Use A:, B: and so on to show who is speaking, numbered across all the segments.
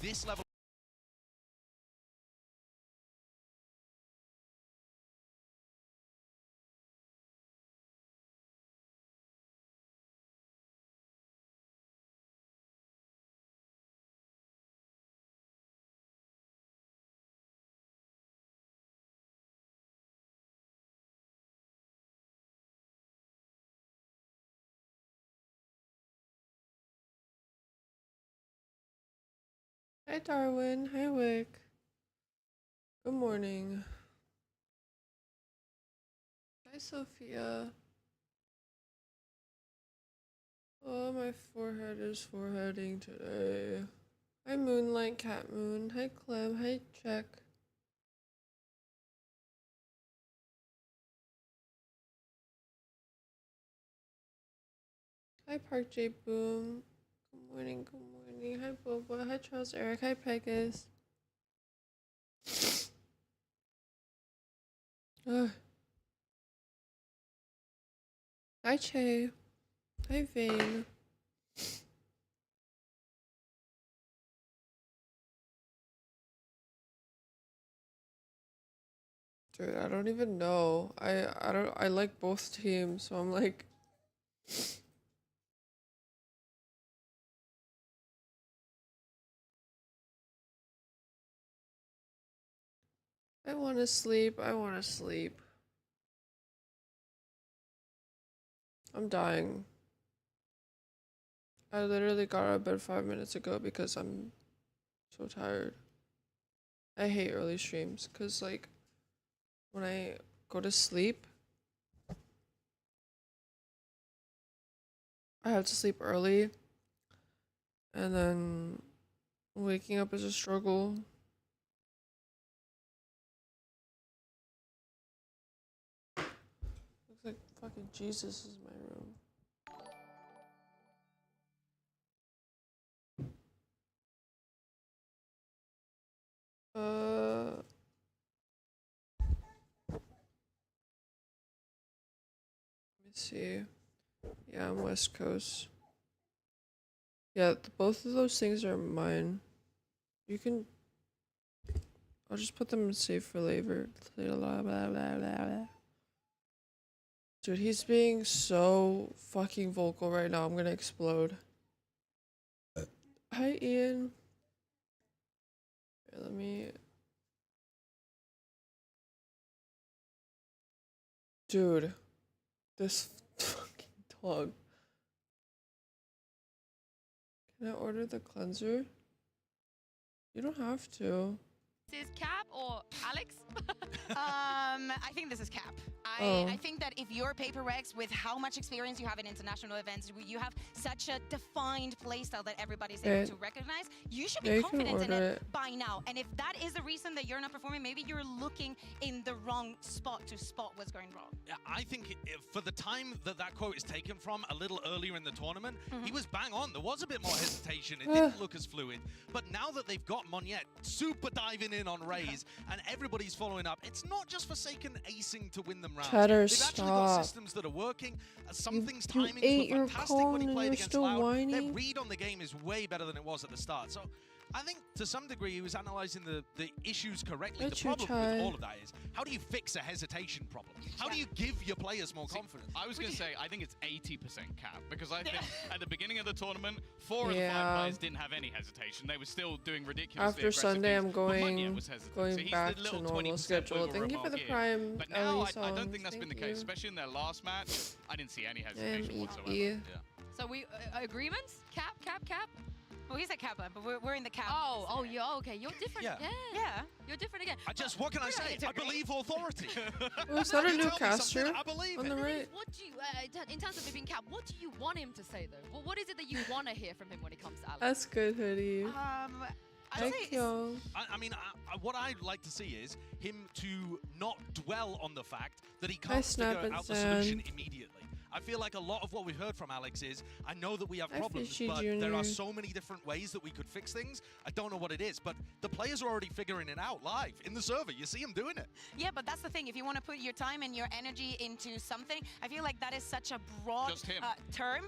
A: this level.
B: Hi Darwin, hi Wick. Good morning. Hi Sophia. Oh, my forehead is foreheading today. Hi Moonlight Cat Moon. Hi Clem. Hi Check. Hi Park J Boom. Good morning, good morning. Hi Boba. Hi Charles Eric. Hi Pegasus. Ugh. Hi Che. Hi Vane. Dude, I don't even know. I like both teams, so I'm like I wanna sleep. I wanna sleep. I'm dying. I literally got out of bed 5 minutes ago because I'm so tired. I hate early streams because, like, when I go to sleep, I have to sleep early, and then waking up is a struggle. Looks like fucking Jesus is my room. Let me see. Yeah, I'm West Coast. Yeah, both of those things are mine. You can. I'll just put them in save for later. Blah, blah, blah, blah. Dude, he's being so fucking vocal right now. I'm gonna explode. Hi, Ian. Here, let me. Dude, this fucking dog. Can I order the cleanser? You don't have to.
C: This is Cap or Alex?
D: I think this is Cap. I think that if you're PRX with how much experience you have in international events, you have such a defined playstyle that everybody's able to recognize, you should be confident in it by now. And if that is the reason that you're not performing, maybe you're looking in the wrong spot to spot what's going wrong.
A: Yeah, I think for the time that that quote is taken from, a little earlier in the tournament, he was bang on. There was a bit more hesitation. It didn't look as fluid. But now that they've got Moniette super diving in on Raze and everybody's following up, it's not just forsaken acing to win them rounds.
B: Cheddar,
A: They've actually got systems that are working. Some things timing were fantastic when he played against Loud. Their read on the game is way better than it was at the start. So I think to some degree he was analyzing the issues correctly. The problem with all of that is, how do you fix a hesitation problem? How do you give your players more confidence?
E: I was going to say, I think it's 80% Cap, because I think at the beginning of the tournament, 4 of the 5 players didn't have any hesitation. They were still doing ridiculously
B: After Sunday, I'm going
E: so
B: back to normal schedule. Thank you for the prime.
E: But now I don't think that's been the case, especially in their last match. I didn't see any hesitation whatsoever. Yeah.
C: So we agreements? Cap.
D: Well, he said Kappa, but we're in the Cap.
C: Oh, you're okay. You're different again.
D: Yeah.
C: You're different again.
A: What can I say? I believe authority.
B: Was that a new caster?
A: I believe
B: on the right.
C: What do you, in terms of it being Cap, what do you want him to say though? What is it that you want to hear from him when it comes to Alex?
B: That's good, hoodie.
D: Thank
B: you.
A: I mean, what I'd like to see is him to not dwell on the fact that he can't figure out the solution immediately. I feel like a lot of what we've heard from Alex is, I know that we have
B: Hi,
A: problems,
B: Fishy
A: but
B: Jr.
A: there are so many different ways that we could fix things. I don't know what it is, but the players are already figuring it out live in the server. You see them doing it.
D: Yeah, but that's the thing. If you want to put your time and your energy into something, I feel like that is such a broad term.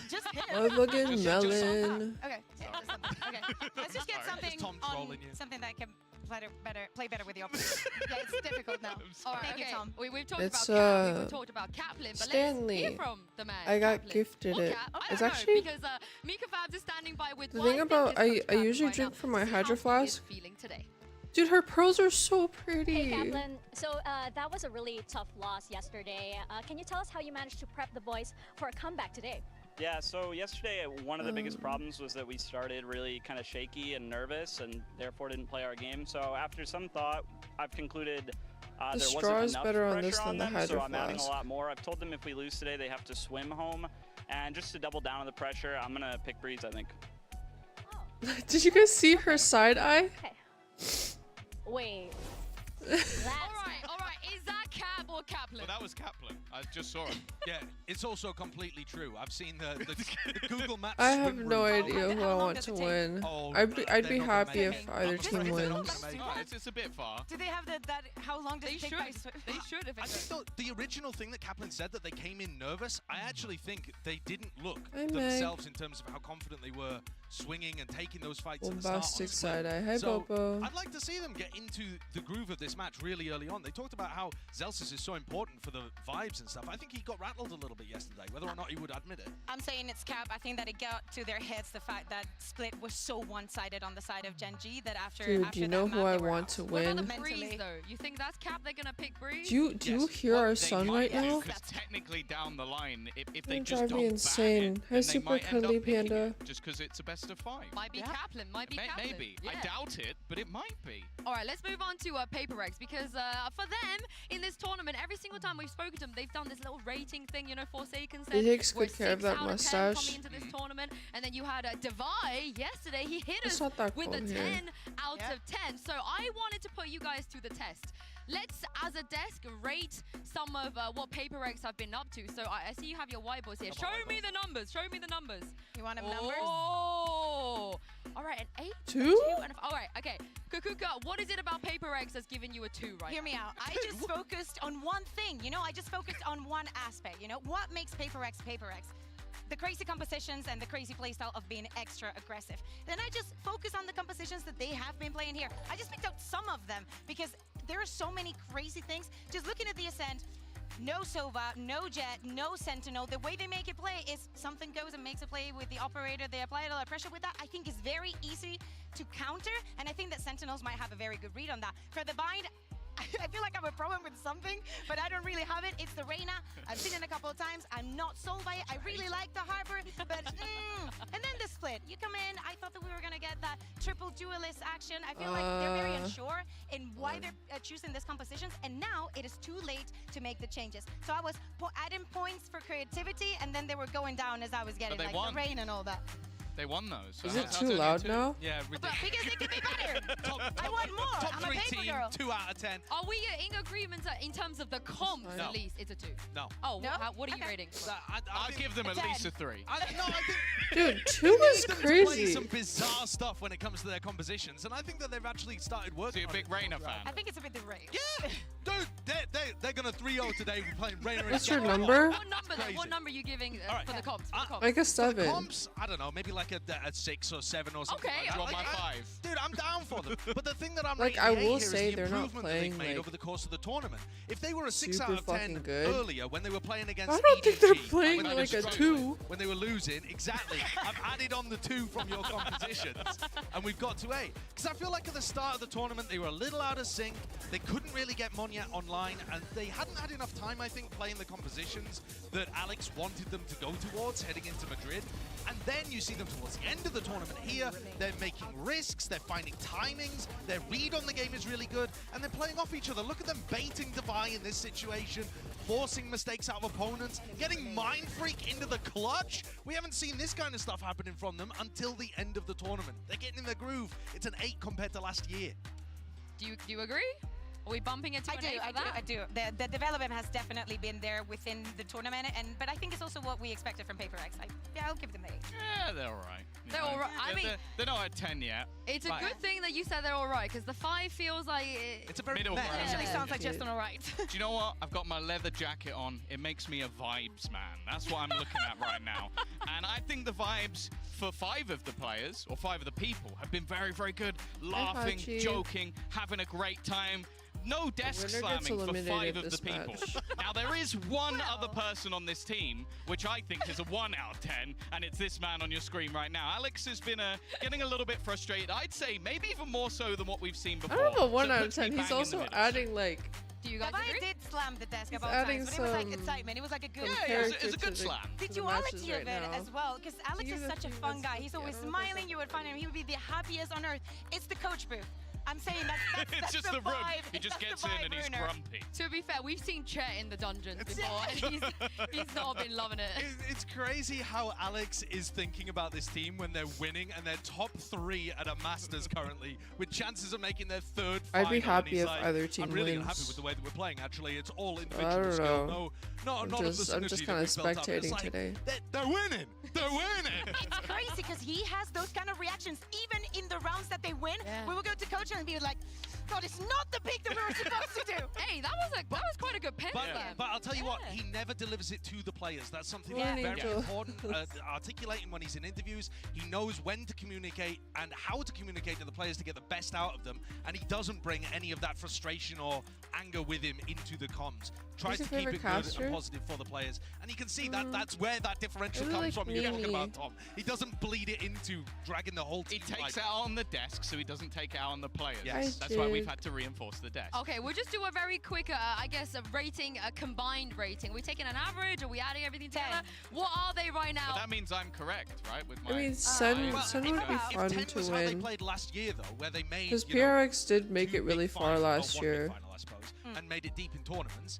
D: Just him.
B: Motherfucking melon.
D: Okay. Okay. Let's just get something on something that can play better with the opponent. Yeah, it's difficult now.
C: All right,
D: Thank you, Tom.
C: We've talked
B: It's,
C: about Cap, we've talked about Kaplan, but
B: Stanley.
C: let's hear from the man.
B: I got
C: Kaplan.
B: gifted
C: Or
B: it.
C: Cap. I
B: It's
C: don't know,
B: actually
C: because Mika Fabs is standing by with
B: the
C: one
B: thing about I
C: Kaplan
B: usually
C: right
B: drink
C: now.
B: from my
C: See how
B: Hydro
C: he is
B: Flask.
C: feeling today.
B: Dude, her pearls are so pretty.
F: Hey, Kaplan. So that was a really tough loss yesterday. Can you tell us how you managed to prep the boys for a comeback today?
G: Yeah, so yesterday one of the biggest problems was that we started really kind of shaky and nervous and therefore didn't play our game. So after some thought, I've concluded there
B: straw
G: wasn't
B: is
G: enough
B: better on
G: pressure
B: this than
G: on
B: the
G: them,
B: Hydro
G: so I'm adding a
B: Flask.
G: lot more. I've told them if we lose today, they have to swim home. And just to double down on the pressure, I'm going to pick Breeze, I think.
F: Oh.
B: Did you guys see her side eye?
F: Okay. Wait.
C: All right. Is that Cap or Kaplan?
E: Well, that was Kaplan. I just saw it.
A: Yeah, it's also completely true. I've seen the Google Maps.
B: I have
A: swim
B: no
A: route.
B: idea who I want to win.
A: Oh,
B: I'd be
A: they're not gonna
B: happy
A: make
B: if
A: it.
B: either
A: It's
B: team
A: not gonna
B: wins.
A: make it.
E: Oh, it's a bit far.
D: Do they have that? How long does
C: They
D: it take
C: should.
D: by swim?
C: They should if
A: I
C: it's
A: think the original thing that Kaplan said, that they came in nervous, I actually think they didn't look
B: Hi, Meg.
A: themselves in terms of how confident they were swinging and taking those fights at the start. on
B: Bombastic
A: split.
B: side eye. Hi,
A: So,
B: Bobo.
A: I'd like to see them get into the groove of this match really early on. They talked about how Zelsis is so important for the vibes and stuff. I think he got rattled a little bit yesterday, whether or not he would admit it.
D: I'm saying it's Cap. I think that it got to their heads the fact that Split was so one-sided on the side of Gen G that after
B: Dude,
D: after
B: you
D: that
B: know
D: map,
B: who I
D: they were
B: want
D: out.
B: to
C: What about
B: win?
C: the Breeze
D: Mentally.
C: though? You think that's Cap? They're gonna pick Breeze?
B: Do you hear our sun right now?
E: Because technically down the line, if they
B: You're
E: just
B: driving me
E: don't
B: insane.
E: ban it,
B: Hi,
E: then they
B: Super
E: might end up
B: Cuddly
E: picking
B: Panda.
E: it just because it's a best of 5.
C: Might be Kaplan. Might be Kaplan.
E: Maybe.
C: Yeah.
E: I doubt it, but it might be.
C: All right, let's move on to PRX because for them in this tournament, every single time we've spoken to them, they've done this little rating thing. You know, Forsaken said
B: He takes
C: we're
B: good care of
C: 6
B: that
C: out 10
B: mustache.
C: coming into this tournament, and then you had Divide yesterday. He hit
B: It's
C: us
B: not that
C: with a
B: cold
C: 10
B: here.
C: out of 10. So I wanted to put you guys to the test. Let's, as a desk, rate some of what PRX have been up to. So I see you have your whiteboards here. Show me the numbers. Show me the numbers.
D: You want them numbers?
C: Oh, all right, an 8, a
B: 2?
C: 2, and a, all right, okay. Kukuka, what is it about PRX that's giving you a 2 right
D: Hear
C: now?
D: me out. I just focused on one thing. You know, I just focused on one aspect. You know, what makes PRX PRX? The crazy compositions and the crazy playstyle of being extra aggressive. Then I just focus on the compositions that they have been playing here. I just picked out some of them because there are so many crazy things. Just looking at the Ascent, no Sova, no Jet, no Sentinel. The way they make it play is something goes and makes a play with the operator. They apply a lot of pressure with that. I think it's very easy to counter, and I think that Sentinels might have a very good read on that. For the bind, I feel like I have a problem with something, but I don't really have it. It's the Reyna. I've seen it a couple of times. I'm not sold by it. I really like the Harbor, but and then the Split. You come in, I thought that we were going to get that triple duelist action. I feel like they're very unsure in why they're choosing these compositions, and now it is too late to make the changes. So I was adding points for creativity, and then they were going down as I was getting like the rain and all that.
E: They won those. So
B: Is it
E: how's
B: too
E: only
B: loud
E: 2?
B: now?
A: Yeah,
D: But
A: ridiculous.
D: because it could be better. I want more.
A: Top
D: I'm a
A: 3
D: paper
A: team,
D: girl.
A: 2 out of 10.
C: Are we in agreement in terms of the comps
A: No.
C: at least? It's a 2.
A: No.
C: Oh,
D: No?
C: what are you
D: Okay.
C: rating?
E: I'll give them at
D: 10.
E: least a 3.
A: I think
B: Dude, 2
A: they
B: is
A: need them to play
B: crazy.
A: some bizarre stuff when it comes to their compositions, and I think that they've actually started
E: So
A: working
E: you're a
A: on
E: big
A: it.
E: Reyna fan?
D: I think it's a bit the rain.
A: Yeah, dude, they're gonna 3-0 today. We're playing Reyna.
B: What's
A: and
B: your
A: Gecko.
B: number?
C: What number then?
A: Crazy.
C: What number are you giving
A: All right.
C: for the comps? For the comps?
B: Like a
A: For the
B: 7.
A: comps, I don't know, maybe like a 6 or 7 or something.
C: Okay,
A: like that.
E: Do you want
A: Like,
E: my 5?
A: Dude, I'm down for them. But the thing that I'm
B: Like,
A: rating
B: I
A: A
B: will
A: here is
B: say
A: the
B: they're not
A: improvement that they've
B: playing,
A: made
B: like,
A: over the course of the tournament. If they were a 6 out
B: super
A: of 10
B: fucking good.
A: earlier when they were playing against
B: I don't think they're
A: EDG,
B: playing
A: when they
B: like
A: were
B: a
A: struggling,
B: 2.
A: when they were losing, exactly. I've added on the 2 from your compositions, and we've got to A. Because I feel like at the start of the tournament, they were a little out of sync. They couldn't really get Monya online, and they hadn't had enough time, I think, playing the compositions that Alex wanted them to go towards heading into Madrid. And then you see them towards the end of the tournament here. They're making risks, they're finding timings, their read on the game is really good, and they're playing off each other. Look at them baiting Devi in this situation, forcing mistakes out of opponents, getting Mind Freak into the clutch. We haven't seen this kind of stuff happening from them until the end of the tournament. They're getting in their groove. It's an 8 compared to last year.
C: Do you agree? Are we bumping it to an A for that?
D: I do. The development has definitely been there within the tournament, but I think it's also what we expected from PRX. Yeah, I'll give them the 8.
E: Yeah, they're all right.
C: They're all right. I mean,
E: they're not at 10 yet.
C: It's a good thing that you said they're all right, because the 5 feels like
A: it's a very
E: middle
A: ground.
D: It actually sounds like just an all right.
E: Do you know what? I've got my leather jacket on. It makes me a vibes man. That's what I'm looking at right now. And I think the vibes for 5 of the players, or 5 of the people, have been very, very good. Laughing, joking, having a great time. No desk slamming for 5 of the people. Now, there is one other person on this team, which I think is a 1 out of 10, and it's this man on your screen right now. Alex has been getting a little bit frustrated. I'd say maybe even more so than what we've seen before.
B: I don't know, 1 out of 10. He's also adding, like...
C: Do you guys agree?
D: I did slam the desk about times, but it was like excitement. It was like a good...
E: Yeah, it was a good slam.
D: Did you Alex hear it as well? Because Alex is such a fun guy. He's always smiling. You would find him. He would be the happiest on earth. It's the coach booth. I'm saying that's
E: it's just the
D: vibe.
E: room. He just gets in and he's grumpy.
C: To be fair, we've seen Chet in the dungeons before, and he's not been loving it.
A: It's crazy how Alex is thinking about this team when they're winning, and they're top 3 at a Masters currently, with chances of making their 3rd final.
B: I'd be happy if
A: like,
B: either team
A: I'm really
B: wins.
A: happy with the way that we're playing, actually. It's all
B: I
A: individual
B: don't
A: skill.
B: know.
A: I'm
B: just kind of spectating today.
A: They're winning! They're winning!
D: It's crazy because he has those kind of reactions. Even in the rounds that they win, we will go to coach and be like, God, it's not the pick that we were supposed to do.
C: Hey, that was quite a good pen slam.
A: But I'll tell you what, he never delivers it to the players. That's something
B: Yeah.
A: that's very important. Articulating when he's in interviews, he knows when to communicate and how to communicate to the players to get the best out of them. And he doesn't bring any of that frustration or anger with him into the comms. Tries to keep it good and positive for the players. And you can see that that's where that differential comes from. You're talking about Tom. He doesn't bleed it into dragging the whole team.
E: He takes it out on the desk, so he doesn't take it out on the players.
A: Yes.
E: That's why we've had to reinforce the desk.
C: Okay, we'll just do a very quick, I guess, a rating, a combined rating. Are we taking an average? Are we adding everything together? What are they right now?
E: But that means I'm correct, right? With my
B: I mean, SEN would be fun to
A: was how they
B: win.
A: played last year, though, where they made
B: Because PRX did make it really far last year.
A: Final, I suppose, and made it deep in tournaments.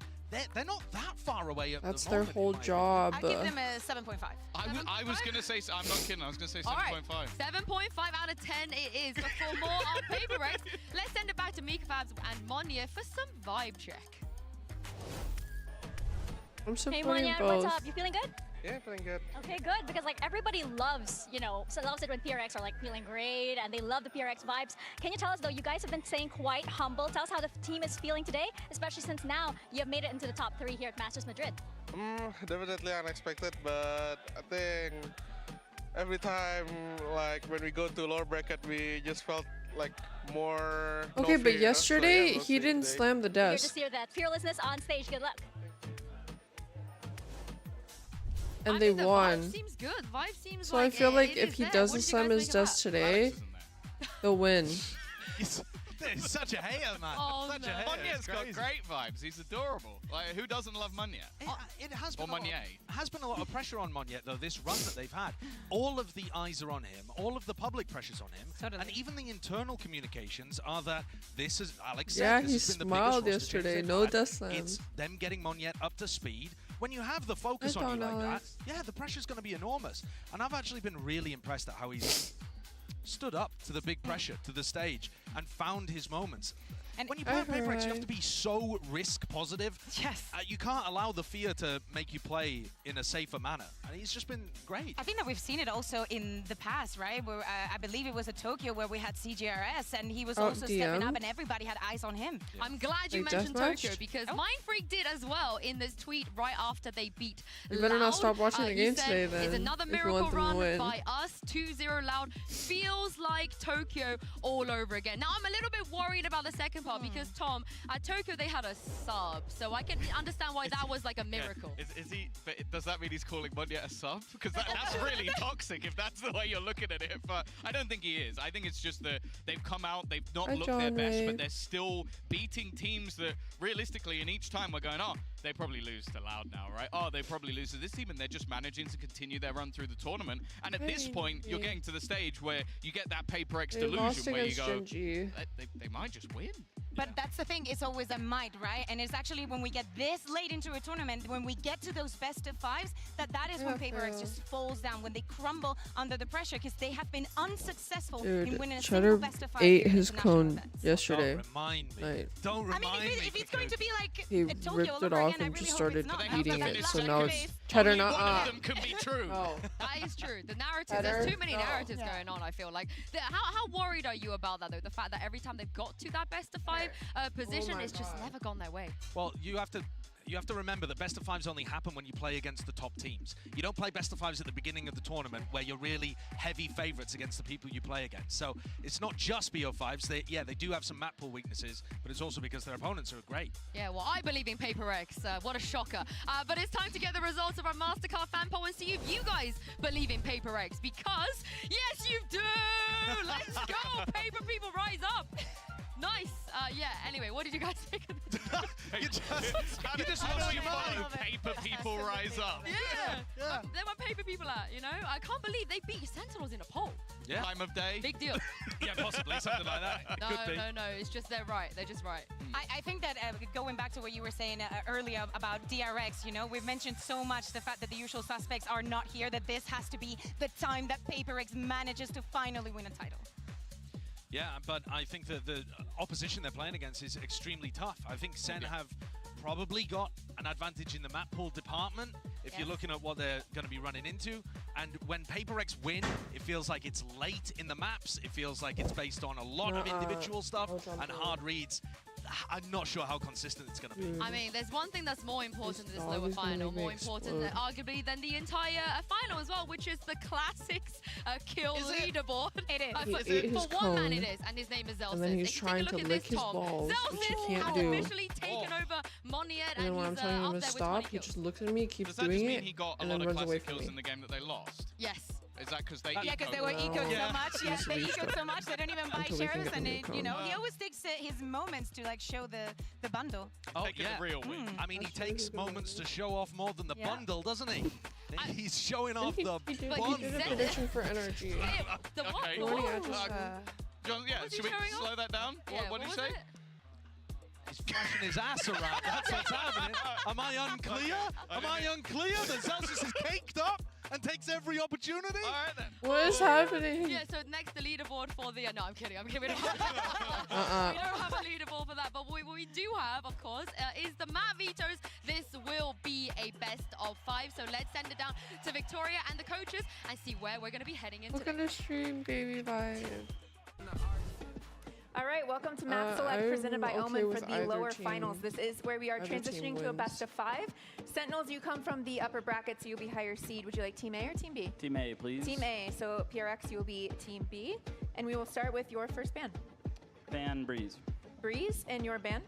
A: They're not that far away at
B: That's
A: the
B: their
A: moment,
B: whole job.
D: I give them a 7.5.
E: I was going to say, I'm not kidding, I was going to say 7.5.
C: Right. 7.5 out of 10 it is. But for more on PRX, let's send it back to Mika Fabs and Monya for some vibe check.
B: I'm
F: Hey
B: supporting
F: Monya,
B: both.
F: what's up? You feeling good?
H: Yeah, feeling good.
F: Okay, good, because like everybody loves, loves it when PRX are like feeling great and they love the PRX vibes. Can you tell us though, you guys have been staying quite humble. Tell us how the team is feeling today, especially since now you have made it into the top 3 here at Masters Madrid.
H: Definitely unexpected, but I think every time, like when we go to lower bracket, we just felt like more.
B: Okay,
H: no
B: but
H: fear,
B: yesterday
H: so, yeah,
B: he didn't
H: today.
B: slam the
F: Here to
B: desk.
F: see that fearlessness on stage. Good luck.
B: And
C: I
B: they
C: mean, the
B: won.
C: Vibe seems good. Vibe seems
B: So
C: like
B: I feel like
C: it
B: if
C: is
B: he
C: there.
B: doesn't
C: What did you
B: slam
C: guys
B: his
C: think about
B: desk
C: it?
B: today,
E: Alex isn't there.
B: they'll win.
A: He's such a hater, man.
C: Oh,
A: such
C: no.
A: a hater.
E: Monya's
A: It's
E: got
A: crazy.
E: great vibes. He's adorable. Like, who doesn't love Monya?
A: It has
E: Or
A: been a lot of pressure on Monya, though, this run that they've had. All of the eyes are on him, all of the public pressure's on him, and even the internal communications are that this is, Alex
B: Yeah,
A: said,
B: he
A: this has been the
B: smiled
A: biggest roster change
B: yesterday.
A: they've
B: No
A: had.
B: desk slams.
A: It's them getting Monya up to speed. When you have the focus on you like that, yeah, the pressure's going to be enormous. And I've actually been really impressed at how he's stood up to the big pressure, to the stage, and found his moments. And when you play on PRX, you have to be so risk positive.
D: Yes.
A: You can't allow the fear to make you play in a safer manner. And he's just been great.
D: I think that we've seen it also in the past, right? Where I believe it was at Tokyo where we had CGRS and he was also stepping up and everybody had eyes on him.
C: Yeah. I'm glad you mentioned Tokyo because Mindfreak did as well in this tweet right after they beat
B: You better not stop watching the game today then.
C: It's another miracle run by us, 2-0 Loud. Feels like Tokyo all over again. Now I'm a little bit worried about the second part because Tom, at Tokyo they had a sub, so I can understand why that was like a miracle.
E: Yeah. Is he? But does that mean he's calling Monya a sub? Because that's really toxic if that's the way you're looking at it. But I don't think he is. I think it's just that they've come out, they've not looked their best, but they're still beating teams that realistically, and each time we're going, oh, they probably lose to Loud now, right? Oh, they probably lose to this team, and they're just managing to continue their run through the tournament. And at this point, you're getting to the stage where you get that PRX delusion where you go, they might just win.
D: But that's the thing, it's always a might, right? And it's actually when we get this late into a tournament, when we get to those best of fives, that is when PRX just falls down, when they crumble under the pressure, because they have been unsuccessful in winning a single best of five.
B: Ate his cone yesterday.
A: Don't remind me. Don't remind me.
D: If it's going to be like
B: he
D: Tokyo
B: ripped it
D: all over
B: off
D: again,
B: and
D: I
B: just
D: really
B: started
D: hope it's not.
B: eating it. So
D: Second
B: now
D: base.
B: it's cheddar
E: Only
B: not.
E: one of them can be true.
B: Oh.
C: That is true. The narrative, there's too many narratives going on, I feel like. How worried are you about that, though? The fact that every time they've got to that best of five position, it's just never gone their way.
A: Well, you have to remember that best of fives only happen when you play against the top teams. You don't play best of fives at the beginning of the tournament where you're really heavy favorites against the people you play against. So it's not just BO5s. They do have some map pool weaknesses, but it's also because their opponents are great.
C: Yeah, well, I believe in PRX. What a shocker. But it's time to get the results of our Mastercard fan poll and see if you guys believe in PRX. Because, yes, you do! Let's go! Paper people, rise up! Nice. Yeah, anyway, what did you guys think of this?
A: you just lost your mind.
E: Paper people rise up.
C: Yeah. They were paper people at, you know? I can't believe they beat Sentinels in a poll.
A: Yeah.
E: Time of day.
C: Big deal.
A: Yeah, possibly. Something like that. It could be.
C: No. It's just they're right. They're just right.
D: I think that going back to what you were saying earlier about DRX, you know, we've mentioned so much the fact that the usual suspects are not here, that this has to be the time that PRX manages to finally win a title.
A: Yeah, but I think that the opposition they're playing against is extremely tough. I think SEN have probably got an advantage in the map pool department if you're looking at what they're going to be running into. And when PRX win, it feels like it's late in the maps. It feels like it's based on a lot of individual stuff and hard reads. I'm not sure how consistent it's going to be.
C: I mean, there's one thing that's more important than this lower final, more important arguably than the entire final as well, which is the classics kill leaderboard.
D: It is.
C: For one man it is, and his name is Zelsis.
B: And then he's trying to lick his balls, which he can't do.
C: Officially taken over Moniet,
B: and then when I'm telling him to stop, he just looks at me, keeps doing it,
E: he got
B: and then runs away from me.
E: in the game that they lost?
C: Yes.
E: Is that because they
D: because they were ecoed so much. Yeah, they ecoed so much they don't even buy shares, and you know, he always takes his moments to like show the bundle.
A: Oh
E: yeah, the real win.
A: I mean, he takes moments to show off more than the bundle, doesn't he? He's showing off the
B: He did a prediction for energy.
E: Okay. Yeah, should we slow that down? What did you say?
A: He's flashing his ass around. That's what's happening. Am I unclear? Am I unclear that Zelsis is caked up and takes every opportunity?
E: All right then.
B: What is happening?
C: Yeah, so next the leaderboard for the... no, I'm kidding. We don't have a leaderboard for that. But what we do have, of course, is the map vetoes. This will be a best of 5. So let's send it down to Victoria and the coaches and see where we're going to be heading into.
B: Look at the stream, baby vibe.
I: All right, welcome to Map Select presented by Omen for the lower finals. This is where we are transitioning to a best of 5. Sentinels, you come from the upper bracket, so you'll be higher seed. Would you like Team A or Team B?
G: Team A, please.
I: Team A. So PRX, you will be Team B. And we will start with your first ban.
G: Ban Breeze.
I: Breeze, and your ban?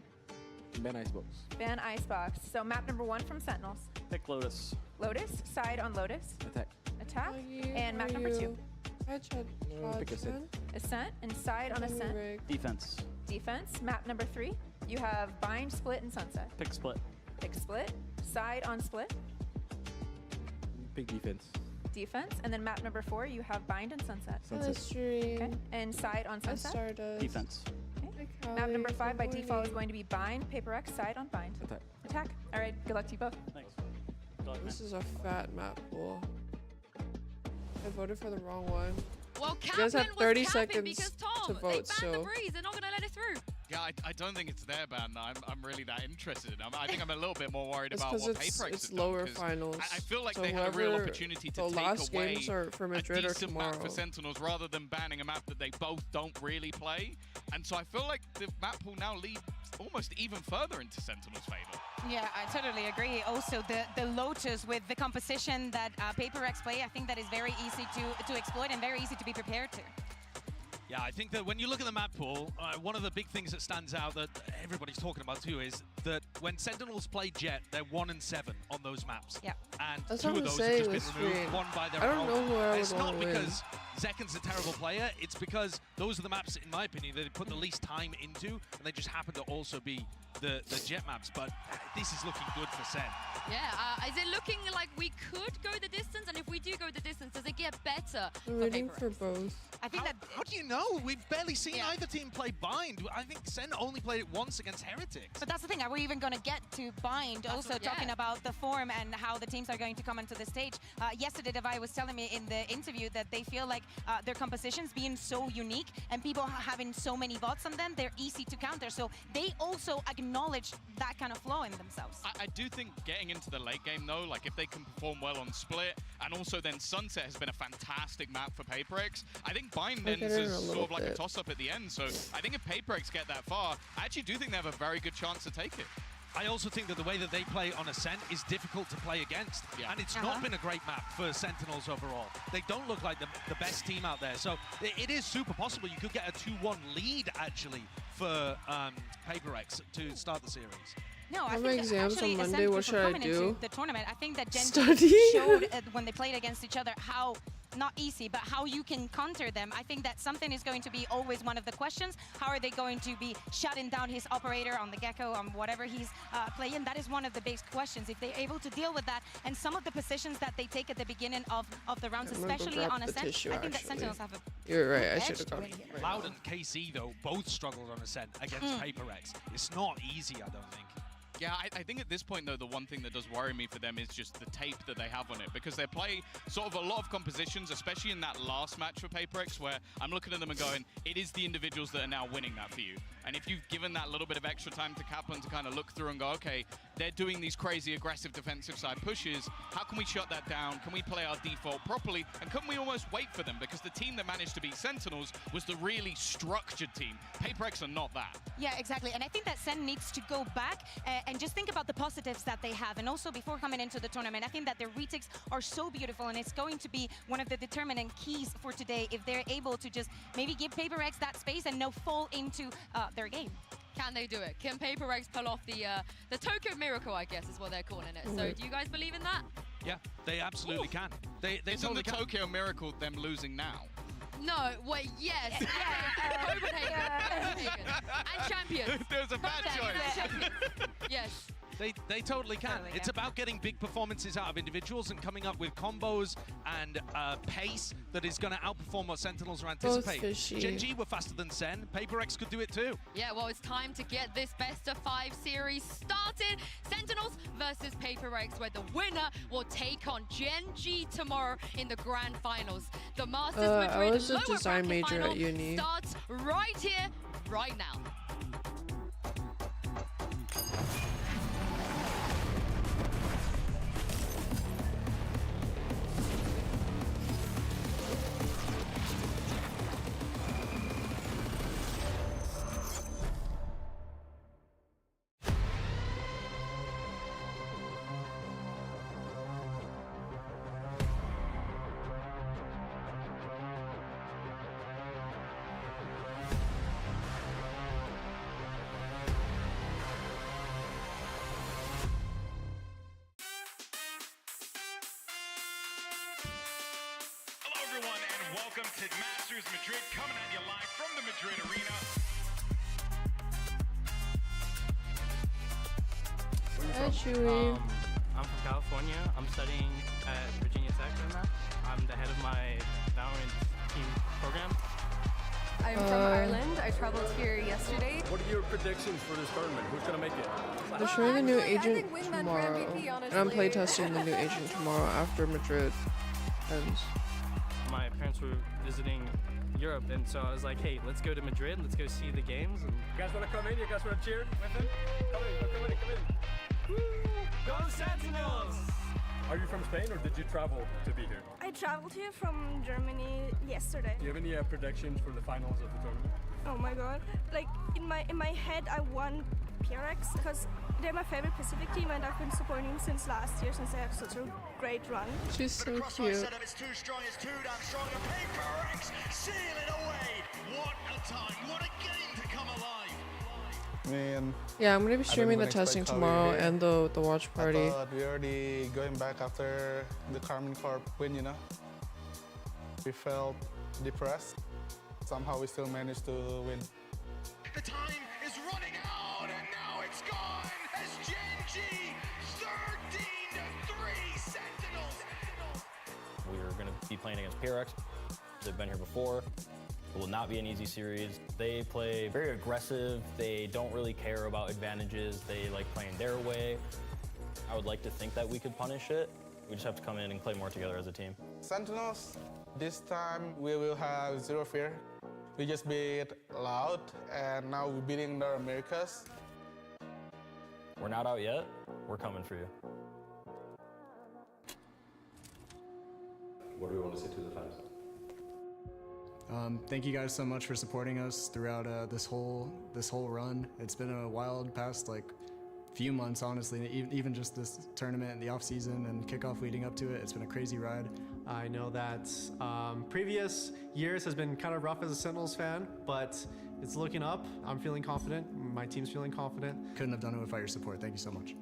J: Ban Icebox.
I: Ban Icebox. So map number 1 from Sentinels.
G: Pick Lotus.
I: Lotus, side on Lotus.
J: Attack.
I: Attack. And map number 2.
J: Pick Ascent.
I: Ascent, and side on Ascent.
G: Defense.
I: Defense. Map number 3. You have Bind, Split, and Sunset.
G: Pick Split.
I: Pick Split. Side on Split.
J: Pick Defense.
I: Defense. And then map number 4, you have Bind and Sunset. Okay. And side on Sunset.
G: Defense.
I: Okay. Map number 5 by default is going to be Bind, PRX, side on Bind.
J: Attack.
I: Attack. All right, good luck to you both.
G: Thanks.
B: This is a fat map pool. I voted for the wrong one.
C: Well,
B: you guys have 30 seconds
C: because, Tom,
B: to vote,
C: they banned the Breeze. They're not going to let it through.
E: Yeah, I don't think it's their ban that I'm really that interested in. I think I'm a little bit more worried about what PRX
B: it's
E: has
B: lower
E: done,
B: finals.
E: I feel like
B: so
E: they had a real opportunity to take
B: last
E: away
B: games are for Madrid
E: a
B: or
E: decent
B: tomorrow.
E: map for Sentinels rather than banning a map that they both don't really play. And so I feel like the map pool now leads almost even further into Sentinels' favor.
D: Yeah, I totally agree. Also, the Lotus with the composition that PRX play, I think that is very easy to exploit and very easy to be prepared to.
A: Yeah, I think that when you look at the map pool, one of the big things that stands out that everybody's talking about too is that when Sentinels play Jet, they're 1 and 7 on those maps.
D: Yeah.
A: And
B: That's
A: 2
B: what
A: of
B: I'm
A: those
B: saying
A: have just been removed, one by their
B: I don't know who I would
A: It's not
B: want to win.
A: because Zekken's a terrible player, it's because those are the maps, in my opinion, that they put the least time into, and they just happen to also be the jet maps, but this is looking good for SEN.
C: Yeah, is it looking like we could go the distance? And if we do go the distance, does it get better
B: I'm
C: for
B: rooting
C: PRX?
B: for both.
D: I think
A: How do you know? We've barely seen either team play Bind. I think SEN only played it once against Heretics.
D: But that's the thing, are we even going to get to Bind? Also talking about the form and how the teams are going to come onto the stage. Yesterday, Devi was telling me in the interview that they feel like their compositions being so unique and people having so many bots on them, they're easy to counter. So they also acknowledge that kind of flaw in themselves.
E: I do think getting into the late game, though, like if they can perform well on Split, and also then Sunset has been a fantastic map for PRX. I think Bind ends as sort of like a toss-up at the end. So I think if PRX get that far, I actually do think they have a very good chance to take it.
A: I also think that the way that they play on Ascent is difficult to play against. And it's not been a great map for Sentinels overall. They don't look like the best team out there. So it is super possible you could get a 2-1 lead, actually, for PRX to start the series.
D: No, I
B: have
D: think
B: exams on Monday. What should I do?
D: The tournament. I think that Gen
B: Study?
D: showed when they played against each other how, not easy, but how you can counter them. I think that something is going to be always one of the questions. How are they going to be shutting down his operator on the Gecko, on whatever he's playing? That is one of the big questions. If they're able to deal with that, and some of the positions that they take at the beginning of the rounds, especially on Ascent, I think that Sentinels have a
B: You're right, I should have gone.
A: Loud and KC, though, both struggled on Ascent against PRX. It's not easy, I don't think.
E: Yeah, I think at this point, though, the one thing that does worry me for them is just the tape that they have on it, because they play sort of a lot of compositions, especially in that last match for PRX, where I'm looking at them and going, it is the individuals that are now winning that for you. And if you've given that little bit of extra time to Kaplan to kind of look through and go, okay, they're doing these crazy aggressive defensive side pushes, how can we shut that down? Can we play our default properly? And couldn't we almost wait for them? Because the team that managed to beat Sentinels was the really structured team. PRX are not that.
D: Yeah, exactly. And I think that Sen needs to go back and just think about the positives that they have. And also before coming into the tournament, I think that their retakes are so beautiful, and it's going to be one of the determinant keys for today if they're able to just maybe give PRX that space and no fall into their game.
C: Can they do it? Can PRX pull off the Tokyo Miracle, I guess is what they're calling it. So do you guys believe in that?
A: Yeah, they absolutely can. They
E: totally can. Tokyo Miracle them losing now?
C: No, wait, yes. Copenhagen. And champions.
E: There's a bad choice.
C: Yes.
A: They totally can. It's about getting big performances out of individuals and coming up with combos and pace that is going to outperform what Sentinels are anticipating. Gen G were faster than Sen. PRX could do it too.
C: Yeah, well, it's time to get this best-of-5 series started. Sentinels versus PRX, where the winner will take on Gen G tomorrow in the grand finals. The Masters Madrid
B: I was a
C: lower
B: design
C: bracket
B: major
C: final
B: at uni.
C: starts right here, right now.
K: Welcome to Masters Madrid, coming at you live from the Madrid arena.
B: Hi, Chewy.
L: I'm from California. I'm studying at Virginia Tech right now. I'm the head of my valorant team program.
I: I'm from Ireland. I traveled here yesterday.
J: What are your predictions for this tournament? Who's going to make it?
B: They're showing the new agent tomorrow. And I'm playtesting the new agent tomorrow after Madrid ends.
L: My parents were visiting Europe, and so I was like, hey, let's go to Madrid, let's go see the games. And
J: You guys want to come in? You guys want to cheer with them? Come in. Woo! Go Sentinels! Are you from Spain, or did you travel to be here?
M: I traveled here from Germany yesterday.
J: Do you have any predictions for the finals of the tournament?
M: Oh my god. Like, in my head, I want PRX, because they're my favorite Pacific team, and I've been supporting them since last year, since they have such a great run.
B: She's so cute.
K: It's too strong, it's too damn strong. PRX sealing away. What a time, what a game to come alive.
H: Man,
B: yeah, I'm gonna be streaming the testing tomorrow and the watch party.
H: I thought we already going back after the Carmen Corp win, you know. We felt depressed. Somehow we still managed to win.
K: The time is running out, and now it's gone.
N: playing against PRX. They've been here before. It will not be an easy series. They play very aggressive. They don't really care about advantages. They like playing their way. I would like to think that we could punish it. We just have to come in and play more together as a team.
H: Sentinels, this time we will have zero fear. We just beat Loud, and now we're beating the Americas.
N: We're not out yet. We're coming for you.
O: What do we want to say to the fans?
P: Thank you guys so much for supporting us throughout this whole run. It's been a wild past few months, honestly. Even just this tournament and the off season and kickoff leading up to it, it's been a crazy ride.
Q: I know that previous years has been kind of rough as a Sentinels fan, but it's looking up. I'm feeling confident. My team's feeling confident.
P: Couldn't have done it without your support. Thank you so much.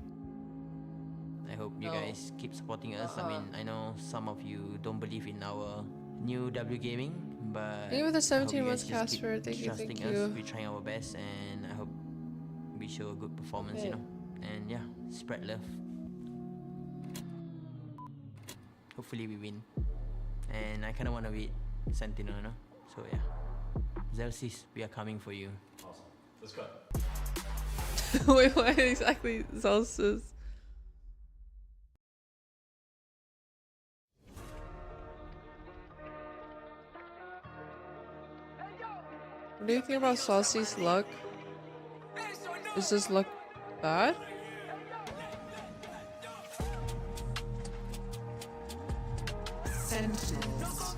R: I hope you guys keep supporting us. I mean, I know some of you don't believe in our new W gaming, but
B: Thank you for the 17
R: I hope
B: months,
R: you guys just
B: Casper.
R: keep
B: Thank you,
R: trusting
B: thank
R: us.
B: you.
R: We're trying our best, and I hope we show a good performance,
B: Yeah.
R: you know. And yeah, spread love. Hopefully we win. And I kind of want to beat Sentinel, you know. So yeah, Zelsis, we are coming for you.
O: Awesome. Let's go.
B: Wait, what exactly Zelsis? What do you think about Saucy's luck? Is this luck bad?
K: Sentinels.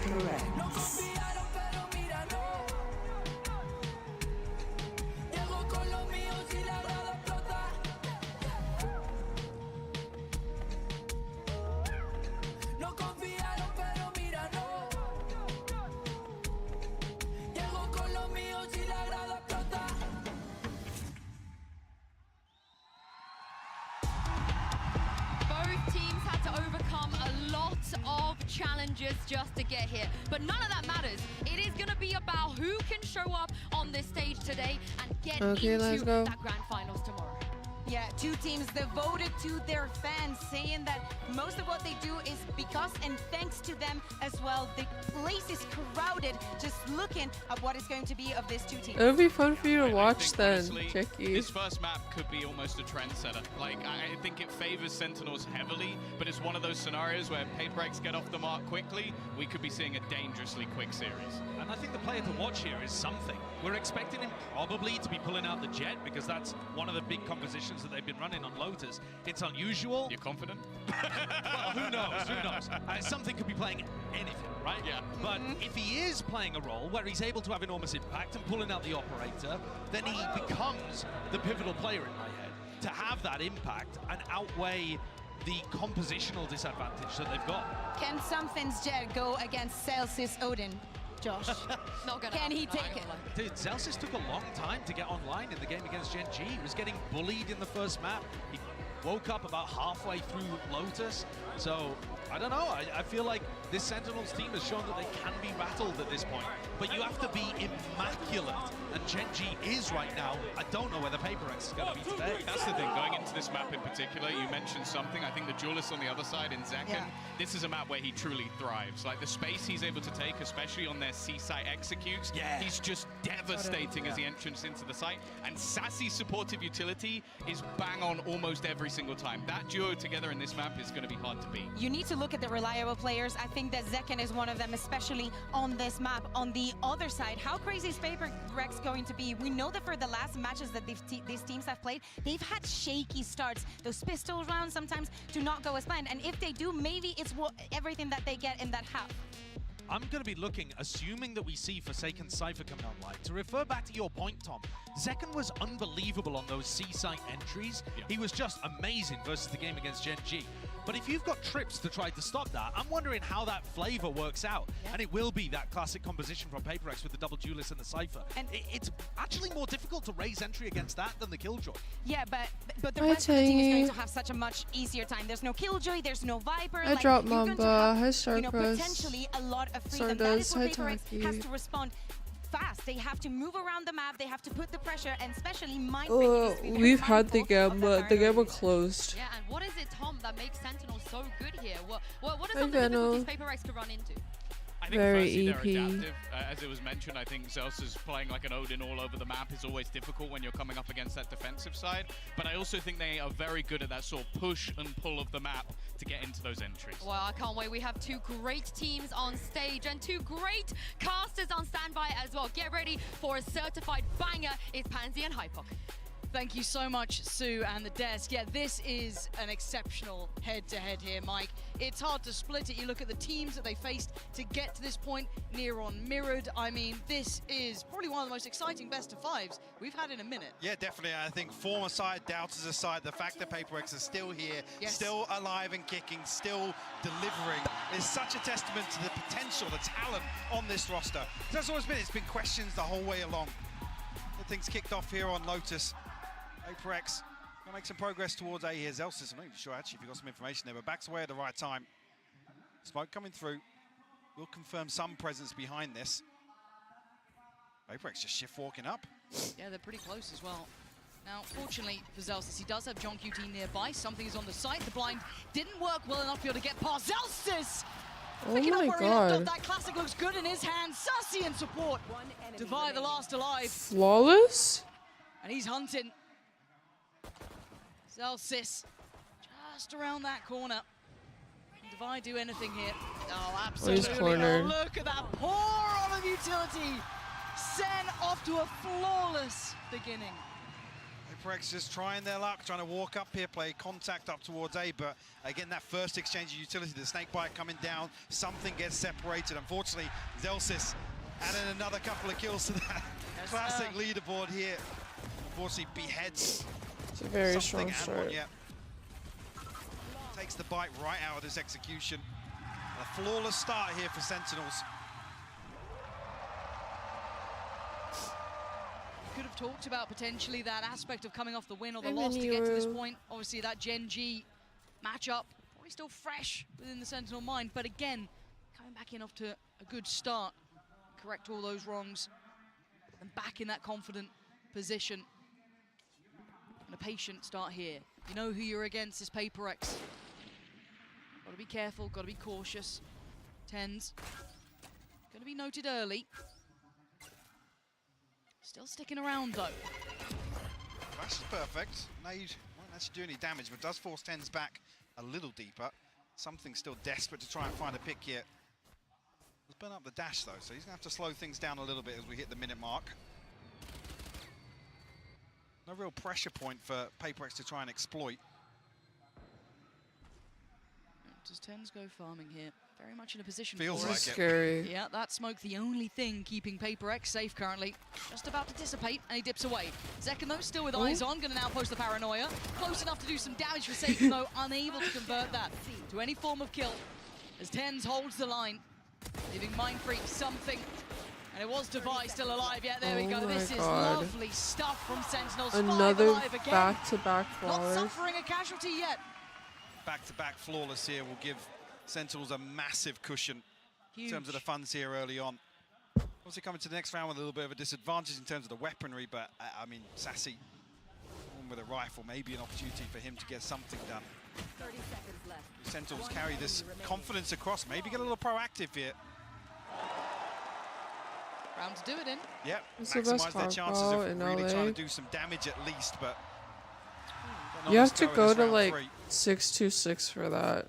K: PRX.
C: Both teams had to overcome a lot of challenges just to get here, but none of that matters. It is going to be about who can show up on this stage today and get into that grand finals tomorrow.
D: Yeah, two teams devoted to their fans, saying that most of what they do is because and thanks to them as well. The place is crowded, just looking at what is going to be of these two teams.
B: It would be fun for you to watch then,
E: Honestly,
B: Jackie.
E: this first map could be almost a trendsetter. Like, I think it favors Sentinels heavily, but it's one of those scenarios where PRX get off the mark quickly. We could be seeing a dangerously quick series.
A: And I think the player to watch here is something. We're expecting him probably to be pulling out the Jet because that's one of the big compositions that they've been running on Lotus. It's unusual.
E: You're confident?
A: Well, who knows? Who knows? Something could be playing anything, right?
E: Yeah.
A: But if he is playing a role where he's able to have enormous impact and pulling out the operator, then he becomes the pivotal player in my head. To have that impact and outweigh the compositional disadvantage that they've got.
D: Can Something's Jet go against Celsius Odin, Josh?
C: Not gonna
D: Can he
C: happen,
D: take it?
A: Dude, Celsius took a long time to get online in the game against Gen G. He was getting bullied in the first map. He woke up about halfway through Lotus. So, I don't know. I feel like this Sentinels team has shown that they can be rattled at this point. But you have to be immaculate. And Gen G is right now. I don't know where the PRX is going to be today.
E: That's the thing, going into this map in particular, you mentioned something. I think the duelist on the other side in Zekken, this is a map where he truly thrives. Like the space he's able to take, especially on their C-site executes, he's just devastating as he enters into the site. And Sassy's supportive utility is bang on almost every single time. That duo together in this map is going to be hard to beat.
D: You need to look at the reliable players. I think that Zekken is one of them, especially on this map. On the other side, how crazy is PRX going to be? We know that for the last matches that these teams have played, they've had shaky starts. Those pistol rounds sometimes do not go as planned. And if they do, maybe it's everything that they get in that half.
A: I'm going to be looking, assuming that we see Forsaken Cypher coming online. To refer back to your point, Tom, Zekken was unbelievable on those C-site entries. Yeah. He was just amazing versus the game against Gen G. But if you've got trips to try to stop that, I'm wondering how that flavor works out. Yeah. And it will be that classic composition from PRX with the double duelist and the Cypher. And it's actually more difficult to raise entry against that than the Killjoy.
D: Yeah, but the rest of the team is going to have such a much easier time. There's no Killjoy, there's no Viper.
B: I dropped Mamba. Hi, Starcross.
D: You know, potentially a lot of freedom. That is where PRX has to respond fast. They have to move around the map. They have to put the pressure, and especially
B: we've had the Gamma closed.
C: Yeah, and what is it, Tom, that makes Sentinel so good here? What are some of the difficulties PRX could run into?
E: I think firstly they're adaptive. As it was mentioned, I think Zelsa's playing like an Odin all over the map is always difficult when you're coming up against that defensive side. But I also think they are very good at that sort of push and pull of the map to get into those entries.
C: Well, I can't wait. We have two great teams on stage and two great casters on standby as well. Get ready for a certified banger. It's Pansy and Hypoc.
S: Thank you so much, Sue and the desk. Yeah, this is an exceptional head-to-head here, Mike. It's hard to split it. You look at the teams that they faced to get to this point, Neron mirrored. I mean, this is probably one of the most exciting best-of-5s we've had in a minute.
T: Yeah, definitely. I think former side, doubters aside, the fact that PRX are still here, still alive and kicking, still delivering, is such a testament to the potential, the talent on this roster. That's always been, it's been questions the whole way along. Things kicked off here on Lotus. PRX will make some progress towards A here. Zelsis, I'm not even sure actually if you got some information there, but backs away at the right time. Smoke coming through. We'll confirm some presence behind this. PRX just shift walking up.
S: Yeah, they're pretty close as well. Now, fortunately for Zelsis, he does have John QT nearby. Something is on the site. The blind didn't work well enough here to get past Zelsis. Picking up where he left off. That classic looks good in his hand. Sussy in support. Devi the last alive.
B: Flawless?
S: And he's hunting. Zelsis just around that corner. Can Devi do anything here? Oh, absolutely.
B: He's cornered.
S: Oh, look at that pour on of utility. Sen off to a flawless beginning.
T: PRX just trying their luck, trying to walk up here, play contact up towards A, but again, that first exchange of utility, the snake bite coming down, something gets separated. Unfortunately, Zelsis adding another couple of kills to that classic leaderboard here. Unfortunately, beheads.
B: It's a very strong start.
T: Takes the bite right out of this execution. A flawless start here for Sentinels.
S: Could have talked about potentially that aspect of coming off the win or the loss to get to this point. Obviously, that Gen G matchup probably still fresh within the Sentinel mind, but again, coming back in off to a good start, correct all those wrongs, and back in that confident position. And a patient start here. You know who you're against is PRX. Got to be careful, got to be cautious. Tens, going to be noted early. Still sticking around though.
T: Flash is perfect. Nade won't actually do any damage, but does force Tens back a little deeper. Something still desperate to try and find a pick here. Let's burn up the dash though, so he's gonna have to slow things down a little bit as we hit the minute mark. No real pressure point for PRX to try and exploit.
S: Does Tens go farming here? Very much in a position
T: Feels
S: for
T: like
S: us.
T: it.
B: Scary.
S: Yeah, that smoke, the only thing keeping PRX safe currently. Just about to dissipate, and he dips away. Zekken, though, still with eyes on, going to now post the paranoia. Close enough to do some damage for Saken, though, unable to convert that to any form of kill. As Tens holds the line, leaving Mindfreak something. And it was Devi still alive. Yeah, there we go. This is lovely stuff from Sentinels.
B: Another
S: back-to-back
B: back-to-back flawless.
S: Not suffering a casualty yet.
T: Back-to-back flawless here will give Sentinels a massive cushion in terms of the funds here early on. Obviously coming to the next round with a little bit of a disadvantage in terms of the weaponry, but I mean, Sassy with a rifle, maybe an opportunity for him to get something done.
U: 30 seconds left.
T: Sentinels carry this confidence across, maybe get a little proactive here.
S: Round to do it in.
T: Yep,
B: It's the
T: maximise
B: best
T: their chances
B: hardball
T: of
B: in
T: really
B: LA.
T: trying to do some damage at least, but
B: You have to go to
T: round
B: like
T: 3.
B: 626 for that.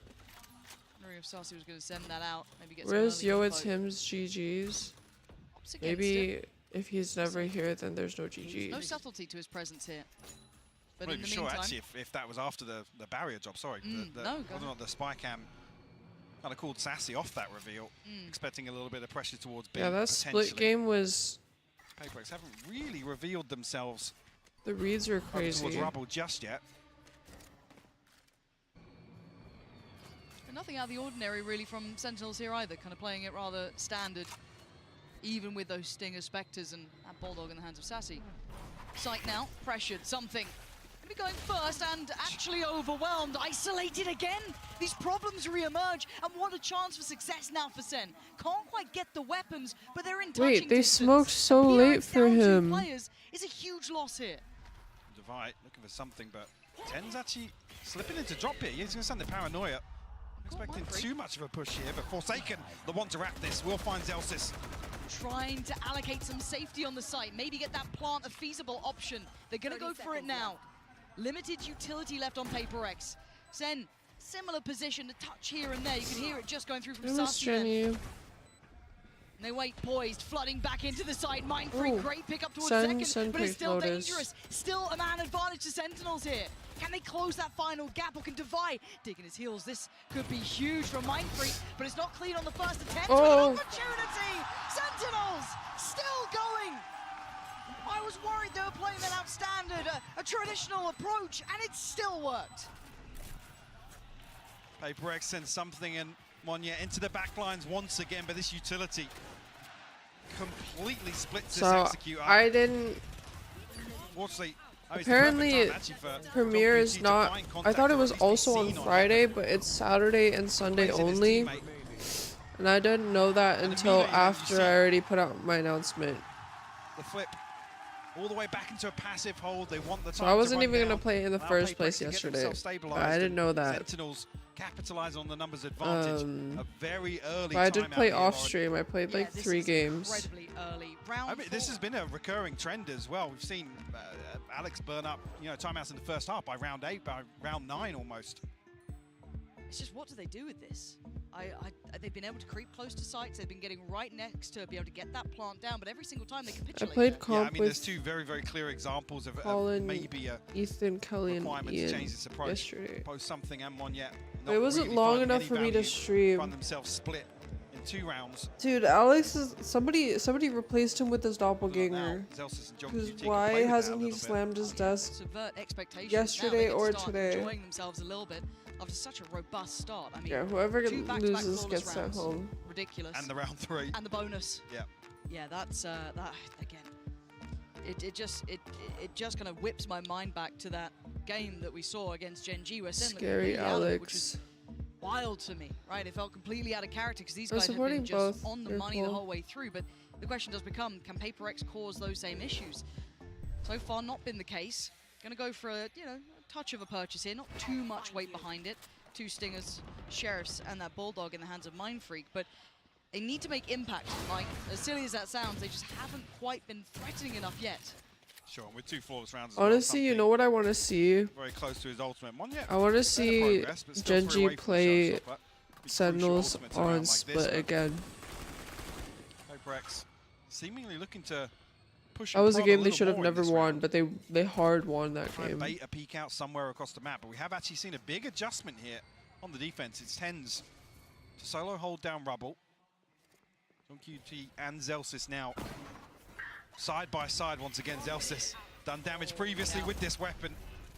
S: Wondering if Sassy was going to send that out. Maybe get
B: Where's
S: some
B: Yo,
S: early
B: it's
S: info.
B: him's GG's?
S: Ups against
B: Maybe
S: it.
B: if he's never here, then there's no GG.
S: No subtlety to his presence here. But
T: I'm not
S: in
T: even
S: the
T: sure
S: meantime,
T: actually if that was after the barrier job, sorry.
S: no,
T: whether or not the spy cam Kind of called Sassy off that reveal, expecting a little bit of pressure towards B.
B: Yeah, that split game was...
T: PRX haven't really revealed themselves.
B: The reads are crazy.
T: Towards Rubble just yet.
S: And nothing out of the ordinary really from Sentinels here either, kind of playing it rather standard, even with those Stinger Spectres and that Bulldog in the hands of Sassy. Sight now, pressured, something. Gonna be going first and actually overwhelmed, isolated again. These problems re-emerge, and what a chance for success now for Sen. Can't quite get the weapons, but they're in touching
B: Wait, they
S: distance.
B: smoked so late for him.
S: Players is a huge loss here.
T: Divide, looking for something, but Ten's actually slipping into drop here. He's going to send the paranoia. Expecting too much of a push here, but Forsaken, the one to wrap this, will find Zelsis.
S: Trying to allocate some safety on the site, maybe get that plant a feasible option. They're going to go for it now. Limited utility left on PRX. Sen, similar position, a touch here and there. You can hear it just going through from Sassy. And they wait poised, flooding back into the side. Mindfreak, great pick up towards second, but it's still dangerous. Still a man advantage to Sentinels here. Can they close that final gap, or can Divide digging his heels? This could be huge from Mindfreak, but it's not clean on the first attempt. With an opportunity! Sentinels still going! I was worried they were playing that outstandard, a traditional approach, and it still worked.
T: PRX sends something and Monya into the back lines once again, but this utility completely splits this execute up.
B: I didn't... Apparently, Premiere is not... I thought it was also on Friday, but it's Saturday and Sunday only. And I didn't know that until after I already put out my announcement.
T: The flip all the way back into a passive hold. They want the time.
B: So I wasn't even going to play it in the first place yesterday. But I didn't know that.
T: Sentinels capitalize on the numbers advantage. A very early
B: but I did play off stream. I played like 3 games.
S: Incredibly early.
T: I mean, this has been a recurring trend as well. We've seen Alex burn up, timeouts in the first half by round 8, by round 9 almost.
S: It's just, what do they do with this? They've been able to creep close to sites. They've been getting right next to be able to get that plant down, but every single time they capitulate.
B: I played comp
T: I mean, there's 2 very, very clear examples of maybe a
B: Ethan, Kelly, and
T: requirement
B: Ian
T: to change this approach.
B: Yesterday.
T: Post something and one yet.
B: It wasn't long enough for me to stream.
T: Find themselves split in 2 rounds.
B: Dude, Alex is somebody replaced him with his doppelganger. Because why hasn't he slammed his desk
S: Subvert expectations
B: yesterday or today?
S: Enjoying themselves a little bit after such a robust start. I mean,
B: yeah, whoever
S: 2 back-to-back
B: loses
S: flawless
B: gets
S: rounds.
B: sent home.
S: Ridiculous.
T: And the round 3.
S: And the bonus.
T: Yeah.
S: Yeah, that's that again. It just kind of whips my mind back to that game that we saw against Gen G, where Sen
B: Scary Alex,
S: which was wild to me, right? It felt completely out of character because these guys have been just on the money the whole way through. But the question does become, can PRX cause those same issues? So far, not been the case. Gonna go for a a touch of a purchase here, not too much weight behind it. 2 Stingers, Sheriffs, and that Bulldog in the hands of Mindfreak, but they need to make impact, Mike. As silly as that sounds, they just haven't quite been threatening enough yet.
T: Sure, with 2 flawless rounds.
B: Honestly, you know what I want to see?
T: Very close to his ultimate one. Yeah,
B: I want to see Genji play Sentinels on split again.
T: PRX seemingly looking to push.
B: That was a game they should have never won, but they hard won that game.
T: Bait a peek out somewhere across the map, but we have actually seen a big adjustment here on the defense. It's Tens to solo hold down Rubble. QT and Zelsis now side by side once again. Zelsis done damage previously with this weapon.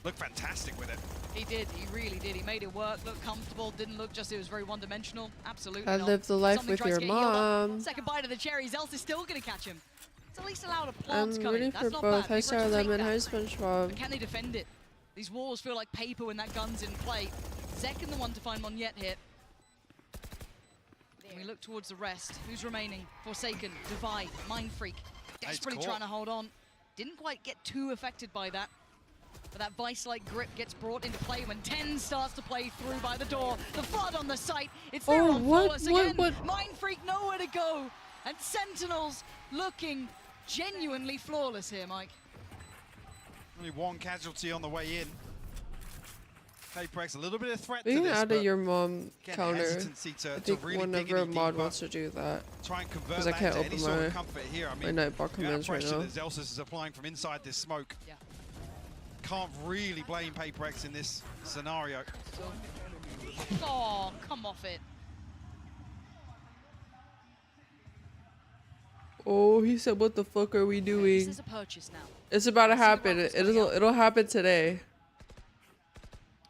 T: Looked fantastic with it.
S: He did, he really did. He made it work, looked comfortable, didn't look just, it was very one-dimensional. Absolutely
B: I
S: not.
B: live the life
S: Somebody
B: with your mom.
S: Second bite of the cherry, Zelsis still gonna catch him. It's at least allowed a plant
B: I'm
S: coming.
B: rooting
S: That's
B: for
S: not
B: both.
S: bad.
B: Hi Sarah Lemon, hi SpongeBob.
S: But can they defend it? These walls feel like paper when that gun's in play. Zekin the one to find Monyet here. And we look towards the rest. Who's remaining? Forsaken, Divide, Mindfreak. Desperately trying to hold on. Didn't quite get too affected by that. But that vice-like grip gets brought into play when 10 starts to play through by the door. The flood on the site. It's there on Flawless again. Mindfreak nowhere to go. And Sentinels looking genuinely flawless here, Mike.
T: Only 1 casualty on the way in. PRX a little bit of threat
B: We
T: to
B: can
T: this,
B: add a your mom
T: again,
B: counter.
T: hesitancy
B: I think
T: really
B: whenever a mod wants to do that.
T: Try and convert
B: Because I
T: that
B: can't
T: into
B: open
T: any sort of comfort here. I mean,
B: my Nightbot commands right now.
T: that Zelsis is applying from inside this smoke.
S: Yeah.
T: Can't really blame PRX in this scenario.
S: Oh, come off it.
B: Oh, he said, "What the fuck are we doing?"
S: This is a purchase now.
B: It's about to happen. It'll happen today.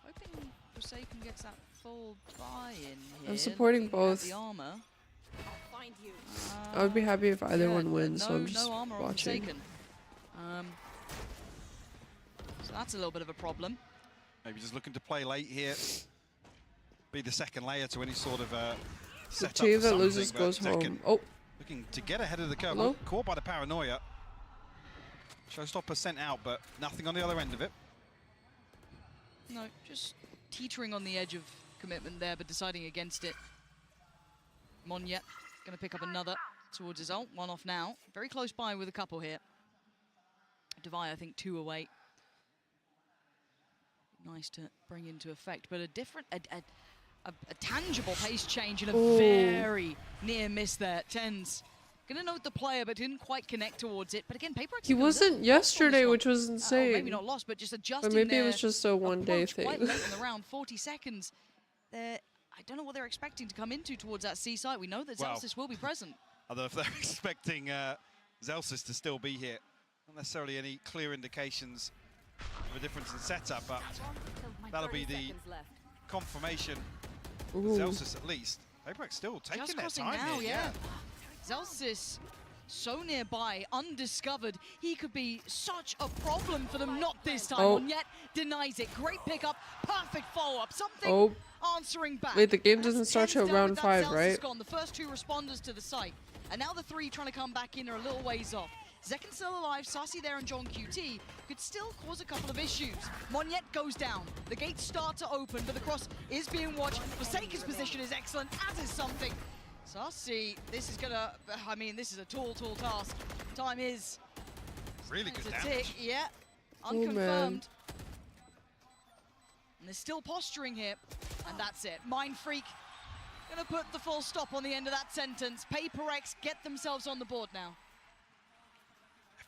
S: Hoping Forsaken gets that full buy-in here.
B: I'm supporting
S: Looking at
B: both.
S: the armor.
B: I would be happy if either one wins, so
S: no,
B: I'm just
S: no armor on
B: watching.
S: Forsaken. So that's a little bit of a problem.
T: Maybe just looking to play late here. Be the second layer to any sort of
B: The
T: setup.
B: team that
T: for
B: loses
T: something,
B: goes
T: but
B: home.
T: Tekken
B: Oh.
T: looking to get ahead of the curve.
B: Hello?
T: Caught by the paranoia. Showstopper sent out, but nothing on the other end of it.
S: No, just teetering on the edge of commitment there, but deciding against it. Monyet going to pick up another towards his ult. One off now. Very close by with a couple here. Devi, I think, 2 away. Nice to bring into effect, but a different, a tangible pace change and a very near miss there. Tens gonna note the player, but didn't quite connect towards it. But again, PRX.
B: He wasn't yesterday, which was insane.
S: Maybe not lost, but just adjusting.
B: Or maybe it was just a one-day thing.
S: Quite late in the round, 40 seconds. I don't know what they're expecting to come into towards that C site. We know that Zelsis will be present.
T: I don't know if they're expecting Zelsis to still be here. Not necessarily any clear indications of a difference in setup, but that'll be the confirmation. Zelsis at least. PRX still taking their time
S: now,
T: here.
S: yeah. Zelsis so nearby, undiscovered. He could be such a problem for them. Not this time. Monyet denies it. Great pickup, perfect follow-up. Something answering back.
B: Wait, the game doesn't start till round 5, right?
S: Gone. The first 2 responders to the site, and now the 3 trying to come back in are a little ways off. Zekken still alive, Sassy there, and John QT could still cause a couple of issues. Monyet goes down. The gates start to open, but the cross is being watched. Forsaken's position is excellent, as is something. Sassy, this is gonna, I mean, this is a tall task. Time is
T: really good
S: damage.
T: damage.
S: Yeah, unconfirmed. And they're still posturing here, and that's it. Mind Freak gonna put the full stop on the end of that sentence. PRX get themselves on the board now.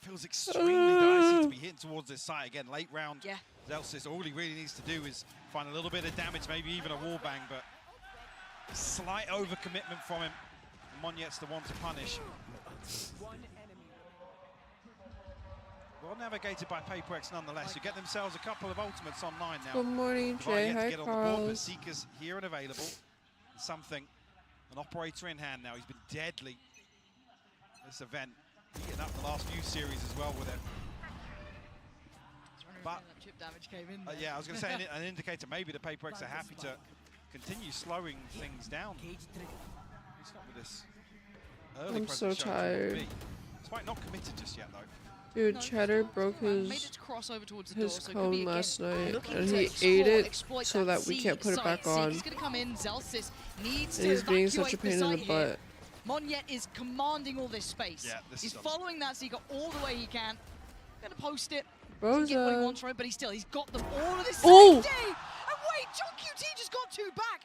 T: Feels extremely dicey to be hitting towards this site again. Late round, Zelsis, all he really needs to do is find a little bit of damage, maybe even a wallbang, but slight overcommitment from him. Monyet's the one to punish. Well navigated by PRX nonetheless, who get themselves a couple of ultimates online now.
B: Good morning, Jay. Hi,
T: get on the board, but Seeker's here and available. Something, an operator in hand now. He's been deadly this event. Getting up the last few series as well with it. But
S: chip damage came in.
T: Yeah, I was going to say an indicator maybe the PRX are happy to continue slowing things down. He's not with this early.
B: I'm so tired.
T: Despite not committed just yet though.
B: Dude, Cheddar broke his cone last night, and he ate it so that we can't put it back on.
S: He's gonna come in. Zelsis needs
B: and he's being such a pain in the butt.
S: Monyet is commanding all this space.
T: Yeah,
S: he's following that Seeker all the way he can. Gonna post it.
B: Rosa.
S: Get what he wants from it, but he's got them all of this
B: Oh!
S: safety. And wait, John QT just got 2 back.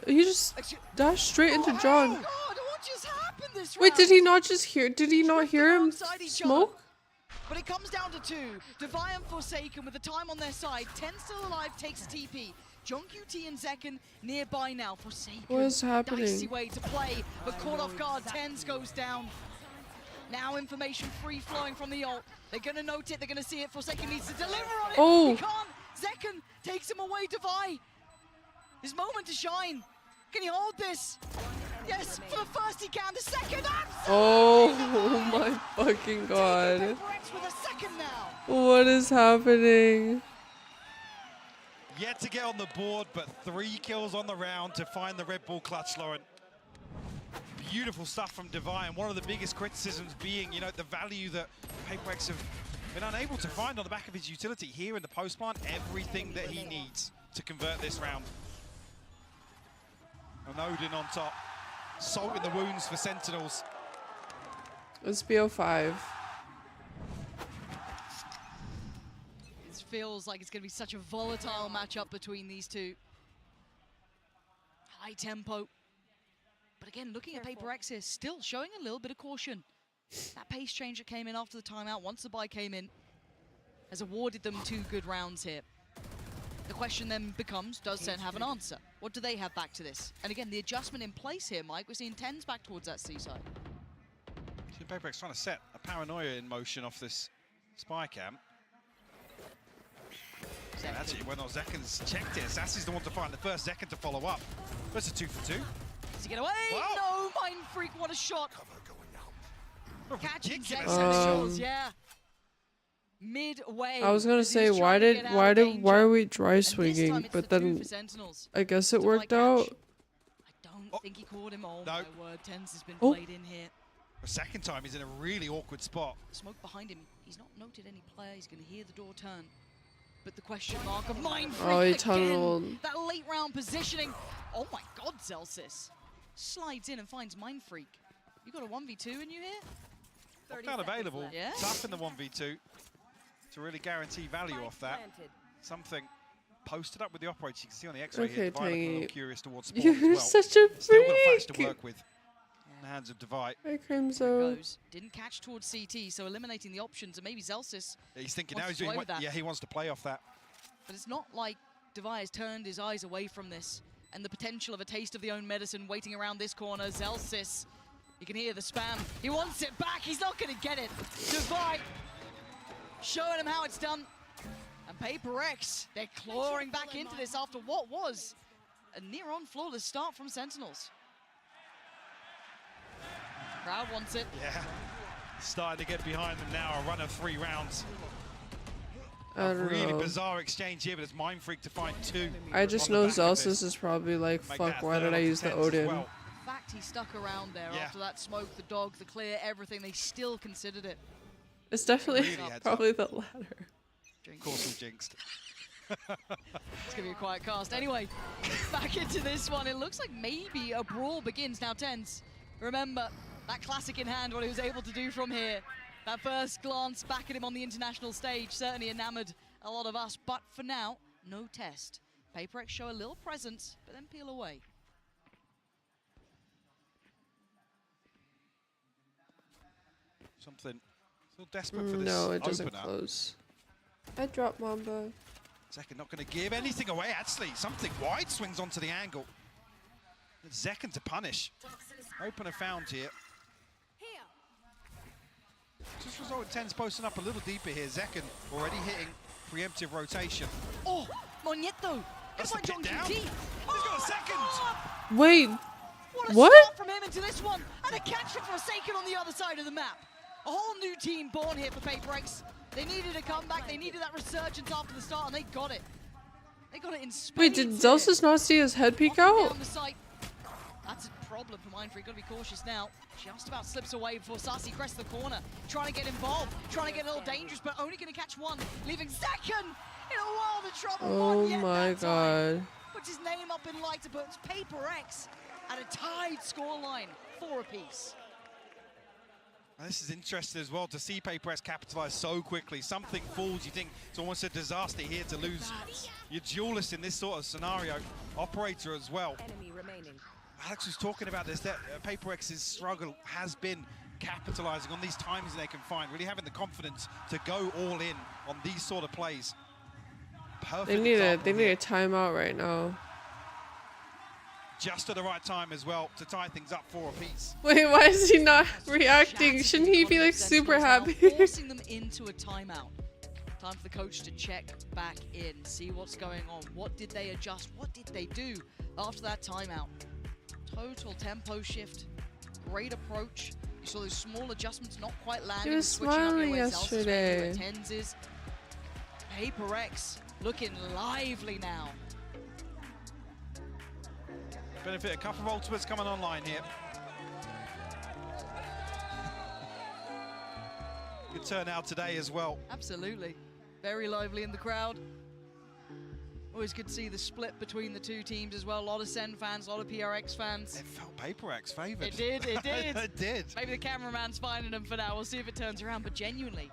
B: He just dashed straight into John.
S: Oh God, what just happened this round?
B: Wait, did he not hear him smoke?
S: But it comes down to 2. Devi and Forsaken with the time on their side. 10 still alive, takes a TP. John QT and Zekken nearby now. Forsaken.
B: What is happening?
S: Dicey way to play, but caught off guard. Tens goes down. Now information free flowing from the ult. They're gonna note it. They're gonna see it. Forsaken needs to deliver on it.
B: Oh!
S: He can't. Zekken takes him away. Devi. His moment to shine. Can he hold this? Yes, for the first he can. The second.
B: Oh my fucking god!
S: PRX with a second now.
B: What is happening?
T: Yet to get on the board, but 3 kills on the round to find the Red Bull clutch, Lauren. Beautiful stuff from Devi, and one of the biggest criticisms being, you know, the value that PRX have been unable to find on the back of his utility here in the post plant. Everything that he needs to convert this round. And Odin on top. Salt in the wounds for Sentinels.
B: It's BO5.
S: It feels like it's going to be such a volatile matchup between these two. High tempo. But again, looking at PRX here, still showing a little bit of caution. That pace change that came in after the timeout, once the buy came in, has awarded them 2 good rounds here. The question then becomes, does SEN have an answer? What do they have back to this? And again, the adjustment in place here, Mike, we're seeing 10s back towards that C side.
T: PRX trying to set a paranoia in motion off this spy cam. And actually, when Zekan's checked it, Sassy's the one to find the first, Zekan to follow up. That's a 2 for 2.
S: Does he get away?
T: Wow.
S: No, Mind Freak, what a shot. Catching
T: Ridiculous.
S: yeah. Midway.
B: I was gonna say, why are we dry swinging? But then I guess it worked out.
S: I don't think he caught him. Oh my word, Tens has been
B: Oh.
S: played in here.
T: A second time, he's in a really awkward spot.
S: Smoke behind him. He's not noted any player. He's going to hear the door turn. But the question mark of Mind Freak
B: Oh, he
S: again.
B: tunneled.
S: That late round positioning. Oh my God, Zelsis slides in and finds Mind Freak. You got a 1v2 in you here?
T: Lockdown available.
S: Yeah.
T: Tough in the 1v2 to really guarantee value off that. Something posted up with the operator. You can see on the X-ray here. Divide looking a little curious towards Spawn
B: You're
T: as well.
B: such a
T: Still got Flash to
B: freak.
T: work with. In the hands of Divide.
B: Hey, Crimzo.
S: Didn't catch towards CT, so eliminating the options, and maybe Zelsis.
T: He's thinking now
S: wants
T: he's
S: to
T: doing
S: play with that.
T: yeah, he wants to play off that.
S: But it's not like Devi has turned his eyes away from this and the potential of a taste of the own medicine waiting around this corner. Zelsis, you can hear the spam. He wants it back. He's not going to get it. Devi showing him how it's done. And PRX, they're clawing back into this after what was a near-on flawless start from Sentinels. Crowd wants it.
T: Yeah. Starting to get behind them now. A run of 3 rounds.
B: I
T: A
B: don't
T: really
B: know.
T: bizarre exchange here, but it's Mind Freak to find 2.
B: I just
T: on the
B: know
T: back of this.
B: Zelsis is probably like,
T: Make
B: fuck,
T: that
B: why did
T: third
B: I
T: on
B: use the
T: 10s as
B: Odin?
T: well.
S: In fact, he stuck around there
T: Yeah.
S: after that smoke, the dog, the clear, everything. They still considered it.
B: It's definitely
T: Really heads
B: probably the latter.
T: Of course we jinxed.
S: It's going to be a quiet cast. Anyway, back into this one. It looks like maybe a brawl begins now. Tens, remember that classic in hand, what he was able to do from here. That first glance back at him on the international stage certainly enamored a lot of us. But for now, no test. PRX show a little presence, but then peel away.
T: Something still desperate for this
B: No, it doesn't
T: opener.
B: close. I dropped Mamba.
T: Zekan not going to give anything away, actually. Something wide swings onto the angle. It's Zekan to punish. Opener found here. Just result in Tens posting up a little deeper here. Zekan already hitting preemptive rotation.
S: Oh, Monieto.
T: That's a pit down. He's got a second.
B: Wait,
S: What a
B: what?
S: start from him into this one, and a catch for Forsaken on the other side of the map. A whole new team born here for PRX. They needed a comeback, they needed that resurgence after the start, and they got it. They got it in spades.
B: Wait, did Zelsis not see his head peek out?
S: Down the site. That's a problem for Mind Freak. Gotta be cautious now. Just about slips away before Sassy crests the corner. Trying to get involved, trying to get a little dangerous, but only gonna catch one, leaving Zekan in a world of trouble.
B: Oh
S: Not yet
B: my
S: that time.
B: god.
S: Puts his name up in lighter, but it's PRX at a tied scoreline, 4 apiece.
T: This is interesting as well to see PRX capitalize so quickly. Something falls, you think it's almost a disaster here to lose your duelist in this sort of scenario. Operator as well.
U: Enemy remaining.
T: Alex was talking about this, that PRX's struggle has been capitalizing on these times they can find, really having the confidence to go all in on these sort of plays. Perfect
B: They need
T: example
B: a
T: here.
B: timeout right now.
T: Just at the right time as well to tie things up 4 apiece.
B: Wait, why is he not reacting? Shouldn't he be like super happy?
S: Forcing them into a timeout. Time for the coach to check back in, see what's going on. What did they adjust? What did they do after that timeout? Total tempo shift, great approach. You saw those small adjustments not quite landing.
B: He was
S: switching up
B: smiling
S: where Zelsis was,
B: yesterday.
S: where Tens is. PRX looking lively now.
T: Benefit a couple of ultimates coming online here. Good turnout today as well.
S: Absolutely. Very lively in the crowd. Always good to see the split between the two teams as well. A lot of SEN fans, a lot of PRX fans.
T: It felt PRX favoured.
S: It did, it did.
T: It did.
S: Maybe the cameraman's finding them for now. We'll see if it turns around. But genuinely,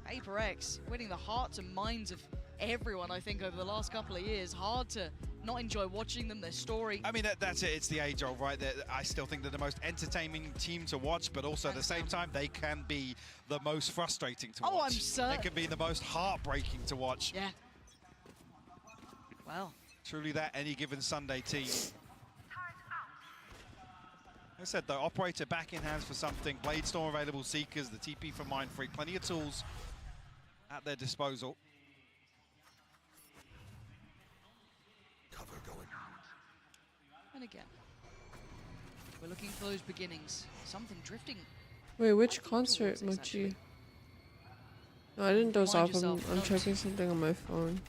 S: PRX winning the hearts and minds of everyone, I think, over the last couple of years. Hard to not enjoy watching them, their story.
T: I mean, that's it. It's the age old, right? I still think they're the most entertaining team to watch, but also at the same time, they can be the most frustrating to watch.
S: Oh, I'm certain.
T: They can be the most heartbreaking to watch.
S: Yeah. Well.
T: Truly that any given Sunday team. I said though, Operator back in hands for something. Blade Storm available, Seekers, the TP for Mind Freak. Plenty of tools at their disposal.
K: Cover going.
S: And again, we're looking for those beginnings. Something drifting.
B: Wait, which concert, Mochi? No, I didn't doze off. I'm checking something on my phone.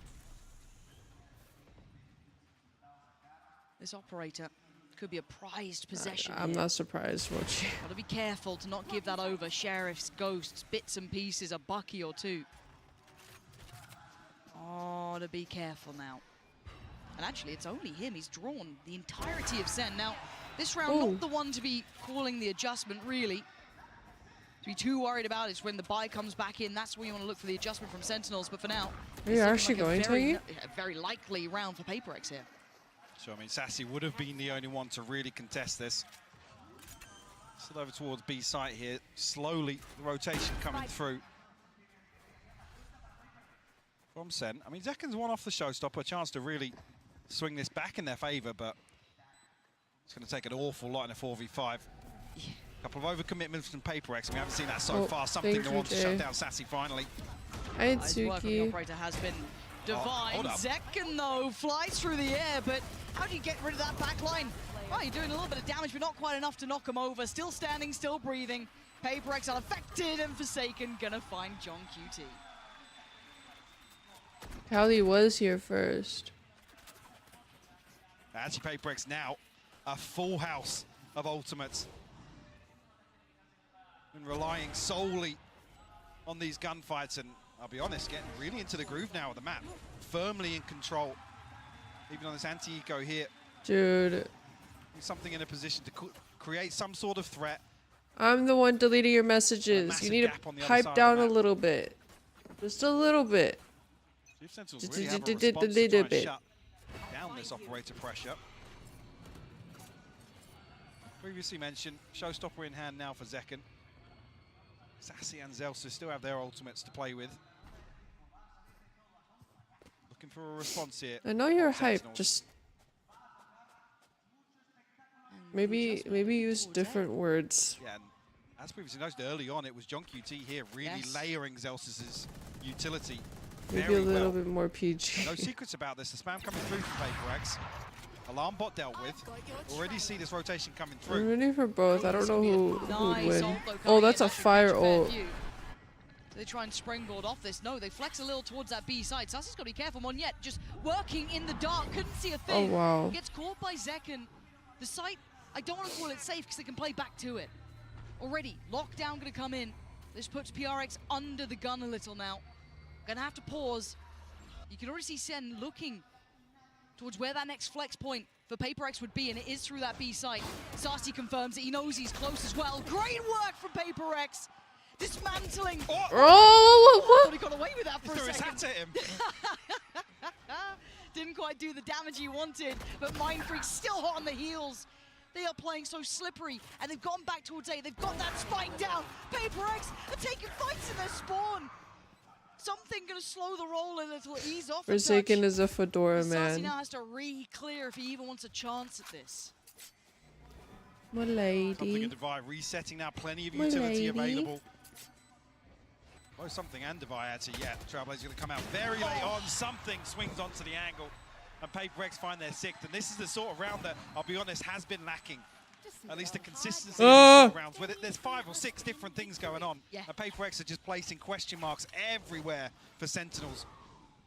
S: This Operator could be a prized possession.
B: I'm not surprised, Mochi.
S: Gotta be careful to not give that over. Sheriffs, ghosts, bits and pieces, a bucky or two. Oh, to be careful now. And actually, it's only him. He's drawn the entirety of SEN. Now, this round, not the one to be calling the adjustment, really. To be too worried about is when the buy comes back in. That's where you want to look for the adjustment from Sentinels. But for now,
B: are you actually going to you?
S: A very likely round for PRX here.
T: So, I mean, Sassy would have been the only one to really contest this. Still over towards B site here. Slowly, the rotation coming through. From SEN. I mean, Zekken's one off the showstopper. A chance to really swing this back in their favour, but it's going to take an awful lot in a 4v5. A couple of overcommitments from PRX. We haven't seen that so far. Something they want to shut down Sassy finally.
S: His work on the Operator has been divine. Zekken, though, flies through the air, but how do you get rid of that back line? Well, you're doing a little bit of damage, but not quite enough to knock him over. Still standing, still breathing. PRX unaffected and Forsaken gonna find John QT.
B: Callie was here first.
T: Actually, PRX now a full house of ultimates. And relying solely on these gunfights, and I'll be honest, getting really into the groove now of the map. Firmly in control. Even on this anti-eco here.
B: Dude.
T: Something in a position to create some sort of threat.
B: I'm the one deleting your messages. You need to pipe down a little bit. Just a little bit.
T: Just really have a response to try and shut down this Operator pressure. Previously mentioned, showstopper in hand now for Zekken. Sassy and Zelsa still have their ultimates to play with. Looking for a response here.
B: I know you're hyped, just maybe use different words.
T: Yeah, and as previously noted early on, it was John QT here really layering Zelsa's utility.
B: Maybe a little bit more PG.
T: No secrets about this. The spam coming through from PRX. Alarm bot dealt with. Already see this rotation coming through.
B: I'm ready for both. I don't know who would win. Oh, that's a fire ult.
S: They try and springboard off this. No, they flex a little towards that B side. Sassy's got to be careful. Monyet just working in the dark. Couldn't see a thing.
B: Oh, wow.
S: Gets caught by Zekken. The site, I don't want to call it safe because they can play back to it. Already, lockdown going to come in. This puts PRX under the gun a little now. Going to have to pause. You can already see SEN looking towards where that next flex point for PRX would be, and it is through that B site. Sassy confirms it. He knows he's close as well. Great work from PRX. Dismantling.
B: Oh,
S: he got away with that for a second.
T: His hat at him.
S: Didn't quite do the damage he wanted, but Mind Freak's still hot on the heels. They are playing so slippery, and they've gone back towards A. They've got that spike down. PRX are taking fights in their spawn. Something gonna slow the roll a little, ease off.
B: Forsaken is a Fedora man.
S: Sassy now has to re-clear if he even wants a chance at this.
B: My lady.
T: Something in Divide resetting now, plenty of utility available. Oh, something and Divide actually, yeah. Trailblazer's gonna come out very late on. Something swings onto the angle, and PRX find their sixth. And this is the sort of round that, I'll be honest, has been lacking. At least the consistency of these sort of rounds, where there's 5 or 6 different things going on.
S: Yeah.
T: And PRX are just placing question marks everywhere for Sentinels.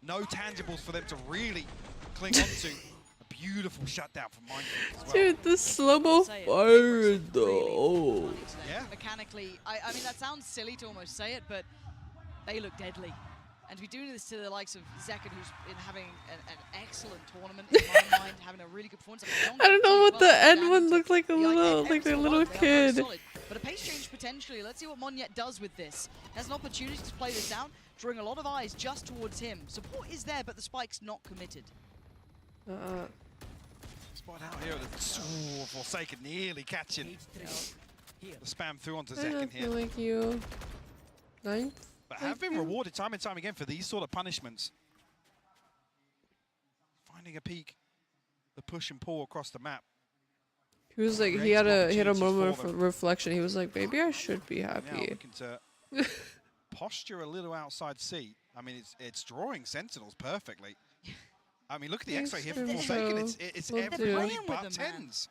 T: No tangibles for them to really cling on to. A beautiful shutdown from Mind Freak as well.
B: Dude, the slow-mo fire though.
S: Yeah. Mechanically, I mean, that sounds silly to almost say it, but they look deadly. And to be doing this to the likes of Zekken, who's been having an excellent tournament in my mind, having a really good performance.
B: I don't know what the end one looked like, a little kid.
S: But a pace change potentially. Let's see what Monyet does with this. Has an opportunity to play this out, drawing a lot of eyes just towards him. Support is there, but the spike's not committed.
T: Spot out here, the Forsaken nearly catching the spam through onto Zekken here.
B: I feel like you. 9th?
T: But have been rewarded time and time again for these sort of punishments. Finding a peak, the push and pull across the map.
B: He was like, he had a moment of reflection. He was like, maybe I should be happy.
T: Looking to posture a little outside C. I mean, it's drawing Sentinels perfectly. I mean, look at the X-ray here from Forsaken. It's everybody but tens.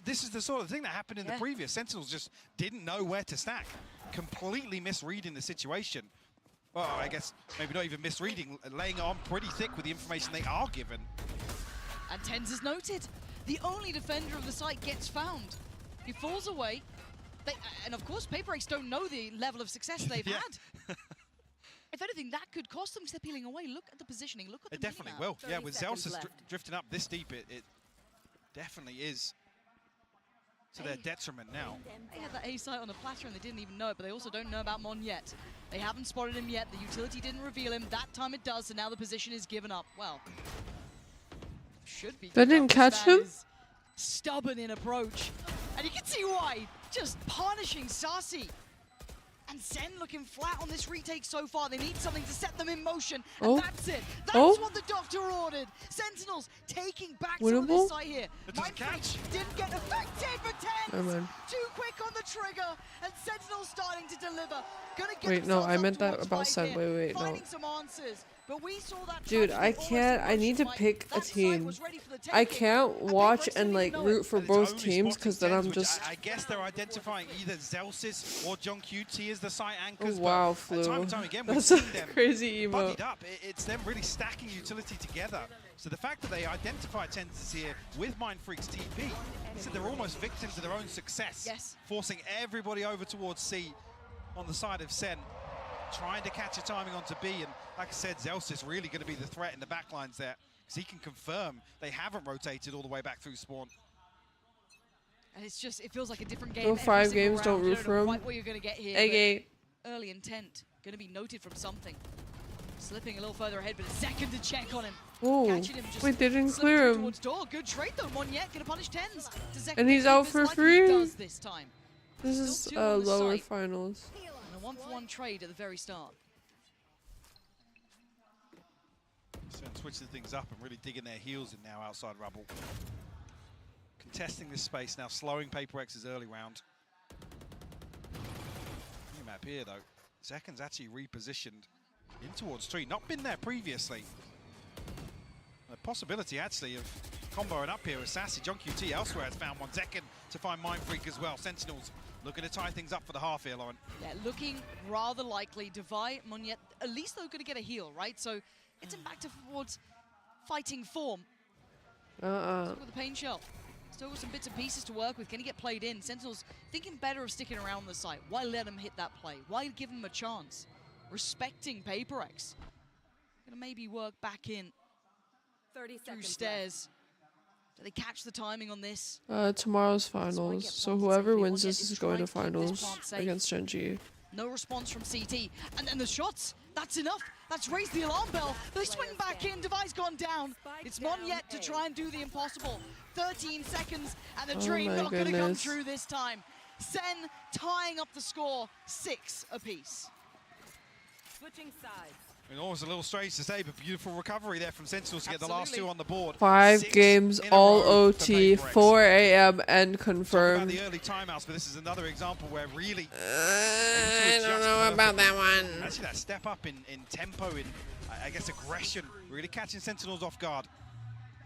T: This is the sort of thing that happened in the previous. Sentinels just didn't know where to stack. Completely misreading the situation. Well, I guess maybe not even misreading, laying it on pretty thick with the information they are given.
S: And tens is noted. The only defender of the site gets found. He falls away. And of course, PRX don't know the level of success they've had. If anything, that could cost them because they're peeling away. Look at the positioning. Look at the
T: It definitely will. Yeah, with Zelsis drifting up this deep, it definitely is to their detriment now.
S: They had that A site on the platter and they didn't even know it, but they also don't know about Mon yet. They haven't spotted him yet. The utility didn't reveal him. That time it does, so now the position is given up. Well, should be.
B: They didn't catch him?
S: Stubborn in approach. And you can see why. Just punishing Sassy. And SEN looking flat on this retake so far. They need something to set them in motion. And that's it. That's what the doctor ordered. Sentinels taking back some of this site here.
T: Catch.
S: Didn't get effective for tens. Too quick on the trigger. And Sentinels starting to deliver. Gonna get
B: Wait, no, I meant that about Sen. Wait, no.
S: Finding some answers. But we saw that
B: dude, I can't. I need to pick a team. I can't watch and like root for both teams because then I'm just.
T: I guess they're identifying either Zelsis or John QT as the site anchors.
B: Oh, wow, Flu.
T: Time and time again,
B: that's a crazy emote.
T: Buddied up. It's them really stacking utility together. So the fact that they identify Tens here with Mindfreak's TP, so they're almost victims of their own success.
S: Yes.
T: Forcing everybody over towards C on the side of SEN. Trying to catch a timing onto B, and like I said, Zelsis really going to be the threat in the backlines there, because he can confirm they haven't rotated all the way back through spawn.
S: And it's just, it feels like a different game.
B: Go 5 games, don't root for him.
S: Quite what you're going to get here.
B: Okay.
S: Early intent, going to be noted from something. Slipping a little further ahead, but a second to check on him.
B: Oh, wait, they didn't clear him.
S: Good trade though, Monyet going to punish tens.
B: And he's out for free?
S: This time.
B: This is lower finals.
S: A 1-for-1 trade at the very start.
T: SEN switching things up and really digging their heels in now outside rubble. Contesting this space now, slowing PRX's early round. New map here though. Second's actually repositioned in towards 3. Not been there previously. The possibility actually of comboing up here with Sassy. John QT elsewhere has found one. Second to find Mindfreak as well. Sentinels looking to tie things up for the half here, Lauren.
S: Yeah, looking rather likely. Devi, Monyet, at least they're going to get a heal, right? So it's him back towards fighting form. Still with the pain shell. Still got some bits and pieces to work with. Can he get played in? Sentinels thinking better of sticking around the site. Why let him hit that play? Why give him a chance? Respecting PRX. Gonna maybe work back in
U: 30
S: through stairs. Do they catch the timing on this?
B: Tomorrow's finals. So whoever wins this is going to finals against Genji.
S: No response from CT. And then the shots. That's enough. That's raised the alarm bell. They swing back in. Devi's gone down. It's Monyet to try and do the impossible. 13 seconds and the dream not going to come true this time. SEN tying up the score, 6 apiece.
U: Switching sides.
T: It was a little strange to say, but beautiful recovery there from Sentinels to get the last 2 on the board.
B: 5 games, all OT, 4 AM, and confirmed.
T: About the early timeouts, but this is another example where really...
B: I don't know about that one.
T: Actually, that step up in tempo, in I guess aggression, really catching Sentinels off guard.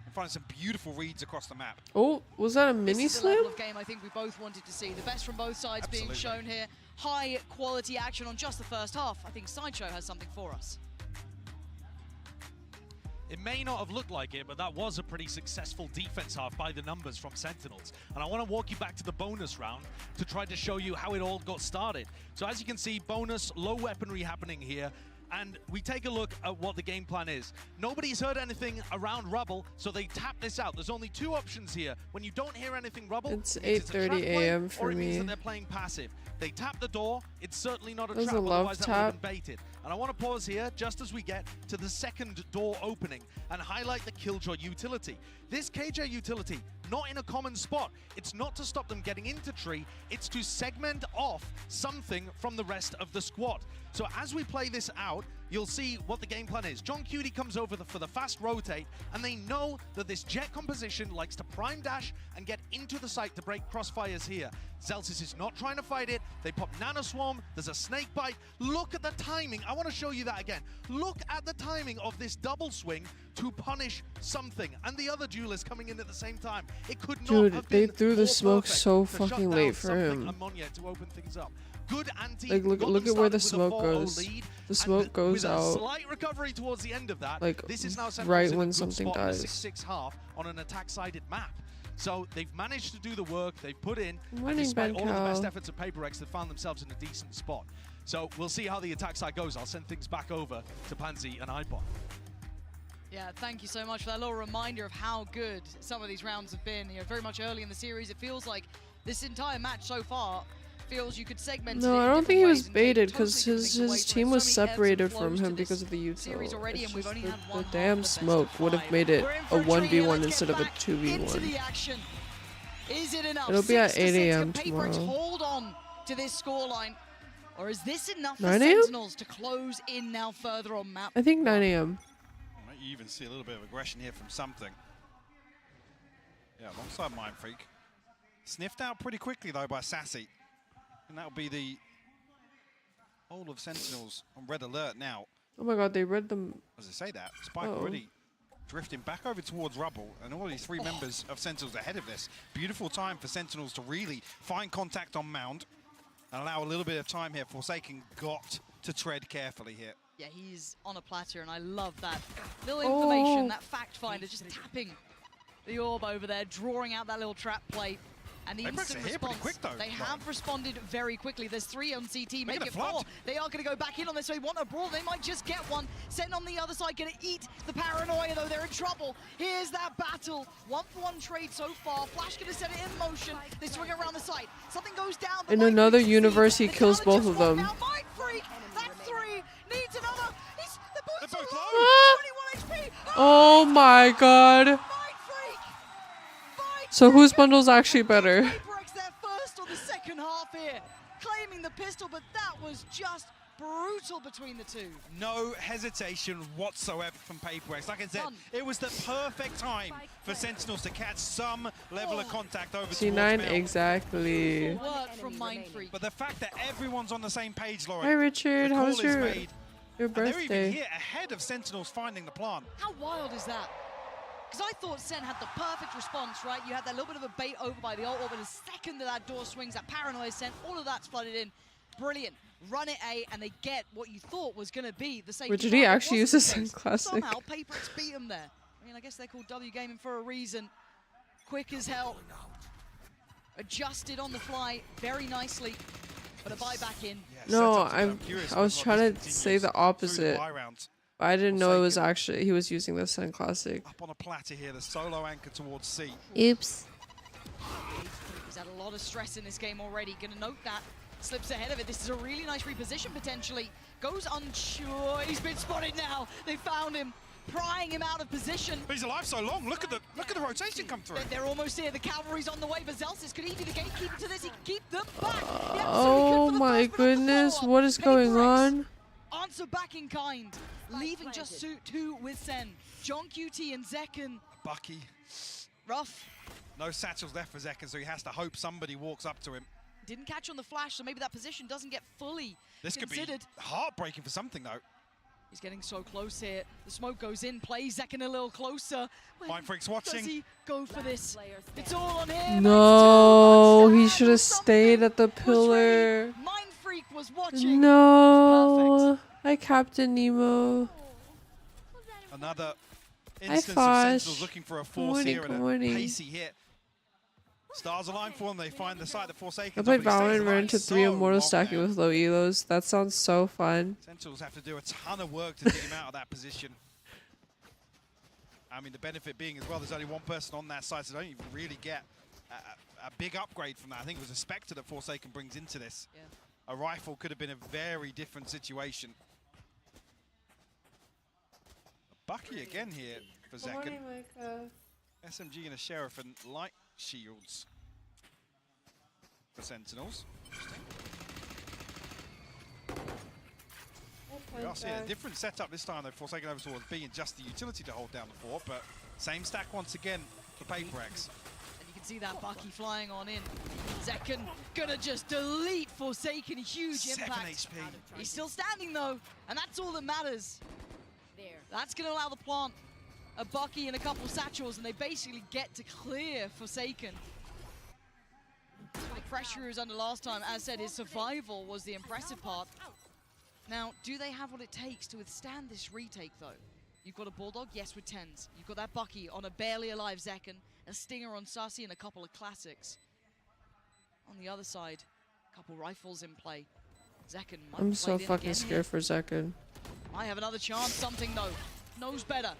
T: And finding some beautiful reads across the map.
B: Oh, was that a mini
S: This is the
B: slam?
S: level of game I think we both wanted to see. The best from both sides being shown here. High quality action on just the first half. I think Sideshow has something for us.
A: It may not have looked like it, but that was a pretty successful defense half by the numbers from Sentinels. And I want to walk you back to the bonus round to try to show you how it all got started. So as you can see, bonus, low weaponry happening here. And we take a look at what the game plan is. Nobody's heard anything around rubble, so they tap this out. There's only 2 options here. When you don't hear anything rubble,
B: it's 8:30 AM for
A: or it means
B: me.
A: that they're playing passive. They tap the door. It's certainly not a
B: That's
A: trap,
B: a love
A: otherwise that would have been baited. And I want to pause here just as we get to the second door opening and highlight the Killjoy utility. This KJ utility, not in a common spot. It's not to stop them getting into tree. It's to segment off something from the rest of the squad. So as we play this out, you'll see what the game plan is. John Cutie comes over for the fast rotate, and they know that this Jet composition likes to prime dash and get into the site to break crossfires here. Zelsis is not trying to fight it. They pop Nano Swarm. There's a snake bite. Look at the timing. I want to show you that again. Look at the timing of this double swing to punish something, and the other duelist coming in at the same time. It could not have
B: they
A: been
B: threw the
A: more
B: smoke
A: perfect
B: so
A: to shut
B: fucking
A: down
B: late for
A: something
B: him.
A: Ammonia to open things up. Good anti.
B: Like look at where the smoke goes.
A: Lead,
B: the smoke goes
A: with a
B: out.
A: slight recovery towards the end of that.
B: Like
A: this is now
B: right when something dies.
A: 6-6 half on an attack-sided map. So they've managed to do the work they've put in, and
B: Winning
A: despite all of the best
B: Bencal.
A: efforts of PaperX, they found themselves in a decent spot. So we'll see how the attack side goes. I'll send things back over to Pansy and iPod.
S: Yeah, thank you so much for that little reminder of how good some of these rounds have been. You know, very much early in the series, it feels like this entire match so far feels you could segment it.
B: No, I don't think he was baited because his team was separated from him because of the util.
S: Already,
B: It's
S: and we've
B: just
S: only had
B: the
S: one
B: damn smoke would have made it a 1v1 instead of a 2v1.
S: Is it enough?
B: It'll be at 8 a.m.
S: PRX
B: tomorrow.
S: hold on to this scoreline, or is this enough for
B: 9 a.m.?
S: Sentinels to close in now further on map?
B: I think 9 a.m.
T: You even see a little bit of aggression here from something. Yeah, alongside Mind Freak. Sniffed out pretty quickly though by Sassy. And that'll be the whole of Sentinels on red alert now.
B: Oh my god, they read them.
T: As I say that, Spike already drifting back over towards Rubble, and already 3 members of Sentinels ahead of this. Beautiful time for Sentinels to really find contact on Mound and allow a little bit of time here. Forsaken got to tread carefully here.
S: Yeah, he's on a platter, and I love that little information, that fact finder, just tapping the orb over there, drawing out that little trap play. And the instant response, they have responded very quickly. There's 3 on CT, make it 4. They are going to go back in on this, so they want a brawl. They might just get one. Sen on the other side, going to eat the paranoia, though they're in trouble. Here's that battle. 1-for-1 trade so far. Flash going to set it in motion. They swing around the site. Something goes down.
B: In another universe, he kills both of them.
S: Now, Mind Freak, that 3 needs another. They're both low. 21 HP.
B: Oh my god. So whose bundle's actually better?
S: PRX there first on the second half here, claiming the pistol, but that was just brutal between the two.
T: No hesitation whatsoever from PaperX. Like I said, it was the perfect time for Sentinels to catch some level of contact over
B: C9
T: towards Mel.
B: exactly.
S: Work from Mind Freak.
T: But the fact that everyone's on the same page, Lauren.
B: Hi Richard, how was your
T: and they're even
B: birthday?
T: here ahead of Sentinels finding the plant.
S: How wild is that? Because I thought Sen had the perfect response, right? You had that little bit of a bait over by the ult, but the second that door swings, that paranoia Sen, all of that's flooded in. Brilliant. Run it A, and they get what you thought was going to be the safety.
B: Did he actually use the SEN classic?
S: Somehow, PaperX beat him there. I mean, I guess they're called W Gaming for a reason. Quick as hell. Adjusted on the fly very nicely, but a buyback in.
B: No, I was trying to say the opposite. I didn't know it was actually, he was using the SEN classic.
T: Up on a platter here, the solo anchor towards C.
B: Oops.
S: He's had a lot of stress in this game already. Gonna note that. Slips ahead of it. This is a really nice reposition potentially. Goes unsure. He's been spotted now. They found him, prying him out of position.
T: But he's alive so long. Look at the rotation come through.
S: They're almost here. The cavalry's on the way. But Zelsis could he be the gatekeeper to this? He can keep them back.
B: Oh my goodness, what is going on?
S: Answer back in kind, leaving just 2 with Sen. John QT and Zekken.
T: Bucky.
S: Rough.
T: No satchels left for Zekken, so he has to hope somebody walks up to him.
S: Didn't catch on the flash, so maybe that position doesn't get fully
T: This
S: considered.
T: could be heartbreaking for something, though.
S: He's getting so close here. The smoke goes in, plays Zekken a little closer.
T: Mind Freak's watching.
S: Does he go for this? It's all on him.
B: No, he should have stayed at the pillar.
S: Mind Freak was watching.
B: No. Hi, Captain Nemo.
T: Another
B: Hi,
T: instance of
B: Fosh.
T: Sentinels looking for a force here and a pacey hit. Stars align for them. They find the site that Forsaken.
B: I played Valorant, ran into 3 Immortal stacking with low elos. That sounds so fun.
T: Sentinels have to do a ton of work to dig him out of that position. I mean, the benefit being as well, there's only one person on that side, so they don't even really get a big upgrade from that. I think it was a Spectre that Forsaken brings into this. Yeah. A rifle could have been a very different situation. Bucky again here for Zekken. SMG and a Sheriff and light shields for Sentinels. We just here. Different setup this time, though, Forsaken over towards B and just the utility to hold down the fort, but same stack once again for PRX.
S: And you can see that Bucky flying on in. Zekken gonna just delete Forsaken, huge impact.
T: 7 HP.
S: He's still standing though, and that's all that matters. That's gonna allow the plant a Bucky and a couple satchels, and they basically get to clear Forsaken. The pressure he was under last time, as said, his survival was the impressive part. Now, do they have what it takes to withstand this retake, though? You've got a Bulldog, yes, with 10s. You've got that Bucky on a barely alive Zekken, a Stinger on Sussy, and a couple of classics. On the other side, a couple rifles in play. Zekken might
B: I'm so fucking scared for Zekken.
S: I have another chance, something though. Knows better.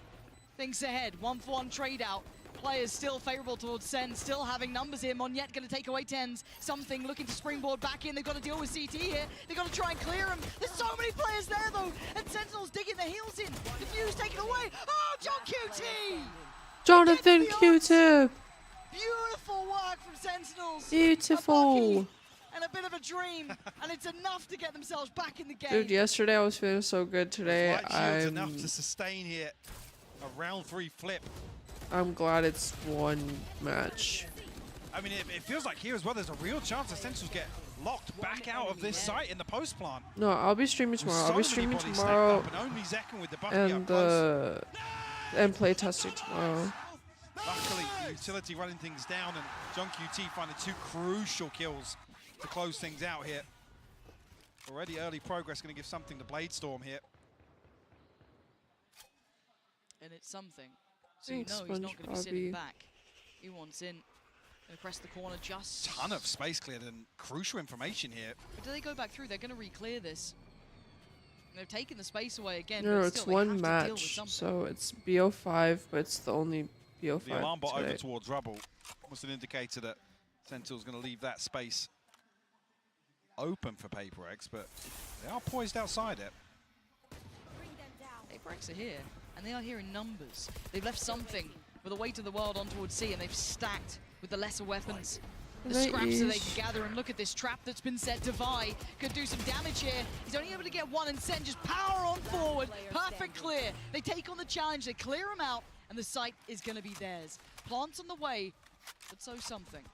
S: Thinks ahead, 1-for-1 trade out. Players still favorable towards SEN, still having numbers here. Monyet gonna take away 10s. Something looking to springboard back in. They've got to deal with CT here. They've got to try and clear him. There's so many players there though. And Sentinel's digging their heels in. Diffuse taken away. Oh, John QT!
B: Jonathan Q-Tip!
S: Beautiful work from Sentinels.
B: Beautiful.
S: And a bit of a dream, and it's enough to get themselves back in the game.
B: Dude, yesterday I was feeling so good. Today
T: Light enough to sustain here a round 3 flip.
B: I'm glad it's one match.
T: I mean, it feels like here as well, there's a real chance Essentials get locked back out of this site in the post plant.
B: No, I'll be streaming tomorrow. I'll be streaming tomorrow and play testing tomorrow.
T: Luckily, the utility running things down, and John QT finding 2 crucial kills to close things out here. Already early progress going to give something to Bladestorm here.
S: And it's something. So you know he's not going to be sitting back. He wants in. Going to press the corner just...
T: Ton of space cleared and crucial information here.
S: But do they go back through? They're going to re-clear this. And they've taken the space away again.
B: No,
S: but
B: it's
S: still,
B: one match, so it's BO5, but it's the only BO5
T: The alarm bot
B: today.
T: over towards Rubble. Almost an indicator that Sentinel's going to leave that space open for PRX, but they are poised outside it.
S: PRX are here, and they are here in numbers. They've left something with the weight of the world on towards C, and they've stacked with the lesser weapons. The scraps that they can gather, and look at this trap that's been set. Devi could do some damage here. He's only able to get one, and Sen just power on forward. Perfect clear. They take on the challenge, they clear him out, and the site is going to be theirs. Plants on the way, but so something.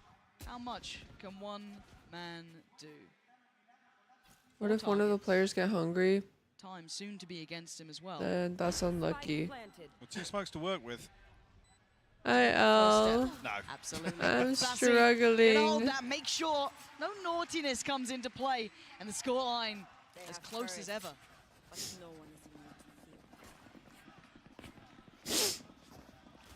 S: How much can one man do?
B: What if one of the players get hungry?
S: Time soon to be against him as well.
B: Then that's unlucky.
T: With 2 smokes to work with.
B: Hi, Al.
T: No.
S: Absolutely.
B: I'm
S: Sassy,
B: struggling.
S: hold that. Make sure no naughtiness comes into play, and the scoreline as close as ever.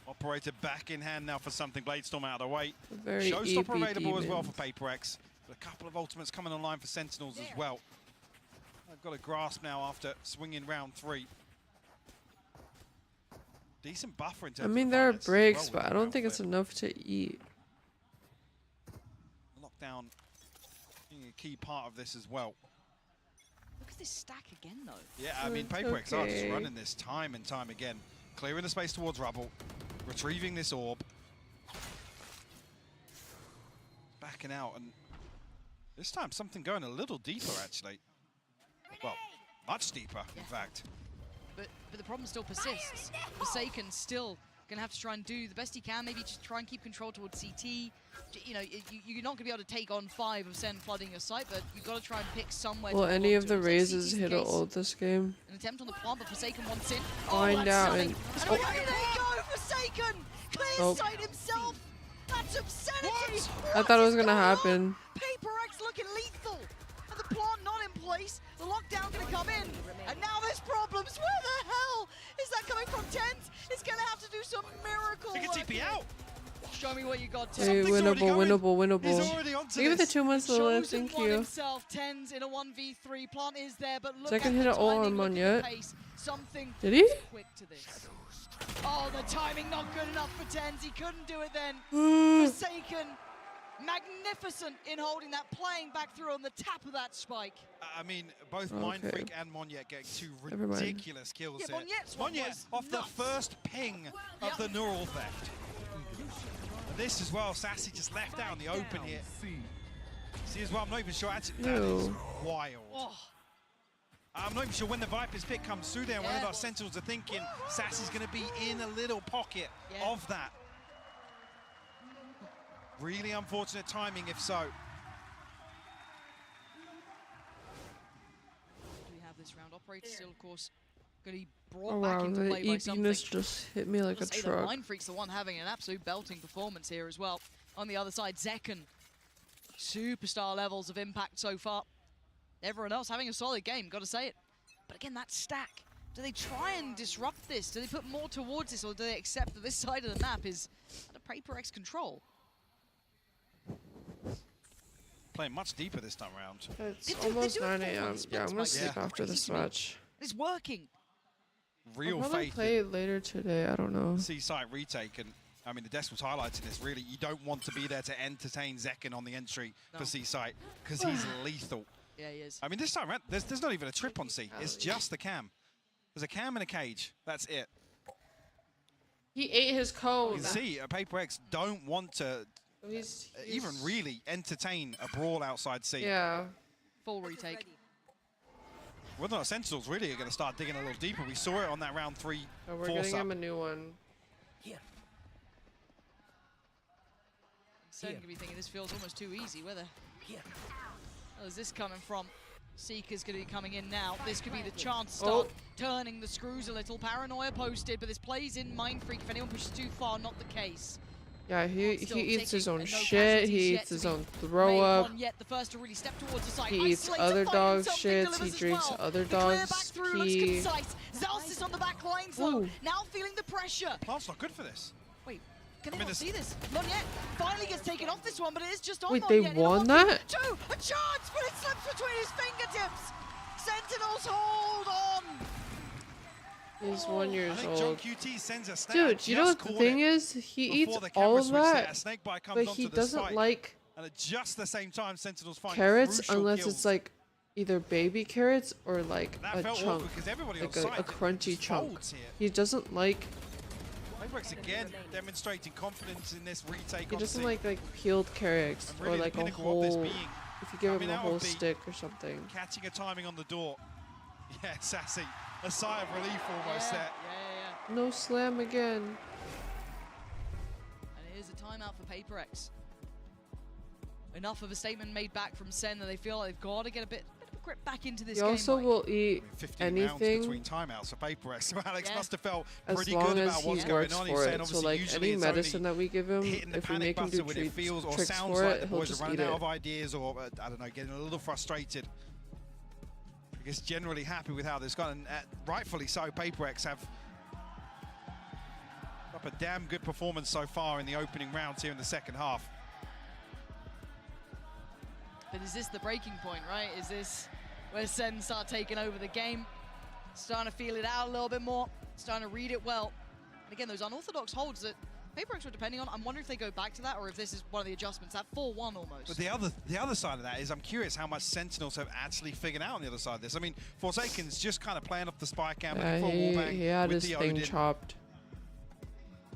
T: Operator back in hand now for something. Bladestorm out of the way.
B: Very
T: Showstopper
B: EP
T: available as well for
B: demons.
T: PRX. But a couple of ultimates coming online for Sentinels as well. I've got a grasp now after swinging round 3. Decent buffer in terms
B: I mean,
T: of
B: there are
T: finance as
B: breaks,
T: well
B: but I
T: with
B: don't
T: the
B: think it's
T: outfit.
B: enough to eat.
T: Lockdown being a key part of this as well.
S: Look at this stack again, though.
T: Yeah, I mean, PRX are just running this time and time again. Clearing the space towards Rubble. Retrieving this orb. Backing out, and this time something going a little deeper, actually. Well, much deeper, in fact.
S: But the problem still persists. Forsaken still going to have to try and do the best he can, maybe just try and keep control towards CT. You know, you're not going to be able to take on 5 of SEN flooding your site, but you've got to try and pick somewhere.
B: Will
S: to
B: any of the
S: hold on to.
B: raises
S: CT's
B: hit an
S: case,
B: ult this game?
S: An attempt on the plant, but Forsaken wants in.
B: Find out and...
S: And there you go, Forsaken! Clear sight himself! That's obscenity!
B: I thought it was gonna happen.
S: PRX looking lethal! And the plant not in place, the lockdown gonna come in, and now there's problems. Where the hell is that coming from? Tens is gonna have to do some miracle
T: They can
S: work
T: TP
S: here.
T: out!
S: Show me what you got, Tim.
B: Hey, winnable.
T: He's already onto
B: Give it the
T: this.
B: 2 months to live,
S: Chosen
B: thank
S: one
B: you.
S: himself, Tens in a 1v3. Plant is there, but look
B: Second
S: at
B: hit
S: the
B: an ult on
S: timing, look at
B: Monyet.
S: the pace. Something
B: Did he?
S: quick to this. Oh, the timing not good enough for Tens. He couldn't do it then. Forsaken, magnificent in holding that, playing back through on the tap of that spike.
T: I mean, both Mind Freak and Monyet getting 2
B: Never mind.
T: ridiculous kills
S: Yeah,
T: here.
S: Monyet's one
T: Monyet
S: was
T: off
S: nuts.
T: the first ping of the neural theft. And this as well, Sassy just left out in the open here. See as well, I'm not even sure. Actually, that is wild.
S: Oh.
T: I'm not even sure when the Viper's pick comes through there, and one of our Sentinels are thinking Sassy's going to be in a little pocket of that. Really unfortunate timing, if so.
S: Do we have this round? Operator still, of course, going to be brought back into play by something.
B: The just hit me like a truck.
S: Mind Freak's the one having an absolute belting performance here as well. On the other side, Zekken, superstar levels of impact so far. Everyone else having a solid game, got to say it. But again, that stack, do they try and disrupt this? Do they put more towards this, or do they accept that this side of the map is under PRX control?
T: Playing much deeper this time around.
B: It's almost 9 AM. Yeah, I'm going to sleep after this match.
S: It's working.
T: Real
B: I'll probably
T: faith.
B: Play it later today, I don't know.
T: Seaside retake, and I mean, the Desk was highlighting this, really. You don't want to be there to entertain Zekken on the entry for Seaside, because he's lethal.
S: Yeah, he is.
T: I mean, this time around, there's not even a trip on C. It's just the cam. There's a cam and a cage. That's it.
B: He ate his code.
T: You can see, PRX don't want to even really entertain a brawl outside C.
B: Yeah.
S: Full retake.
T: Whether or not Sentinels really are going to start digging a little deeper. We saw it on that round 3
B: Oh, we're getting him a new one.
S: Sen could be thinking this feels almost too easy. Where the hell is this coming from? Seeker's going to be coming in now. This could be the chance to start turning the screws a little. Paranoia posted, but this plays in Mind Freak. If anyone pushes too far, not the case.
B: Yeah, he eats his own shit. He eats his own throw up.
S: The first to really step towards the side.
B: He eats other dogs' shits. He drinks other dogs' pee.
S: Zellsis on the back line, though. Now feeling the pressure.
T: Plant's not good for this.
S: Wait. Can they not see this? Not yet. Finally gets taken off this one, but it is just on.
B: Wait, they won that?
S: Two! A chance, but it slips between his fingertips. Sentinels hold on.
B: He's 1 year old.
T: John QT sends a snake.
B: Dude, you know what the thing is? He eats all of that, but he doesn't like
T: and at just the same time, Sentinels find
B: carrots unless it's like either baby carrots or like a chunk, like a crunchy chunk. He doesn't like.
T: PRX again demonstrating confidence in this retake.
B: He doesn't like peeled carrots or like a whole. If you give him a whole stick or something.
T: Catching a timing on the door. Yeah, Sassy. A sigh of relief almost there.
B: No slam again.
S: And it is a timeout for PRX. Enough of a statement made back from Sen that they feel like they've got to get a bit of grip back into this game.
B: He also will eat
T: 15
B: anything
T: between timeouts for PRX. So Alex must have felt
B: as
T: pretty
B: long
T: good
B: as
T: about what's
B: he
T: going
B: works
T: on.
B: for it. So like any medicine that we give him, if we make him do tricks for it, he'll just eat it.
T: Out of ideas, or I don't know, getting a little frustrated. Because generally happy with how this gone, and rightfully so. PRX have up a damn good performance so far in the opening rounds here in the second half.
S: But is this the breaking point, right? Is this where Sen start taking over the game? Starting to feel it out a little bit more, starting to read it well. And again, those unorthodox holds that PRX were depending on, I'm wondering if they go back to that or if this is one of the adjustments, that 4-1 almost.
T: But the other side of that is I'm curious how much Sentinels have actually figured out on the other side of this. I mean, Forsaken's just kind of playing off the spy cam,
B: he had his thing chopped.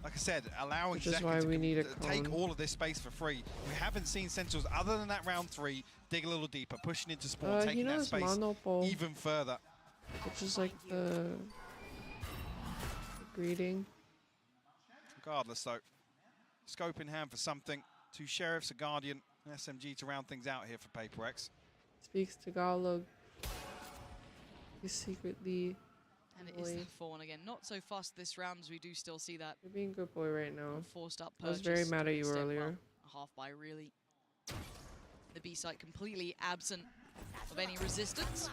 T: Like I said, allowing
B: Zekken
T: to take all of this space for free. We haven't seen Sentinels, other than that round 3, dig a little deeper, pushing into spawn, taking that space even further.
B: Which is like the greeting.
T: Regardless, though, scope in hand for something. 2 Sheriffs, a Guardian, an SMG to round things out here for PRX.
B: Speaks Tagalog. He's secretly.
S: And it is the 4-1 again. Not so fast this round as we do still see that.
B: You're being a good boy right now.
S: Forced up
B: I was very mad at you earlier.
S: A half buy, really. The B site completely absent of any resistance.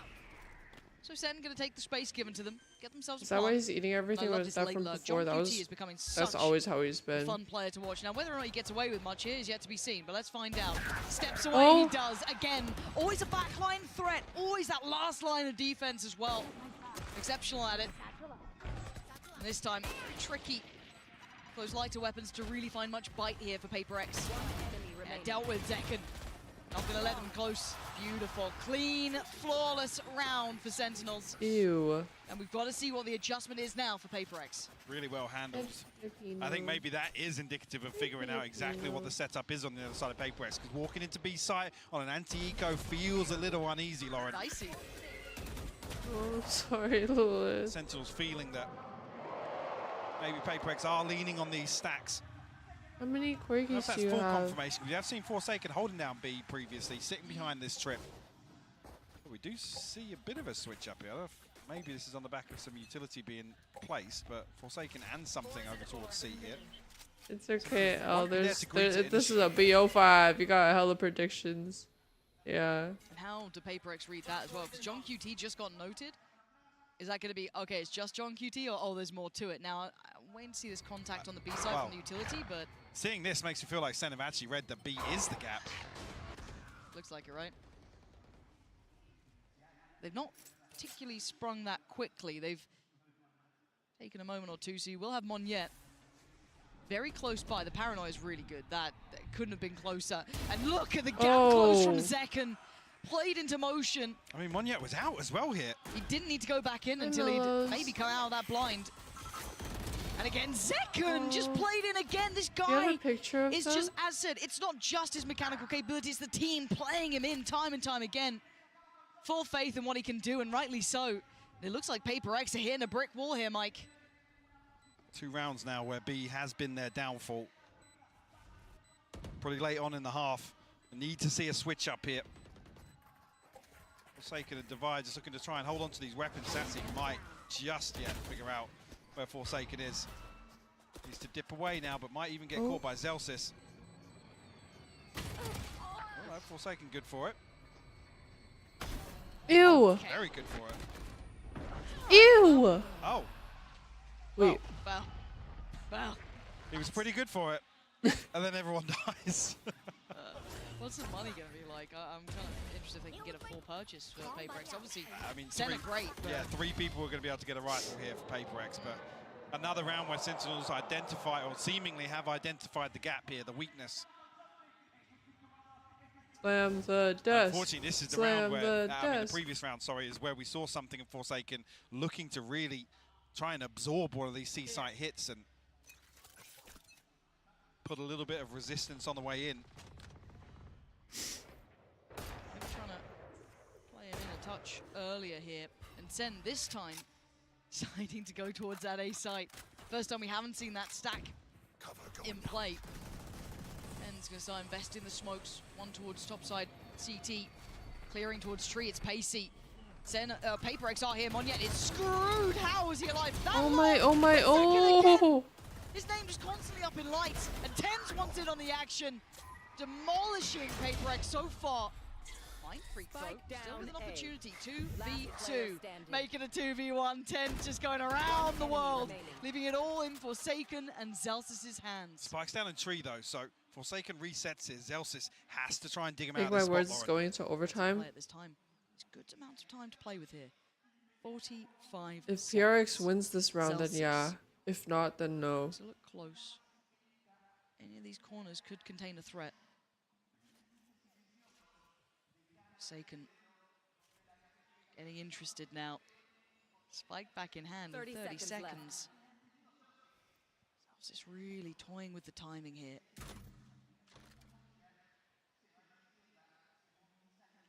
S: So Sen going to take the space given to them, get themselves a
B: Is that why he's eating everything, or is that from before? That's always how he's been.
S: Fun player to watch. Now, whether or not he gets away with much here is yet to be seen, but let's find out. Steps away, he does. Again, always a backline threat, always that last line of defense as well. Exceptional at it. And this time, tricky. Those lighter weapons to really find much bite here for PRX. Dealt with Zekken. Not gonna let them close. Beautiful, clean, flawless round for Sentinels.
B: Ew.
S: And we've got to see what the adjustment is now for PRX.
T: Really well handled. I think maybe that is indicative of figuring out exactly what the setup is on the other side of PRX. Because walking into B site on an anti-eco feels a little uneasy, Lauren.
S: Dicey.
B: Oh, sorry, Lewis.
T: Sentinel's feeling that maybe PaperX are leaning on these stacks.
B: How many quirkies
T: that's
B: do you
T: full
B: have?
T: confirmation. We have seen Forsaken holding down B previously, sitting behind this trip. But we do see a bit of a switch up here. I don't know if maybe this is on the back of some utility being placed, but Forsaken and something over towards C here.
B: It's okay. Oh, this
T: this
B: is a BO5. You got hella predictions. Yeah.
S: And how do PaperX read that as well? Because John QT just got noted. Is that going to be, okay, it's just John QT, or oh, there's more to it? Now, I'm waiting to see this contact on the B side from the utility, but...
T: Seeing this makes you feel like Sen have actually read that B is the gap.
S: Looks like it, right? They've not particularly sprung that quickly. They've taken a moment or two, so you will have Monyet very close by. The paranoia is really good. That couldn't have been closer. And look at the gap close from Zekken. Played into motion.
T: I mean, Monyet was out as well here.
S: He didn't need to go back in until he'd maybe come out of that blind. And again, Zekken just played in again. This guy is just, as said, it's not just his mechanical capability, it's the team playing him in time and time again. Full faith in what he can do, and rightly so. And it looks like PaperX are hitting a brick wall here, Mike.
T: 2 rounds now where B has been their downfall. Pretty late on in the half. Need to see a switch up here. Forsaken and Divide just looking to try and hold on to these weapons. Sassy might just yet figure out where Forsaken is. Needs to dip away now, but might even get caught by Zelsis. All right, Forsaken good for it.
B: Ew.
T: Very good for it.
B: Ew.
T: Oh.
B: Wait.
S: Well.
T: He was pretty good for it. And then everyone dies.
S: What's the money going to be like? I'm kind of interested if they can get a full purchase for PaperX. Obviously,
T: I mean,
S: Sen are great.
T: Yeah, 3 people are going to be able to get a rifle here for PaperX, but another round where Sentinels identify, or seemingly have identified the gap here, the weakness.
B: Slam the desk.
T: Unfortunately, this is the round where, the previous round, sorry, is where we saw something in Forsaken looking to really try and absorb one of these C-site hits and put a little bit of resistance on the way in.
S: Maybe trying to play him in a touch earlier here. And Sen, this time, deciding to go towards that A site. First time we haven't seen that stack in play. Sen's going to start investing the smokes. One towards top side, CT. Clearing towards tree, it's Pacey. Sen, PaperX are here, Monyet is screwed! How is he alive? That
B: Oh.
S: His name just constantly up in lights, and Tens wants it on the action. Demolishing PaperX so far. Mind Freak though, still with an opportunity. 2v2, making a 2v1. Tens just going around the world, leaving it all in Forsaken and Zelsis' hands.
T: Spikes down in tree though, so Forsaken resets it. Zelsis has to try and dig him
B: Take
T: out.
B: my words, it's going to overtime.
S: At this time, it's good amount of time to play with here. 45
B: If PRX wins this round, then yeah. If not, then no.
S: So look close. Any of these corners could contain a threat. Forsaken getting interested now. Spike back in hand in 30 seconds. Just really toying with the timing here.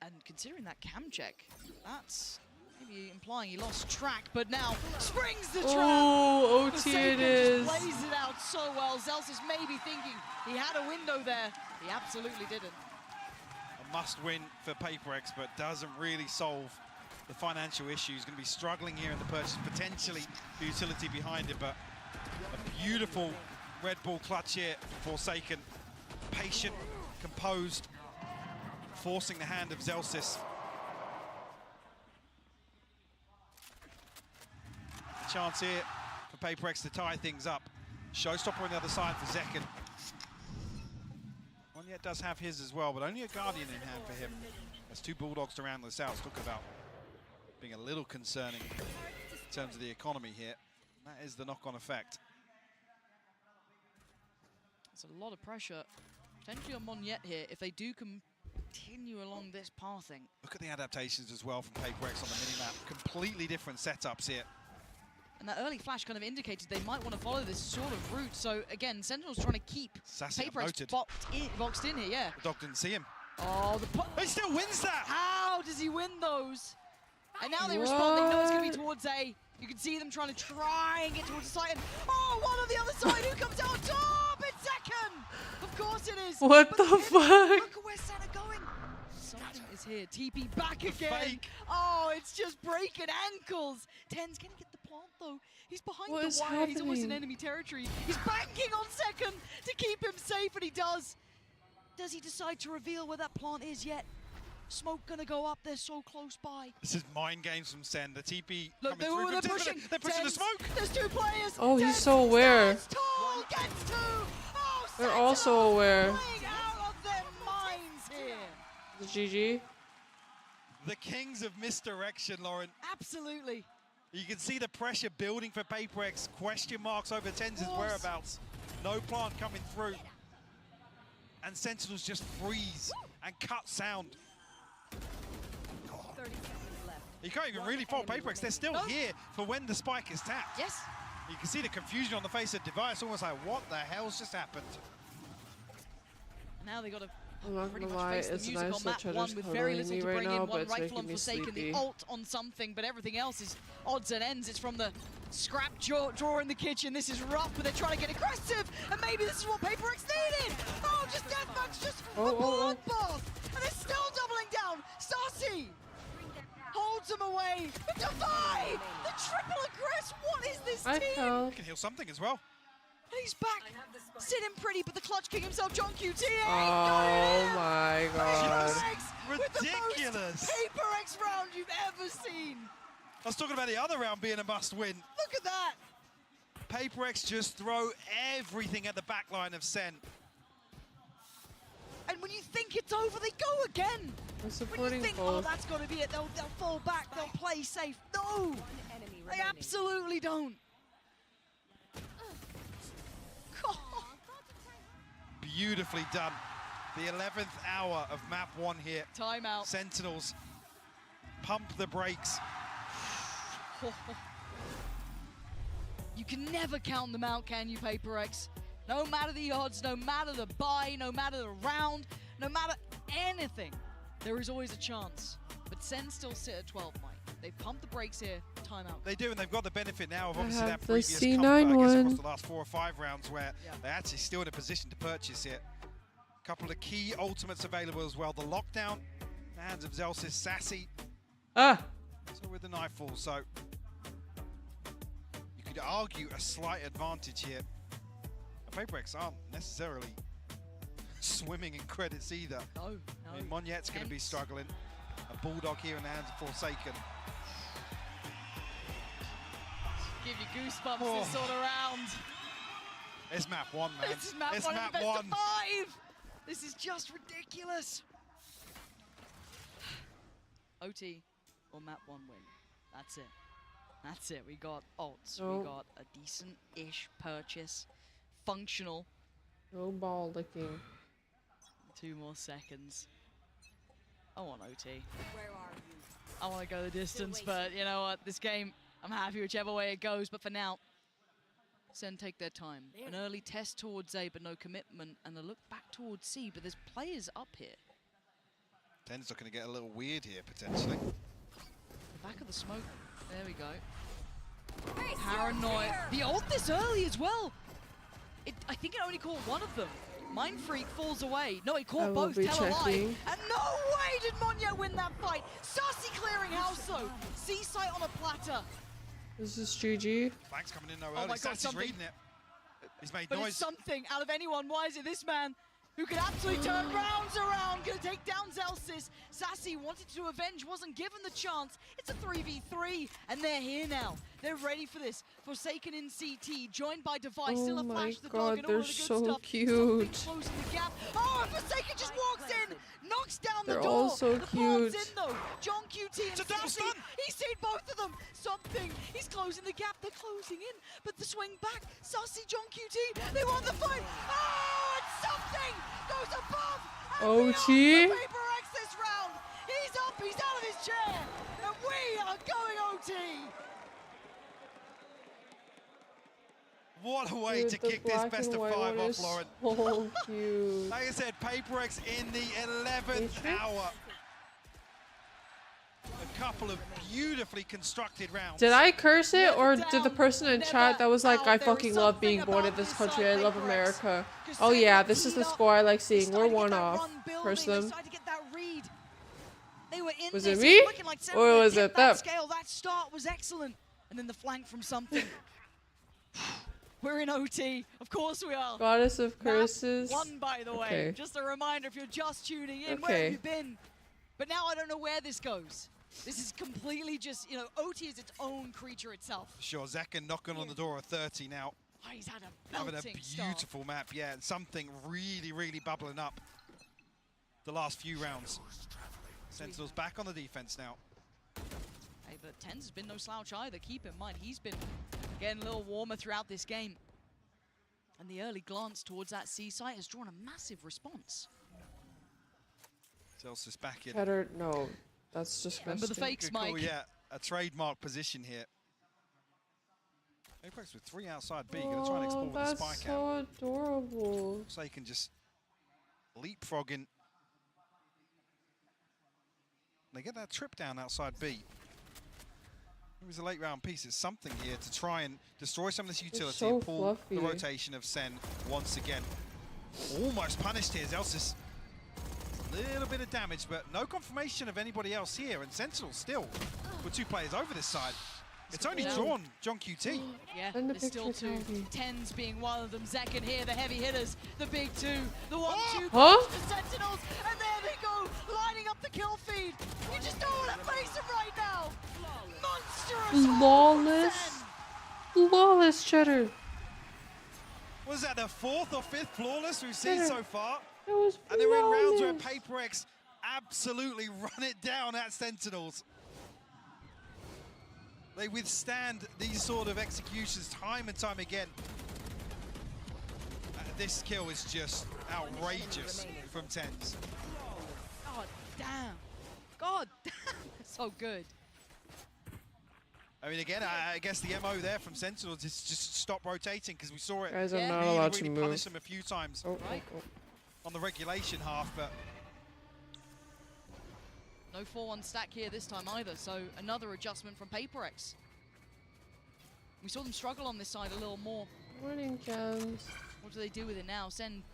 S: And considering that cam check, that's maybe implying he lost track, but now springs the trap.
B: Oh, OT it is.
S: Just plays it out so well. Zelsis may be thinking he had a window there. He absolutely didn't.
T: A must-win for PaperX, but doesn't really solve the financial issues. Going to be struggling here in the purchase, potentially the utility behind it, but a beautiful Red Bull clutch here for Forsaken. Patient, composed, forcing the hand of Zelsis. Chance here for PaperX to tie things up. Showstopper on the other side for Zekken. Monyet does have his as well, but only a Guardian in hand for him. There's 2 Bulldogs to round this out. Talk about being a little concerning in terms of the economy here. That is the knock-on effect.
S: It's a lot of pressure, potentially on Monyet here, if they do continue along this pathing.
T: Look at the adaptations as well from PaperX on the minimap. Completely different setups here.
S: And that early flash kind of indicated they might want to follow this sort of route. So again, Sentinel's trying to keep PaperX boxed in here, yeah.
T: The dog didn't see him.
S: Oh,
T: he still wins that!
S: How does he win those? And now they respond. They know it's going to be towards A. You can see them trying and get towards the site. And, oh, one on the other side. Who comes out top in second? Of course it is.
B: What the fuck?
S: Look at where Sen are going. Something is here. TP back again.
T: Fake.
S: Oh, it's just breaking ankles. Ten's going to get the plant, though. He's behind
B: What
S: the
B: is
S: wire.
B: happening?
S: He's almost in enemy territory. He's banking on second to keep him safe, and he does. Does he decide to reveal where that plant is yet? Smoke gonna go up, they're so close by.
T: This is mind games from Sen. The TP
S: Look,
T: coming through.
S: they're pushing.
T: They're pushing the smoke.
S: There's 2 players.
B: Oh, he's so aware.
S: Tall gets 2. Oh,
B: They're also aware.
S: playing out of their minds here.
B: GG.
T: The kings of misdirection, Lauren.
S: Absolutely.
T: You can see the pressure building for PRX. Question marks over Tenz's whereabouts. No plant coming through. And Sentinels just freeze and cut sound. You can't even really fault PRX. They're still here for when the spike is tapped.
S: Yes.
T: You can see the confusion on the face of Device, almost like, what the hell's just happened?
S: Now they got to
B: I'm not
S: pretty
B: gonna
S: much
B: lie,
S: face the
B: it's
S: music
B: nice
S: on
B: that
S: map
B: Cheddar's
S: 1 with very
B: cuddling
S: little
B: me
S: to
B: right
S: bring
B: now,
S: in.
B: but
S: One
B: it's
S: rifle
B: making
S: on
B: me
S: Forsaken,
B: sleepy.
S: the ult on something, but everything else is odds and ends. It's from the scrap drawer in the kitchen. This is rough, but they're trying to get aggressive, and maybe this is what PRX needed. Oh, just deathmatch, just a bloodbath, and they're still doubling down. Stassi holds him away. But Defy, the triple aggress. What is this team?
T: You can heal something as well.
S: And he's back, sitting pretty, but the clutch king himself, John QT.
B: Oh my god.
T: Ridiculous.
S: PRX round you've ever seen.
T: I was talking about the other round being a must-win.
S: Look at that.
T: PRX just throw everything at the back line of Sen.
S: And when you think it's over, they go again. When you think, oh, that's got to be it, they'll fall back, they'll play safe. No, they absolutely don't.
T: Beautifully done. The 11th hour of map 1 here.
S: Timeout.
T: Sentinels pump the brakes.
S: You can never count them out, can you, PRX? No matter the odds, no matter the buy, no matter the round, no matter anything, there is always a chance. But Sen still sit at 12, Mike. They pump the brakes here, timeout.
T: They do, and they've got the benefit now of
B: I
T: obviously
B: have
T: that
B: the
T: previous
B: C9
T: comfort, I guess,
B: one.
T: across the last 4 or 5 rounds where they're actually still in a position to purchase it. A couple of key ultimates available as well. The lockdown, the hands of Zelsis, Sassy. So with the nightfall, so you could argue a slight advantage here. PRX aren't necessarily swimming in credits either.
S: No.
T: I mean, Monyet's going to be struggling. A Bulldog here in the hands of Forsaken.
S: Give you goosebumps this sort of round.
T: It's map 1, man.
S: This is map 1 of the best of 5. This is just ridiculous. OT or map 1 win. That's it. That's it. We got ults.
B: Oh.
S: We got a decent-ish purchase. Functional.
B: No ball licking.
S: 2 more seconds. I want OT. I want to go the distance, but you know what? This game, I'm happy whichever way it goes, but for now, Sen take their time. An early test towards A, but no commitment, and a look back towards C, but there's players up here.
T: Ten's looking to get a little weird here, potentially.
S: The back of the smoke. There we go. Paranoid. The ult this early as well. I think it only caught one of them. Mind Freak falls away. No, he caught both. Tell a lie. And no way did Monya win that fight. Sassy clearing house though. C-site on a platter.
B: This is GG.
T: Flank's coming in no
S: Oh
T: early.
S: my God,
T: Sassy's reading it. He's made
S: But
T: noise.
S: it's something out of anyone. Why is it this man who could absolutely turn rounds around? Gonna take down Zelsis. Sassy wanted to avenge, wasn't given the chance. It's a 3v3, and they're here now. They're ready for this. Forsaken in CT, joined by Device. Still a flash, the dog, and all of the good stuff.
B: Cute.
S: Closing the gap. Oh, Forsaken just walks in, knocks down
B: They're
S: the door.
B: all so
S: the
B: cute.
S: bomb's in though. John QT and Sassy. He's seen both of them. Something. He's closing the gap. They're closing in, but the swing back. Sassy, John QT. They won the fight. Oh, it's something goes above.
B: OT.
S: PRX this round. He's up. He's out of his chair, and we are going OT.
T: What a way to kick this best of 5 off, Lauren.
B: So cute.
T: Like I said, PRX in the 11th hour. They've couple of beautifully constructed rounds.
B: Did I curse it, or did the person in chat that was like, I fucking love being born in this country, I love America. Oh yeah, this is the score I like seeing. We're one off. Curse them. Was it me? Or was it them?
S: That start was excellent. And then the flank from something. We're in OT. Of course we are.
B: Goddess of Curses.
S: One, by the way.
B: Okay.
S: Just a reminder if you're just tuning in. Where have you been? But now I don't know where this goes. This is completely just, you know, OT is its own creature itself.
T: Sure, Zekken knocking on the door at 30 now.
S: Oh, he's had a
T: having a beautiful
S: start.
T: map, yeah, and something really, really bubbling up the last few rounds. Sentinels back on the defense now.
S: Hey, but Tens has been no slouch either. Keep in mind, he's been getting a little warmer throughout this game. And the early glance towards that C site has drawn a massive response.
T: Zelsis back in.
B: Better, no, that's disgusting.
S: Remember the fakes, Mike.
T: Cool, yeah, a trademark position here. Apex with 3 outside B, going to try and explore with the spike out.
B: That's so adorable.
T: So you can just leapfrog in. They get that trip down outside B. It was a late round piece. It's something here to try and destroy some of this utility
B: so
T: and pull
B: fluffy.
T: the rotation of Sen once again. Almost punished here. Zelsis, a little bit of damage, but no confirmation of anybody else here. And Sentinel still with 2 players over this side. It's only John QT.
S: Yeah, there's still 2. Tens being one of them. Zekken here, the heavy hitters, the big 2, the 1-2, the Sentinels, and there they go, lining up the kill feed. You just don't want to face them right now. Monstrous.
B: Flawless cheddar.
T: Was that the 4th or 5th flawless we've seen so far?
B: It was
T: and they're in rounds where PRX absolutely run it down at Sentinels. They withstand these sort of executions time and time again. This kill is just outrageous from Tens.
S: God damn. God damn. So good.
T: I mean, again, I guess the MO there from Sentinels is just stop rotating, because we saw it
B: Guys, I'm not allowed to move.
T: punish them a few times on the regulation half, but
S: no 4-1 stack here this time either, so another adjustment from PRX. We saw them struggle on this side a little more.
B: Morning, Gems.
S: What do they do with it now? Sen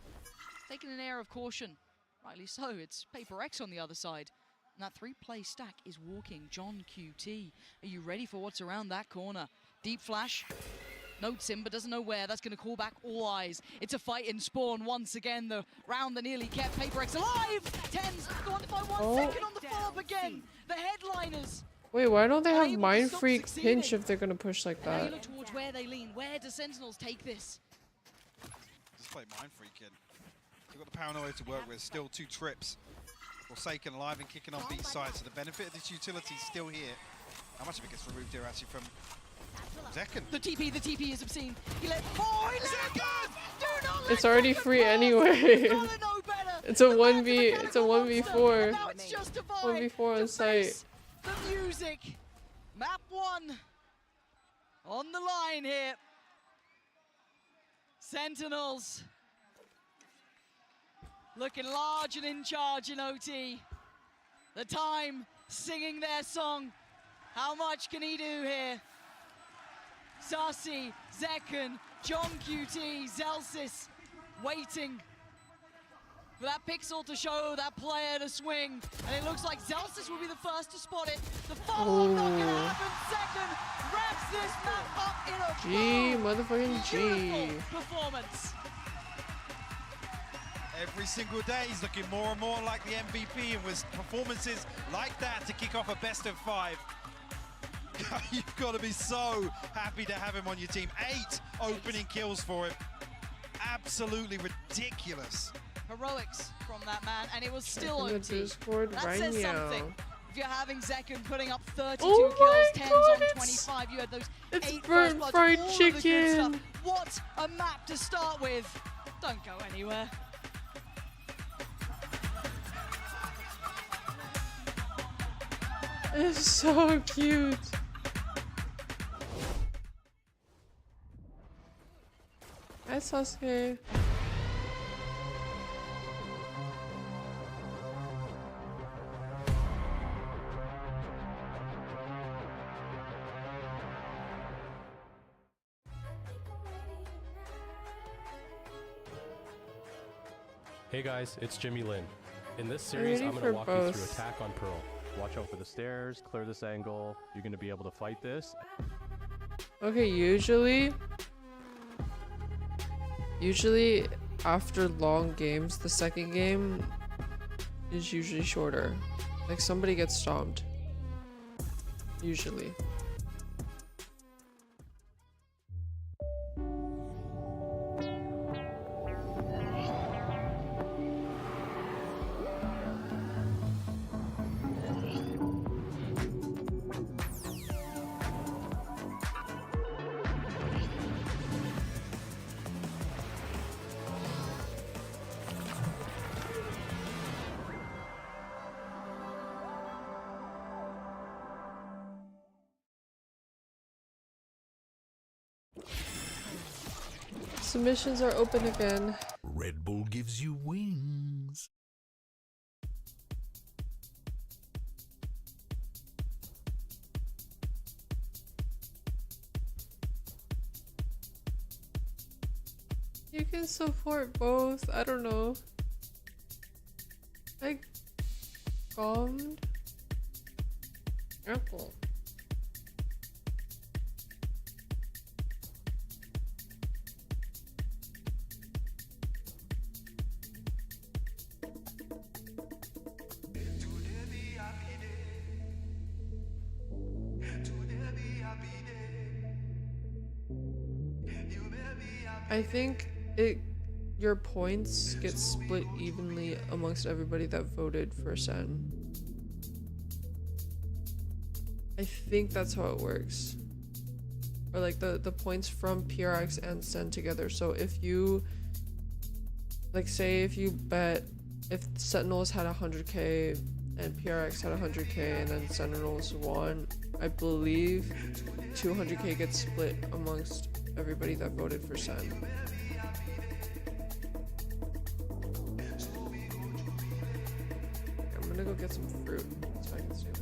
S: taking an air of caution. Rightly so, it's PRX on the other side. And that 3-play stack is walking. John QT, are you ready for what's around that corner? Deep flash. Notes him, but doesn't know where. That's going to call back all eyes. It's a fight in spawn once again. The round that nearly kept PRX alive. Tens go on to fight 1 second on the follow-up again. The headliners.
B: Wait, why don't they have Mind Freak pinch if they're going to push like
S: Now you
B: that?
S: look towards where they lean. Where do Sentinels take this?
T: just play Mind Freak in. You've got the paranoia to work with. Still 2 trips. Forsaken alive and kicking on B side, so the benefit of this utility is still here. How much of it gets removed here actually from Zekken?
S: The TP is obscene. He let it go!
B: It's already free anyway. It's a 1v. It's a 1v4. 1v4 on site.
S: The music. Map 1 on the line here. Sentinels looking large and in charge in OT. The time singing their song. How much can he do here? Sassy, Zekken, John QT, Zelsis waiting for that pixel to show that player to swing. And it looks like Zelsis will be the first to spot it. The follow-up not gonna happen. Zekken wraps this map up in a
B: G, motherfucking G.
S: beautiful performance.
T: Every single day he's looking more and more like the MVP, and with performances like that to kick off a best of 5. You've got to be so happy to have him on your team. 8 opening kills for him. Absolutely ridiculous.
S: Heroics from that man, and it was still OT.
B: That
S: says something. If you're having Zekken putting up 32
B: Oh
S: kills, 10s
B: God,
S: on 25, you had those 8
B: burnt
S: first
B: fried
S: bloods, all of the good
B: chicken.
S: stuff. What a map to start with. Don't go anywhere.
B: It's so cute. Hi, Sasuke.
J: Hey guys, it's Jimmy Lin. In this series, I'm going to walk you through attack on Pearl. Watch out for the stairs, clear this angle. You're going to be able to fight this.
B: Okay, usually after long games, the second game is usually shorter. Like somebody gets stomped. Usually. Submissions are open again.
K: Red Bull gives you wings.
B: You can support both. I don't know. Like, calmed. Apple. I think your points get split evenly amongst everybody that voted for SEN. I think that's how it works. Or like the points from PRX and SEN together. So if you, like say if you bet, if Sentinels had 100k and PRX had 100k and then Sentinels won, I believe 200k gets split amongst everybody that voted for SEN. I'm gonna go get some fruit so I can stay late.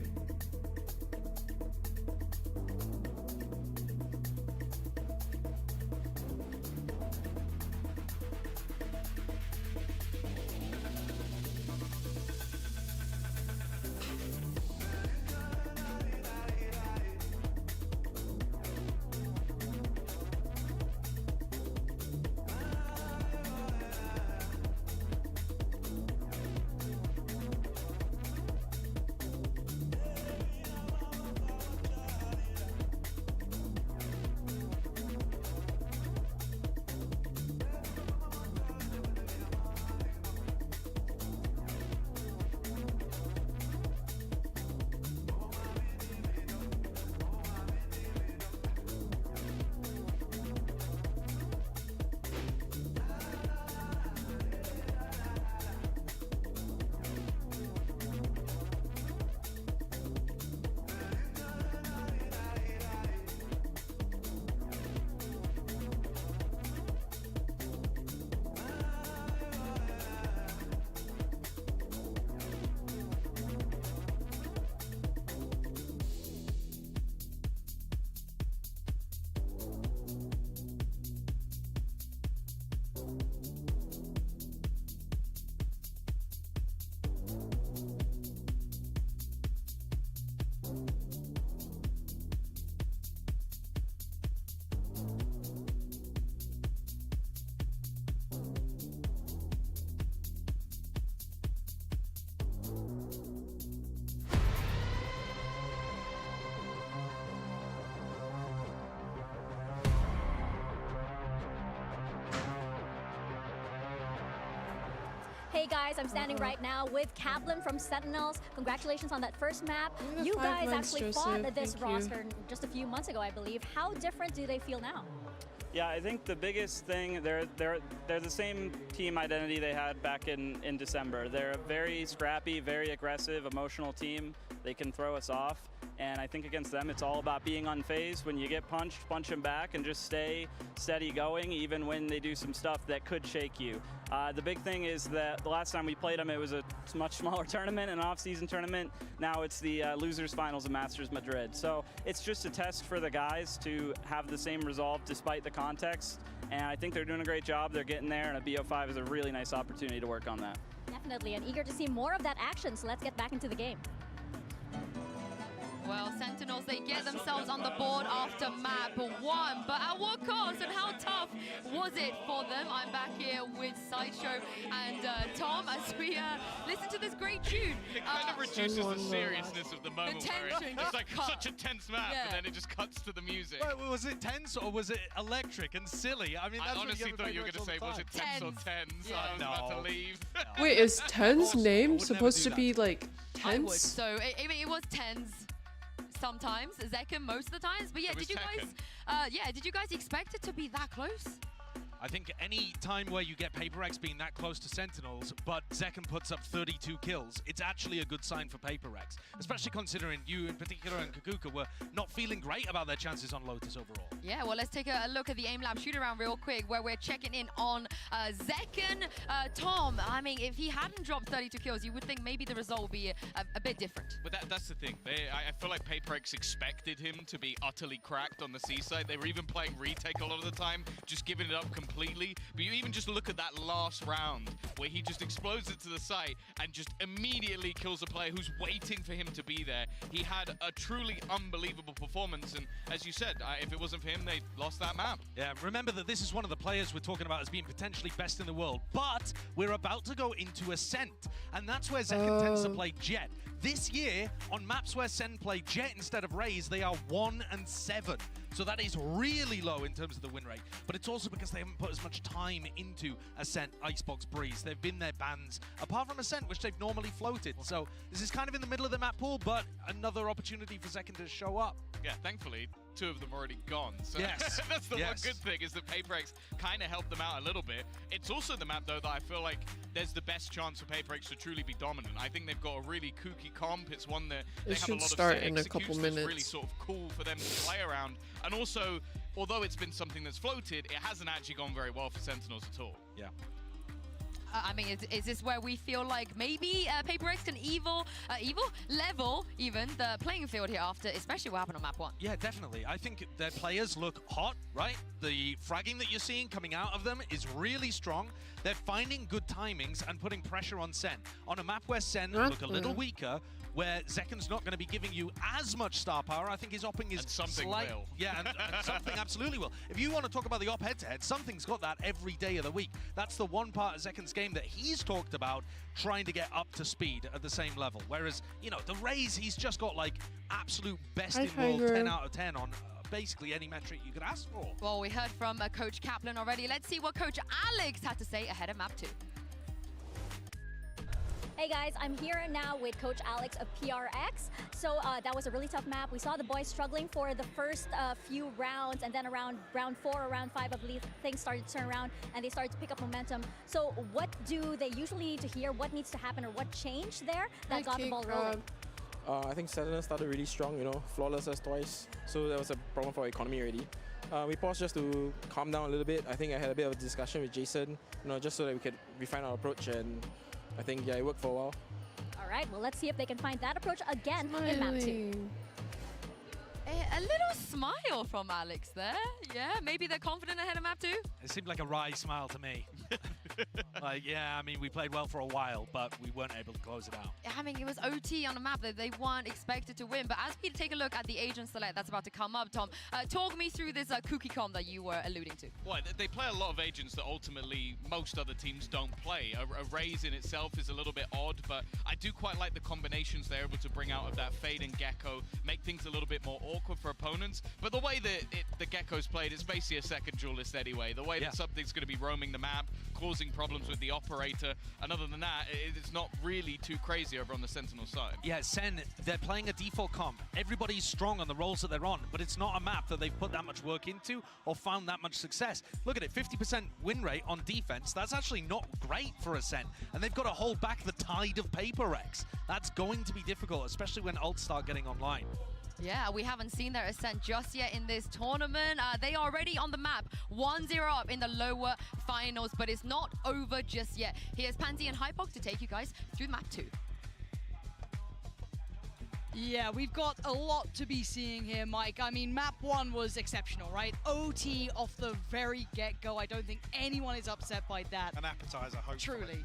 F: Hey guys, I'm standing right now with Kaplan from Sentinels. Congratulations on that first map. You guys actually fought this roster just a few months ago, I believe. How different do they feel now?
G: Yeah, I think the biggest thing, they're the same team identity they had back in December. They're a very scrappy, very aggressive, emotional team. They can throw us off. And I think against them, it's all about being unfazed. When you get punched, punch them back and just stay steady going, even when they do some stuff that could shake you. The big thing is that the last time we played them, it was a much smaller tournament, an off-season tournament. Now it's the losers finals of Masters Madrid. So it's just a test for the guys to have the same resolve despite the context. And I think they're doing a great job. They're getting there, and a BO5 is a really nice opportunity to work on that.
F: Definitely, and eager to see more of that action, so let's get back into the game.
C: Well, Sentinels, they get themselves on the board after map 1, but at what cost and how tough was it for them? I'm back here with Sideshow and Tom as we listen to this great tune.
E: It kind of reduces the seriousness of the moment. It's like such a tense map, and then it just cuts to the music.
A: Well, was it tense or was it electric and silly? I mean,
E: I
A: that's
E: honestly thought you were going to say, was it tense or tens?
C: Yeah.
E: I was about to leave.
B: Wait, is Ten's name supposed to be like
C: I would.
B: tense?
C: So it was tens sometimes, Zekken most of the times. But yeah, did you guys expect it to be that close?
A: I think any time where you get PaperX being that close to Sentinels, but Zekken puts up 32 kills, it's actually a good sign for PaperX, especially considering you in particular and Kakuka were not feeling great about their chances on Lotus overall.
C: Yeah, well, let's take a look at the aim lab shoot around real quick, where we're checking in on Zekken. Tom, I mean, if he hadn't dropped 32 kills, you would think maybe the result would be a bit different.
E: But that's the thing. I feel like PaperX expected him to be utterly cracked on the C-side. They were even playing retake a lot of the time, just giving it up completely. But you even just look at that last round where he just explodes it to the site and just immediately kills a player who's waiting for him to be there. He had a truly unbelievable performance, and as you said, if it wasn't for him, they lost that map.
A: Yeah, remember that this is one of the players we're talking about as being potentially best in the world, but we're about to go into Ascent, and that's where Zekken tends to play Jet. This year, on maps where Sen play Jet instead of Raze, they are 1 and 7. So that is really low in terms of the win rate. But it's also because they haven't put as much time into Ascent, Icebox, Breeze. They've been their bans, apart from Ascent, which they've normally floated. So this is kind of in the middle of the map pool, but another opportunity for Zekken to show up.
E: Yeah, thankfully, 2 of them already gone. So
A: yes.
E: That's the one good thing, is that PaperX kind of helped them out a little bit. It's also the map, though, that I feel like there's the best chance for PaperX to truly be dominant. I think they've got a really kooky comp. It's one that they have a lot of
B: start in a couple minutes.
E: It's really sort of cool for them to play around. And also, although it's been something that's floated, it hasn't actually gone very well for Sentinels at all.
A: Yeah.
C: I mean, is this where we feel like maybe PaperX can level even the playing field here after, especially what happened on map 1?
A: Yeah, definitely. I think their players look hot, right? The fragging that you're seeing coming out of them is really strong. They're finding good timings and putting pressure on Sen. On a map where Sen look a little weaker, where Zekken's not going to be giving you as much star power, I think his opping is
E: something will.
A: Yeah, and something absolutely will. If you want to talk about the op head-to-head, something's got that every day of the week. That's the one part of Zekken's game that he's talked about trying to get up to speed at the same level. Whereas, you know, the Raze, he's just got like absolute best in world 10 out of 10 on basically any metric you could ask for.
C: Well, we heard from Coach Kaplan already. Let's see what Coach Alex had to say ahead of map 2.
F: Hey guys, I'm here now with Coach Alex of PRX. So that was a really tough map. We saw the boys struggling for the first few rounds, and then around round 4 or round 5, I believe, things started to turn around and they started to pick up momentum. So what do they usually need to hear? What needs to happen, or what changed there that got the ball rolling?
I: I think Sentinel started really strong, you know, flawless as twice. So that was a problem for our economy already. We paused just to calm down a little bit. I think I had a bit of a discussion with Jason, you know, just so that we could refine our approach, and I think, yeah, it worked for a while.
F: All right, well, let's see if they can find that approach again in map 2.
C: A little smile from Alex there. Yeah, maybe they're confident ahead of map 2.
A: It seemed like a wry smile to me. Like, yeah, I mean, we played well for a while, but we weren't able to close it out.
C: I mean, it was OT on a map that they weren't expected to win. But as we take a look at the agent select that's about to come up, Tom, talk me through this cookie comp that you were alluding to.
E: Well, they play a lot of agents that ultimately most other teams don't play. A Raze in itself is a little bit odd, but I do quite like the combinations they're able to bring out of that Fade and Gecko, make things a little bit more awkward for opponents. But the way that the Gecko's played, it's basically a second duelist anyway. The way that something's going to be roaming the map, causing problems with the operator, and other than that, it's not really too crazy over on the Sentinel side.
A: Yeah, Sen, they're playing a default comp. Everybody's strong on the roles that they're on, but it's not a map that they've put that much work into or found that much success. Look at it, 50% win rate on defense. That's actually not great for a Sen, and they've got to hold back the tide of PaperX. That's going to be difficult, especially when ults start getting online.
C: Yeah, we haven't seen their ascent just yet in this tournament. They are already on the map, 1-0 up in the lower finals, but it's not over just yet. Here's Pansy and Hypox to take you guys through map 2.
S: Yeah, we've got a lot to be seeing here, Mike. I mean, map 1 was exceptional, right? OT off the very get-go. I don't think anyone is upset by that.
T: An appetizer, hopefully.
S: Truly.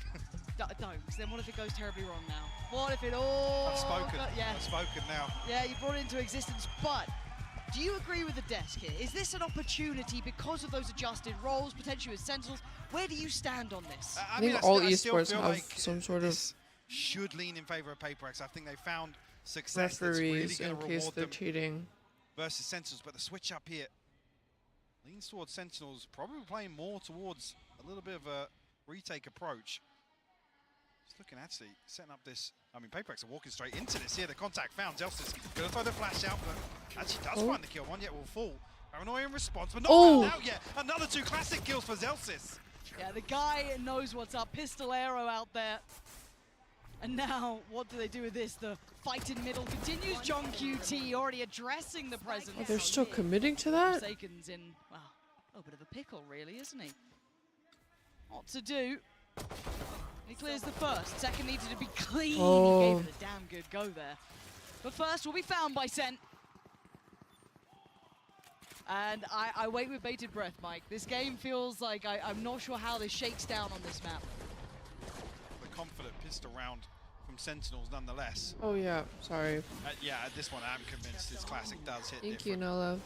S: Don't, because then what if it goes terribly wrong now? What if it all...
T: I've spoken.
S: Yeah.
T: I've spoken now.
S: Yeah, you brought it into existence, but do you agree with the desk here? Is this an opportunity because of those adjusted roles, potentially with Sentinels? Where do you stand on this?
B: I think all esports have some sort of
T: should lean in favor of PaperX. I think they found success that's really going to reward them
B: cheating
T: versus Sentinels, but the switch up here leans towards Sentinels, probably playing more towards a little bit of a retake approach. Just looking actually setting up this. I mean, PaperX are walking straight into this here. The contact found. Zelsis going to throw the flash out, but actually does find the kill. One yet will fall. Paranoia in response, but not found out yet. Another 2 classic kills for Zelsis.
S: Yeah, the guy knows what's up. Pistol arrow out there. And now, what do they do with this? The fight in middle continues. John QT already addressing the presence.
B: They're still committing to that?
S: Forsaken's in, well, a little bit of a pickle, really, isn't he? What to do? He clears the first. Second needed to be clean. He gave it a damn good go there. But first will be found by Sen. And I wait with bated breath, Mike. This game feels like I'm not sure how this shakes down on this map.
T: The confident pistol round from Sentinels nonetheless.
B: Oh yeah, sorry.
T: Yeah, at this one I'm convinced his classic does hit
B: Thank you, Nala.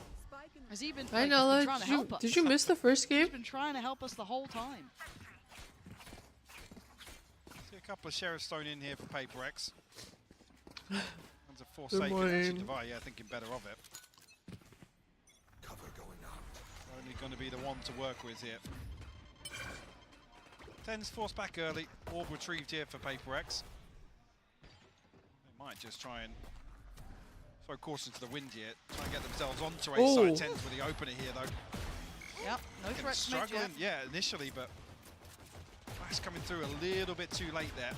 S: Has he been,
B: Hi,
S: like,
B: Nala.
S: trying to help us?
B: Did you miss the first game?
S: He's been trying to help us the whole time.
T: See a couple of Sheriffs thrown in here for PaperX. One's a Forsaken, actually Devi, yeah, thinking better of it.
K: Cover going up.
T: Only going to be the one to work with here. 10's forced back early. Orb retrieved here for PaperX. They might just try and throw caution to the wind here. Try and get themselves onto a side 10s with the opener here, though.
S: Yep, no threat to make
T: struggling, yeah, initially, but Flash coming through a little bit too late there.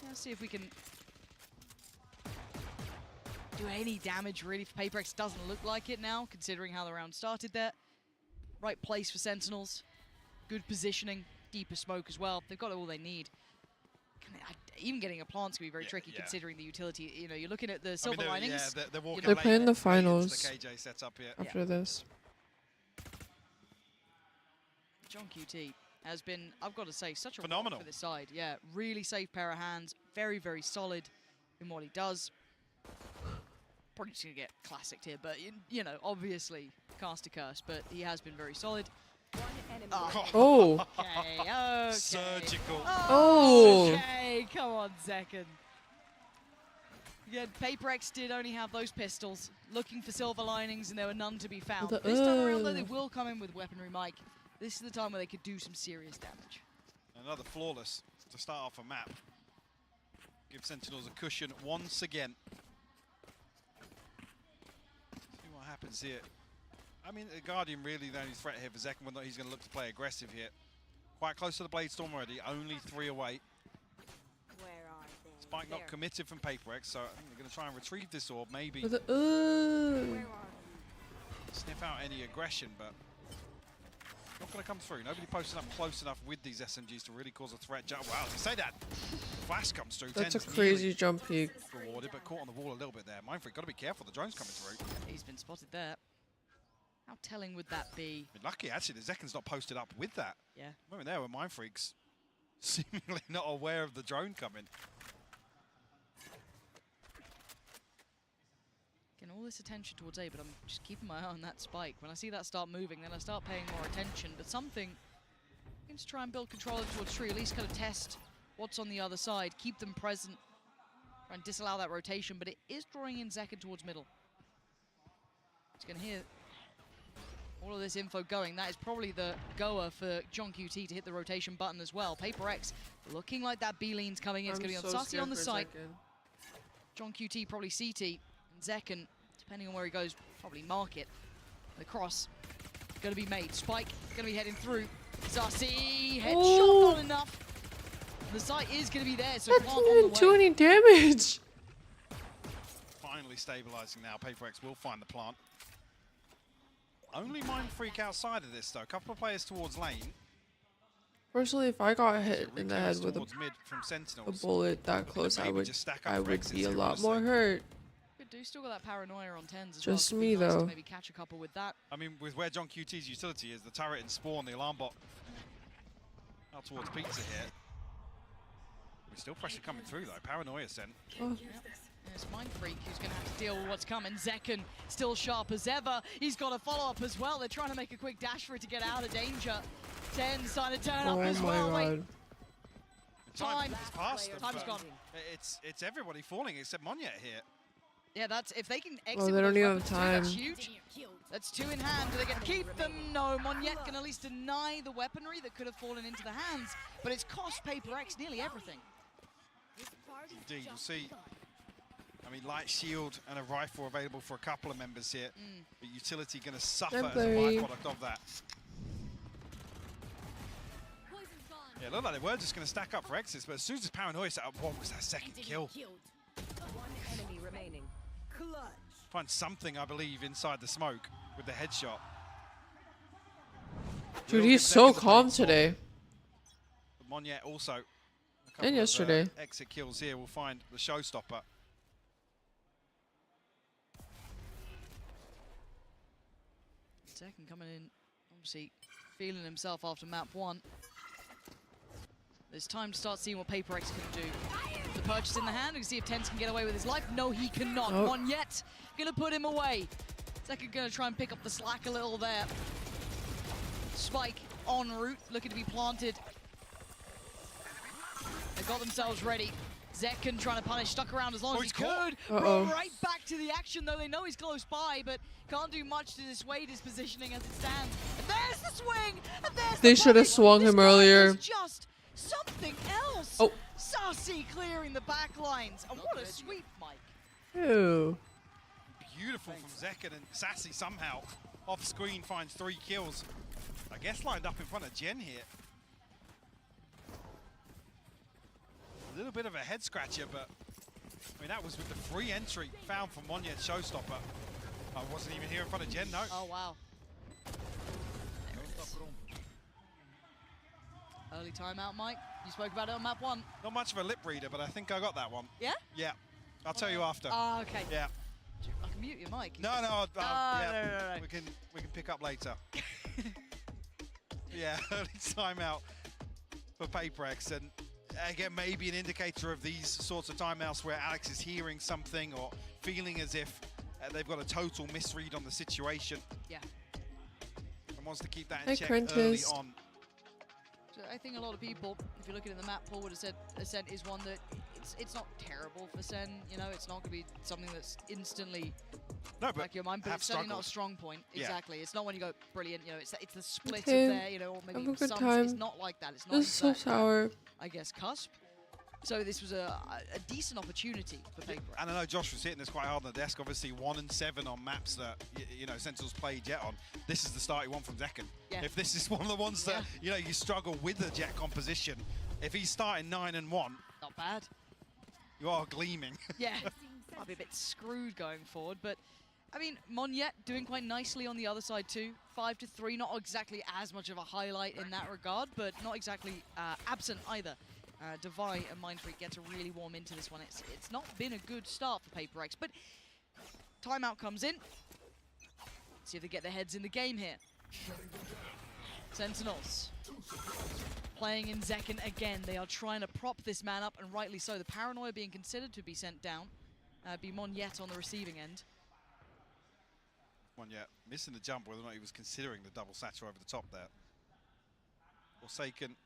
S: Let's see if we can do any damage, really, for PaperX. Doesn't look like it now, considering how the round started there. Right place for Sentinels. Good positioning, deeper smoke as well. They've got all they need. Even getting a plant's going to be very tricky considering the utility. You know, you're looking at the silver linings.
T: Yeah,
B: they're playing the finals
T: the KJ setup here.
B: after this.
S: John QT has been, I've got to say, such a
T: phenomenal
S: rock for this side. Yeah, really safe pair of hands. Very, very solid in what he does. Probably just going to get classicked here, but, you know, obviously cast a curse, but he has been very solid.
B: Oh.
S: Okay.
T: Surgical.
B: Oh.
S: Okay, come on, second. Again, PaperX did only have those pistols, looking for silver linings, and there were none to be found. This time around, though, they will come in with weaponry, Mike. This is the time where they could do some serious damage.
T: Another flawless to start off a map. Give Sentinels a cushion once again. See what happens here. I mean, the Guardian really the only threat here for Zekken, whether or not he's going to look to play aggressive here. Quite close to the Blade Storm already, only 3 away. Spike not committed from PaperX, so I think they're going to try and retrieve this orb, maybe sniff out any aggression, but not going to come through. Nobody posting up close enough with these SMGs to really cause a threat. Wow, to say that, Flash comes through.
B: That's a crazy jump peek.
T: Rewarded, but caught on the wall a little bit there. Mindfreak, got to be careful, the drone's coming through.
S: He's been spotted there. How telling would that be?
T: Lucky, actually, the Zekken's not posted up with that.
S: Yeah.
T: Moment there where Mindfreak's seemingly not aware of the drone coming.
S: Getting all this attention towards A, but I'm just keeping my eye on that spike. When I see that start moving, then I start paying more attention. But something, I'm going to try and build control towards Tree, at least kind of test what's on the other side, keep them present, try and disallow that rotation, but it is drawing in Zekken towards middle. It's going to hear all of this info going. That is probably the goer for John QT to hit the rotation button as well. PaperX looking like that B-lean's coming in. It's going to be on Sasi on the site. John QT probably CT. And Zekken, depending on where he goes, probably mark it. The cross going to be made. Spike going to be heading through. Sasi, headshot not enough. The site is going to be there, so
B: that didn't do any damage.
T: Finally stabilizing now. PaperX will find the plant. Only Mind Freak outside of this, though. A couple of players towards lane.
B: Personally, if I got hit in the head with
T: mid from
B: a bullet that close, I would be a lot more hurt.
S: Do still got that paranoia on 10s as
B: Just
S: well.
B: me,
S: Nice to
B: though.
S: maybe catch a couple with that.
T: I mean, with where John QT's utility is, the turret and spawn, the alarm bot out towards Pizza here. There's still pressure coming through, though. Paranoia sent.
B: Oh.
S: There's Mind Freak who's going to have to deal with what's coming. Zekken still sharp as ever. He's got a follow-up as well. They're trying to make a quick dash for it to get out of danger. 10's trying to turn up as well. Wait. Time. Time's gone.
T: It's everybody falling except Monyet here.
S: Yeah, that's if they can exit.
B: Oh, they don't even have time.
S: That's huge. That's 2 in hand. Do they get to keep them? No. Monyet can at least deny the weaponry that could have fallen into the hands, but it's cost PaperX nearly everything.
T: Indeed, you'll see. I mean, light shield and a rifle available for a couple of members here, but utility going to suffer as a byproduct of that. Yeah, it looked like they were just going to stack up for exits, but as soon as Paranoia set up, what was that second kill?
U: One enemy remaining. Clutch.
T: Find something, I believe, inside the smoke with the headshot.
B: Dude, he's so calm today.
T: Monyet also.
B: And yesterday.
T: Exit kills here will find the showstopper.
S: Zekken coming in, obviously feeling himself after map 1. There's time to start seeing what PaperX can do. The purchase in the hand, we can see if 10s can get away with his life. No, he cannot.
B: Nope.
S: Monyet gonna put him away. Zekken gonna try and pick up the slack a little there. Spike en route, looking to be planted. They got themselves ready. Zekken trying to punish, stuck around as long as he could. Brought right back to the action, though they know he's close by, but can't do much to dissuade his positioning as it stands. And there's the swing, and there's
B: They should have swung him earlier.
S: Just something else.
B: Oh.
S: Sassy clearing the back lines, and what a sweep, Mike.
B: Ew.
T: Beautiful from Zekken, and Sassy somehow off screen finds 3 kills. I guess lined up in front of Jen here. A little bit of a head scratcher, but I mean that was with the free entry found from Monyet showstopper. I wasn't even here in front of Jen, no.
S: Oh wow. There it is. Early timeout, Mike. You spoke about it on map 1.
T: Not much of a lip reader, but I think I got that one.
S: Yeah?
T: Yeah. I'll tell you after.
S: Ah, okay.
T: Yeah.
S: I can mute your mic.
T: No, no, yeah.
S: No.
T: We can pick up later. Yeah, early timeout for PaperX, and again, maybe an indicator of these sorts of timeouts where Alex is hearing something or feeling as if they've got a total misread on the situation.
S: Yeah.
T: And wants to keep that in check early on.
S: So I think a lot of people, if you're looking at the map pool, would have said SEN is one that it's not terrible for SEN. You know, it's not going to be something that's instantly like your mind, but it's certainly not a strong point.
T: Yeah.
S: Exactly. It's not when you go brilliant. You know, it's the split
B: Okay.
S: of there. You know, or maybe
B: Have a good
S: some.
B: time.
S: It's not like that. It's not.
B: This is so sour.
S: I guess cusp. So this was a decent opportunity for PaperX.
T: And I know Josh was hitting this quite hard on the desk. Obviously, 1 and 7 on maps that you know Sentinel's played Jet on. This is the start you want from Zekken.
S: Yeah.
T: If this is one of the ones that you know you struggle with the Jet composition, if he's starting 9 and 1,
S: Not bad.
T: you are gleaming.
S: Yeah. Might be a bit screwed going forward, but I mean, Monyet doing quite nicely on the other side too. 5 to 3, not exactly as much of a highlight in that regard, but not exactly absent either. Devi and Mind Freak get to really warm into this one. It's not been a good start for PaperX, but timeout comes in. See if they get their heads in the game here. Sentinels playing in Zekken again. They are trying to prop this man up, and rightly so. The paranoia being considered to be sent down. Be Monyet on the receiving end.
T: Monyet missing the jump, whether or not he was considering the double satchel over the top there. Forsaken.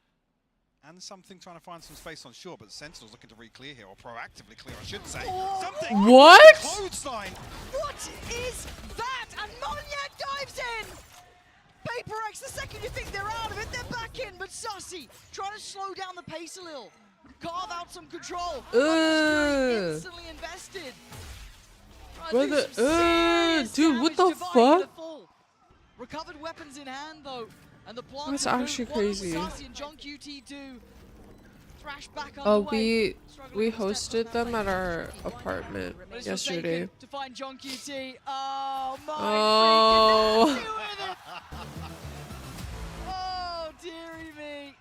T: And something trying to find some space on shore, but the Sentinel's looking to re-clear here, or proactively clear, I should say. Something!
B: What?
T: Clothesline!
S: What is that? And Monyet dives in! PaperX, the second you think they're out of it, they're back in, but Sassy trying to slow down the pace a little. Carve out some control. Instantly invested.
B: Dude, what the fuck?
S: Recovered weapons in hand, though. And the plant
B: That's actually crazy.
S: Sassy and John QT do. Thrash back
B: Oh,
S: underway.
B: we hosted them at our apartment yesterday.
S: To find John QT. Oh my
B: Oh.
S: freaking with it. Oh dearie me.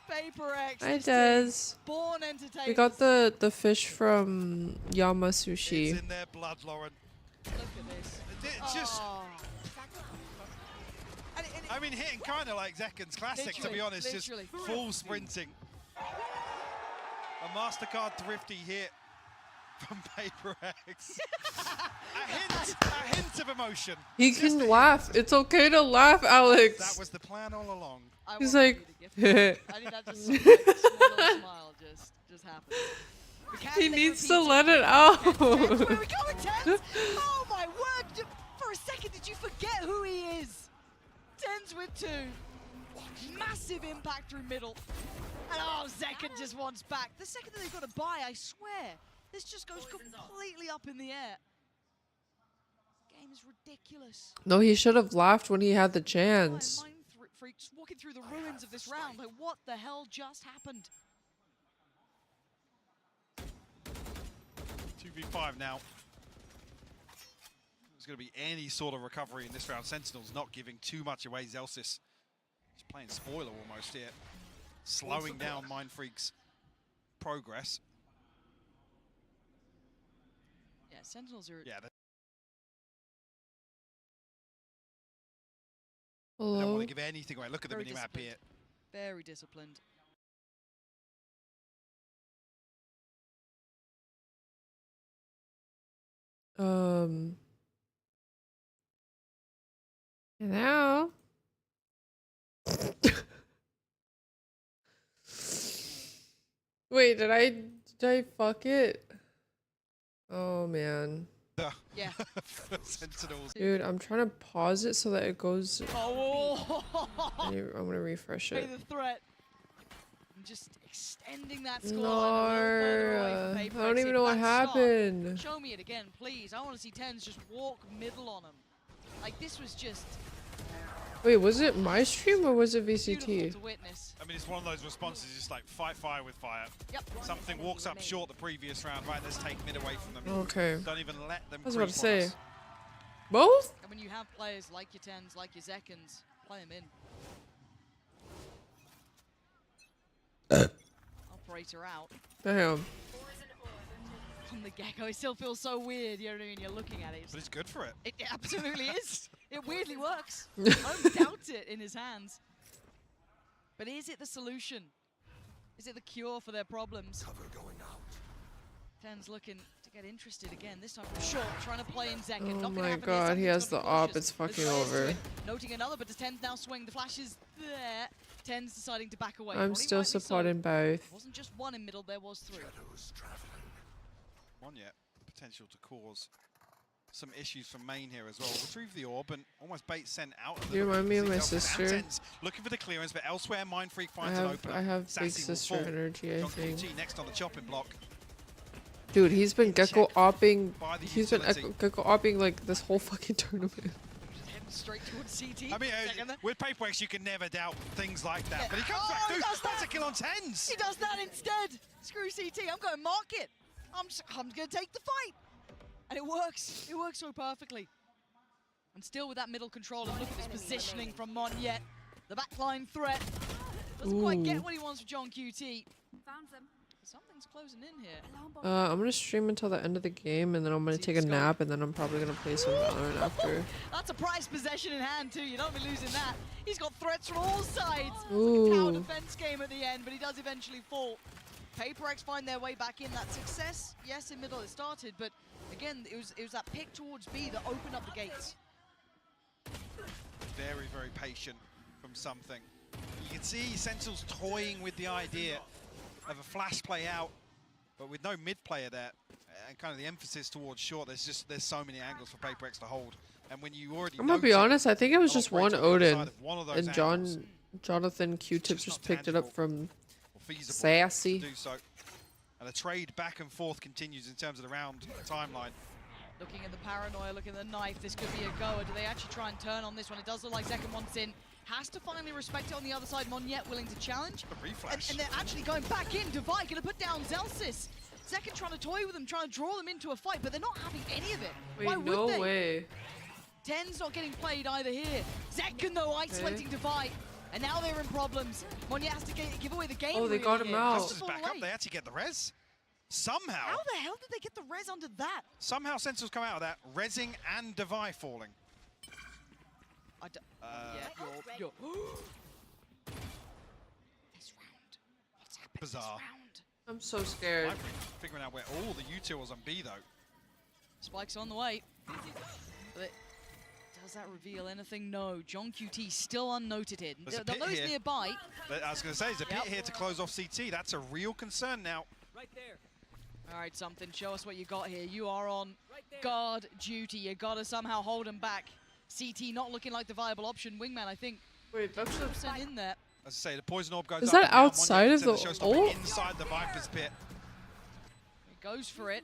S: PaperX.
B: Hi Des.
S: Born entertainers.
B: We got the fish from Yama Sushi.
T: It's in their blood, Lauren.
S: Look at this.
T: It's just. I mean, hitting kind of like Zekken's classic, to be honest. Just full sprinting. A MasterCard thrifty hit from PaperX. a hint of emotion.
B: He can laugh. It's okay to laugh, Alex.
T: That was the plan all along.
B: He's like,
S: I think that just like, a small little smile just happened.
B: he needs to let it out.
S: Where we go with Tens? Oh my word! For a second, did you forget who he is? Tens with 2. Massive impact through middle. And oh, Zekken just wants back. The second that they've got a buy, I swear, this just goes completely up in the air. Game is ridiculous.
B: No, he should have laughed when he had the chance.
S: Mind freaks walking through the ruins of this round. Like, what the hell just happened?
T: 2v5 now. There's going to be any sort of recovery in this round. Sentinel's not giving too much away. Zelsis just playing spoiler almost here. Slowing down Mind Freak's progress.
S: Yeah, Sentinels are...
T: Yeah.
B: Hello?
T: They don't want to give anything away. Look at the
S: Very
T: minimap here.
S: Very disciplined.
B: Now. Wait, did I fuck it? Oh man.
S: Yeah.
T: Sentinels.
B: Dude, I'm trying to pause it so that it goes.
S: Oh.
B: I'm gonna refresh
S: Pay
B: it.
S: the threat. And just extending that score.
B: No, I don't even know what happened.
S: Show me it again, please. I want to see Tens just walk middle on him. Like, this was just...
B: Wait, was it my stream or was it VCT?
S: beautiful to witness.
T: I mean, it's one of those responses, just like fight fire with fire.
S: Yep.
T: Something walks up short the previous round, right? Let's take mid away from them.
B: Okay.
T: Don't even let them.
B: I was about to
T: creep
B: say.
T: on us.
B: Both?
S: And when you have players like your Tens, like your Zekkens, play them in. Operator out.
B: Damn.
S: From the get-go, it still feels so weird, you know what I mean? You're looking at it.
T: But it's good for it.
S: It absolutely is. It weirdly works. I don't doubt it in his hands. But is it the solution? Is it the cure for their problems?
K: Cover going out.
S: Tens looking to get interested again, this time from short, trying to play in Zekken.
B: Oh my god, he has the op, it's fucking over.
S: Noting another, but does Tens now swing? The flash is there. Tens deciding to back away.
B: I'm still supporting both.
S: It wasn't just one in middle, there was 3.
T: One yet. Potential to cause some issues from main here as well. Retrieve the orb and almost bait sent out.
B: Do you remind me of my sister?
T: Tens looking for the clearance, but elsewhere Mind Freak finds an opener.
B: I have
T: Sassy
B: big sister energy, I
T: John
B: think.
T: QT next on the chopping block.
B: Dude, he's been gecko opping.
T: by the
B: He's been
T: utility.
B: gecko opping like this whole fucking tournament.
S: Heading straight towards CT.
T: I mean, with PaperX, you can never doubt things like that. But he comes back, dude, that's a kill on Tens.
S: He does that instead. Screw CT, I'm going market. I'm going to take the fight. And it works. It works so perfectly. And still with that middle control, and look at this positioning from Mon yet. The backline threat. Doesn't quite get what he wants from John QT. Found them. Something's closing in here.
B: I'm gonna stream until the end of the game, and then I'm gonna take a nap, and then I'm probably gonna play some Valorant after.
S: That's a prized possession in hand too. You don't be losing that. He's got threats from all sides.
B: Ooh.
S: It's a tower defense game at the end, but he does eventually fall. PaperX find their way back in. That success, yes, in middle it started, but again, it was that pick towards B that opened up the gates.
T: Very, very patient from something. You can see Sentinel's toying with the idea of a flash play out, but with no mid player there, and kind of the emphasis towards short. There's so many angles for PaperX to hold, and when you already.
B: I'm gonna be honest. I think it was just one Odin, and
T: angles,
B: Jonathan Q-Tip just picked it up from
T: feasible
B: Sassy.
T: to do so. And the trade back and forth continues in terms of the round timeline.
S: Looking at the paranoia, looking at the knife, this could be a goer. Do they actually try and turn on this one? It does look like Zekken wants in. Has to finally respect it on the other side. Monyet willing to challenge. And they're actually going back in. Divide going to put down Zelsis. Zekken trying to toy with them, trying to draw them into a fight, but they're not having any of it.
B: Wait,
S: Why would
B: no
S: they?
B: way.
S: 10's not getting played either here. Zekken, though, isolating Divide. And now they're in problems. Monyet has to give away the game.
B: Oh, they got him out.
T: Justice back up. They actually get the res. Somehow.
S: How the hell did they get the res under that?
T: Somehow Sentinels come out of that, resing and Devi falling.
S: You're
T: Bizarre.
B: I'm so scared.
T: I'm figuring out where all the util's on B though.
S: Spike's on the way. But does that reveal anything? No. John QT still unnoted here. They'll know he's nearby.
T: But I was going to say, there's a pit here to close off CT. That's a real concern now.
S: Right there. All right, something. Show us what you got here. You are on guard duty. You got to somehow hold him back. CT not looking like the viable option. Wingman, I think.
B: Wait, that's
S: a in there.
T: As I say, the poison orb goes
B: Is
T: up.
B: that outside of the ult?
T: Inside the Viper's pit.
S: He goes for it.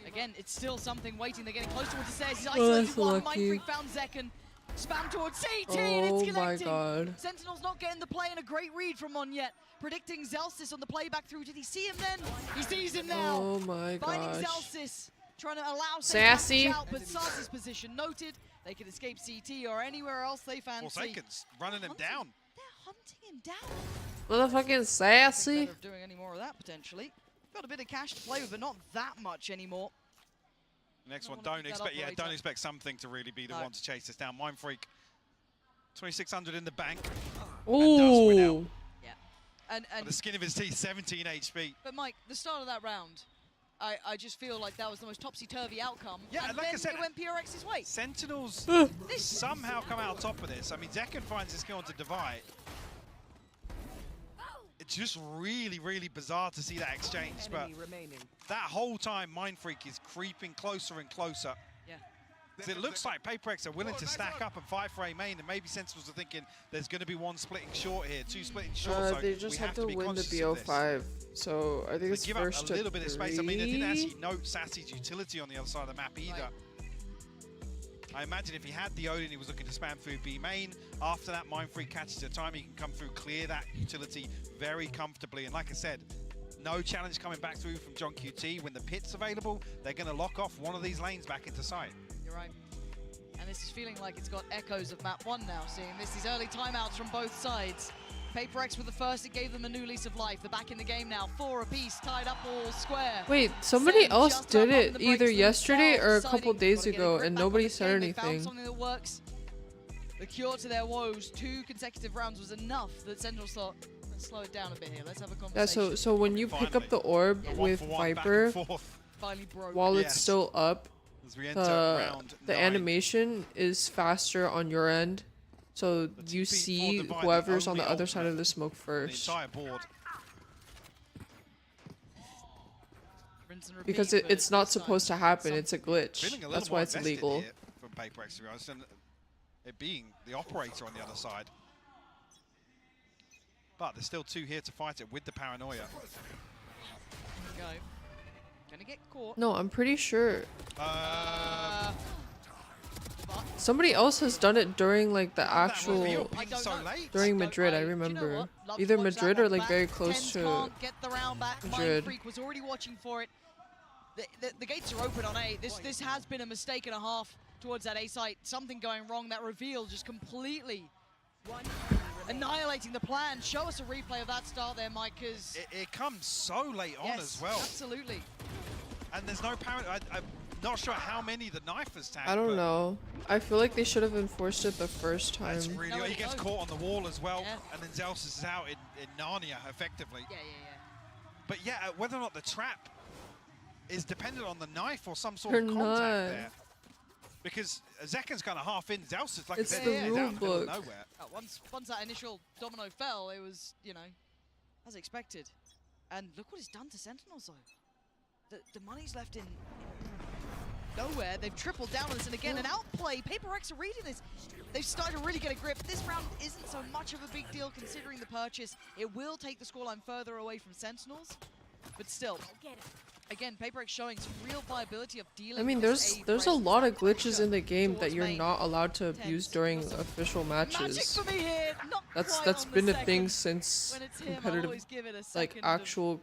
S: Again, it's still something waiting. They're getting close towards the stairs. He's isolated one. Mindfreak found Zekken. Spam towards CT and it's connecting.
B: Oh my god.
S: Sentinel's not getting the play and a great read from Monyet. Predicting Zelsis on the playback through. Did he see him then? He sees him now.
B: Oh my
S: Finding
B: gosh.
S: Zelsis. Trying to allow
B: Sassy.
S: Sentinel to out, but Sassi's position noted. They can escape CT or anywhere else they fancy.
T: Forsaken's running him down.
S: They're hunting him down.
B: Motherfucking sassy.
S: Better doing any more of that potentially. Got a bit of cash to play with, but not that much anymore.
T: Next one, don't expect something to really be the one to chase this down. Mindfreak, 2,600 in the bank.
B: Ooh.
S: Yeah. And
T: the skin of his teeth, 17 HP.
S: But Mike, the start of that round, I just feel like that was the most topsy-turvy outcome.
T: Yeah,
S: and
T: like
S: then
T: I said,
S: it went PRX's way.
T: Sentinels somehow come out on top of this. I mean, Zekken finds his skill onto Divide. It's just really, really bizarre to see that exchange, but that whole time Mindfreak is creeping closer and closer.
S: Yeah.
T: It looks like PRX are willing to stack up and fight for A main, and maybe Sentinels are thinking there's going to be one splitting short here, two splitting short, so
B: they just
T: we
B: have to
T: be
B: win the
T: conscious of this.
B: BO5, so I think it's
T: give
B: first
T: up a little bit of space. I mean, I didn't
B: 3.
T: actually note Sassy's utility on the other side of the map either.
S: Right.
T: I imagine if he had the Odin, he was looking to spam through B main. After that, Mindfreak catches a time, he can come through, clear that utility very comfortably. And like I said, no challenge coming back through from John QT. When the pit's available, they're going to lock off one of these lanes back into sight.
S: You're right. And this is feeling like it's got echoes of map 1 now, seeing these early timeouts from both sides. PRX with the first, it gave them a new lease of life. They're back in the game now, 4 apiece, tied up all square.
B: Wait, somebody
S: SEN
B: else
S: just
B: did
S: up on
B: it
S: the
B: either
S: breaks
B: yesterday or a
S: themselves,
B: couple
S: deciding,
B: days
S: gotta get a
B: ago,
S: grip
B: and
S: back on
B: nobody
S: this
B: said
S: game. They found
B: anything.
S: something that works. The cure to their woes, 2 consecutive rounds was enough that Sentinels thought, let's slow it down a bit here, let's have a conversation.
B: Yeah, so when you pick up the orb with Viper, while it's still up, the animation is faster on your end, so you see whoever's on the other side of the smoke first. Because it's not supposed to happen, it's a glitch. That's why it's illegal.
T: From PRX, to be honest, and it being the operator on the other side. But there's still 2 here to fight it with the paranoia.
S: Go. Gonna get caught.
B: No, I'm pretty sure. Somebody else has done it during like the actual during Madrid. I remember either Madrid or like very close to Madrid.
S: Mindfreak was already watching for it. The gates are open on A. This has been a mistake and a half towards that A site. Something going wrong. That reveal just completely annihilating the plan. Show us a replay of that start there, Mike, because
T: it comes so late on as well.
S: Absolutely.
T: And there's no parent. I'm not sure how many the knife has tagged.
B: I don't know. I feel like they should have enforced it the first time.
T: That's really, he gets caught on the wall as well, and then Zelsis is out in Narnia, effectively.
S: Yeah.
T: But yeah, whether or not the trap is dependent on the knife or some sort of contact there. Because Zekken's kind of half in, Zelsis, like
B: it's
T: I said,
B: the
T: is
B: rule
T: out in the middle of
B: book.
T: nowhere.
S: Once that initial domino fell, it was, as expected. And look what it's done to Sentinels, though. The money's left in nowhere. They've tripled down on this, and again, an outplay. PRX are reading this. They've started to really get a grip. This round isn't so much of a big deal considering the purchase. It will take the scoreline further away from Sentinels, but still. again, PRX showing some real viability of dealing.
B: I mean, there's a lot of glitches in the game that you're not allowed to abuse during official matches. That's been a thing since competitive, like actual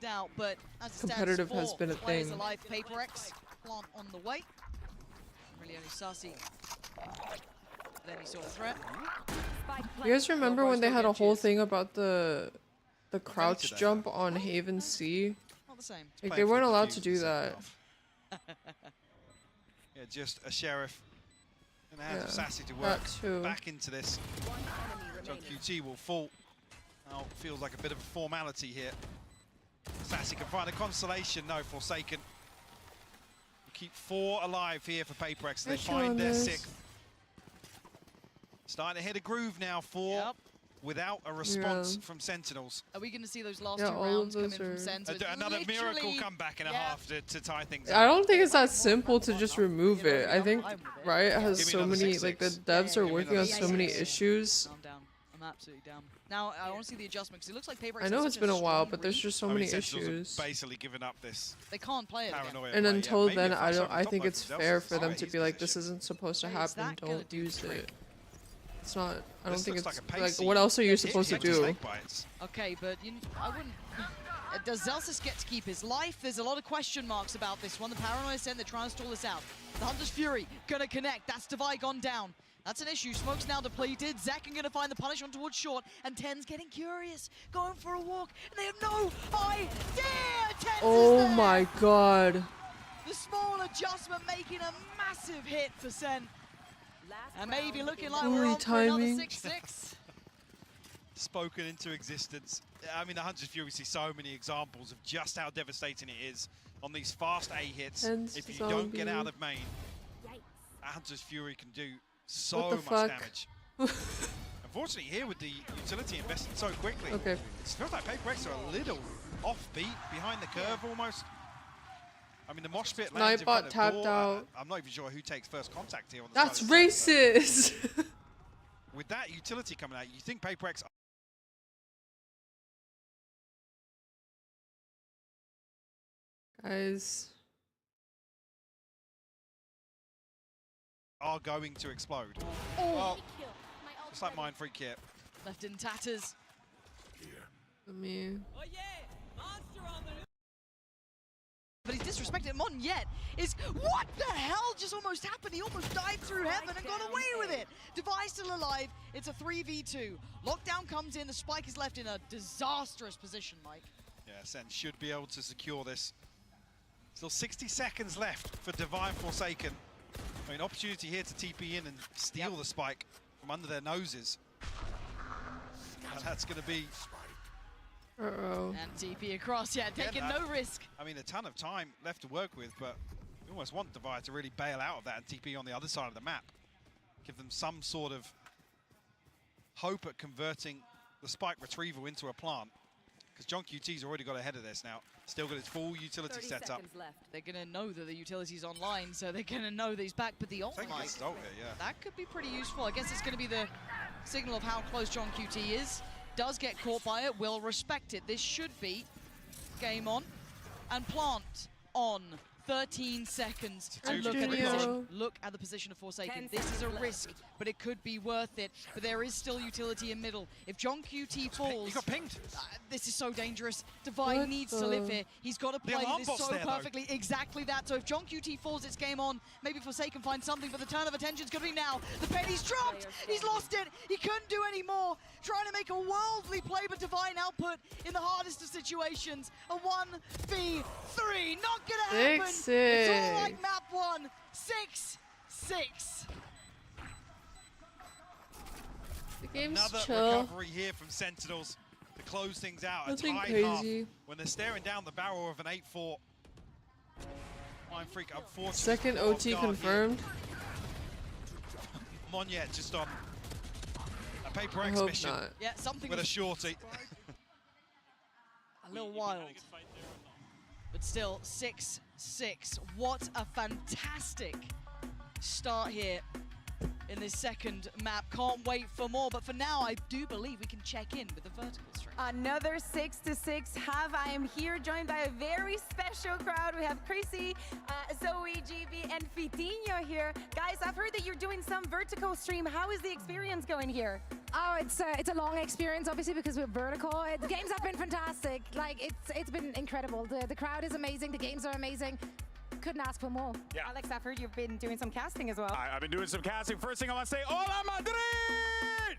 S: doubt, but as it
B: competitive
S: stands,
B: has been a
S: players
B: thing.
S: alive. PRX plant on the way. Really only Sassy. Then he saw a threat.
B: You guys remember when they had a whole thing about the crouch jump on Haven C?
S: Not the same.
B: Like they weren't allowed to do that.
T: Yeah, just a sheriff and the hands of Sassy to work back into this. So QT will fall. Now feels like a bit of a formality here. Sassy can find a consolation. No, Forsaken. Keep 4 alive here for PRX. They find their 6th. Starting to hit a groove now for without a response from Sentinels.
S: Are we going to see those last 2 rounds come in from Sen? So
T: another miracle comeback and a half to tie things up.
B: I don't think it's that simple to just remove it. I think Riot has so many, like the devs are working on so many issues.
S: I'm down. I'm absolutely down. Now I want to see the adjustment because it looks like PRX.
B: I know it's been a while, but there's just so many issues.
T: Basically giving up this.
S: They can't play it again.
B: And until then, I think it's fair for them to be like, this isn't supposed to happen. Don't use it. It's not. I don't think it's like. What else are you supposed to do?
S: Okay, but I wouldn't. Does Zellsis get to keep his life? There's a lot of question marks about this one. The Paranoia SEN, they're trying to stall this out. The Hunter's Fury gonna connect. That's Divide gone down. That's an issue. Smoke's now depleted. Zekken gonna find the punishment towards short, and Ten's getting curious, going for a walk, and they have no idea.
B: Oh my god!
S: The small adjustment making a massive hit for Sen. And maybe looking like we're on for another 6-6.
T: Spoken into existence. I mean, the Hunter's Fury see so many examples of just how devastating it is on these fast A hits. If you don't get out of main, Hunter's Fury can do so much damage. Unfortunately, here with the utility invested so quickly, it feels like PRX are a little offbeat, behind the curve almost. I mean, the mosh pit lands in front of
B: tapped out.
T: I'm not even sure who takes first contact here. On the
B: That's
T: side
B: racist!
T: With that utility coming out, you think PRX
B: guys
T: are going to explode.
S: Oh.
T: Just like Mind Freak here.
S: Left in tatters.
B: I mean.
S: But he's disrespected. Mon yet is what the hell just almost happened? He almost died through heaven and got away with it. Device still alive. It's a 3v2. Lockdown comes in. The spike is left in a disastrous position, Mike.
T: Yeah, Sen should be able to secure this. Still 60 seconds left for Divine Forsaken. I mean, opportunity here to TP in and steal the spike from under their noses. And that's going to be...
B: Uh-oh.
S: And TP across, taking no risk.
T: I mean, a ton of time left to work with, but you almost want Divide to really bail out of that and TP on the other side of the map. Give them some sort of hope at converting the spike retrieval into a plant. Because John QT's already got ahead of this now. Still got his full utility set up.
S: They're going to know that the utility's online, so they're going to know that he's back. But the ult, Mike, that could be pretty useful. I guess it's going to be the signal of how close John QT is. Does get caught by it, will respect it. This should be game on. And plant on. 13 seconds. And look at the position. Look at the position of Forsaken. This is a risk, but it could be worth it. But there is still utility in middle. If John QT falls,
T: he got pinged.
S: This is so dangerous. Divide needs to live here. He's got to play this so perfectly. Exactly that. So if John QT falls, it's game on. Maybe Forsaken finds something, but the turn of attention is going to be now. The penny's dropped. He's lost it. He couldn't do any more. Trying to make a worldly play, but Divine output in the hardest of situations. A 1v3. Not going to happen.
B: 6-6.
S: It's all like map 1. 6-6.
B: The game's
T: Another
B: chill.
T: recovery here from Sentinels to close things out.
B: Nothing
T: a tie
B: crazy.
T: half when they're staring down the barrel of an 8-4. Mind Freak unfortunately.
B: Second OT confirmed.
T: Monyet just on a PRX
B: hope
T: mission.
B: not.
S: Yeah, something
T: with a shorty.
S: A little wild. But still, 6-6. What a fantastic start here in this second map. Can't wait for more, but for now, I do believe we can check in with the vertical stream.
L: Another 6-6 half. I am here joined by a very special crowd. We have Chrissy, Zoe, GB, and Fitinho here. Guys, I've heard that you're doing some vertical stream. How is the experience going here?
V: Oh, it's a long experience, obviously, because we're vertical. The games have been fantastic. Like, it's been incredible. The crowd is amazing. The games are amazing. Couldn't ask for more.
L: Yeah. Alex, I've heard you've been doing some casting as well.
W: I've been doing some casting. First thing I want to say, Hola Madrid!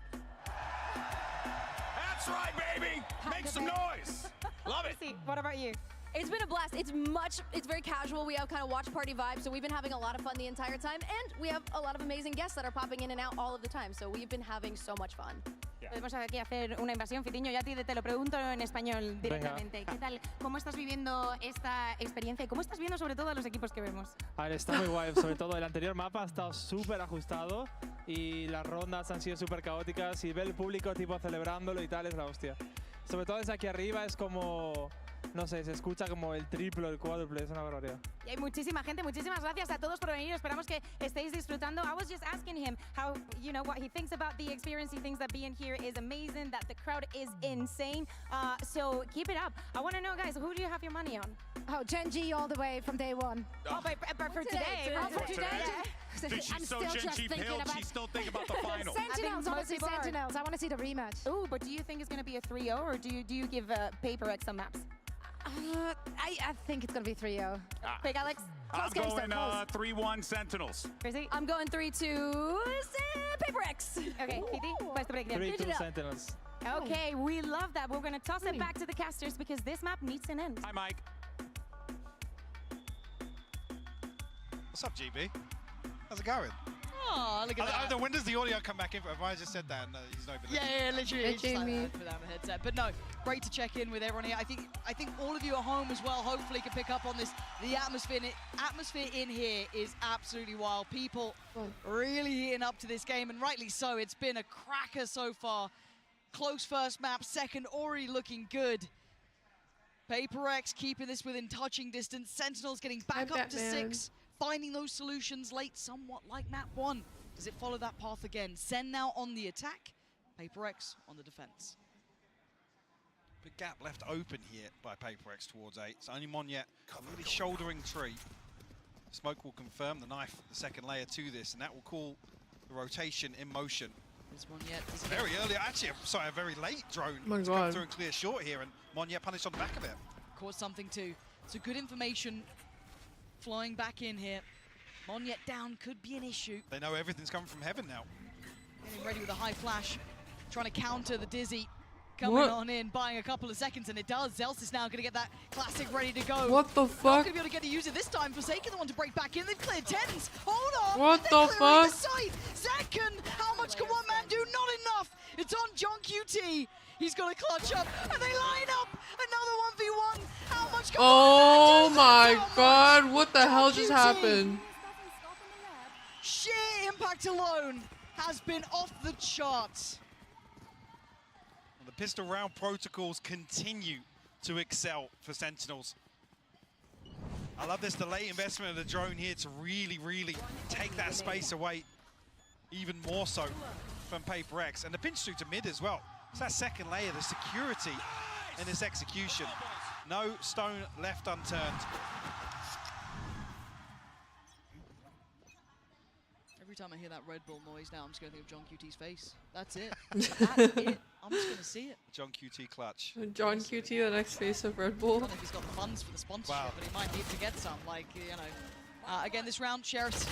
W: That's right, baby! Make some noise! Love it!
L: What about you?
X: It's been a blast. It's very casual. We have kind of watch party vibes, so we've been having a lot of fun the entire time, and we have a lot of amazing guests that are popping in and out all of the time, so we've been having so much fun.
L: Podemos aquí hacer una invasión, Fitinho. Ya a ti te lo pregunto en español directamente. ¿Qué tal? ¿Cómo estás viviendo esta experiencia? ¿Y cómo estás viendo sobre todo a los equipos que vemos?
Y: A ver, está muy guay. Sobre todo el anterior mapa ha estado súper ajustado y las rondas han sido súper caóticas y ver el público tipo celebrándolo y tal es la hostia. Sobre todo desde aquí arriba es como... No sé, se escucha como el triple, el cuádruple, es una barbaridad.
L: Y hay muchísima gente, muchísimas gracias a todos por venir. Esperamos que estéis disfrutando. I was just asking him how, you know, what he thinks about the experience. He thinks that being here is amazing, that the crowd is insane. So keep it up. I want to know, guys, who do you have your money on?
V: Oh, Gen G all the way from day one.
L: Oh, but for today.
V: Oh, for today?
W: She's so Gen G pilled, she's still thinking about the final.
V: Sentinels, honestly, Sentinels. I want to see the rematch.
L: Ooh, but do you think it's going to be a 3-0, or do you give PRX some maps?
V: I think it's going to be 3-0.
L: Big Alex?
W: I'm going 3-1 Sentinels.
L: Chrissy?
X: I'm going 3-2 PaperX.
L: Okay, Kitty, what's the breakdown?
Y: 3-2 Sentinels.
L: Okay, we love that. We're going to toss it back to the casters because this map needs an end.
W: Hi, Mike.
T: What's up, GB? How's it going?
S: Oh, look at that.
T: When does the audio come back in? Have I just said that and he's not even
S: Yeah, literally.
B: Hey,
S: It's just like
B: Jamie.
S: that without a headset. But no, great to check in with everyone here. I think all of you at home as well hopefully can pick up on this. The atmosphere in here is absolutely wild. People really heating up to this game, and rightly so. It's been a cracker so far. Close first map, second already looking good. PaperX keeping this within touching distance. Sentinels getting back up to 6. Finding those solutions late, somewhat like map 1. Does it follow that path again? SEN now on the attack, PaperX on the defense.
T: Big gap left open here by PaperX towards 8. It's only Monyet really shouldering tree. Smoke will confirm the knife, the second layer to this, and that will call the rotation in motion.
S: This Monyet is
T: very early, actually, sorry, a very late drone
B: Oh my
T: to
B: God.
T: come through and clear short here, and Monyet punished on the back of it.
S: Caught something too. So good information flying back in here. Monyet down could be an issue.
T: They know everything's coming from heaven now.
S: Getting ready with a high flash, trying to counter the Dizzy. Coming on in, buying a couple of seconds, and it does. Zels is now going to get that classic ready to go.
B: What the
S: Not
B: fuck?
S: going to be able to get a user this time. Forsaken the one to break back in. They've cleared 10s. Hold on.
B: What
S: They're
B: the
S: clearing
B: fuck?
S: the site. Second. How much can one man do? Not enough. It's on John QT. He's going to clutch up, and they line up. Another 1v1. How much can
B: Oh
S: one man do?
B: my God, what the hell just happened?
S: Sheer impact alone has been off the charts.
T: And the pistol round protocols continue to excel for Sentinels. I love this delay investment of the drone here to really, really take that space away even more so from PaperX. And the pinch through to mid as well. It's that second layer, the security in this execution. No stone left unturned.
S: Every time I hear that Red Bull noise now, I'm just going to think of John QT's face. That's it. That's it. I'm just going to see it.
T: John QT clutch.
B: John QT, the next face of Red Bull.
S: I don't know if he's got the funds for the sponsorship, but he might need to get some. Like, you know. Again, this round, Sheriff's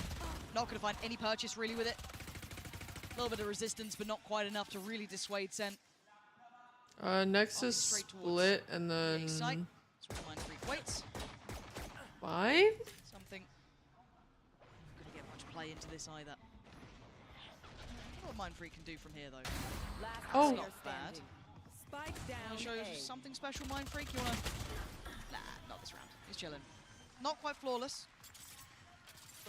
S: not going to find any purchase really with it. A little bit of resistance, but not quite enough to really dissuade Sen.
B: Nexus split and then
S: Site. That's where Mindfreak waits.
B: 5?
S: Something. Not going to get much play into this either. What Mindfreak can do from here, though.
B: Oh.
S: It's not bad.
U: Spike down.
S: Want to show you something special, Mindfreak? You want to? Nah, not this round. He's chilling. Not quite flawless.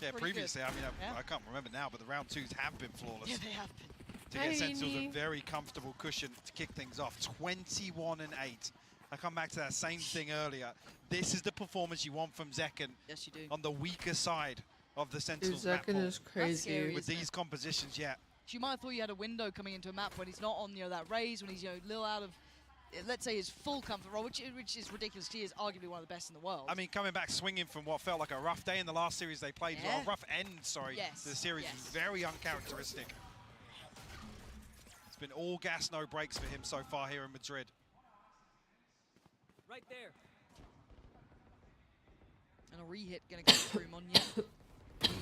T: Yeah,
S: pretty
T: previously,
S: good.
T: I mean,
S: Yeah.
T: I can't remember now, but the round 2s have been flawless.
S: Yeah, they have been.
T: To get Sentinels a very comfortable cushion to kick things off. 21 and 8. I come back to that same thing earlier. This is the performance you want from Zekken.
S: Yes, you do.
T: On the weaker side of the Sentinels
B: Dude,
T: map
B: Zekken
T: pool.
B: is crazy.
T: With these compositions, yeah.
S: You might have thought you had a window coming into a map when he's not on, that raise, when he's, a little out of, let's say, his full comfort role, which is ridiculous. He is arguably one of the best in the world.
T: I mean, coming back swinging from what felt like a rough day in the last series they played,
S: Yeah.
T: a rough end, sorry, to the series, was very uncharacteristic. It's been all gas, no brakes for him so far here in Madrid.
S: Right there. And a re-hit going to go through Monye.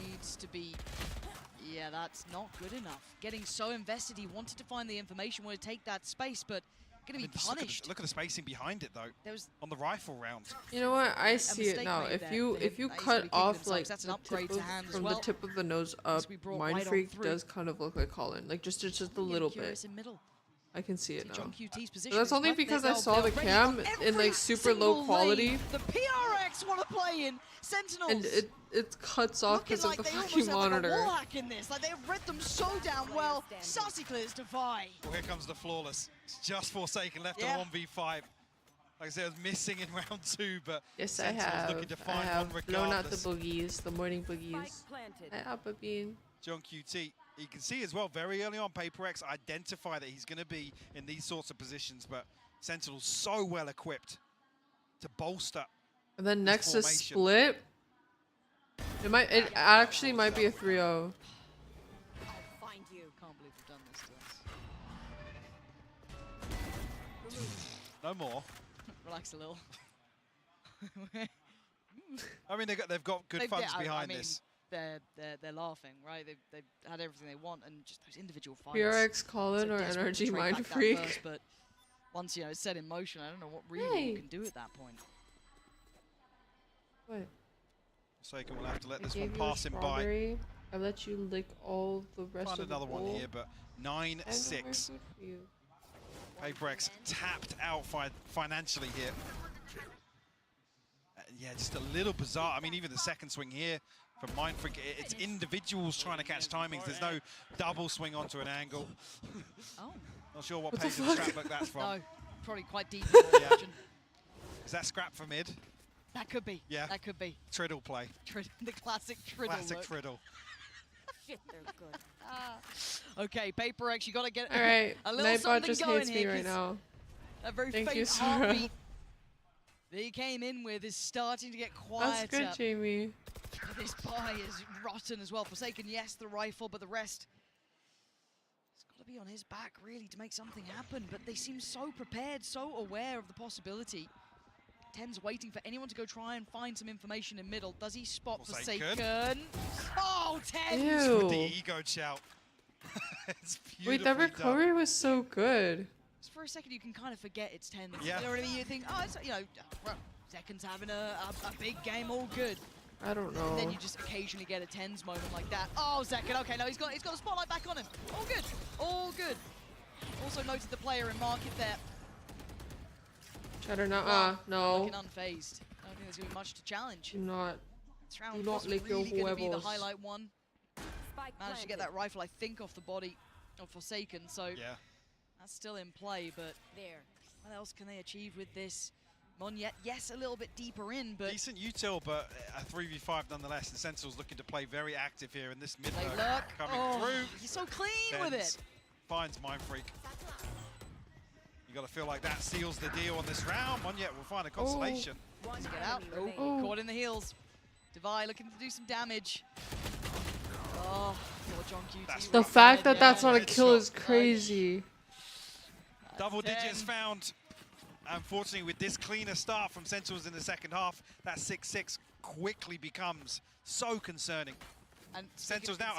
S: Needs to be... Yeah, that's not good enough. Getting so invested, he wanted to find the information, wanted to take that space, but going to be punished.
T: Look at the spacing behind it, though,
S: There was
T: on the rifle round.
B: You know what? I see it now. If you cut off like
S: that's an
B: the
S: upgrade
B: tip
S: to hand as
B: from
S: well.
B: the tip of the nose up, Mind Freak does kind of look like Colin, like just a little bit.
S: In middle.
B: I can see it now.
S: John QT's
B: But
S: position
B: that's
S: is
B: only
S: right
B: because
S: there.
B: I saw the
S: They're ready
B: cam
S: on
B: in like
S: every
B: super low
S: single
B: quality,
S: lane. The PRX want to play in Sentinels.
B: and it cuts off because of the
S: they
B: fucking
S: almost have like a
B: monitor.
S: wall hack in this. Like they've read them so damn well. Sassy clears Defy.
T: Well, here comes the flawless. It's just Forsaken left
S: Yeah.
T: on 1v5. Like I said, it was missing in round 2, but
B: Yes, I
T: Sentinels
B: have.
T: looking to
B: I
T: find
B: have
T: one
B: blown out the
T: regardless.
B: boogies, the morning boogies. Hi, Appa Bean.
T: John QT. You can see as well, very early on, PaperX identify that he's going to be in these sorts of positions, but Sentinel's so well equipped to bolster.
B: And then next to
T: formation.
B: split, it actually might be a 3-0.
S: I'll find you. Can't believe we've done this to us.
T: No more.
S: Relax a little.
T: I mean, they've got good funds behind this.
S: They're laughing, right? They've had everything they want, and just those individual fights.
B: PRX Colin
S: so
B: or
S: desperate to
B: NRG
S: trade
B: Mind
S: back that
B: Freak.
S: burst, but once it's set in motion, I don't know what really you can do at that point.
B: What?
T: Forsaken will have to let
B: I
T: this
B: gave
T: one
B: you a
T: pass him by.
B: strawberry. I let you lick all the rest
T: Find
B: of the
T: another one
B: bowl.
T: here, but
B: I have no more
T: 9-6.
B: food for you.
T: PaperX tapped out financially here. Yeah, just a little bizarre. I mean, even the second swing here from Mind Freak, it's individuals trying to catch timings. There's no double swing onto an angle.
S: Oh.
T: Not sure what
B: What
T: page
B: the
T: of the
B: fuck?
T: scrapbook that's from.
S: No, probably quite deep in the region.
T: Is that scrap for mid?
S: That could be.
T: Yeah.
S: That could be.
T: Triddle play.
S: The classic Triddle
T: Classic
S: look.
T: Triddle.
L: Shit, they're good.
S: Okay, PaperX, you got to get
B: All right,
S: a little
B: Nightbot
S: something
B: just
S: going
B: hates me
S: here,
B: right
S: 'cause
B: now.
S: That very
B: Thank
S: faint
B: you, Sarah.
S: heartbeat that he came in with is starting to get quieter.
B: That's good, Jamie.
S: This buy is rotten as well. Forsaken, yes, the rifle, but the rest, it's got to be on his back, really, to make something happen. But they seem so prepared, so aware of the possibility. Ten's waiting for anyone to go try and find some information in middle. Does he spot Forsaken? Oh, Ten!
B: Ew.
T: With the ego shout. It's
B: Wait, that
T: beautifully done.
B: recovery was so good.
S: Just for a second, you can kind of forget it's 10.
T: Yeah.
S: You know what I mean? You think, oh, it's, well, Zekken's having a big game, all good.
B: I don't know.
S: And then you just occasionally get a 10s moment like that. Oh, Zekken, okay, no, he's got a spotlight back on him. All good, all good. Also noted the player in market there.
B: Cheddar,
S: Well,
B: no.
S: looking unfazed. I don't think there's going to be much to challenge.
B: Do not.
S: This round
B: do not
S: wasn't
B: lick your
S: really going to be the
B: huevos.
S: highlight one. Managed to get that rifle, I think, off the body of Forsaken, so
T: yeah,
S: that's still in play, but what else can they achieve with this? Monye, yes, a little bit deeper in, but
T: decent util, but a 3v5 nonetheless. And Sentinel's looking to play very active here in this mid
S: they
T: lurk
S: look.
T: coming
S: Oh,
T: through.
S: he's so clean with
T: Tens
S: it.
T: Finds Mind Freak. You got to feel like that seals the deal on this round. Monye will find a consolation.
S: Does he get out?
B: Oh.
S: Caught in the heels. Devi looking to do some damage. Oh, poor John QT.
B: The
S: right
B: fact
S: there,
B: that that's not a
T: Good
B: kill is
T: shot.
B: crazy.
T: Double
S: 10.
T: digits found. Unfortunately, with this cleaner start from Sentinels in the second half, that 6-6 quickly becomes so concerning.
S: And
T: Sentinels now,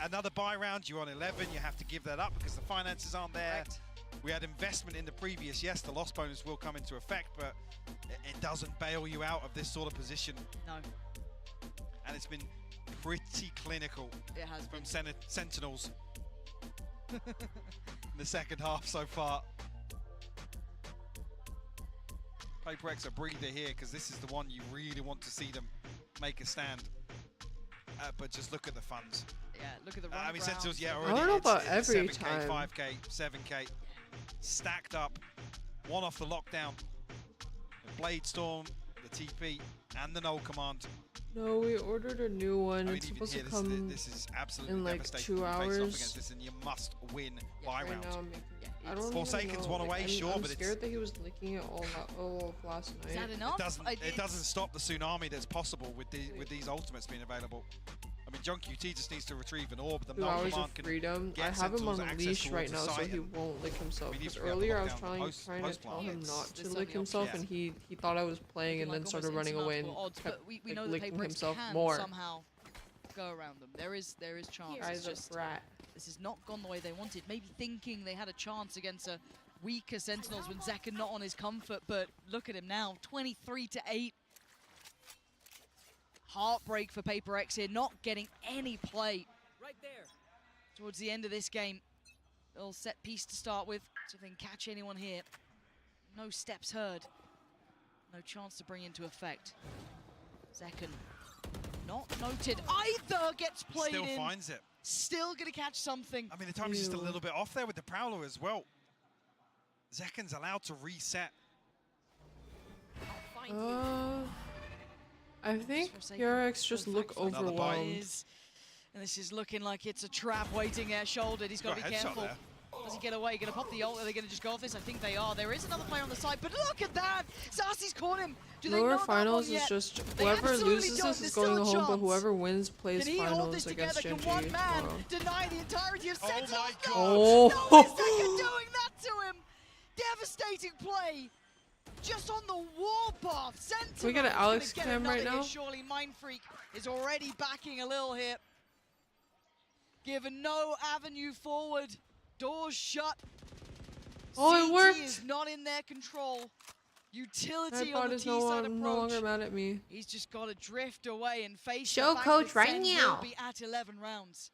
T: another buy round. You're on 11. You have to give that up because the finances aren't there.
S: Correct.
T: We had investment in the previous. Yes, the loss bonus will come into effect, but it doesn't bail you out of this sort of position.
S: No,
T: And it's been pretty clinical
S: it has
T: from
S: been.
T: Sentinels in the second half so far. PaperX a breather here because this is the one you really want to see them make a stand. But just look at the funds.
S: Yeah, look at the run.
T: I mean, Sentinels, yeah,
B: I
T: already
B: don't know
T: it's
B: about every
T: 7K,
B: time.
T: 5K, 7K. Stacked up. One off the lockdown. The Blade Storm, the TP and the null command.
B: No, we ordered a new one.
T: I mean,
B: It's
T: even
B: supposed
T: here,
B: to come
T: this is absolutely
B: in like
T: devastating
B: 2
T: to face off
B: hours.
T: against this, and you must win by
B: Right
T: round.
B: now I don't
T: Forsaken's
B: know.
T: one away,
B: I'm
T: sure, but
B: scared that he was licking it all of last night.
S: Is that enough?
T: It doesn't stop the tsunami that's possible with these ultimates being available. I mean, Junk UT just needs to retrieve an orb. The
B: 2
T: null
B: hours of
T: command can
B: freedom. I
T: get
B: have him on
T: Sentinels
B: a
T: access
B: leash right
T: towards
B: now,
T: the
B: so
T: site,
B: he
T: and
B: won't lick himself.
T: we need
B: Because
T: to be able to
B: earlier I
T: lock
B: was
T: down the
B: trying
T: post
B: to tell
T: plan.
B: him not to
S: There's
B: lick
S: certainly
B: himself,
S: options.
B: and he thought I was playing, and then
S: Like
B: started
S: almost
B: running away and
S: insurmountable odds,
B: kept
S: but we
B: like,
S: know that
B: licking
S: PaperX
B: himself
S: can
B: more.
S: somehow go around them. There is chance.
B: Guy's
S: It's
B: a brat.
S: This has not gone the way they wanted. Maybe thinking they had a chance against a weaker Sentinels when Zekken not on his comfort, but look at him now, 23-8. Heartbreak for PaperX here, not getting any play.
H: Right there.
S: Towards the end of this game. Little set piece to start with, so if they can catch anyone here. No steps heard. No chance to bring into effect. Zekken not noted either, gets played
T: Still
S: in.
T: finds it.
S: Still gonna catch something.
T: I mean, the timing's just a little bit off there with the Prowler as well. Zekken's allowed to reset.
B: I think PRX just look overwhelmed.
S: And this is looking like it's a trap waiting there, shouldered. He's got to be careful.
T: There.
S: Does he get away? Gonna pop the ult? Are they gonna just go off this? I think they are. There is another player on the side, but look at that! Sassy's caught him. Do they
B: Lower
S: know that
B: finals
S: one
B: is
S: yet?
B: just
S: They
B: whoever
S: absolutely
B: loses
S: don't.
B: this
S: There's
B: is going
S: still a
B: home, but
S: chance.
B: whoever wins plays
S: Can he hold
B: finals
S: this
B: against
S: together?
B: Genji.
S: Can one man
B: Wow.
S: deny the entirety of Sentinels?
T: my
S: No!
B: God.
S: No, is Zekken doing that to him? Devastating play. Just on the warpath. Sentinels
B: Can we get an Alex
S: gonna get
B: cam right
S: another
B: now?
S: hit. Surely Mind Freak is already backing a little here. Given no avenue forward. Doors shut.
B: Oh, it
S: CT
B: worked.
S: is not in their control. Utility
B: iPod
S: on the
B: is
S: T-side
B: no
S: approach.
B: longer mad at me.
S: He's just got to drift away and face
B: Show
S: the fact
B: coach
S: that
B: right
S: Sen
B: now.
S: will be at 11 rounds.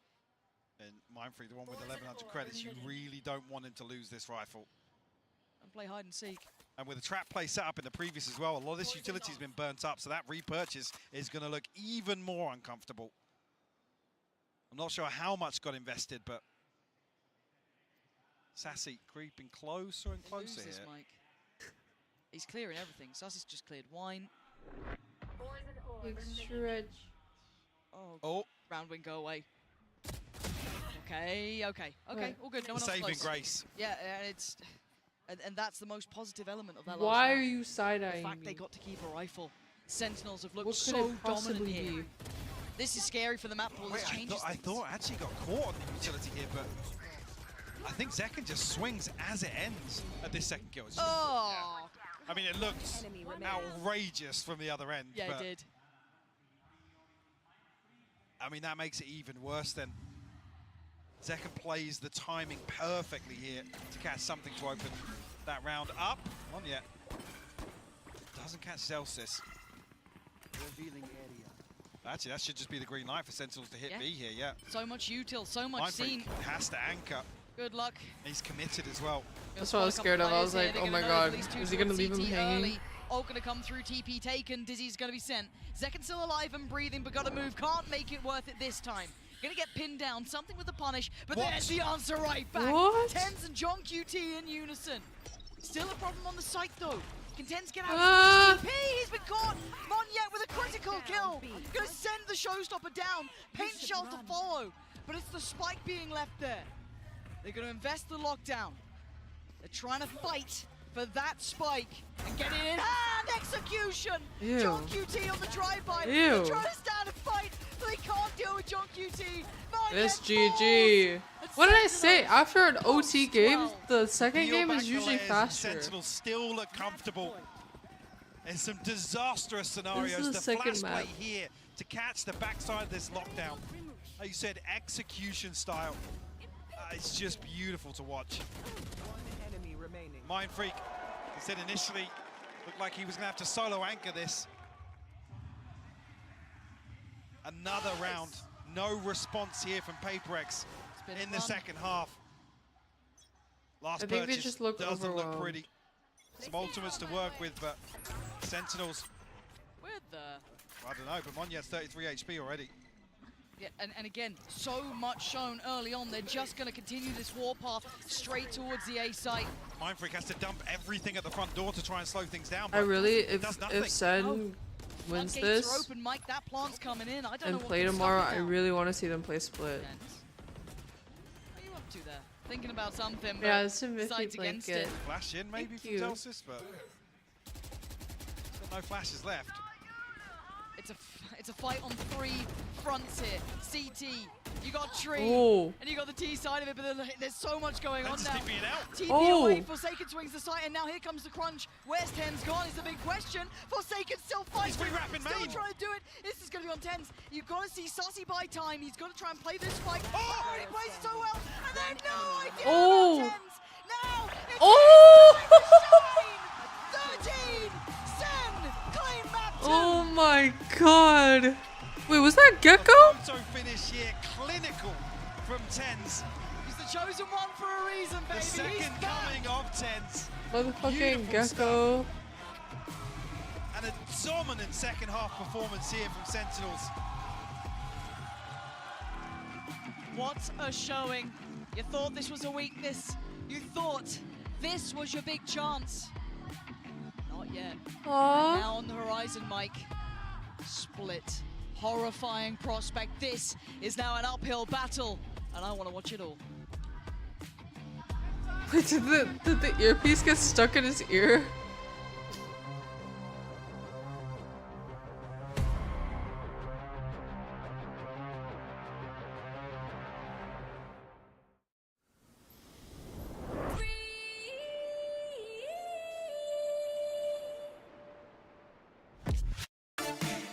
T: And Mindfreak, the one with 1100 credits, you really don't want him to lose this rifle.
S: And play hide and seek.
T: And with the trap play set up in the previous as well, a lot of this utility's been burnt up, so that repurchase is going to look even more uncomfortable. I'm not sure how much got invested, but Sassy creeping closer and closer
S: Loses
T: here.
S: Mike. He's clearing everything. Sassy's just cleared wine.
B: Big stretch.
S: Oh. Round wing, go away. Okay.
B: Right.
S: All good. No one else
T: Saving
S: close.
T: grace.
S: Yeah, it's... And that's the most positive element of that last
B: Why
S: round.
B: are you side-eyeing
S: The fact
B: me?
S: they got to keep a rifle. Sentinels have looked
B: What could
S: so
B: it
S: dominant
B: possibly
S: here.
B: be?
S: This is scary for the map pool. This
T: Wait,
S: changes
T: I
S: things.
T: thought I actually got caught on the utility here, but I think Zekken just swings as it ends at this second kill. It's just-
S: Oh!
T: I mean, it looks outrageous from the other end.
S: Yeah,
T: but
S: it did.
T: I mean, that makes it even worse then. Zekken plays the timing perfectly here to catch something to open that round up. Not yet. Doesn't catch Celsius.
H: Revealing area.
T: Actually, that should just be the green light for Sentinels to hit B here, yeah.
S: So much util, so much
T: Mindfreak
S: seen.
T: has to anchor.
S: Good luck.
T: He's committed as well.
B: That's what I was scared of. I was like, oh my god, is he gonna leave him hanging?
S: Ult gonna come through, TP taken, Dizzy's gonna be sent. Zekken's still alive and breathing, but gotta move. Can't make it worth it this time. Gonna get pinned down, something with the punish, but there's the answer right back.
B: What?
S: Tens and John QT in unison. Still a problem on the site though. Can Tens get out? TP, he's been caught. Monyet with a critical kill. Gonna send the showstopper down. Paint shell to follow, but it's the spike being left there. They're gonna invest the lockdown. They're trying to fight for that spike and get it in hand. Execution.
B: Ew.
S: John QT on the drive-by.
B: Ew.
S: They're trying to stand and fight, but they can't deal with John QT.
B: This GG. What did I say? After an OT game, the second
T: Peel
B: game
T: back
B: is
T: the
B: usually
T: layers and
B: faster.
T: Sentinels still look comfortable. In some disastrous scenarios,
B: This is
T: the
B: the second
T: flash
B: map.
T: play here to catch the backside of this lockdown. Like you said, execution style. It's just beautiful to watch.
H: One enemy remaining.
T: Mindfreak, he said initially, looked like he was going to have to solo anchor this. Another round. No response here from PaperX in the second half. Last
B: I think they
T: purchase
B: just look
T: doesn't look
B: overwhelmed.
T: pretty. Some ultimates to work with, but Sentinels,
S: Where the...
T: I don't know, but Monyet's 33 HP already.
S: Yeah, and again, so much shown early on. They're just going to continue this warpath straight towards the A site.
T: Mindfreak has to dump everything at the front door to try and slow things down.
B: I really, if SEN wins this
S: open, Mike, that plant's coming in. I don't
B: and
S: know
B: play tomorrow, I really want to see them play Split.
S: What are you up to there? Thinking about something, but
B: yeah, it's a
S: decides against it.
T: Flash in maybe from Delsis, but still no flashes left.
S: It's a fight on 3 fronts here. CT, you got Tree, and you got the T side of it, but there's so much going on now. TP away, Forsaken swings the site, and now here comes the crunch. Where's Tens gone is the big question. Forsaken still fighting, still trying to do it. This is going to be on Tens. You've got to see Sussy buy time. He's got to try and play this fight. Oh, he plays so well, and then no idea about Tens. Now it's 13, SEN, claim map 2.
B: Oh my god. Wait, was that Gecko?
T: Photo finish here, clinical from Tens.
S: He's the chosen one for a reason, baby.
T: The second coming of Tens.
B: Motherfucking Gecko.
T: And a dominant second half performance here from Sentinels.
S: What a showing. You thought this was a weakness. You thought this was your big chance. Not yet.
B: Aww.
S: Now on the horizon, Mike. Split. Horrifying prospect. This is now an uphill battle, and I want to watch it all.
B: Wait, did the earpiece get stuck in his ear?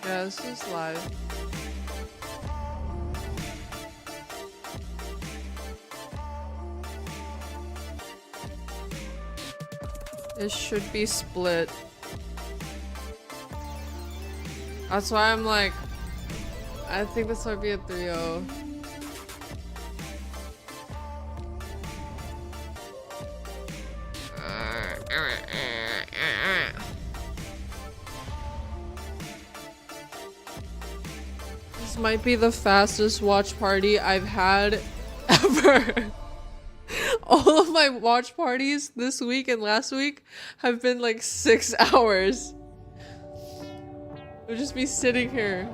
B: Yeah, this is live. It should be Split. That's why I'm like, I think this might be a 3-0. This might be the fastest watch party I've had ever. All of my watch parties this week and last week have been like 6 hours. I'll just be sitting here.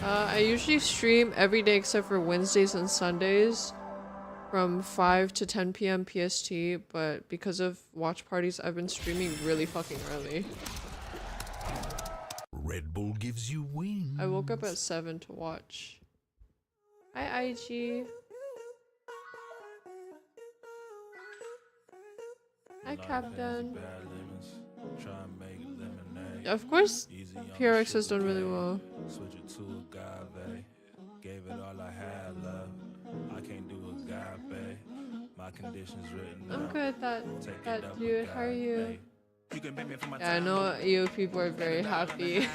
B: I usually stream every day except for Wednesdays and Sundays from 5 to 10 p.m. PST, but because of watch parties, I've been streaming really fucking early.
K: Red Bull gives you wings.
B: I woke up at 7 to watch. Hi, IG. Hi, Captain. Of course, PRX has done really well.
M: Switch it to agave. Gave it all I had, love. I can't do agape. My conditions written.
B: I'm good, that dude. How are you? Yeah, I know you people are very happy.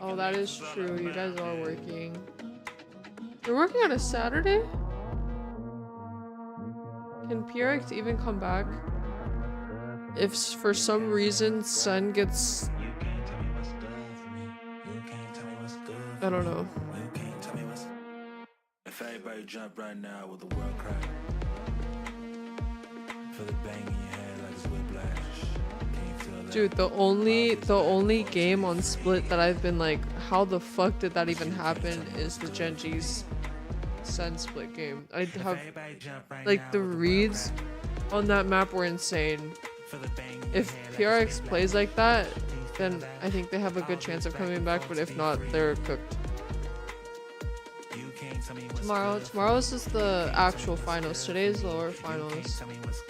B: Oh, that is true. You guys are working. You're working on a Saturday? Can PRX even come back? If for some reason SEN gets... I don't know.
M: If everybody jump right now with the world crack. Feel the bang in your head like it's whiplash. Can you feel that?
B: Dude, the only game on Split that I've been like, how the fuck did that even happen is the Genji's SEN Split game. I have like the reads on that map were insane. If PRX plays like that, then I think they have a good chance of coming back, but if not, they're cooked. Tomorrow's is the actual finals. Today's lower finals.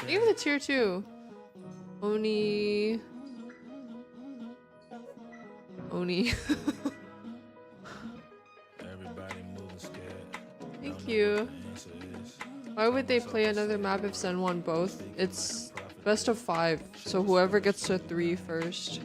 B: Even the tier 2. Oni. Thank you. Why would they play another map if SEN won both? It's best of 5, so whoever gets to 3 first.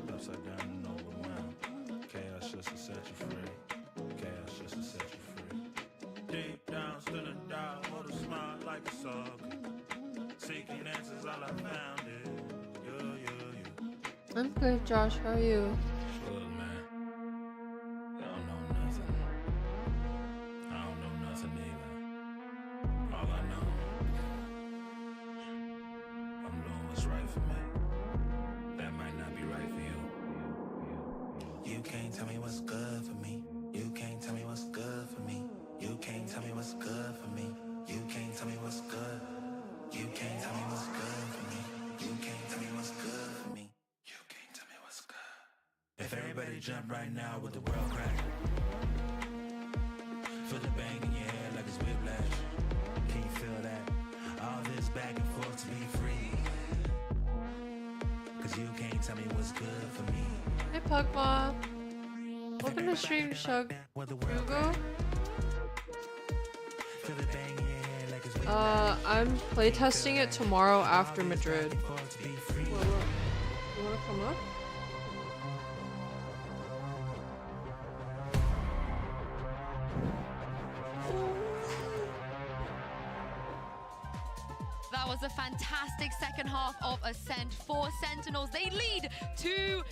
B: I'm good, Josh. How are you?
M: If everybody jump right now with the world crack. Feel the bang in your head like it's whiplash. Can you feel that? All this back and forth to be free. Cause you can't tell me what's good for me.
B: Hey Pugma. Welcome to stream, Shug. Hugo. I'm playtesting it tomorrow after Madrid. You wanna come up?
C: That was a fantastic second half of Ascent for Sentinels. They lead 2-0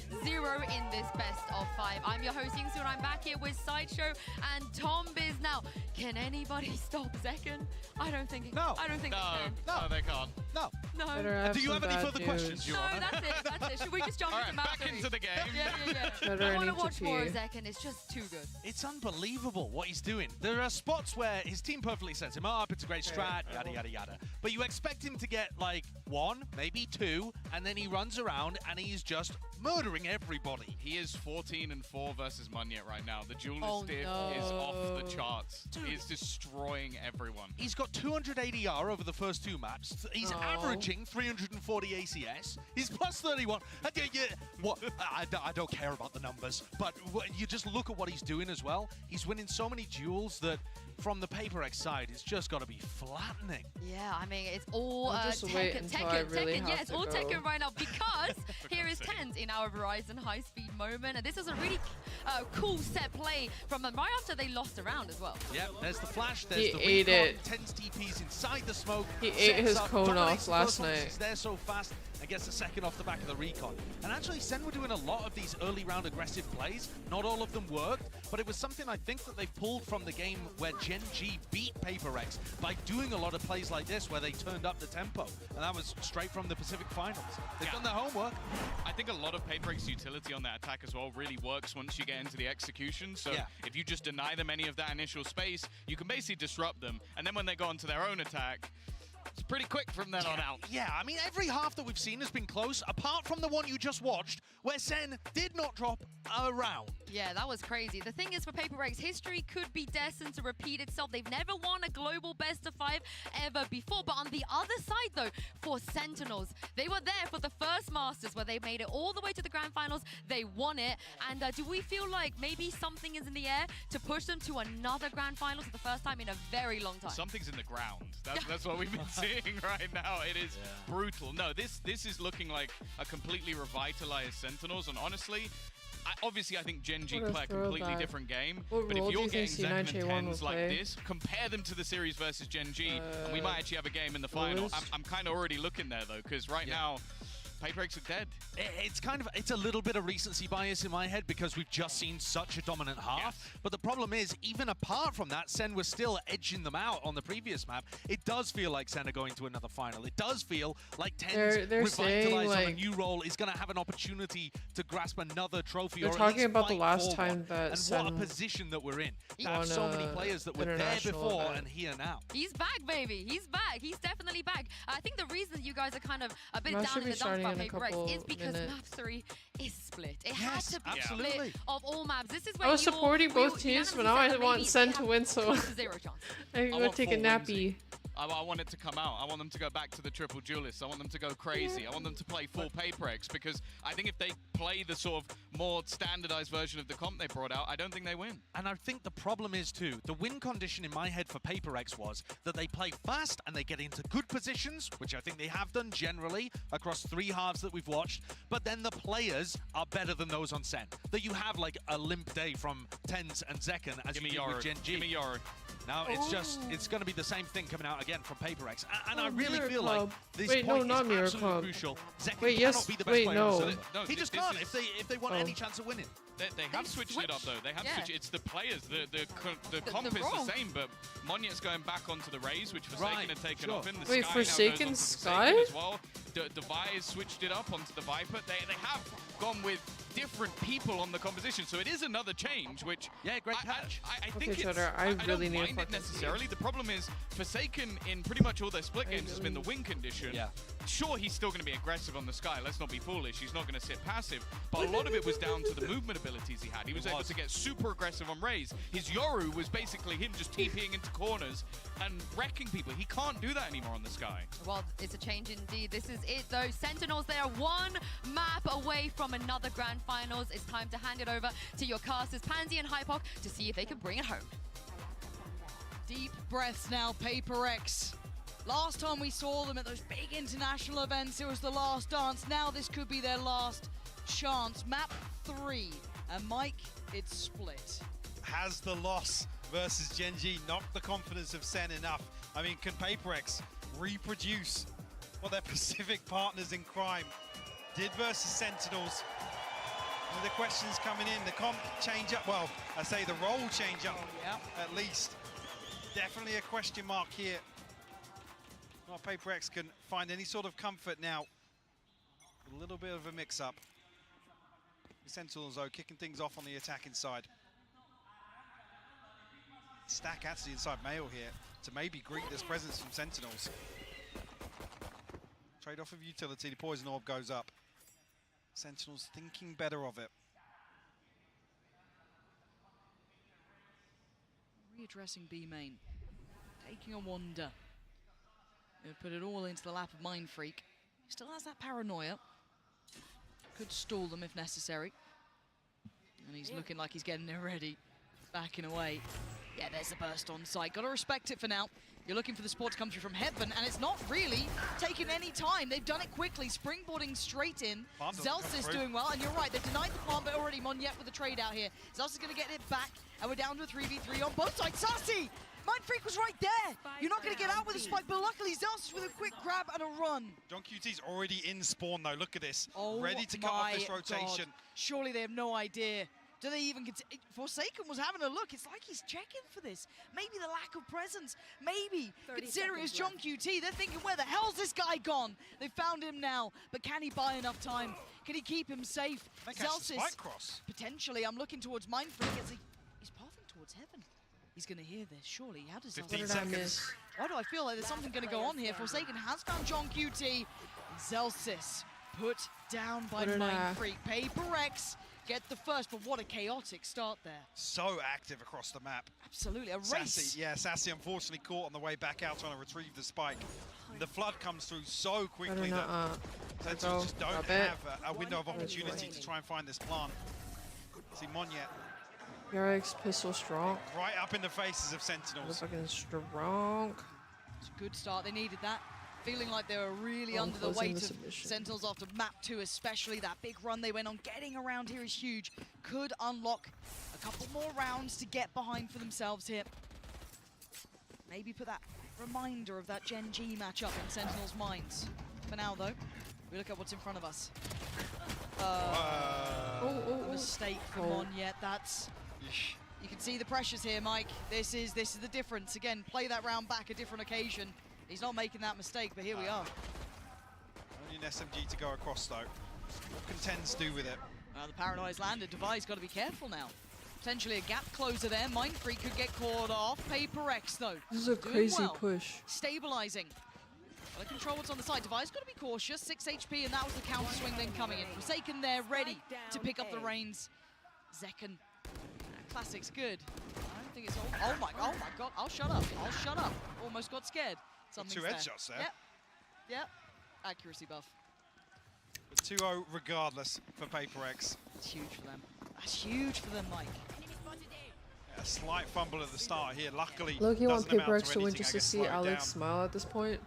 C: in this best of 5. I'm your host, Yingsu, and I'm back here with Sideshow and Tom Biz. Now, can anybody stop Zekken? I don't think.
A: No.
C: I don't think
E: No,
C: they can.
E: no, they can't.
A: No.
C: No.
A: Do you have any further questions,
C: No,
A: Joanna?
C: that's it. That's it. Should we just jump into map
E: back
C: 3?
E: into the game.
C: Yeah. I want to watch more of Zekken. It's just too good.
A: It's unbelievable what he's doing. There are spots where his team perfectly sets him up, it's a great strat, yada, yada, yada. But you expect him to get like 1, maybe 2, and then he runs around and he's just murdering everybody.
E: He is 14-4 versus Munyet right now. The duelist diff is off the charts. He is destroying everyone.
A: He's got 200 ADR over the first 2 maps. He's averaging 340 ACS. He's plus 31. I don't care about the numbers, but you just look at what he's doing as well. He's winning so many duels that from the PRX side, it's just got to be flattening.
C: Yeah, I mean, it's all
B: Tekken.
C: Tekken, yeah, it's all Tekken right now because here is Tens in our Verizon high-speed moment. And this is a really cool set play from them right after they lost a round as well.
A: Yep, there's the flash, there's the
B: ate
A: recon,
B: it.
A: Tens TPs inside the smoke.
B: He ate his
A: up,
B: cone
A: dominates
B: off last
A: the first one,
B: night.
A: He's there so fast and gets a second off the back of the recon. And actually, SEN were doing a lot of these early round aggressive plays. Not all of them worked, but it was something I think that they pulled from the game where Gen G beat PaperX by doing a lot of plays like this where they turned up the tempo. And that was straight from the Pacific Finals. They've done their homework.
E: I think a lot of PaperX utility on that attack as well really works once you get into the execution. So if you just deny them any of that initial space, you can basically disrupt them. And then when they go onto their own attack, it's pretty quick from then on out.
A: Yeah, I mean, every half that we've seen has been close, apart from the one you just watched, where SEN did not drop a round.
C: Yeah, that was crazy. The thing is, for PaperX, history could be destined to repeat itself. They've never won a global best of 5 ever before. But on the other side, though, for Sentinels, they were there for the first Masters, where they made it all the way to the Grand Finals. They won it. And do we feel like maybe something is in the air to push them to another Grand Finals for the first time in a very long time?
E: Something's in the ground. That's what we've been seeing right now. It is brutal. No, this is looking like a completely revitalized Sentinels. And honestly, obviously, I think Gen G play a completely different game.
B: What
E: but if
B: role do
E: you're
B: you
E: getting
B: think
E: Zekken and
B: C9J1 will
E: Tens like
B: play?
E: this, compare them to the series versus Gen G, and we might actually have a game in the final.
B: Lewis?
E: I'm kind of already looking there, though, because right now, PaperX are dead.
A: It's a little bit of recency bias in my head because we've just seen such a dominant half. But the problem is, even apart from that, SEN was still edging them out on the previous map. It does feel like SEN are going to another final. It does feel like Tens
B: They're saying,
A: revitalized on a
B: like,
A: new role is going to have an opportunity to grasp another trophy.
B: They're
A: or at
B: talking
A: least
B: about the
A: fight
B: last
A: for
B: time
A: one.
B: that
A: and
B: SEN
A: what a position that we're in. To
B: won
A: have so many
B: a
A: players that were there
B: international
A: before
B: event.
A: and here now.
C: He's back, baby. He's back. He's definitely back. I think the reason you guys are kind of a bit
B: Map
C: down
B: should
C: in
B: be
C: the dumps
B: starting
C: about
B: in a
C: PaperX
B: couple
C: is because
B: minutes.
C: map 3 is split. It
A: Yes,
C: has to be
A: absolutely.
C: split of all maps. This is where
B: I was supporting both teams, but now I want SEN to win, so
C: zero chance.
B: I can go take a nappy.
E: I want it to come out. I want them to go back to the triple duelists. I want them to go crazy. I want them to play full PaperX because I think if they play the sort of more standardized version of the comp they brought out, I don't think they win.
A: And I think the problem is too, the win condition in my head for PRX was that they play fast and they get into good positions, which I think they have done generally across 3 halves that we've watched, but then the players are better than those on SEN. That you have like a limp day from TenZ and Zekken as you did with Gen G.
E: Give me Yoru.
A: Now it's just, it's going to be the same thing coming out again from PRX. And I really feel
B: Club.
A: like this
B: Wait,
A: point
B: no, not
A: is
B: Mirror
A: absolutely
B: Club.
A: crucial. Zekken
B: Wait,
A: cannot
B: yes,
A: be the best
B: wait,
A: player
B: no.
A: on
E: No,
A: he just
E: this
A: can't
E: is-
A: if they want any chance of winning.
E: They have switched it up though. They have
C: Yeah.
E: switched. It's the players. The comp is
C: role.
E: the same, but Monyet's going back onto the Raze, which Forsaken
A: Right,
E: had taken
A: sure.
E: off in the
B: Wait,
E: Sky.
B: Forsaken
E: now goes onto
B: Sky?
E: Forsaken as well. Devi switched it up onto the Viper. They have gone with different people on the composition, so it is another change. Which
A: great catch.
E: I
B: Okay,
E: think it's.
B: Cheddar, I really
E: don't
B: need to
E: mind it
B: fucking
E: necessarily. The problem is Forsaken in pretty much all their split games has been the win condition.
A: Yeah.
E: Sure, he's still going to be aggressive on the Sky. Let's not be foolish. He's not going to sit passive. But a lot of it was down to the movement abilities he had. He was able to get super aggressive on Raze. His Yoru was basically him just TPing into corners and wrecking people. He can't do that anymore on the Sky.
C: Well, it's a change indeed. This is it, though. Sentinels, they are 1 map away from another grand finals. It's time to hand it over to your casters, Pansy and Hypoc, to see if they can bring it home.
S: Deep breaths now, PRX. Last time we saw them at those big international events, it was the last dance. Now this could be their last chance. Map 3. And Mike, it's split.
T: Has the loss versus Gen G knocked the confidence of SEN enough? I mean, can PRX reproduce what their Pacific partners in crime did versus Sentinels? And the questions coming in, the comp change up, well, I say the role change up at least. Definitely a question mark here. Not PRX can find any sort of comfort now. A little bit of a mix-up. Sentinels, though, kicking things off on the attacking side. Stack actually inside Mail here to maybe greet this presence from Sentinels. Trade-off of utility, the Poison Orb goes up. Sentinels thinking better of it.
S: Readdressing B main. Taking a wander. They'll put it all into the lap of Mind Freak. He still has that paranoia. Could stall them if necessary. And he's looking like he's getting it ready. Backing away. Yeah, there's the burst on site. Gotta respect it for now. You're looking for the support to come through from Heaven, and it's not really taking any time. They've done it quickly, springboarding straight in. Zelsis doing well, and you're right, they've denied the plant, but already Monyet with the trade out here. Zelsis is gonna get it back, and we're down to a 3v3 on both sides. Sassy! Mind Freak was right there. You're not going to get out with a spike, but luckily Zelsis with a quick grab and a run.
T: John QT's already in spawn, though. Look at this.
S: Oh,
T: ready to cut off this rotation.
S: God. Surely they have no idea. Do they even Forsaken was having a look. It's like he's checking for this. Maybe the lack of presence. Maybe. Considering it's John QT, they're thinking, where the hell's this guy gone? They found him now, but can he buy enough time? Can he keep him safe? Zelsis, potentially. I'm looking towards Mind Freak. He's pathing towards Heaven. He's going to hear this, surely. How does
T: 15 seconds.
S: Why do I feel like there's something going to go on here? Forsaken has found John QT. Zelsis put down by Mind Freak. PRX get the first, but what a chaotic start there.
T: So active across the map.
S: Absolutely, a race.
T: Sassy, yeah, Sassy unfortunately caught on the way back out trying to retrieve the spike. And the flood comes through so quickly that Sentinels just don't have a window of opportunity to try and find this plant. See Monyet.
B: PRX pistol strong.
T: Right up in the faces of Sentinels.
B: Fucking strong.
S: It's a good start, they needed that. Feeling like they were really under the weight of Sentinels after map 2 especially. That big run they went on, getting around here is huge. Could unlock a couple more rounds to get behind for themselves here. Maybe put that reminder of that Gen G matchup in Sentinels' minds. For now though, we look at what's in front of us. A mistake for Monyet, that's... You can see the pressures here, Mike. This is the difference. Again, play that round back a different occasion. He's not making that mistake, but here we are.
T: Only an SMG to go across, though. What can TenZ do with it?
S: The paranoia's landed. Devi's got to be careful now. Potentially a gap closer there. Mind Freak could get caught off. PRX, though.
B: This is a crazy push.
S: Stabilizing. Got to control what's on the side. Devi's got to be cautious. 6 HP, and that was the counter swing then coming in. Forsaken there, ready to pick up the reins. Zekken. Classic's good. I don't think it's all. Oh my god. I'll shut up. Almost got scared. Something's
T: 2 headshots there.
S: Yep. Accuracy buff.
T: 2-0 regardless for PRX.
S: It's huge for them. That's huge for them, Mike.
T: A slight fumble at the start here. Luckily,
B: Look, you want
T: doesn't amount
B: PRX to win
T: anything,
B: just
T: I
B: to
T: guess,
B: see
T: slow it
B: Alex
T: down.
B: smile at this point.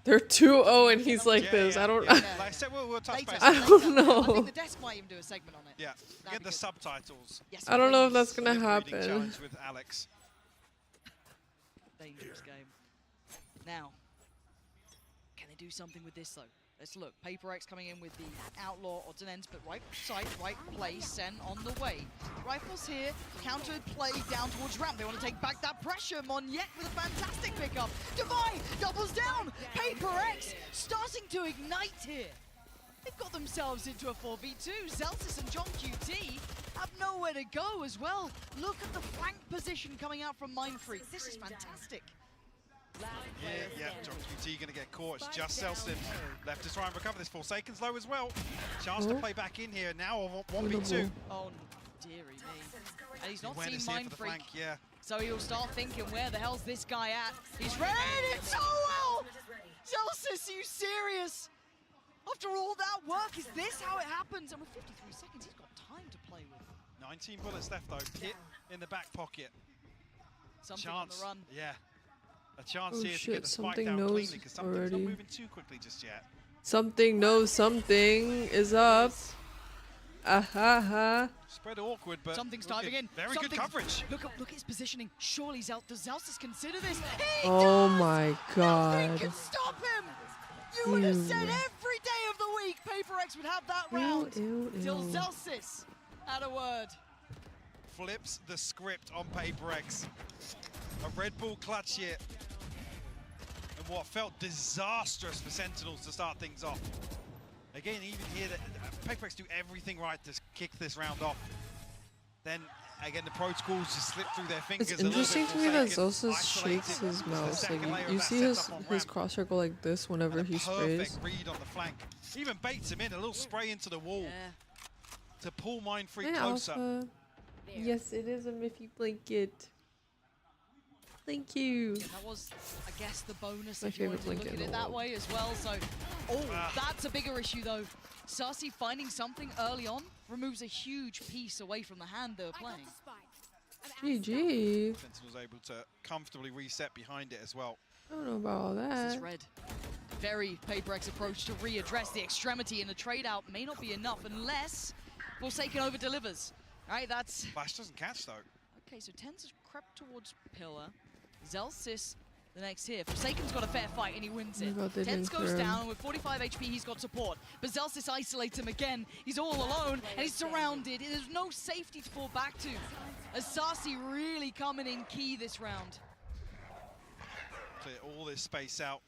B: They're 2-0 and he's like this. I don't.
T: Like I said, we'll touch base.
B: I don't
S: I
B: know.
S: think the desk might even do a segment on it.
T: Yeah, get the subtitles.
S: Yes,
B: I don't know if
S: please.
B: that's gonna
T: Lip reading
B: happen.
T: challenge with Alex.
S: Dangerous game. Now, can they do something with this though? Let's look. PRX coming in with the outlaw odds and ends, but right side, right place, SEN on the way. Rifles here, counter play down towards ramp. They want to take back that pressure. Moniette with a fantastic pickup. Divine doubles down. PRX starting to ignite here. They've got themselves into a 4v2. Zelsis and John QT have nowhere to go as well. Look at the flank position coming out from Mindfreak. This is fantastic.
T: Yeah, John QT going to get caught. It's just Selson left to try and recover this. Forsaken's low as well. Chance to play back in here now. 1v2.
S: Oh, dearie me. And he's not seen
T: Awareness here for the
S: Mindfreak.
T: flank, yeah.
S: So he'll start thinking, where the hell's this guy at? He's read it so well! Zelsis, are you serious? After all that work, is this how it happens? And with 53 seconds, he's got time to play with.
T: 19 bullets left though. Pit in the back pocket.
S: Something
T: Chance.
S: on the run.
T: Yeah. A chance
B: Oh
T: here to
B: shit,
T: get the spike
B: something
T: down
B: knows
T: cleanly because something's not
B: already.
T: moving too quickly just yet.
B: Something knows something is up. Aha.
T: Spread awkward, but
S: Something's diving in.
T: Very good coverage.
S: Look at his positioning. Surely does Zelsis consider this? He
B: Oh
S: does!
B: my
S: Nothing
B: god.
S: can stop him! You would have said every day of the week PRX would have that round. Till Zelsis had a word.
T: Flips the script on PRX. A Red Bull clutch here. And what felt disastrous for Sentinels to start things off. Again, even here, PRX do everything right to kick this round off. Then, again, the protocols just slip through their fingers
B: It's
T: a little
B: interesting
T: bit.
B: to me that
T: Forsaken,
B: Zelsis shakes
T: isolated.
B: his
T: The
B: mouse.
T: second
B: Like
T: layer
B: you
T: of
B: see
T: that
B: his
T: setup on ramp.
B: crosshair go like this whenever he sprays.
T: Perfect read on the flank. Even baits him in, a little spray into the wall to pull Mindfreak
B: Hey,
T: closer.
B: Alpha. Yes, it is a Miffy blanket. Thank you.
S: Yeah, that was, I guess, the bonus
B: My
S: if you wanted
B: favorite
S: to look
B: blanket
S: at
B: in
S: it
B: the
S: that
B: world.
S: way as well. So, that's a bigger issue though. Sassy finding something early on removes a huge piece away from the hand they were playing.
B: GG.
T: Sentinel's able to comfortably reset behind it as well.
B: I don't know about all
S: This
B: that.
S: is red. Very PRX approach to readdress the extremity, and the trade out may not be enough unless Forsaken over delivers. Right, that's.
T: Flash doesn't catch though.
S: Okay, so Tens has crept towards Pillar. Zelsis, the next here. Forsaken's got a fair fight and he wins it.
B: What about the
S: Tens goes
B: Dinker?
S: down, and with 45 HP, he's got support. But Zelsis isolates him again. He's all alone and he's surrounded. There's no safety to fall back to. Asasi really coming in key this round.
T: Clear all this space out.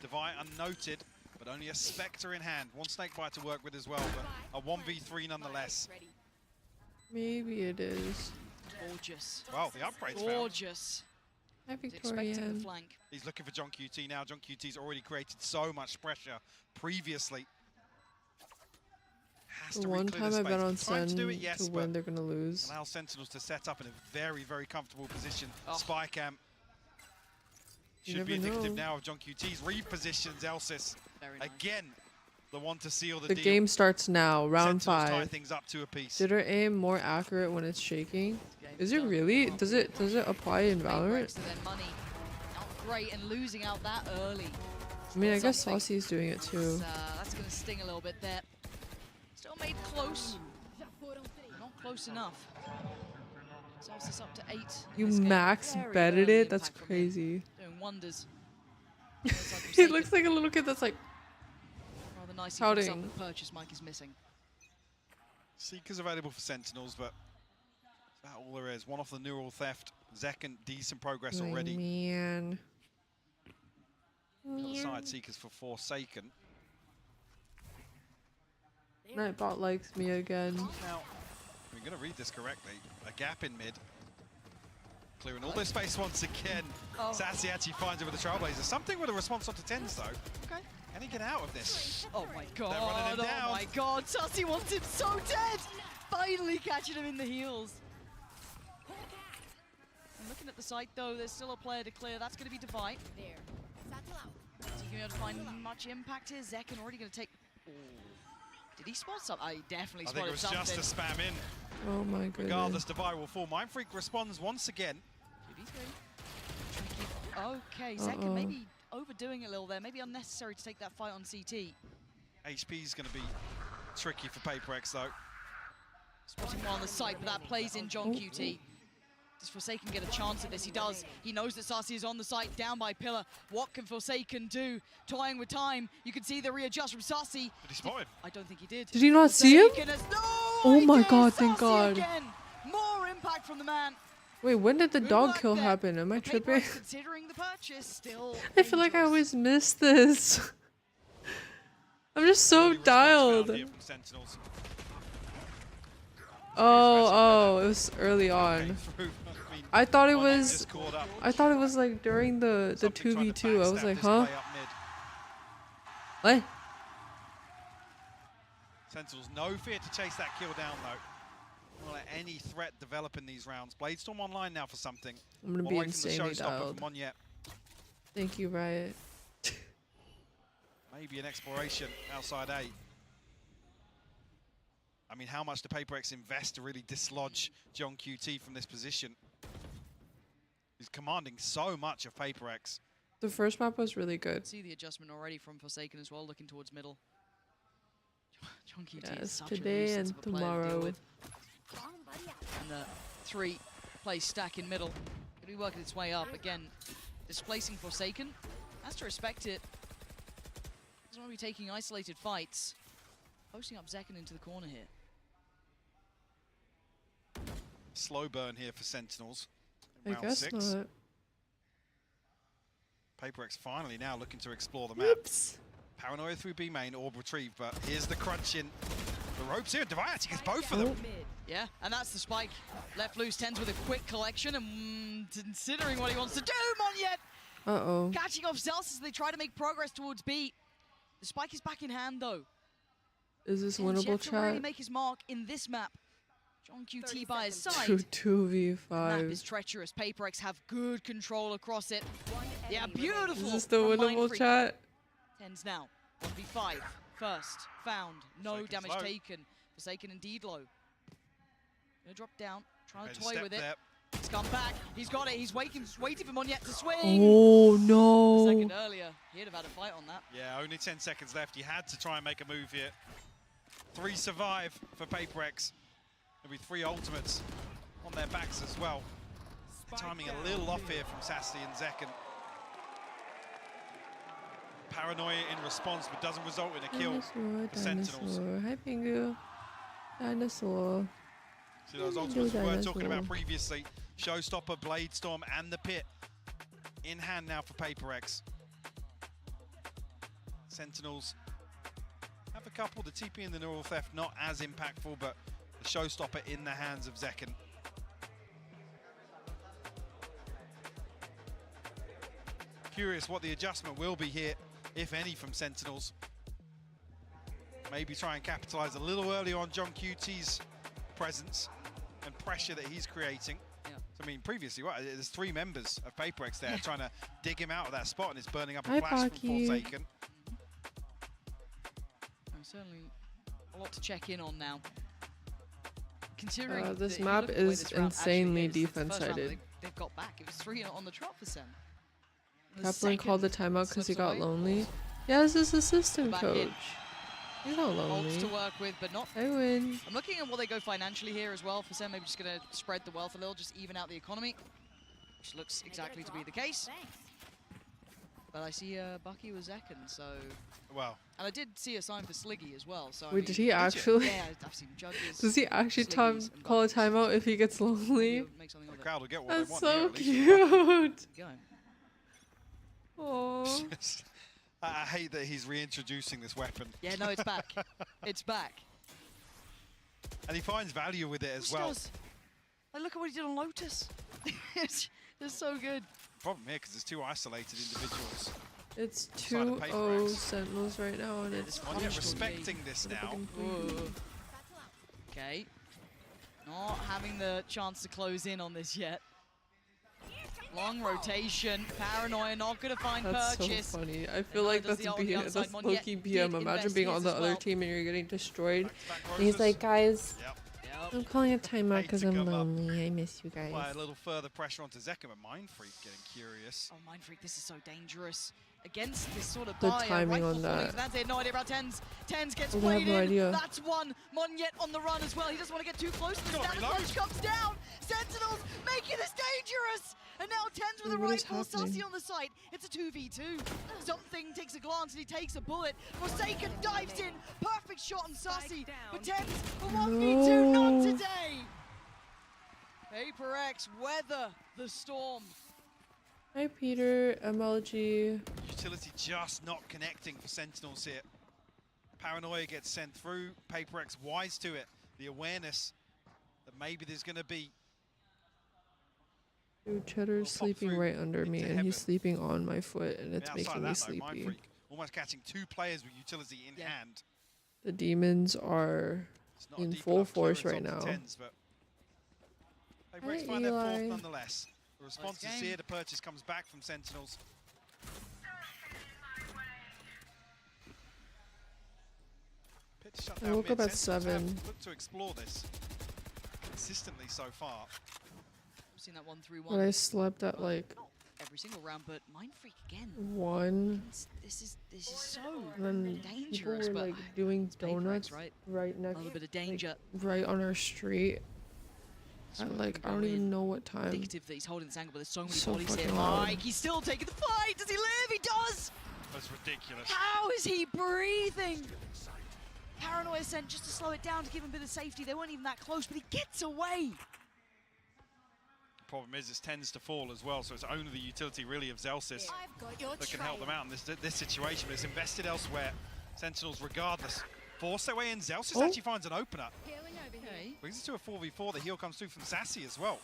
T: Divine unnoted, but only a Spectre in hand. One Snakebite to work with as well, but a 1v3 nonetheless.
B: Maybe it is.
S: Gorgeous.
T: Wow, the upgrade's found.
S: Gorgeous.
B: Hi,
S: Expecting
B: Victorian.
S: the flank.
T: He's looking for John QT now. John QT's already created so much pressure previously. Has
B: The
T: to
B: one
T: re-clear
B: time
T: the
B: I bet
T: space.
B: on
T: Trying
B: Sen
T: to do it, yes,
B: to
T: but
B: win, they're gonna lose.
T: allow Sentinels to set up in a very, very comfortable position.
S: Oh.
T: Spy cam
B: You
T: should be
B: never
T: indicative
B: know.
T: now of John QT's repositions Elsis.
S: Very nice.
T: Again, the one to seal the
B: The
T: deal.
B: game starts now, round
T: Sentinels tie
B: 5.
T: things up to a piece.
B: Did her aim more accurate when it's shaking? Is it really? Does it apply in Valorant?
S: So then money not great and losing out that early.
B: I mean, I guess
S: Something.
B: Saucy's doing it too.
S: That's going to sting a little bit there. Still made close. Not close enough. Zelsis up to 8.
B: You
S: This game,
B: max
S: very
B: betted
S: early
B: it? That's
S: impact from him.
B: crazy.
S: Doing wonders.
B: He looks like a little kid that's like
S: Rather nice for himself
B: pouting.
S: the purchase Mike is missing.
T: Seeker's available for Sentinels, but that's all there is. One off the neural theft. Zekon, decent progress
B: Oh,
T: already.
B: man.
T: Other side, Seekers for Forsaken.
B: Nightbot likes me again.
T: Now, we're going to read this correctly. A gap in mid. Clearing all this space once again.
S: Oh.
T: Sassy actually finds it with the Trailblazer. Something with a response onto Tens, though.
S: Okay.
T: Can he get out of this?
S: Oh my
T: They're running
S: god,
T: him down.
S: oh my god, Sassy wants him so dead! Finally catching him in the heels. And looking at the site though, there's still a player to clear. That's going to be Divide. Is he going to be able to find much impact here? Zekon already going to take Did he spot something? I definitely
T: I
S: spotted
T: think it was
S: something.
T: just a spam in.
B: Oh my goodness.
T: Regardless, Devi will fall. Mindfreak responds once again.
S: 2v3. Okay, Zekken maybe overdoing it a little there. Maybe unnecessary to take that fight on CT.
T: HP is going to be tricky for PaperX though.
S: Spotting one on the site, but that plays in John QT. Does Forsaken get a chance at this? He does. He knows that Sasi is on the site, down by Pillar. What can Forsaken do? Toying with time. You can see the readjust from Sasi.
T: Did he spot him?
S: I don't think he did.
B: Did he not see him? Oh my
S: did.
B: god, thank
S: Sasi
B: God.
S: Again. More impact from the man.
B: Wait, when did the
S: Good
B: dog
S: luck
B: kill
S: there.
B: happen? Am I tripping?
S: Considering the purchase, still
B: I feel like I always miss this. I'm just so dialed. Oh, it was early on. I thought it was like during the 2v2. I was like, huh? What?
T: Sentinels, no fear to chase that kill down though. Don't let any threat develop in these rounds. Bladestorm online now for something.
B: I'm gonna be insanely dialed. Thank you, Riot.
T: Maybe an exploration outside A. I mean, how much do PaperX invest to really dislodge John QT from this position? He's commanding so much of PaperX.
B: The first map was really good.
S: See the adjustment already from Forsaken as well, looking towards middle. John QT is
B: Yes,
S: such
B: today
S: a
B: and
S: of a player to deal
B: tomorrow.
S: with. And the 3 plays stack in middle. Gonna be working its way up again. Displacing Forsaken. Has to respect it. Doesn't want to be taking isolated fights. Posting up Zekken into the corner here.
T: Slow burn here for Sentinels.
B: I
T: Round
B: guess
T: 6.
B: not.
T: PaperX finally now looking to explore the map. Paranoia through B main, orb retrieve, but here's the crunch in. The ropes here, Devi actually gets both of them.
S: Yeah, and that's the spike. Left loose, Tens with a quick collection, and considering what he wants to do, Monyet!
B: Uh-oh.
S: Catching off Celsius as they try to make progress towards B. The spike is back in hand, though.
B: Is this
S: Tens
B: winnable,
S: yet to really
B: chat?
S: make his mark in this map. John QT by his side.
B: 2v5.
S: Map is treacherous. PaperX have good control across it. Yeah, beautiful.
B: Is this the
S: from
B: winnable,
S: Mindfreak.
B: chat?
S: Tens now. 1v5. First. Found. No
T: Forsaken's
S: damage
T: low.
S: taken. Forsaken indeed low. Gonna drop down. Trying to
T: Made a
S: toy
T: step
S: with it.
T: there.
S: He's come back. He's got it. He's waiting for Monyet to swing.
B: Oh
S: A
B: no.
S: second earlier, he'd have had a fight on that.
T: Yeah, only 10 seconds left. He had to try and make a move here. 3 survive for PaperX. There'll be 3 ultimates on their backs as well. Timing a little off here from Sassy and Zekken. Paranoia in response, but doesn't result in a kill for Sentinels.
B: Dinosaur. Hi, Pingu. Dinosaur.
T: See those ultimates we were talking about previously. Showstopper, Bladestorm, and the Pit in hand now for PaperX. Sentinels have a couple. The TP and the Neural Theft not as impactful, but the Showstopper in the hands of Zekken. Curious what the adjustment will be here, if any, from Sentinels. Maybe try and capitalize a little early on John QT's presence and pressure that he's creating.
S: Yeah.
T: So, I mean, previously, what, there's 3 members of PaperX there trying to dig him out of that spot, and it's burning up a
B: Hi,
T: flash from
B: Baki.
T: Forsaken.
S: Certainly a lot to check in on now. Considering
B: This
S: that you
B: map
S: look at the way
B: is
S: this round actually
B: insanely
S: is, it's the first round
B: defense-sided.
S: They've got back. It was 3 on the trot for Sen. The
B: Kaplan called the
S: second
B: timeout because he
S: slips
B: got
S: away.
B: lonely. Yeah, this is assistant
S: Back
B: coach.
S: in.
B: He's not
S: Ults
B: lonely.
S: to work with, but not.
B: I win.
S: I'm looking at what they go financially here as well. For Sen, maybe just going to spread the wealth a little, just even out the economy, which looks exactly to be the case. But I see Bucky was Zekken, so.
T: Wow.
S: And I did see a sign for Sliggy as well. So I
B: Wait,
S: mean,
B: did he actually?
S: Yeah, I've seen judges.
B: Does he actually
S: Sliggies, and
B: call a
S: Buckies.
B: timeout if he gets lonely?
S: Make something of
T: The
S: it.
T: crowd will get what
B: That's
T: they want
B: so
T: here, at least.
B: cute.
S: Go.
B: Oh.
T: I hate that he's reintroducing this weapon.
S: Yeah, no, it's back. It's back.
T: And he finds value with it as
S: He
T: well.
S: does. Like, look at what he did on Lotus. it's so good.
T: Problem here, because there's 2 isolated individuals.
B: It's
T: Inside of
B: 2-0
T: PaperX.
B: Sentinels right now, and it's
T: Monyet
B: punched.
T: respecting this now.
S: Whoa. Okay. Not having the chance to close in on this yet. Long rotation. Paranoia not going to find
B: That's
S: purchase.
B: so funny. I feel like that's low-key BM. Imagine being on the other team and you're getting destroyed. And he's like, guys, I'm calling a timeout because I'm lonely. I miss you guys.
T: Apply a little further pressure onto Zekum, and Mindfreak getting curious.
S: Oh, Mindfreak, this is so dangerous. Against this sort of
B: The timing on that.
S: That's it, no idea about Tens. Tens gets
B: I have
S: weighed
B: no
S: in.
B: idea.
S: That's one. Monyet on the run as well. He doesn't want to get too close. The stamina clutch comes down. Sentinels making this dangerous. And now Tens with a rifle. Sussy on the side. It's a 2v2. Something takes a glance and he takes a bullet. Forsaken dives in. Perfect shot on Sussy. But Tens, a 1v2, not today. PRX weather the storm.
B: Hi, Peter. MLG.
T: Utility just not connecting for Sentinels here. Paranoia gets sent through. PRX wise to it. The awareness that maybe there's going to be.
B: Dude, Cheddar's sleeping right under me, and he's sleeping on my foot, and it's making me sleepy.
T: Almost catching two players with utility in hand.
B: The demons are in full force right now.
T: PRX find their fourth nonetheless. The response is here. The purchase comes back from Sentinels.
B: I woke up at 7.
T: Look to explore this consistently so far.
S: We've seen that 1-3-1.
B: But I slept at like
S: every single round, but Mindfreak again.
B: 1.
S: This is so
B: and then
S: dangerous.
B: people were like doing donuts right next,
S: a little bit of danger,
B: right on our street. At like I don't even know what time.
S: Indicative that he's holding this angle, but there's so many
B: So
S: bodies here.
B: fucking loud.
S: Mike, he's still taking the fight. Does he live? He does.
T: That's ridiculous.
S: How is he breathing? Paranoia sent just to slow it down to give him a bit of safety. They weren't even that close, but he gets away.
T: Problem is, it tends to fall as well, so it's only the utility really of Zelsis that can help them out in this situation. But it's invested elsewhere. Sentinels, regardless, force their way in. Zelsis actually finds an opener. Brings it to a 4v4. The heal comes through from Sassy as well.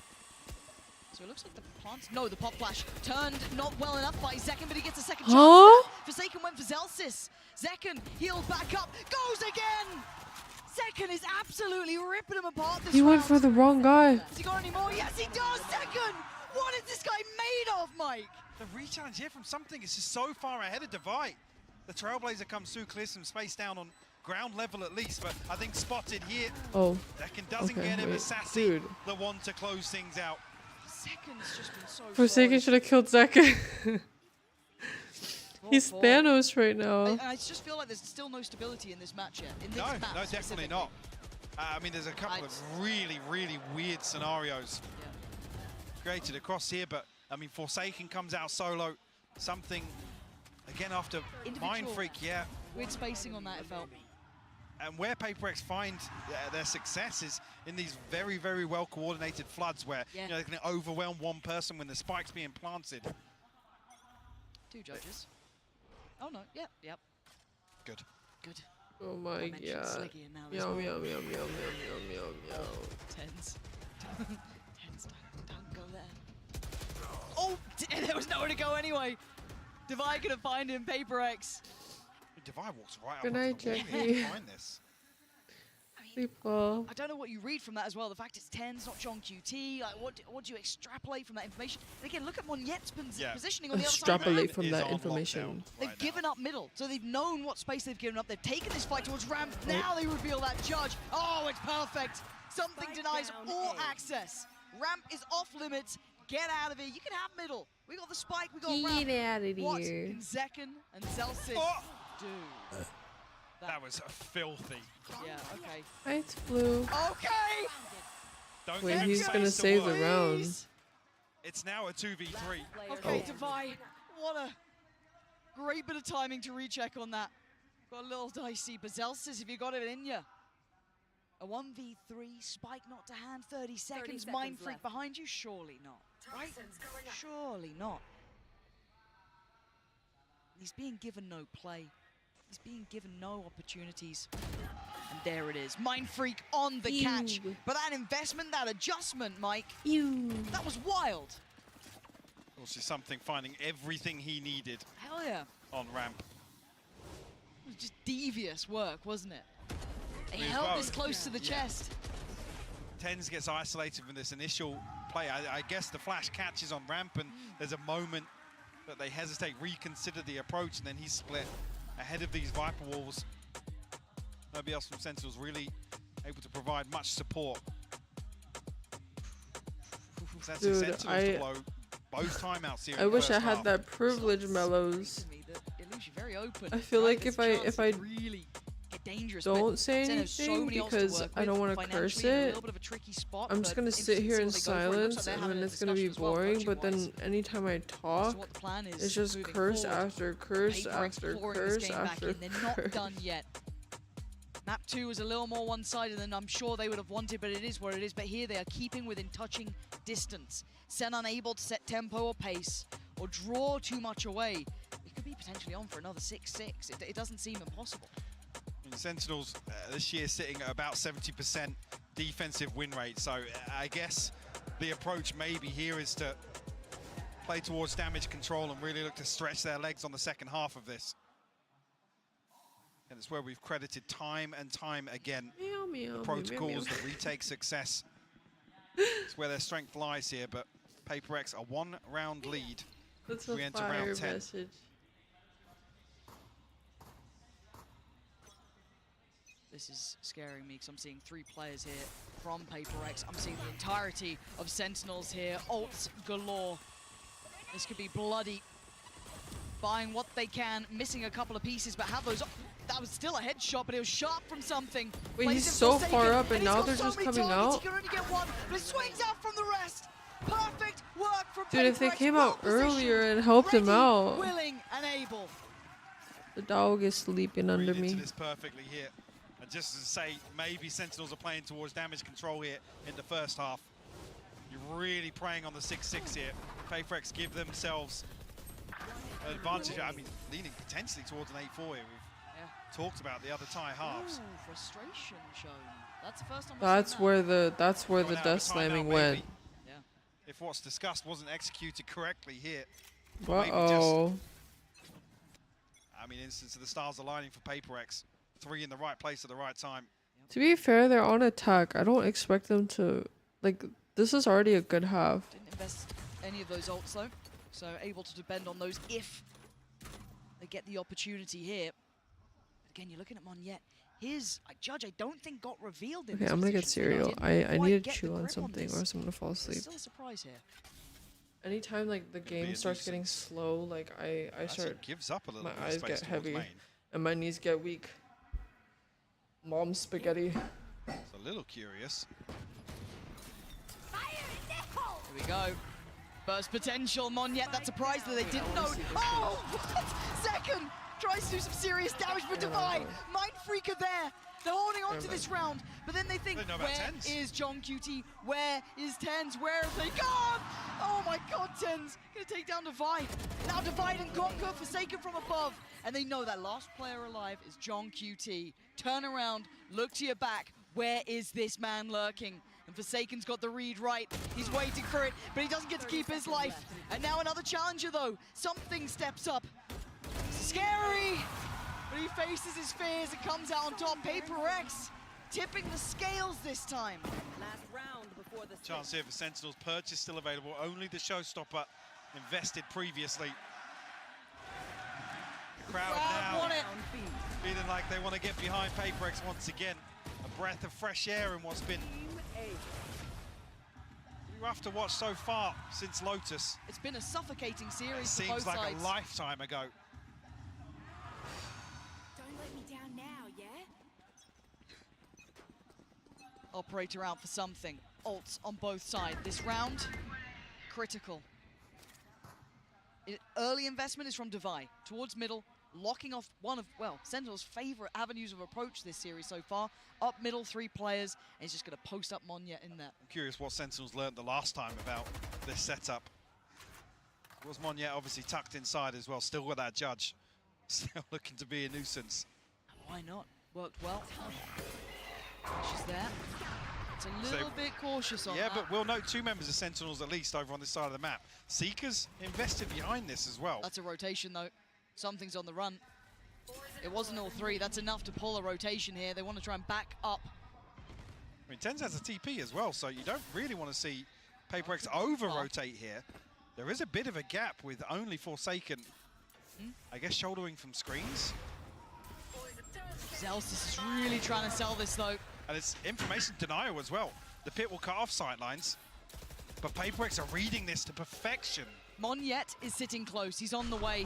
S: So it looks like the plants. No, the pop flash turned not well enough by Zekken, but he gets a second
B: Huh?
S: chance. Forsaken went for Zelsis. Zekken healed back up, goes again. Zekken is absolutely ripping him apart. This
B: He went
S: round.
B: for the wrong guy.
S: Has he got any more? Yes, he does. Zekken, what is this guy made of, Mike?
T: The re-challenge here from Something is just so far ahead of Divide. The Trailblazer comes through, clears some space down on ground level at least, but I think spotted here.
B: Oh.
T: Zekken doesn't
B: Okay,
T: get him.
B: wait,
T: It's Sassy,
B: dude.
T: the one to close things out.
S: Zekken's just been so
B: Forsaken should have killed Zekken. He's Thanos right now.
S: I just feel like there's still no stability in this match yet. In this
T: No,
S: map
T: no, definitely
S: specifically.
T: not. I mean, there's a couple of really, really weird scenarios created across here, but I mean, Forsaken comes out solo. Something, again, after Mindfreak, yeah.
S: Weird spacing on that, it felt.
T: And where PRX find their success is in these very, very well-coordinated floods where you know, they can overwhelm one person when the spike's being planted.
S: 2 judges. Oh no, yep.
T: Good.
S: Good.
B: Oh my god. Yum, yum, yum, yum, yum.
S: Tens. Tens, don't go there. Oh, there was nowhere to go anyway. Divide couldn't find him, PRX.
T: Divide walks right up
B: Good
T: onto
B: night,
T: the wall
B: Jackie.
T: here to find this.
B: Sleep well.
S: I don't know what you read from that as well. The fact it's Tens, not John QT. Like, what do you extrapolate from that information? And again, look at Monyet's positioning on the other side.
B: Extrapolate from that information.
S: They've given up middle, so they've known what space they've given up. They've taken this fight towards Ramp. Now they reveal that judge. Oh, it's perfect. Something denies all access. Ramp is off limits. Get out of here. You can have middle. We got the spike. We got Ramp.
B: Get out of
S: What
B: here.
S: can Zekken and Zelsis do?
T: That was filthy.
S: Yeah, okay.
B: It's blue.
S: Okay!
T: Don't
B: Wait,
T: give him
B: he's
T: space
B: gonna
T: to
B: save the
T: work.
B: round.
T: It's now a 2v3.
S: Okay, Divide, what a great bit of timing to recheck on that. Got a little dicey, but Zelsis, if you got it in you. A 1v3, spike not to hand, 30 seconds, Mindfreak behind you? Surely not, right? Surely not. He's being given no play. He's being given no opportunities. And there it is, Mindfreak on the catch. But that investment, that adjustment, Mike, that was wild.
T: Also Something finding everything he needed
S: Hell yeah.
T: on Ramp.
S: It was just devious work, wasn't it? He
T: Me as
S: held
T: well.
S: this close to the chest.
T: Tens gets isolated from this initial play. I guess the flash catches on Ramp, and there's a moment that they hesitate, reconsider the approach, and then he's split ahead of these Viper walls. Nobody else from Sentinels really able to provide much support.
B: Dude,
T: both timeouts here
B: I wish I had that privilege, Mellows. I feel like if I
S: really get dangerous,
B: don't say anything because I don't want to curse it, I'm just gonna sit here in silence and then it's gonna be boring. But then anytime I talk, it's just curse after curse after curse after
S: They're not done yet. Map 2 was a little more one-sided than I'm sure they would have wanted, but it is what it is. But here they are keeping within touching distance. SEN unable to set tempo or pace or draw too much away. It could be potentially on for another 6-6. It doesn't seem impossible.
T: I mean, Sentinels this year sitting at about 70% defensive win rate. So I guess the approach maybe here is to play towards damage control and really look to stretch their legs on the second half of this. And it's where we've credited time and time again the protocols, the retake success. It's where their strength lies here, but PRX a one-round lead.
B: That's
T: we enter round 10.
B: Message.
S: This is scaring me because I'm seeing 3 players here from PRX. I'm seeing the entirety of Sentinels here. Ults galore. This could be bloody. Buying what they can, missing a couple of pieces, but have those. That was still a headshot, but it was sharp from something.
B: Wait, he's so far up and now they're just coming out?
S: He can only get one, but it swings out from the rest. Perfect work from
B: Dude, if they came out earlier and helped him out.
S: Willing and able.
B: The dog is sleeping under me.
T: This perfectly here. And just to say, maybe Sentinels are playing towards damage control here in the first half. You're really preying on the 6-6 here. PRX give themselves an advantage. I mean, leaning potentially towards an 8-4 here. We've talked about the other tie halves.
S: Ooh, frustration shown. That's the first time.
B: That's where the dust slamming went.
S: Yeah.
T: If what's discussed wasn't executed correctly here.
B: Uh-oh.
T: I mean, instance of the stars aligning for PRX. 3 in the right place at the right time.
B: To be fair, they're on attack. I don't expect them to, like, this is already a good half.
S: Didn't invest any of those ults though, so able to depend on those if they get the opportunity here. Again, you're looking at Monyet. His Judge, I don't think got revealed in
B: Okay,
S: this
B: I'm gonna get
S: position.
B: cereal. I need to chew on something or else I'm gonna fall asleep.
S: Still a surprise here.
B: Anytime like the game starts getting slow, like I start
T: gives up a little.
B: My eyes get heavy and my knees get weak. Mom spaghetti.
T: It's a little curious.
S: Here we go. Burst potential, Monyet. That surprise that they didn't know. Oh, what? Second tries to do some serious damage for Divine. Mind Freaker there. They're holding on to this round, but then they think, where is John QT? Where is Tens? Where have they gone? Oh my god, Tens gonna take down Divide. Now Divide and Conquer, Forsaken from above. And they know that last player alive is John QT. Turn around, look to your back. Where is this man lurking? And Forsaken's got the read right. He's waiting for it, but he doesn't get to keep his life. And now another challenger though. Something steps up. Scary! But he faces his fears and comes out on top. PRX tipping the scales this time.
U: Last round before the
T: chance here for Sentinels. Purchase still available. Only the showstopper invested previously. The crowd now feeling like they want to get behind PRX once again. A breath of fresh air in what's been rough to watch so far since Lotus.
S: It's been a suffocating series.
T: It seems like a lifetime ago.
S: Operator out for something. Ults on both sides. This round, critical. Early investment is from Devi towards middle, locking off one of, well, Sentinel's favorite avenues of approach this series so far. Up middle, 3 players, and he's just going to post up Monyet in there.
T: I'm curious what Sentinels learned the last time about this setup. Was Monyet obviously tucked inside as well, still with that Judge. Still looking to be a nuisance.
S: Why not? Worked well. She's there. It's a little bit cautious on that.
T: Yeah, but we'll note 2 members of Sentinels at least over on this side of the map. Seekers invested behind this as well.
S: That's a rotation though. Something's on the run. It wasn't all 3. That's enough to pull a rotation here. They want to try and back up.
T: I mean, Tens has a TP as well, so you don't really want to see PRX over-rotate here. There is a bit of a gap with only Forsaken, I guess, shouldering from screens.
S: Zelsis is really trying to sell this, though.
T: And it's information denial as well. The pit will cut off sightlines, but PaperX are reading this to perfection.
S: Monyet is sitting close. He's on the way.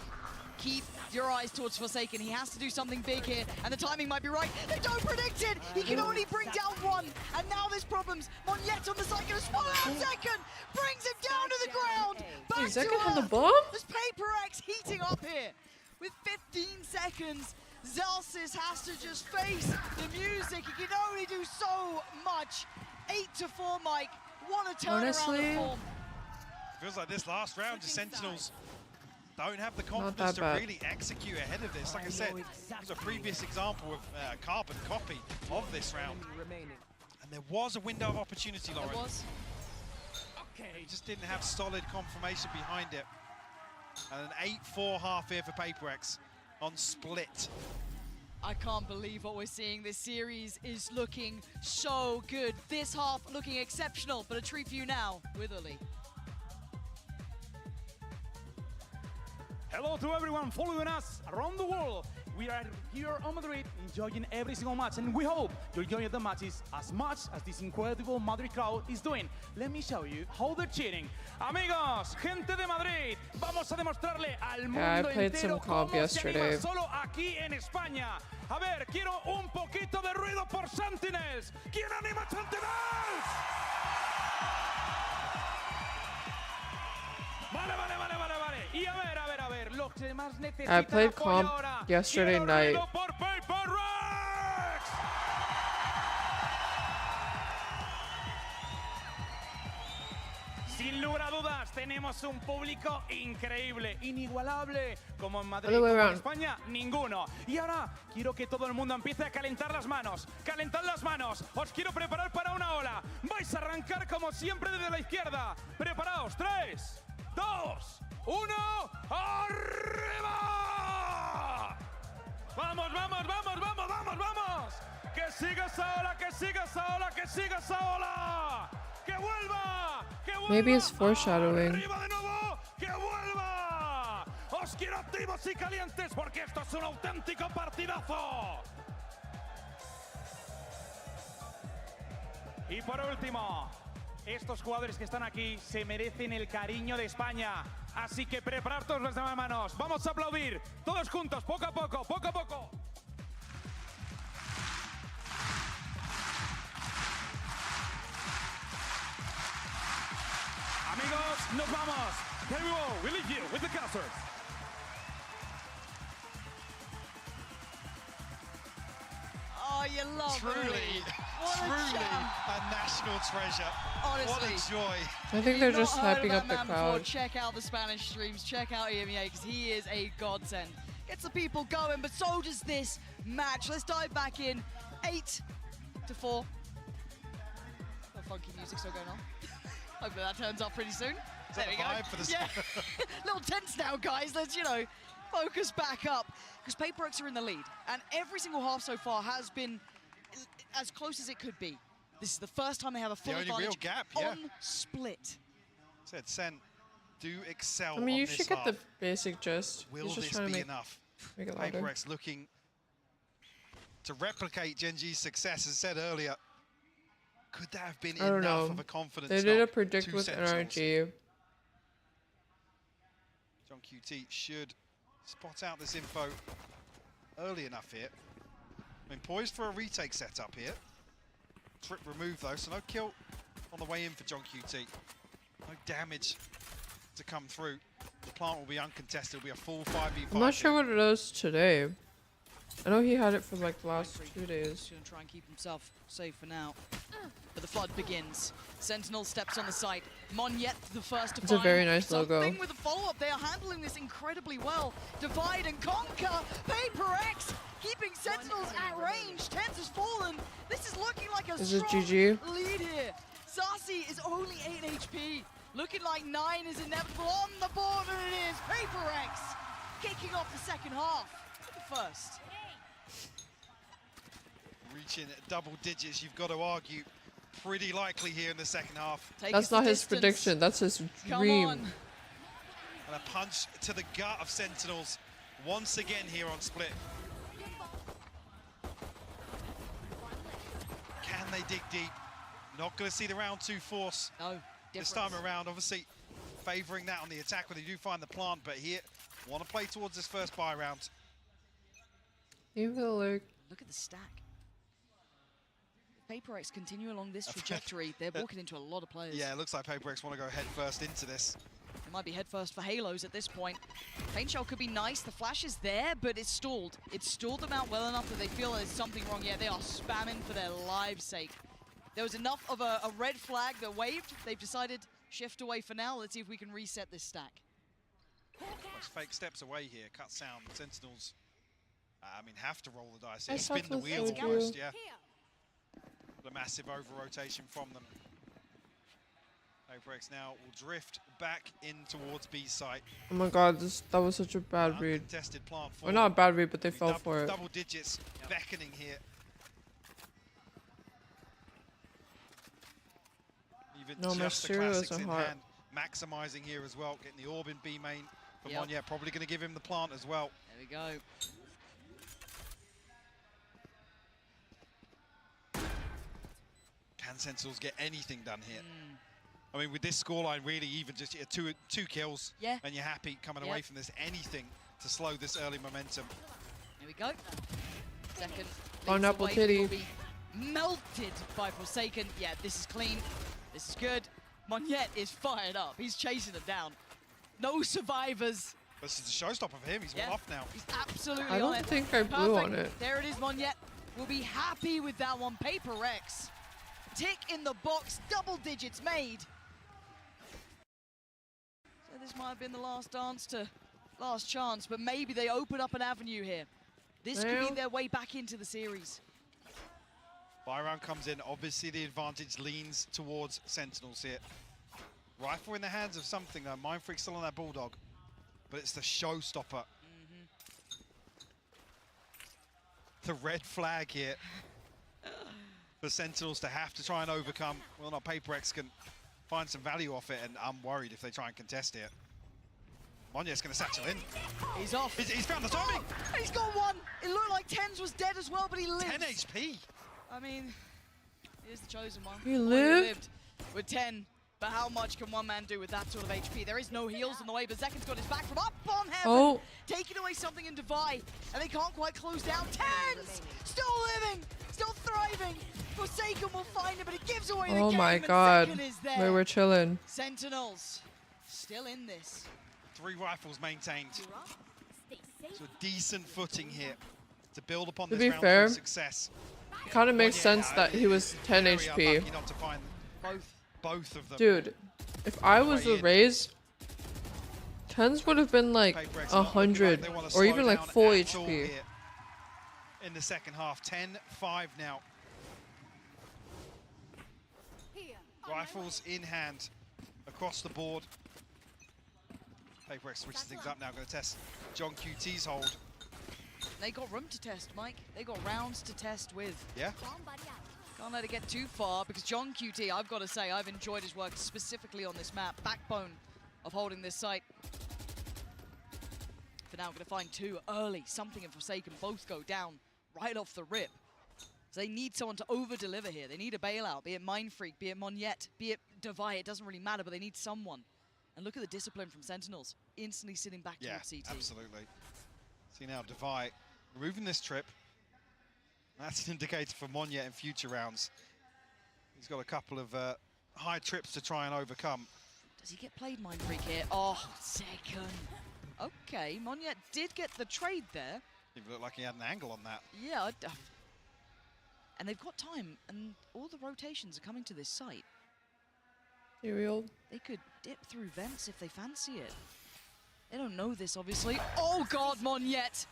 S: Keep your eyes towards Forsaken. He has to do something big here, and the timing might be right. They don't predict it! He can only bring down one, and now there's problems. Monyet on the side, gonna spot out Second, brings him down to the ground. Back
B: Second
S: to
B: had the
S: earth.
B: bomb?
S: There's PaperX heating up here. With 15 seconds, Zelsis has to just face the music. He can only do so much. 8-4, Mike. What a turnaround of form.
T: Feels like this last round, the Sentinels don't have the confidence to really execute ahead of this. Like I said, there's a previous example of a carbon copy of this round. And there was a window of opportunity, Lauren.
S: There was.
T: He just didn't have solid confirmation behind it. And an 8-4 half here for PaperX on split.
S: I can't believe what we're seeing. This series is looking so good. This half looking exceptional, but a treat for you now with Uli.
N: Hello to everyone following us around the world. We are here on Madrid enjoying every single match, and we hope you're enjoying the matches as much as this incredible Madrid crowd is doing. Let me show you how they're cheering. Amigos, gente de Madrid, vamos a demostrarle al mundo entero cómo se anima solo aquí en España. A ver, quiero un poquito de ruido por Sentinels. ¿Quién anima Sentinels? Vale. Y a ver, lo que más necesita
B: I played
N: apoyo
B: comp
N: ahora.
B: yesterday night.
N: Por PRX. Sin lugar a dudas, tenemos un público increíble, inigualable, como en Madrid, como en España, ninguno. Y ahora quiero que todo el mundo empiece a calentar las manos. ¡Calentad las manos! Os quiero preparar para una ola. Vais a arrancar como siempre desde la izquierda. Preparaos, 3, 2, 1, ¡arriba! ¡Vamos! ¡Que siga esa ola, que siga esa ola, que siga esa ola! ¡Que vuelva!
B: Maybe it's foreshadowing.
N: ¡Arriba de nuevo! ¡Que vuelva! ¡Os quiero activos y calientes porque esto es un auténtico partidazo! Y por último, estos jugadores que están aquí se merecen el cariño de España. Así que preparad todos las demás manos. Vamos a aplaudir todos juntos, poco a poco. Amigos, nos vamos. Here we go. We leave you with the casters.
S: Oh, you love
T: Truly a national treasure.
S: Honestly.
T: What a joy.
B: I think they're just hyping up the crowd.
S: Check out the Spanish streams, check out EMEA, because he is a godsend. Gets the people going, but so does this match. Let's dive back in. 8-4. The funky music still going on. Hopefully that turns up pretty soon. There we go. Yeah. Little tense now, guys. Let's, focus back up. Because PaperX are in the lead. And every single half so far has been as close as it could be. This is the first time they have a full advantage
T: real gap,
S: on split.
T: Said Sen do excel.
B: I mean, you
T: on
B: should
T: this
B: get
T: half.
B: the basic gist.
T: Will
B: He's just
T: this
B: trying to
T: be
B: make
T: enough?
B: it louder.
T: PaperX looking to replicate Gen G's success, as said earlier. Could that have been
B: I don't
T: enough
B: know.
T: of a confidence?
B: They did a
T: knock
B: predict
T: to
B: with
T: Sentinels?
B: NRG.
T: John QT should spot out this info early enough here. I mean, poised for a retake setup here. Trip removed though, so no kill on the way in for John QT. No damage to come through. The plant will be uncontested. It'll be a full 5v5.
B: I'm not sure what it is today. I know he had it for like the last 2 days.
S: He's going to try and keep himself safe for now. But the flood begins. Sentinel steps on the site. Monyet the first to
B: It's a
S: find
B: very nice
S: something
B: logo.
S: with a follow-up. They are handling this incredibly well. Divide and conquer. PaperX keeping Sentinels at range. Tense has fallen. This is looking like a
B: Is it
S: strong
B: GG?
S: lead here. Sassy is only 8 HP. Looking like 9 is inevitable on the board, and it is. PaperX kicking off the second half. The first.
T: Reaching double digits, you've got to argue. Pretty likely here in the second half.
B: That's not his prediction. That's his dream.
S: Come on.
T: And a punch to the gut of Sentinels once again here on Split. Can they dig deep? Not going to see the round 2 force.
S: No,
T: this time around, obviously favouring that on the attack when they do find the plant, but here, want to play towards this first buy round.
B: Even like,
S: look at the stack. If PRX continue along this trajectory, they're walking into a lot of players.
T: Yeah, it looks like PRX want to go head first into this.
S: It might be head first for Halos at this point. Paint Shell could be nice. The flash is there, but it's stalled. It's stalled them out well enough that they feel there's something wrong. Yeah, they are spamming for their lives' sake. There was enough of a red flag that waved. They've decided shift away for now. Let's see if we can reset this stack.
T: It's fake steps away here. Cut sound. Sentinels, I mean, have to roll the dice here. Spin the wheel almost, yeah. The massive over-rotation from them. PRX now will drift back in towards B site.
B: oh my god, that was such a bad read.
T: Contested plant
B: Or not a bad read, but they fell for it.
T: Double digits beckoning here. Even
B: No,
T: just the
B: Mysterio is
T: classics
B: a
T: in
B: heart.
T: hand, maximizing here as well. Getting the orb in B main for Monye. Probably going to give him the plant as well.
S: There we go.
T: Can Sentinels get anything done here? I mean, with this scoreline, really even just two kills, and you're happy coming away from this. Anything to slow this early momentum.
S: Here we go. Second.
B: On Apple Titty.
S: Will be melted by Forsaken. Yeah, this is clean. This is good. Monette is fired up. He's chasing them down. No survivors.
T: This is a showstopper for him. He's one off now.
S: He's absolutely
B: I don't
S: on it.
B: think I blew on it.
S: There it is, Monette. We'll be happy with that one. PRX. Tick in the box. Double digits made. So this might have been the last chance, but maybe they open up an avenue here. This could be their way back into the series.
T: Buy round comes in. Obviously, the advantage leans towards Sentinels here. Rifle in the hands of something, though. Mind Freak still on that Bulldog, but it's the showstopper. The red flag here for Sentinels to have to try and overcome. Well, not PRX can find some value off it, and I'm worried if they try and contest it. Monye's going to satchel in.
S: He's off.
T: He's found the timing.
S: Oh, he's got one. It looked like Tens was dead as well, but he lived.
T: 10 HP.
S: I mean, here's the chosen one.
B: He lived
S: with 10. But how much can one man do with that sort of HP? There is no heals on the way, but Zekin's got his back from up on heaven. Taking away something in Divide, and they can't quite close down. Tens! Still living! Still thriving! Forsaken will find him, but it gives away the game.
B: Oh my god. We were chilling.
S: Sentinels still in this.
T: 3 rifles maintained. So a decent footing here to build upon
B: To
T: this
B: be
T: round
B: fair,
T: 3 success.
B: It kind of makes sense that he was 10
T: Very
B: HP.
T: unlucky not to find both of them.
B: Dude, if I was the Raze, 10s would have been like 100 or even like full HP.
T: In the second half, 10-5 now. Rifles in hand across the board. PRX switches things up now, going to test John QT's hold.
S: They got room to test, Mike. They got rounds to test with.
T: Yeah.
S: Can't let it get too far, because John QT, I've got to say, I've enjoyed his work specifically on this map. Backbone of holding this site. For now, going to find 2 early. Something and Forsaken both go down right off the rip. So they need someone to over-deliver here. They need a bailout, be it Mind Freak, be it Monette, be it Divide. It doesn't really matter, but they need someone. And look at the discipline from Sentinels. Instantly sitting back towards CT.
T: Absolutely. See now, Divide removing this trip. That's an indicator for Monye in future rounds. He's got a couple of high trips to try and overcome.
S: Does he get played, Mind Freak here? Oh, second. Okay, Monye did get the trade there.
T: It looked like he had an angle on that.
S: Yeah, and they've got time, and all the rotations are coming to this site.
B: Serial.
S: They could dip through vents if they fancy it. They don't know this, obviously. Oh God, Monette!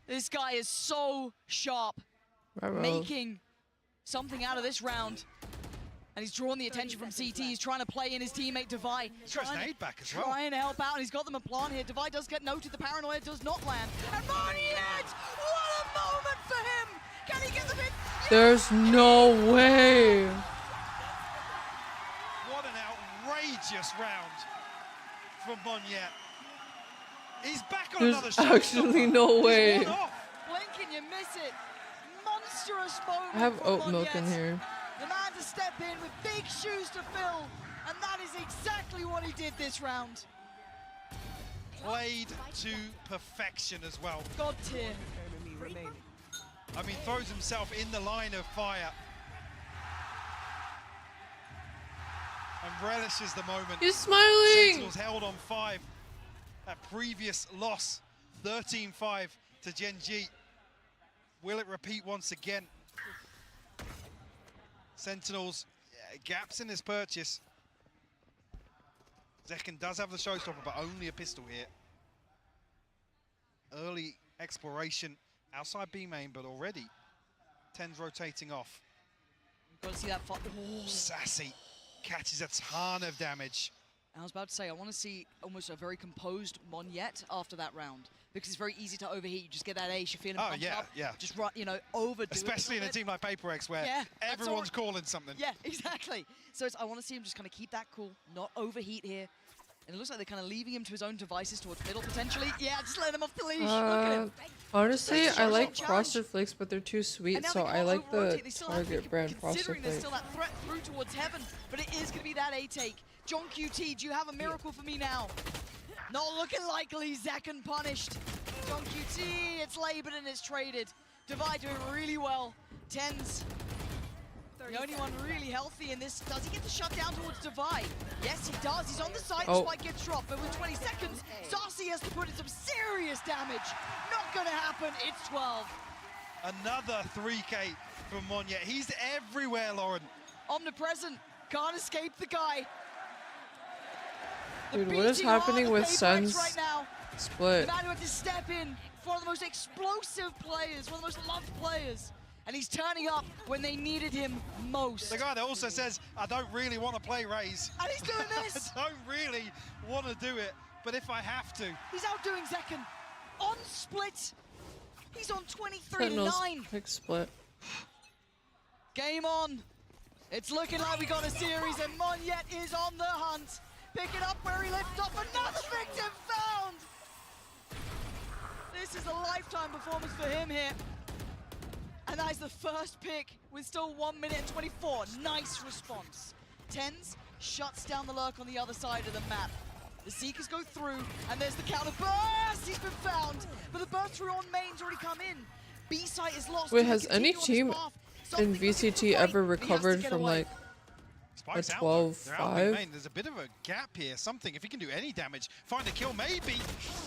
S: This guy is so sharp, making something out of this round. And he's drawn the attention from CT. He's trying to play in his teammate Divide.
T: He's trying to aid back as well.
S: Trying to help out, and he's got them a plant here. Divide does get noted. The paranoia does not land. And Monette! What a moment for him! Can he get the bit?
B: There's no way.
T: What an outrageous round from Monyet. He's back on
B: There's
T: another shot.
B: actually no way.
S: Blink and you miss it. Monstrous moment.
B: I have
S: from
B: oat milk in
S: Monyet.
B: here.
S: The man to step in with big shoes to fill, and that is exactly what he did this round.
T: Played to perfection as well.
S: God tier.
H: Enemy remaining.
T: I mean, throws himself in the line of fire. And relishes the moment.
B: He's smiling!
T: Sentinels held on 5. That previous loss, 13-5 to Gen G. Will it repeat once again? Sentinels, gaps in his purchase. Zekken does have the showstopper, but only a pistol here. Early exploration outside B main, but already 10's rotating off.
S: Got to see that.
T: Sassy catches a ton of damage.
S: I was about to say, I want to see almost a very composed Monyet after that round, because it's very easy to overheat. You just get that ace, you're feeling pumped up.
T: Yeah.
S: Just run, you know, overdo
T: Especially
S: it
T: in a team like PRX where
S: Yeah,
T: everyone's calling something.
S: Yeah, exactly. So I want to see him just kind of keep that cool, not overheat here. And it looks like they're kind of leaving him to his own devices towards middle, potentially. Yeah, just let him off the leash. Look at him.
B: Honestly, I like Frosted Flakes, but they're too sweet, so I like the Target brand Frosted
S: Considering there's
B: Flakes.
S: still that threat through towards heaven, but it is going to be that A-take. John QT, do you have a miracle for me now? Not looking likely. Zekken punished. John QT, it's labored and it's traded. Divide doing really well. 10's the only one really healthy in this. Does he get the shut down towards Divide? Yes, he does. He's on the side. The spike gets dropped, but with 20 seconds, Saucy has to put in some serious damage. Not gonna happen. It's 12.
T: Another 3K from Monyet. He's everywhere, Lauren.
S: Omnipresent. Can't escape the guy.
B: Dude, what is happening with Sen's
S: right now?
B: split?
S: The man who had to step in for one of the most explosive players, one of the most loved players. And he's turning up when they needed him most.
T: The guy that also says, I don't really want to play Raze.
S: And he's doing this.
T: I don't really want to do it, but if I have to.
S: He's outdoing Zekken. On split. He's on 23-9.
B: Pick split.
S: Game on. It's looking like we got a series, and Monyet is on the hunt. Picking up where he left off. Another victim found. This is a lifetime performance for him here. And that is the first pick with still 1 minute and 24. Nice response. 10's shuts down the lurk on the other side of the map. The Seekers go through, and there's the counter burst. He's been found, but the burst through on main's already come in. B-site is lost.
B: Wait, has any team in VCT ever recovered from like a 12-5?
T: There's a bit of a gap here. Something, if he can do any damage, find a kill maybe.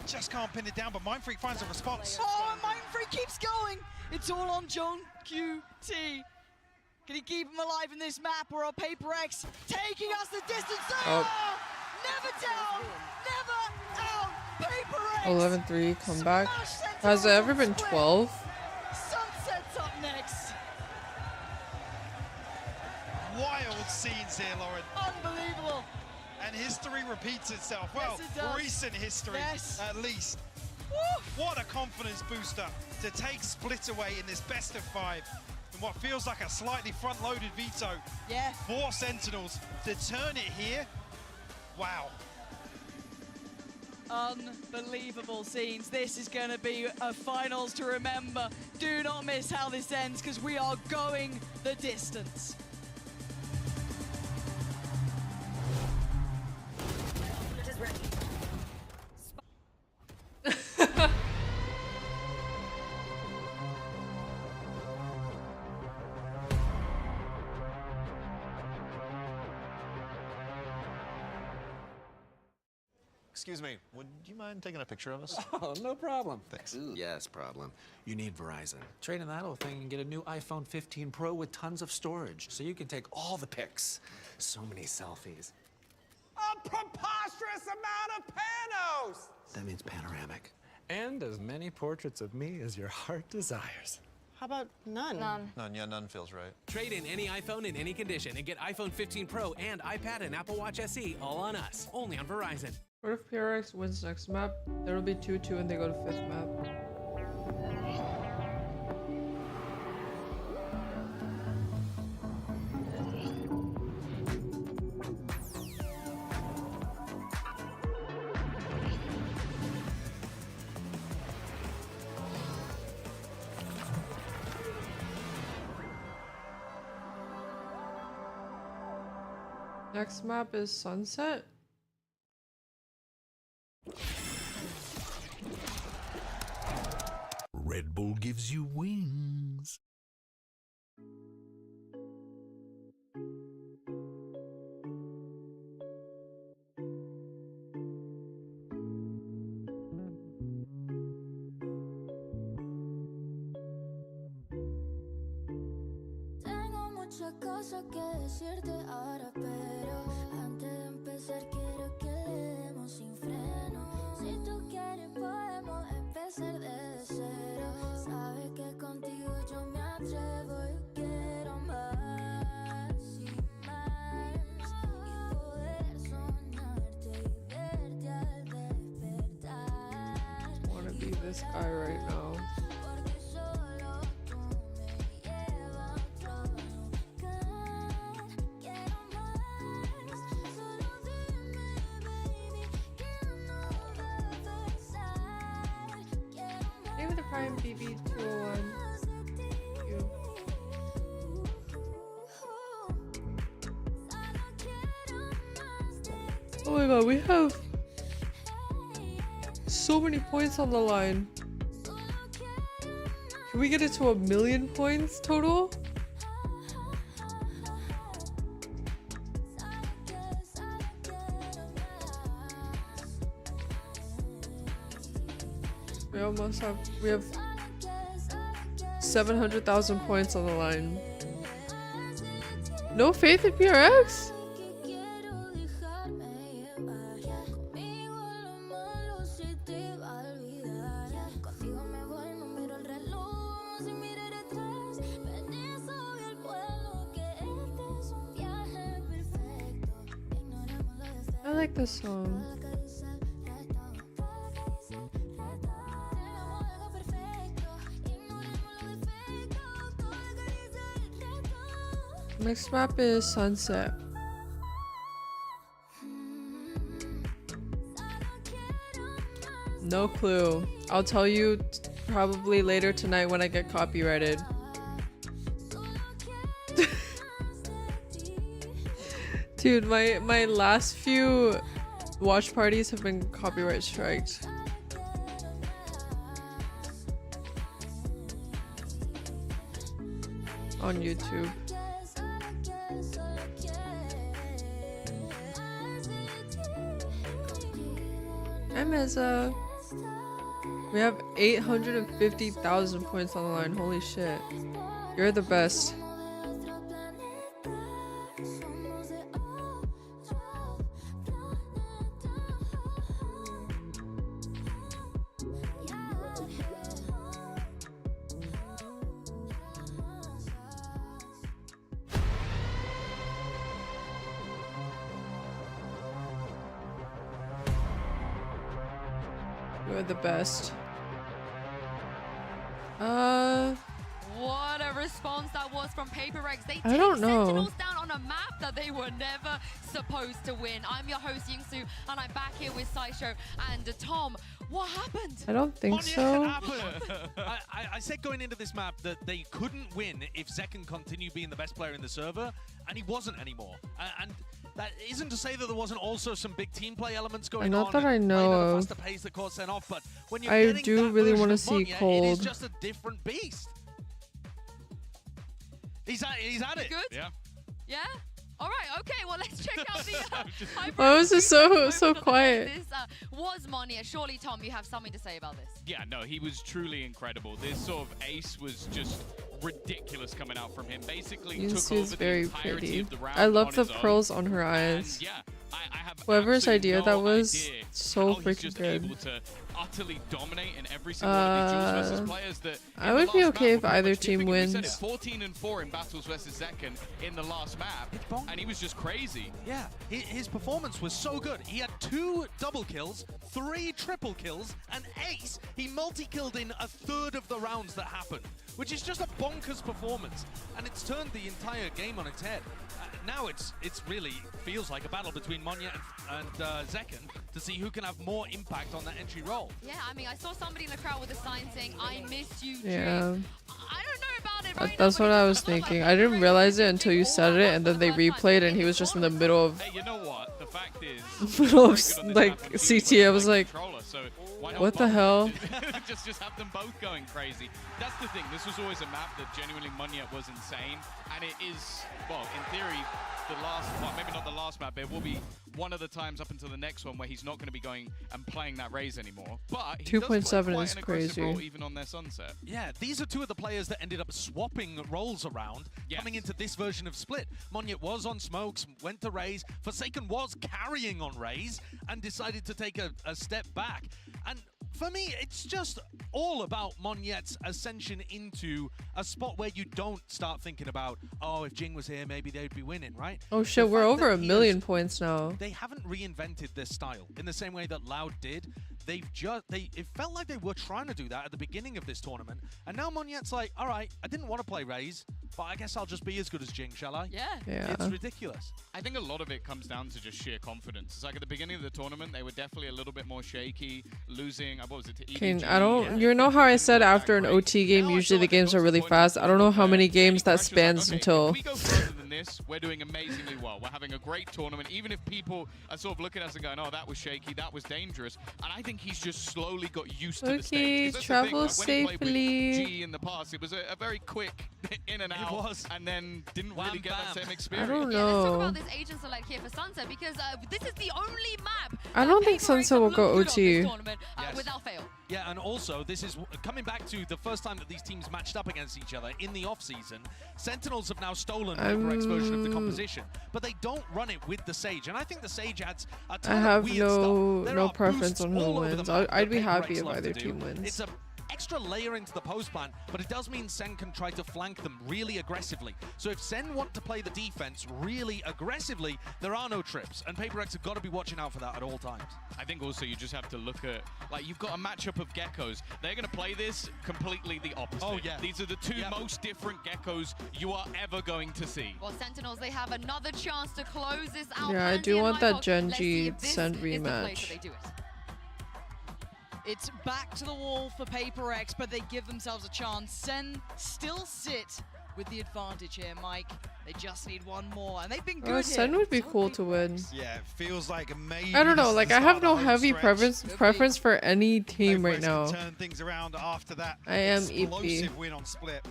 T: Just can't pin it down, but Mindfreak finds a response.
S: Oh, Mindfreak keeps going. It's all on John QT. Can he keep him alive in this map, or are PRX taking us the distance? Never down, never out. PRX.
B: 11-3 comeback. Has it ever been 12?
S: Sunset's up next.
T: Wild scenes here, Lauren.
S: Unbelievable.
T: And history repeats itself. Well,
S: Yes, it does.
T: recent history, at least.
S: Woo.
T: What a confidence booster to take Split away in this best of 5. In what feels like a slightly front-loaded veto.
S: Yeah.
T: 4 Sentinels to turn it here. Wow.
S: Unbelievable scenes. This is going to be a finals to remember. Do not miss how this ends, because we are going the distance.
D: Excuse me, would you mind taking a picture of us?
O: Oh, no problem.
D: Thanks.
O: Ooh, yes, problem. You need Verizon. Trade in that old thing and get a new iPhone 15 Pro with tons of storage, so you can take all the pics. So many selfies.
W: A preposterous amount of panos!
O: That means panoramic. And as many portraits of me as your heart desires.
P: How about none?
D: None feels right.
Q: Trade in any iPhone in any condition and get iPhone 15 Pro and iPad and Apple Watch SE all on us. Only on Verizon.
B: What if PRX wins next map? There will be 2-2 and they go to 5th map. Next map is Sunset.
G: Red Bull gives you wings.
I: Tengo muchas cosas que decirte ahora, pero antes de empezar quiero que le demos sin freno. Si tú quieres podemos empezar desde cero. Sabes que contigo yo me atrevo, yo quiero más y más. Y poder soñarte y verte al despertar.
B: I wanna be this guy right now. Maybe the Prime BB 201. Oh my god, we have so many points on the line. Can we get it to 1,000,000 points total? We have 700,000 points on the line. No faith in PRX? I like this song. Next map is Sunset. No clue. I'll tell you probably later tonight when I get copyrighted. Dude, my last few watch parties have been copyright striked. On YouTube. Hi Meza. We have 850,000 points on the line. Holy shit. You're the best. You're the best.
C: What a response that was from PRX. They
B: I don't know.
C: Sentinels down on a map that they were never supposed to win. I'm your host Yingsu, and I'm back here with Saisho and Tom. What happened?
B: I don't think so.
A: I said going into this map that they couldn't win if Zekken continued being the best player in the server, and he wasn't anymore. And that isn't to say that there wasn't also some big team play elements going on.
B: Not that I know of.
A: Faster pace that caught sent off, but when you're
B: I
A: getting
B: do
A: that
B: really
A: version
B: want to
A: of
B: see
A: Monya,
B: Cold.
A: It is just a different beast. He's at it.
C: Good?
E: Yeah.
C: Yeah? All right, okay, well, let's check out the
B: Why was it so quiet?
C: This was Monya. Surely, Tom, you have something to say about this.
E: Yeah, no, he was truly incredible. This sort of ace was just ridiculous coming out from him. Basically, took over the entirety of the round.
B: I love the
E: on his
B: pearls
E: own.
B: on her eyes.
E: And, yeah, I have
B: Whoever's
E: absolutely
B: idea
E: no
B: that was,
E: idea
B: so
E: how he's
B: freaking
E: just
B: good.
E: able to utterly dominate in every single one of these duels versus players that
B: I would be okay if either team wins.
E: 14-4 in battles versus Zekken in the last map, and he was just crazy.
A: Yeah, his performance was so good. He had 2 double kills, 3 triple kills, an ace. He multi-killed in a third of the rounds that happened, which is just a bonkers performance, and it's turned the entire game on its head. Now it's really feels like a battle between Monya and Zekken to see who can have more impact on that entry role.
C: Yeah, I mean, I saw somebody in the crowd with a sign saying, "I miss you, Jay."
B: Yeah.
C: I don't know about
B: That's what I was thinking. I didn't realize it until you said it, and then they replayed, and he was just in the middle of.
E: Hey, you know what? The fact is,
B: middle of like CT. I was like, what the hell?
E: just have them both going crazy. That's the thing. This was always a map that genuinely Munyet was insane, and it is, well, in theory, the last, well, maybe not the last map, but it will be one of the times up until the next one where he's not going to be going and playing that Raze anymore. But
B: 2.7 is crazy.
E: Role even on their Sunset.
A: Yeah, these are two of the players that ended up swapping roles around coming into this version of Split. Munyet was on smokes, went to Raze. Forsaken was carrying on Raze and decided to take a step back. And for me, it's just all about Munyet's ascension into a spot where you don't start thinking about, oh, if Jing was here, maybe they'd be winning, right?
B: Oh shit, we're over 1 million points now.
A: They haven't reinvented this style in the same way that Loud did. It felt like they were trying to do that at the beginning of this tournament, and now Munyet's like, all right, I didn't want to play Raze, but I guess I'll just be as good as Jing, shall I?
C: Yeah.
A: It's ridiculous.
E: I think a lot of it comes down to just sheer confidence. It's like at the beginning of the tournament, they were definitely a little bit more shaky, losing, what was it, to EDG?
B: I don't, you know how I said after an OT game, usually the games are really fast? I don't know how many games that spans until...
E: If we go further than this, we're doing amazingly well. We're having a great tournament, even if people are sort of looking at us and going, oh, that was shaky, that was dangerous. And I think he's just slowly got used to the stage.
B: Travel
E: safely. When he played with G
B: in
E: the past, it was a very quick in and out, and then didn't really get that same experience.
B: I don't
C: Yeah, let's talk
B: know.
C: about this agent select here for Sunset, because this is the only map
B: I don't think Sunset will go OT.
C: without fail.
A: Yeah, and also, this is coming back to the first time that these teams matched up against each other in the off-season. Sentinels have now stolen PRX version of the composition, but they don't run it with the Sage, and I think the Sage adds a ton
B: I have
A: of weird stuff. There
B: no
A: are
B: preference
A: boosts
B: on who
A: all over the
B: wins.
A: map
B: I'd
A: that
B: be happy
A: PRX
B: if
A: love
B: either
A: to
B: team
A: do.
B: wins.
A: It's a extra layer into the post plan, but it does mean Sen can try to flank them really aggressively. So if Sen want to play the defense really aggressively, there are no trips, and PRX have got to be watching out for that at all times.
E: I think also you just have to look at, like, you've got a matchup of geckos. They're going to play this completely the opposite.
A: Oh, yeah.
E: These are the two most different geckos you are ever going to see.
C: Well, Sentinels, they have another chance to close this out.
B: Yeah, I do want that Genji Sen rematch.
S: It's back to the wall for PRX, but they give themselves a chance. Sen still sit with the advantage here, Mike. They just need one more, and they've been good
B: Sen
S: here.
B: would be cool to win.
T: Yeah, it feels like maybe.
B: I don't know,
T: this is
B: like
T: the
B: I have
T: start
B: no
T: of the home
B: heavy
T: stretch.
B: preference for any team right
T: PRX
B: now.
T: can turn things around after that.
B: I am
T: explosive
B: EP.
T: win on Split.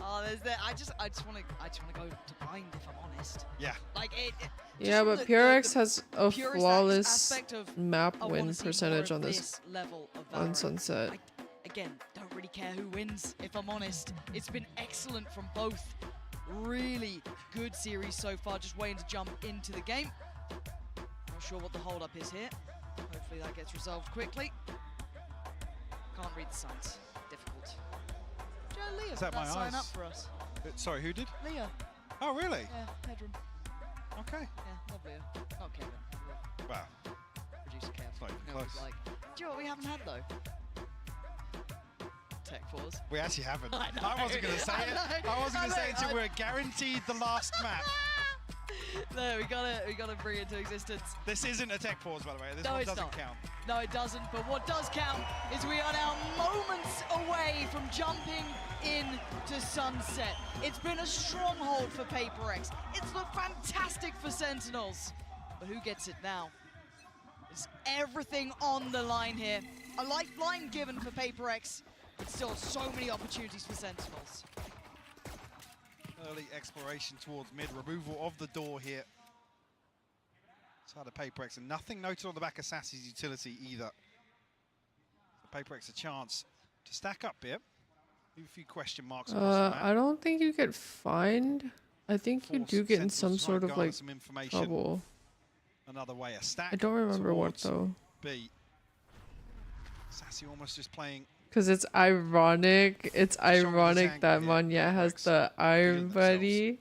S: Oh, there's that. I just want to go to blind if I'm honest.
T: Yeah.
S: Like it
B: Yeah, but
S: the
B: PRX has a
S: purist
B: flawless
S: aspect of,
B: map
S: I wanna
B: win
S: see
B: percentage
S: more
B: on
S: of
B: this
S: level of
B: on
S: Valorant.
B: Sunset.
S: Again, don't really care who wins, if I'm honest. It's been excellent from both. Really good series so far, just waiting to jump into the game. Not sure what the hold-up is here. Hopefully that gets resolved quickly. Can't read the signs. Difficult. Joe, Leah,
T: Is that my
S: sign
T: eyes?
S: up for us.
T: Sorry, who did?
S: Leah.
T: Oh, really?
S: Yeah, bedroom.
T: Okay.
S: Yeah, love Leah. Not Kevin.
T: Wow.
S: Producer Kev.
T: Not even
S: No, he's
T: close.
S: like, do you know what we haven't had though? Tech pause.
T: We actually haven't.
S: I know.
T: I wasn't going to say it. I wasn't going to say it until we're guaranteed the last map.
S: No, we gotta bring it to existence.
T: This isn't a tech pause, by the way. This
S: No,
T: one
S: it's
T: doesn't
S: not.
T: count.
S: No, it doesn't. But what does count is we are now moments away from jumping into Sunset. It's been a stronghold for PRX. It's looked fantastic for Sentinels. But who gets it now? It's everything on the line here. A lifeline given for PRX, but still so many opportunities for Sentinels.
T: Early exploration towards mid, removal of the door here. Side of PRX, and nothing noted on the back of Sassy's utility either. So PRX a chance to stack up here. A few question marks across the map.
B: I don't think you get fined. I think you do get in some sort of like
T: some information.
B: trouble.
T: Another way, a stack.
B: I don't remember what
T: towards
B: though.
T: B. Sassy almost just playing.
B: Because it's ironic. It's ironic that Munyet has the Iron Buddy.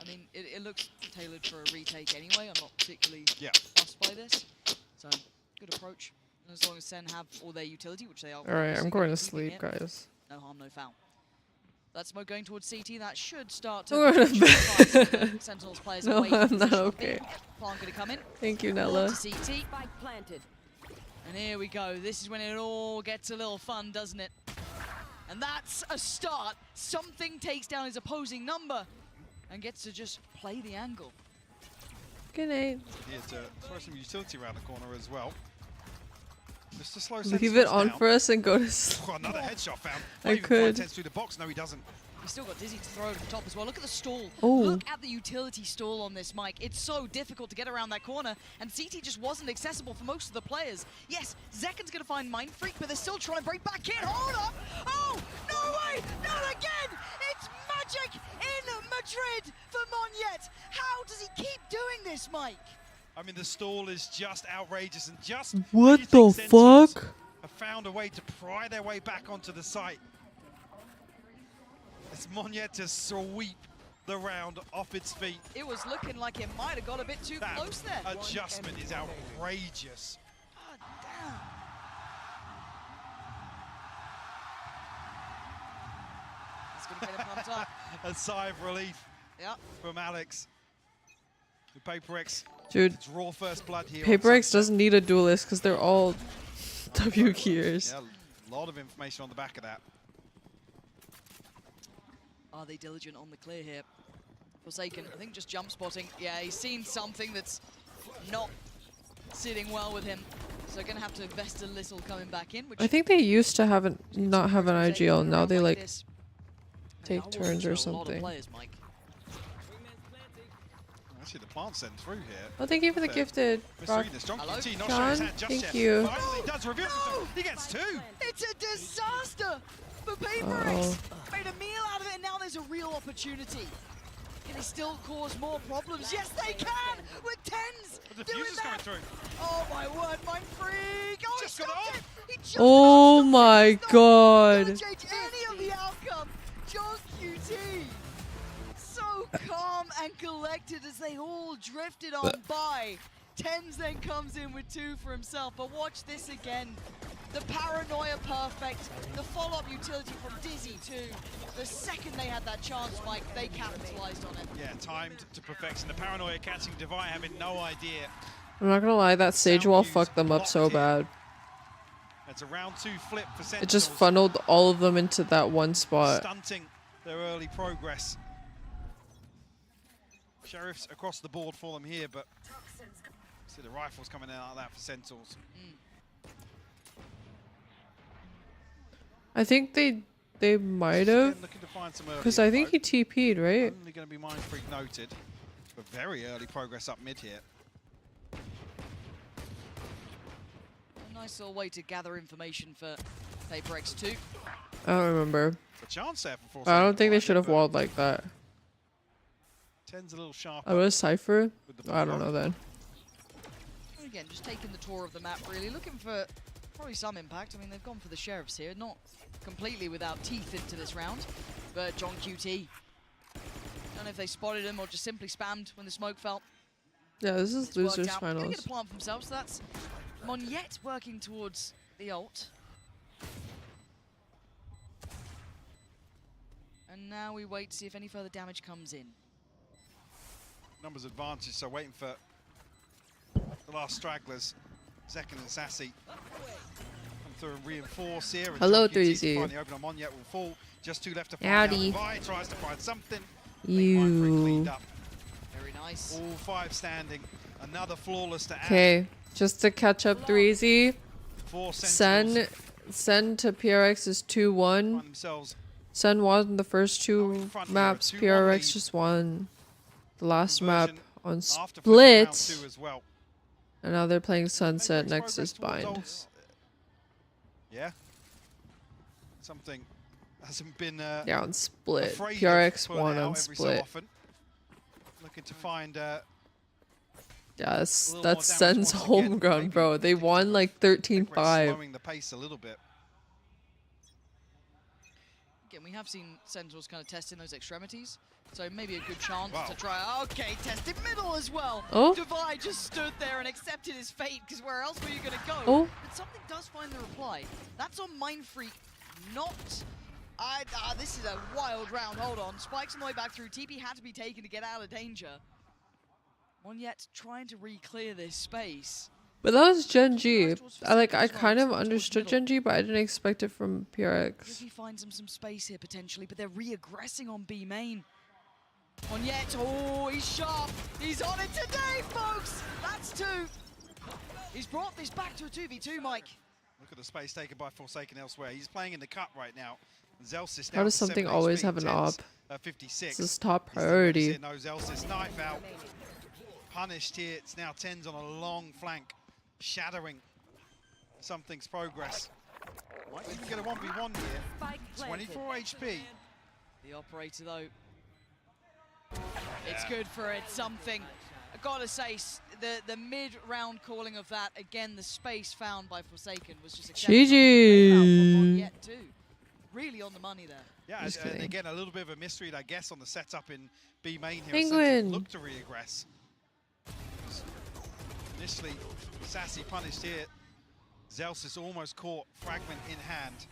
S: I mean, it looks tailored for a retake anyway. I'm not particularly fussed by this. So, good approach. And as long as Sen have all their utility, which they are.
B: Alright, I'm going to
S: keeping
B: sleep,
S: it,
B: guys.
S: No harm, no foul. That smoke going towards CT. That should start
B: I'm going to bed.
S: Sentinels players
B: No,
S: away from
B: I'm not
S: position.
B: okay.
S: Plan going to come in.
B: Thank you,
S: Forward
B: Nella.
S: to CT.
U: Spike planted.
S: And here we go. This is when it all gets a little fun, doesn't it? And that's a start. Something takes down his opposing number and gets to just play the angle.
B: Good night.
T: Here to throw some utility around the corner as well. Just to slow
B: Leave it on
T: down.
B: for us and go to sleep.
T: Oh, another headshot found.
B: I could.
T: Tense through the box. No, he doesn't.
S: He's still got Dizzy to throw over the top as well. Look at the stall.
B: Oh.
S: Look at the utility stall on this mic. It's so difficult to get around that corner, and CT just wasn't accessible for most of the players. Yes, Zekken's going to find Mind Freak, but they're still trying to break back in. Hold up! Oh, no way! Not again! It's magic in Madrid for Monyet. How does he keep doing this, Mike?
T: I mean, the stall is just outrageous, and just
B: What the fuck?
T: have found a way to pry their way back onto the site. It's Monyet to sweep the round off its feet.
S: It was looking like it might have got a bit too close there.
T: Adjustment is outrageous.
S: God damn. It's going to get him pumped up.
T: A sigh of relief
S: Yeah.
T: from Alex. The PRX
B: Dude,
T: draw first blood here.
B: PRX doesn't need a duelist because they're all W gears.
T: Yeah, a lot of information on the back of that.
S: Are they diligent on the clear here? Forsaken, I think just jump spotting. Yeah, he's seen something that's not sitting well with him. So going to have to invest a little coming back in. Which
B: I think they used to not have an IGL. Now they like take turns or something.
T: Actually, the plant sent through here.
B: Oh, thank you for the gifted.
T: John,
B: John, thank you.
T: Finally does reveal himself. He gets two.
S: It's a disaster for PRX. Made a meal out of it, and now there's a real opportunity. Can they still cause more problems? Yes, they can! With tens!
T: The
S: doing
T: fuse is
S: that!
T: coming through.
S: Oh my word, Mind Freak! Oh,
T: Just
S: he
T: got
S: stopped
T: it
S: it! He just
B: Oh my god.
S: doesn't change any of the outcome! John QT! So calm and collected as they all drifted on by. Tens then comes in with two for himself, but watch this again. The paranoia perfect, the follow-up utility from Dizzy too. The second they had that chance, Mike, they capitalized on it.
T: Yeah, timed to perfection. The paranoia catching Divine, having no idea.
B: I'm not gonna lie, that sage wall fucked them up so bad.
T: It's a round two flip for Sentinels.
B: It just funneled all of them into that one spot.
T: Stunting their early progress. Sheriffs across the board for them here, but see the rifles coming out of that for Sentinels.
B: I think they might have, because I think he TP'd, right?
T: Only going to be Mind Freak noted, but very early progress up mid here.
S: A nice little way to gather information for PRX 2.
B: I don't remember.
T: A chance there for
B: I don't think they should have walled like that.
T: 10's a little sharp.
B: I was Cypher? I don't know then.
S: Again, just taking the tour of the map, really looking for probably some impact. I mean, they've gone for the Sheriffs here, not completely without teeth into this round, but John QT. Don't know if they spotted him or just simply spammed when the smoke fell.
B: Yeah, this is losers
S: Gonna
B: finals.
S: get a plant for himself, so that's Monyet working towards the ult. And now we wait to see if any further damage comes in.
T: Numbers advantage, so waiting for the last stragglers, Zekken and Sassy. Come through and reinforce here. And
B: Hello,
T: John QT
B: 3Z.
T: finally open on Monyet will fall. Just two left to find
B: Howdy.
T: out. Vi tries to find something.
B: You.
S: Very nice.
T: All five standing. Another flawless to add.
B: Okay, just to catch up 3Z.
T: Four
B: Sen to PRX is 2-1.
T: themselves
B: Sen won the first two maps. PRX just won the last map on Split.
T: as well.
B: And now they're playing Sunset next is Bind.
T: Yeah. Something hasn't been
B: Yeah, on Split.
T: afraid
B: PRX
T: of pulling
B: won
T: out
B: on
T: every so
B: Split.
T: often. Looking to find
B: Yeah,
T: little more
B: that's
T: damage
B: Sen's
T: once
B: home
T: again.
B: ground, bro. They won like 13-5.
T: slowing the pace a little bit.
S: Again, we have seen Sentinels kind of testing those extremities, so maybe a good chance
T: Wow.
S: to try. Okay, tested middle as well.
B: Oh.
S: Divide just stood there and accepted his fate, because where else were you going to go?
B: Oh.
S: But something does find the reply. That's on Mind Freak, not... this is a wild round. Hold on. Spikes on the way back through. TP had to be taken to get out of danger. Monyet trying to re-clear this space.
B: But that was Gen G. I kind of understood Gen G, but I didn't expect it from PRX.
S: He finds them some space here potentially, but they're re-aggressing on B main. On yet, oh, he's sharp. He's on it today, folks. That's 2. He's brought this back to a 2v2, Mike.
T: Look at the space taken by Forsaken elsewhere. He's playing in the cut right now. Zelsis
B: How does something always have an op?
T: 56.
B: This is top priority.
T: No, Zelsis knife out. Punished here. It's now 10s on a long flank, shattering something's progress. Might even get a 1v1 here. 24 HP.
S: The operator, though, it's good for it. Something. I gotta say, the mid-round calling of that, again, the space found by Forsaken was just
B: GG.
S: Yet too. Really on the money there.
T: Yeah, and again, a little bit of a mystery, I guess, on the setup in B main here.
B: Penguin.
T: Look to re-aggress. Initially, Sassy punished here. Zelsis almost caught Fragment in hand.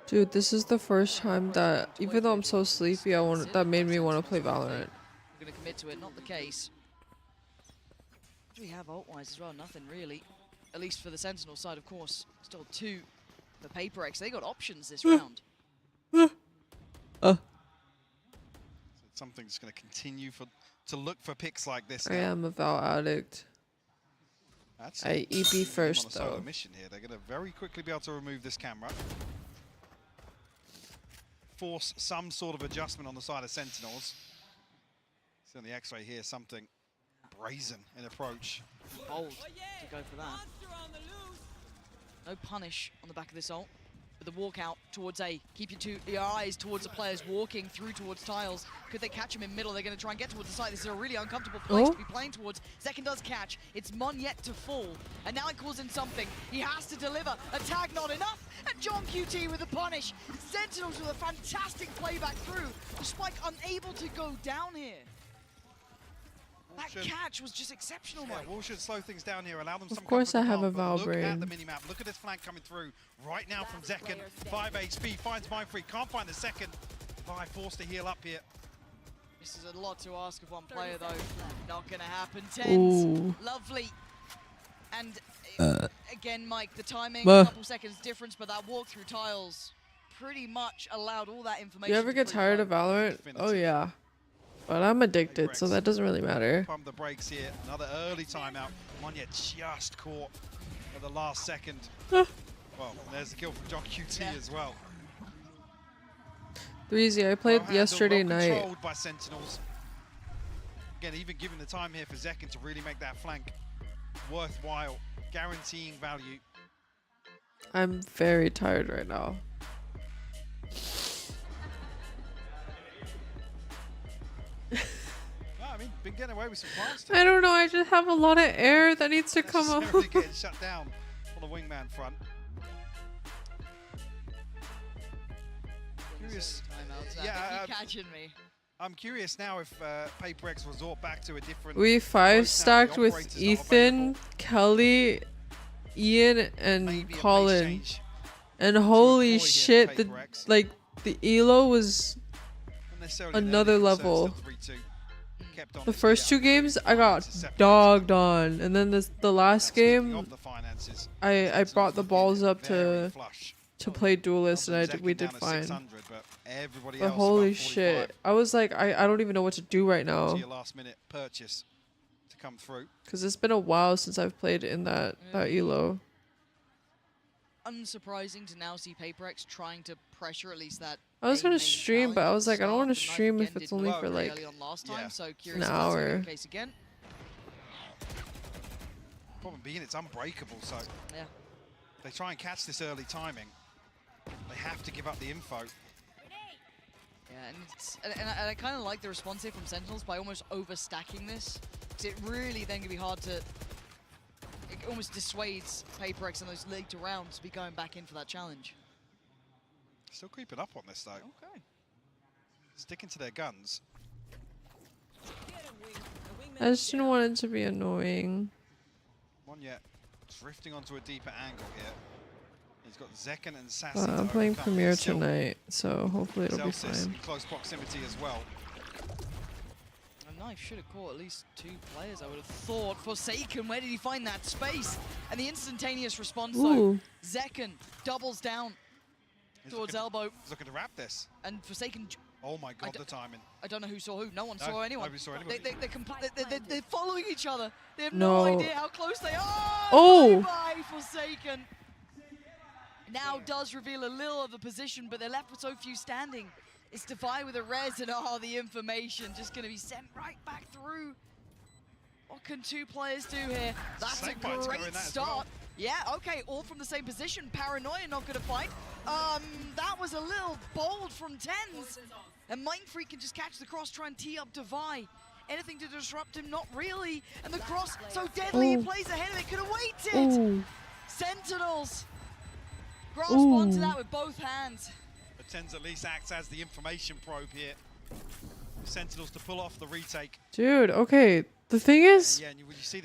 B: Dude, this is the first time that, even though I'm so sleepy, that made me want to play Valorant.
S: I'm gonna commit to it, not the case. What do we have ult-wise as well? Nothing really. At least for the Sentinel side, of course. Still 2 for PRX. They got options this round.
T: Something's going to continue to look for picks like this.
B: I am a Val addict. I EP first,
T: on a solo
B: though.
T: mission here. They're going to very quickly be able to remove this camera. Force some sort of adjustment on the side of Sentinels. See on the X-ray here, something brazen in approach.
S: Bold to go for that. No punish on the back of this ult. But the walkout towards A. Keep your eyes towards the players walking through towards tiles. Could they catch him in middle? They're going to try and get towards the site. This is a really uncomfortable place to be playing towards. Zekken does catch. It's Mon yet to fall. And now he calls in something. He has to deliver. A tag not enough. And John QT with a punish. Sentinels with a fantastic playback through. Spike unable to go down here. That catch was just exceptional, Mike.
T: Yeah, Wall should slow things down here, allow them some
B: Of course I
T: comfort
B: have a
T: and calm,
B: Val
T: but look at the
B: brain.
T: minimap. Look at this flank coming through right now from Zekken. 5 HP, finds Mindfree, can't find the second. Vi forced to heal up here.
S: This is a lot to ask of one player, though. Not going to happen.
B: Ooh.
S: 10s. Lovely. And again, Mike, the timing,
B: Bah.
S: a couple seconds difference, but that walk through tiles pretty much allowed all that information.
B: You ever get tired of Valorant? Oh, yeah. But I'm addicted, so that doesn't really matter.
T: Pump the brakes here. Another early timeout. Monya just caught at the last second. Well, there's the kill from John QT as well.
B: 3Z, I played yesterday night.
T: Controlled by Sentinels. Again, even given the time here for Zekken to really make that flank worthwhile, guaranteeing value.
B: I'm very tired right now.
T: I mean, been getting away with some plants.
B: I don't know, I just have a lot of air that needs to come out.
T: Getting shut down on the wingman front. Curious.
S: Yeah, catching me.
T: I'm curious now if PRX resort back to a different.
B: We 5-stacked with Ethan, Kelly, Ian, and Colin. And holy shit, the elo was another level. The first 2 games I got dogged on, and then the last game I brought the balls up to play Duelist, and we did fine. But holy shit, I was like, I don't even know what to do right now.
T: Last minute purchase to come through.
B: Because it's been a while since I've played in that elo.
S: Unsurprising to now see PRX trying to pressure at least that.
B: I was gonna stream, but I was like, I don't want to stream if it's only for like an hour.
T: Problem being, it's unbreakable, so they try and catch this early timing. They have to give up the info.
S: Yeah, and I kind of like the response here from Sentinels by almost overstacking this, because it really then can be hard to. It almost dissuades PRX in those later rounds to be going back in for that challenge.
T: Still creeping up on this though.
S: Okay.
T: Sticking to their guns.
B: I just didn't want it to be annoying.
T: One yet drifting onto a deeper angle here. He's got Zekken and Sassy.
B: I'm playing Premiere tonight, so hopefully it'll be
T: Zelsis
B: fine.
T: in close proximity as well.
S: A knife should have caught at least 2 players, I would have thought. Forsaken, where did he find that space? And the instantaneous response, though. Zekken doubles down towards elbow.
T: He's looking to wrap this.
S: And Forsaken...
T: Oh my god, the timing.
S: I don't know who saw who. No one saw anyone.
T: Nobody saw anybody.
S: They're following each other. They have no idea how close they are.
B: Oh!
S: Bye, Forsaken. Now does reveal a little of the position, but they're left with so few standing. It's Defy with a res, and the information just going to be sent right back through. What can 2 players do here? That's a great start. Yeah, okay, all from the same position. Paranoia not going to fight. That was a little bold from TenZ. And Mind Freak can just catch the cross, try and tee up Defy. Anything to disrupt him? Not really. And the cross, so deadly, he plays ahead of it, could have waited. Sentinels grasp onto that with both hands.
T: But TenZ at least acts as the information probe here. The Sentinels to pull off the retake.
B: Dude, okay. The thing is,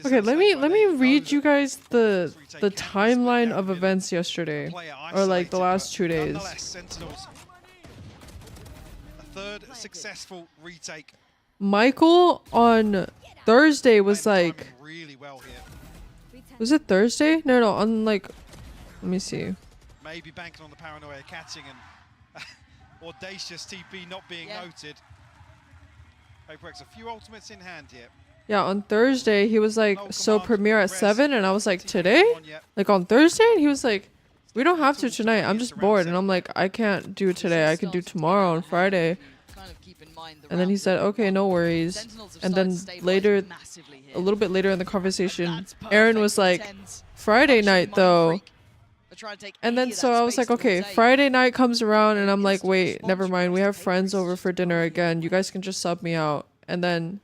B: okay, let me read you guys the timeline of events yesterday, or like the last 2 days.
T: Sentinels, a 3rd successful retake.
B: Michael on Thursday was like,
T: really well here.
B: Was it Thursday? No, on like, let me see.
T: Maybe banking on the Paranoia catching and audacious TP not being noted. PRX, a few ultimates in hand here.
B: Yeah, on Thursday, he was like, so premiere at 7, and I was like, today? Like on Thursday? And he was like, we don't have to tonight, I'm just bored. And I'm like, I can't do today, I can do tomorrow on Friday. And then he said, okay, no worries. And then later, a little bit later in the conversation, Aaron was like, Friday night though. And then so I was like, okay, Friday night comes around, and I'm like, wait, never mind, we have friends over for dinner again, you guys can just sub me out. And then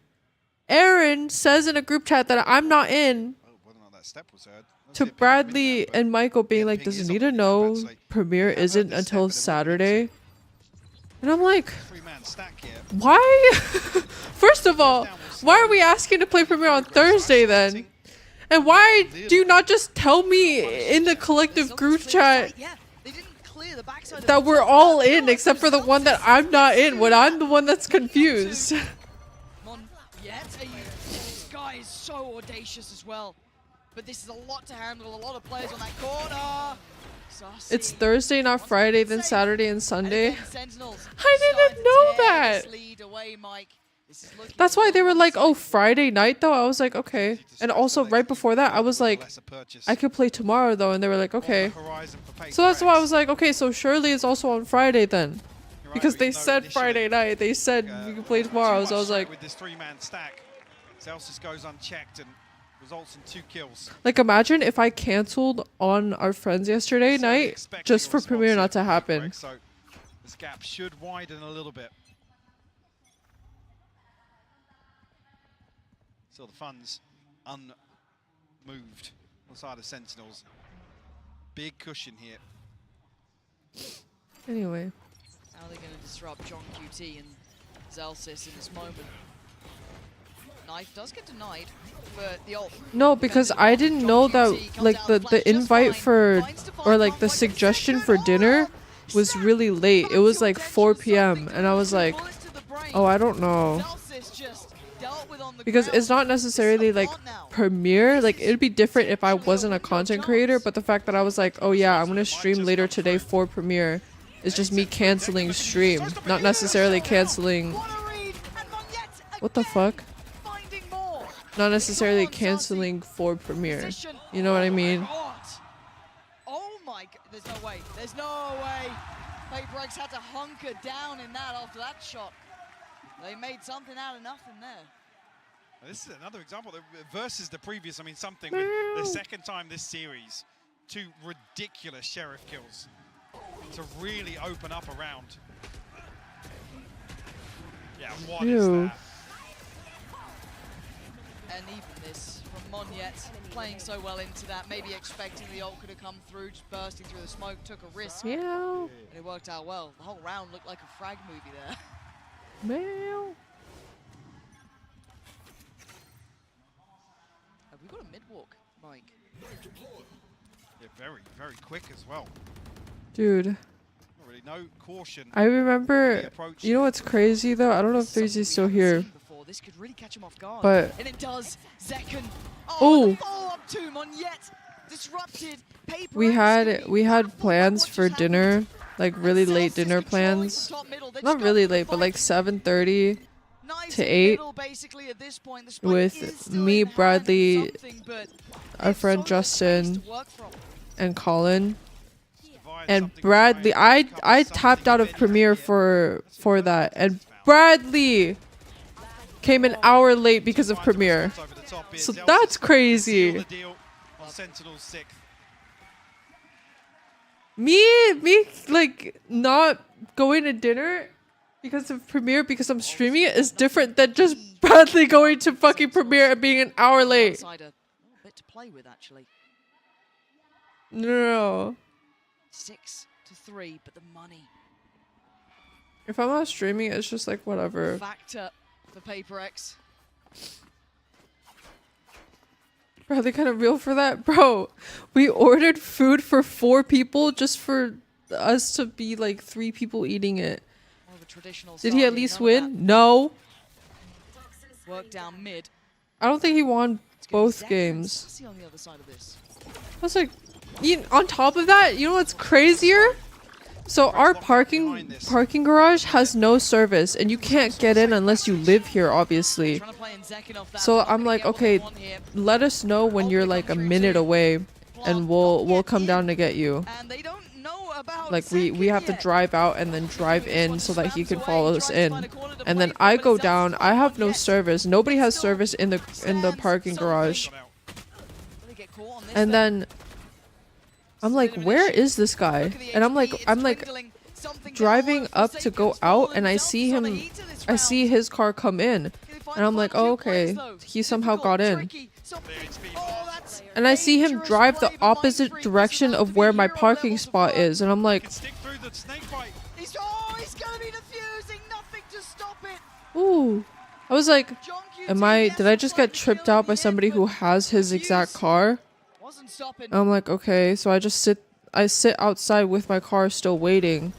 B: Aaron says in a group chat that I'm not in, to Bradley and Michael being like, does Anita know premiere isn't until Saturday? And I'm like, why? First of all, why are we asking to play premiere on Thursday then? And why do you not just tell me in the collective group chat that we're all in except for the one that I'm not in when I'm the one that's confused?
S: This guy is so audacious as well. But this is a lot to handle, a lot of players on that corner.
B: It's Thursday, not Friday, then Saturday and Sunday. I didn't know that. That's why they were like, oh, Friday night though? I was like, okay. And also right before that, I was like, I could play tomorrow though. And they were like, okay. So that's why I was like, okay, so surely it's also on Friday then. Because they said Friday night. They said we could play tomorrow. So I was like,
T: with this 3-man stack, Celsius goes unchecked and results in 2 kills.
B: Like imagine if I canceled on our friends yesterday night just for premiere not to happen.
T: So this gap should widen a little bit. Still the funds unmoved on the side of Sentinels. Big cushion here.
B: Anyway.
S: How are they going to disrupt John QT and Zelsis in this moment? Knife does get denied, but the ult.
B: No, because I didn't know that like the invite for, or like the suggestion for dinner was really late. It was like 4 p.m. and I was like, oh, I don't know. Because it's not necessarily like premiere. Like it'd be different if I wasn't a content creator, but the fact that I was like, oh yeah, I'm gonna stream later today for premiere is just me canceling stream, not necessarily canceling. What the fuck? Not necessarily canceling for premiere. You know what I mean?
S: Oh my god, there's no way. There's no way. PRX had to hunker down in that after that shot. They made something out of nothing there.
T: This is another example versus the previous. I mean, something with the second time this series, 2 ridiculous sheriff kills to really open up a round. Yeah, what is that?
S: And even this from Monyet, playing so well into that, maybe expecting the ult could have come through, just bursting through the smoke, took a risk.
B: Yeah.
S: And it worked out well. The whole round looked like a frag movie there.
B: Meow.
S: Have we got a mid-walk, Mike?
T: Yeah, very, very quick as well.
B: Dude.
T: Not really, no caution.
B: I remember, you know what's crazy though? I don't know if 3Z's still here.
S: this could really catch him off guard.
B: But
S: and it does. Zekken.
B: Oh.
S: The follow-up tomb on yet disrupted.
B: we had plans for dinner, like really late dinner plans. Not really late, but like 7:30 to 8 with me, Bradley, our friend Justin, and Colin. And Bradley, I tapped out of Premiere for that, and Bradley came an hour late because of Premiere. So that's crazy. Me like not going to dinner because of Premiere because I'm streaming it is different than just Bradley going to fucking Premiere and being an hour late.
S: Bit to play with, actually.
B: No.
S: 6-3, but the money.
B: If I'm not streaming, it's just like whatever.
S: Factor for PRX.
B: Bradley kind of real for that, bro. We ordered food for 4 people just for us to be like 3 people eating it. Did he at least win? No.
S: Work down mid.
B: I don't think he won both games.
S: On the other side of this.
B: I was like, on top of that, you know what's crazier? So our parking garage has no service, and you can't get in unless you live here, obviously. So I'm like, okay, let us know when you're like a minute away, and we'll come down to get you. Like we have to drive out and then drive in so that he can follow us in. And then I go down. I have no service. Nobody has service in the parking garage. And then I'm like, where is this guy? And I'm like driving up to go out, and I see his car come in, and I'm like, oh, okay, he somehow got in. And I see him drive the opposite direction of where my parking spot is, and I'm like, ooh. I was like, did I just get tripped out by somebody who has his exact car? And I'm like, okay, so I sit outside with my car still waiting.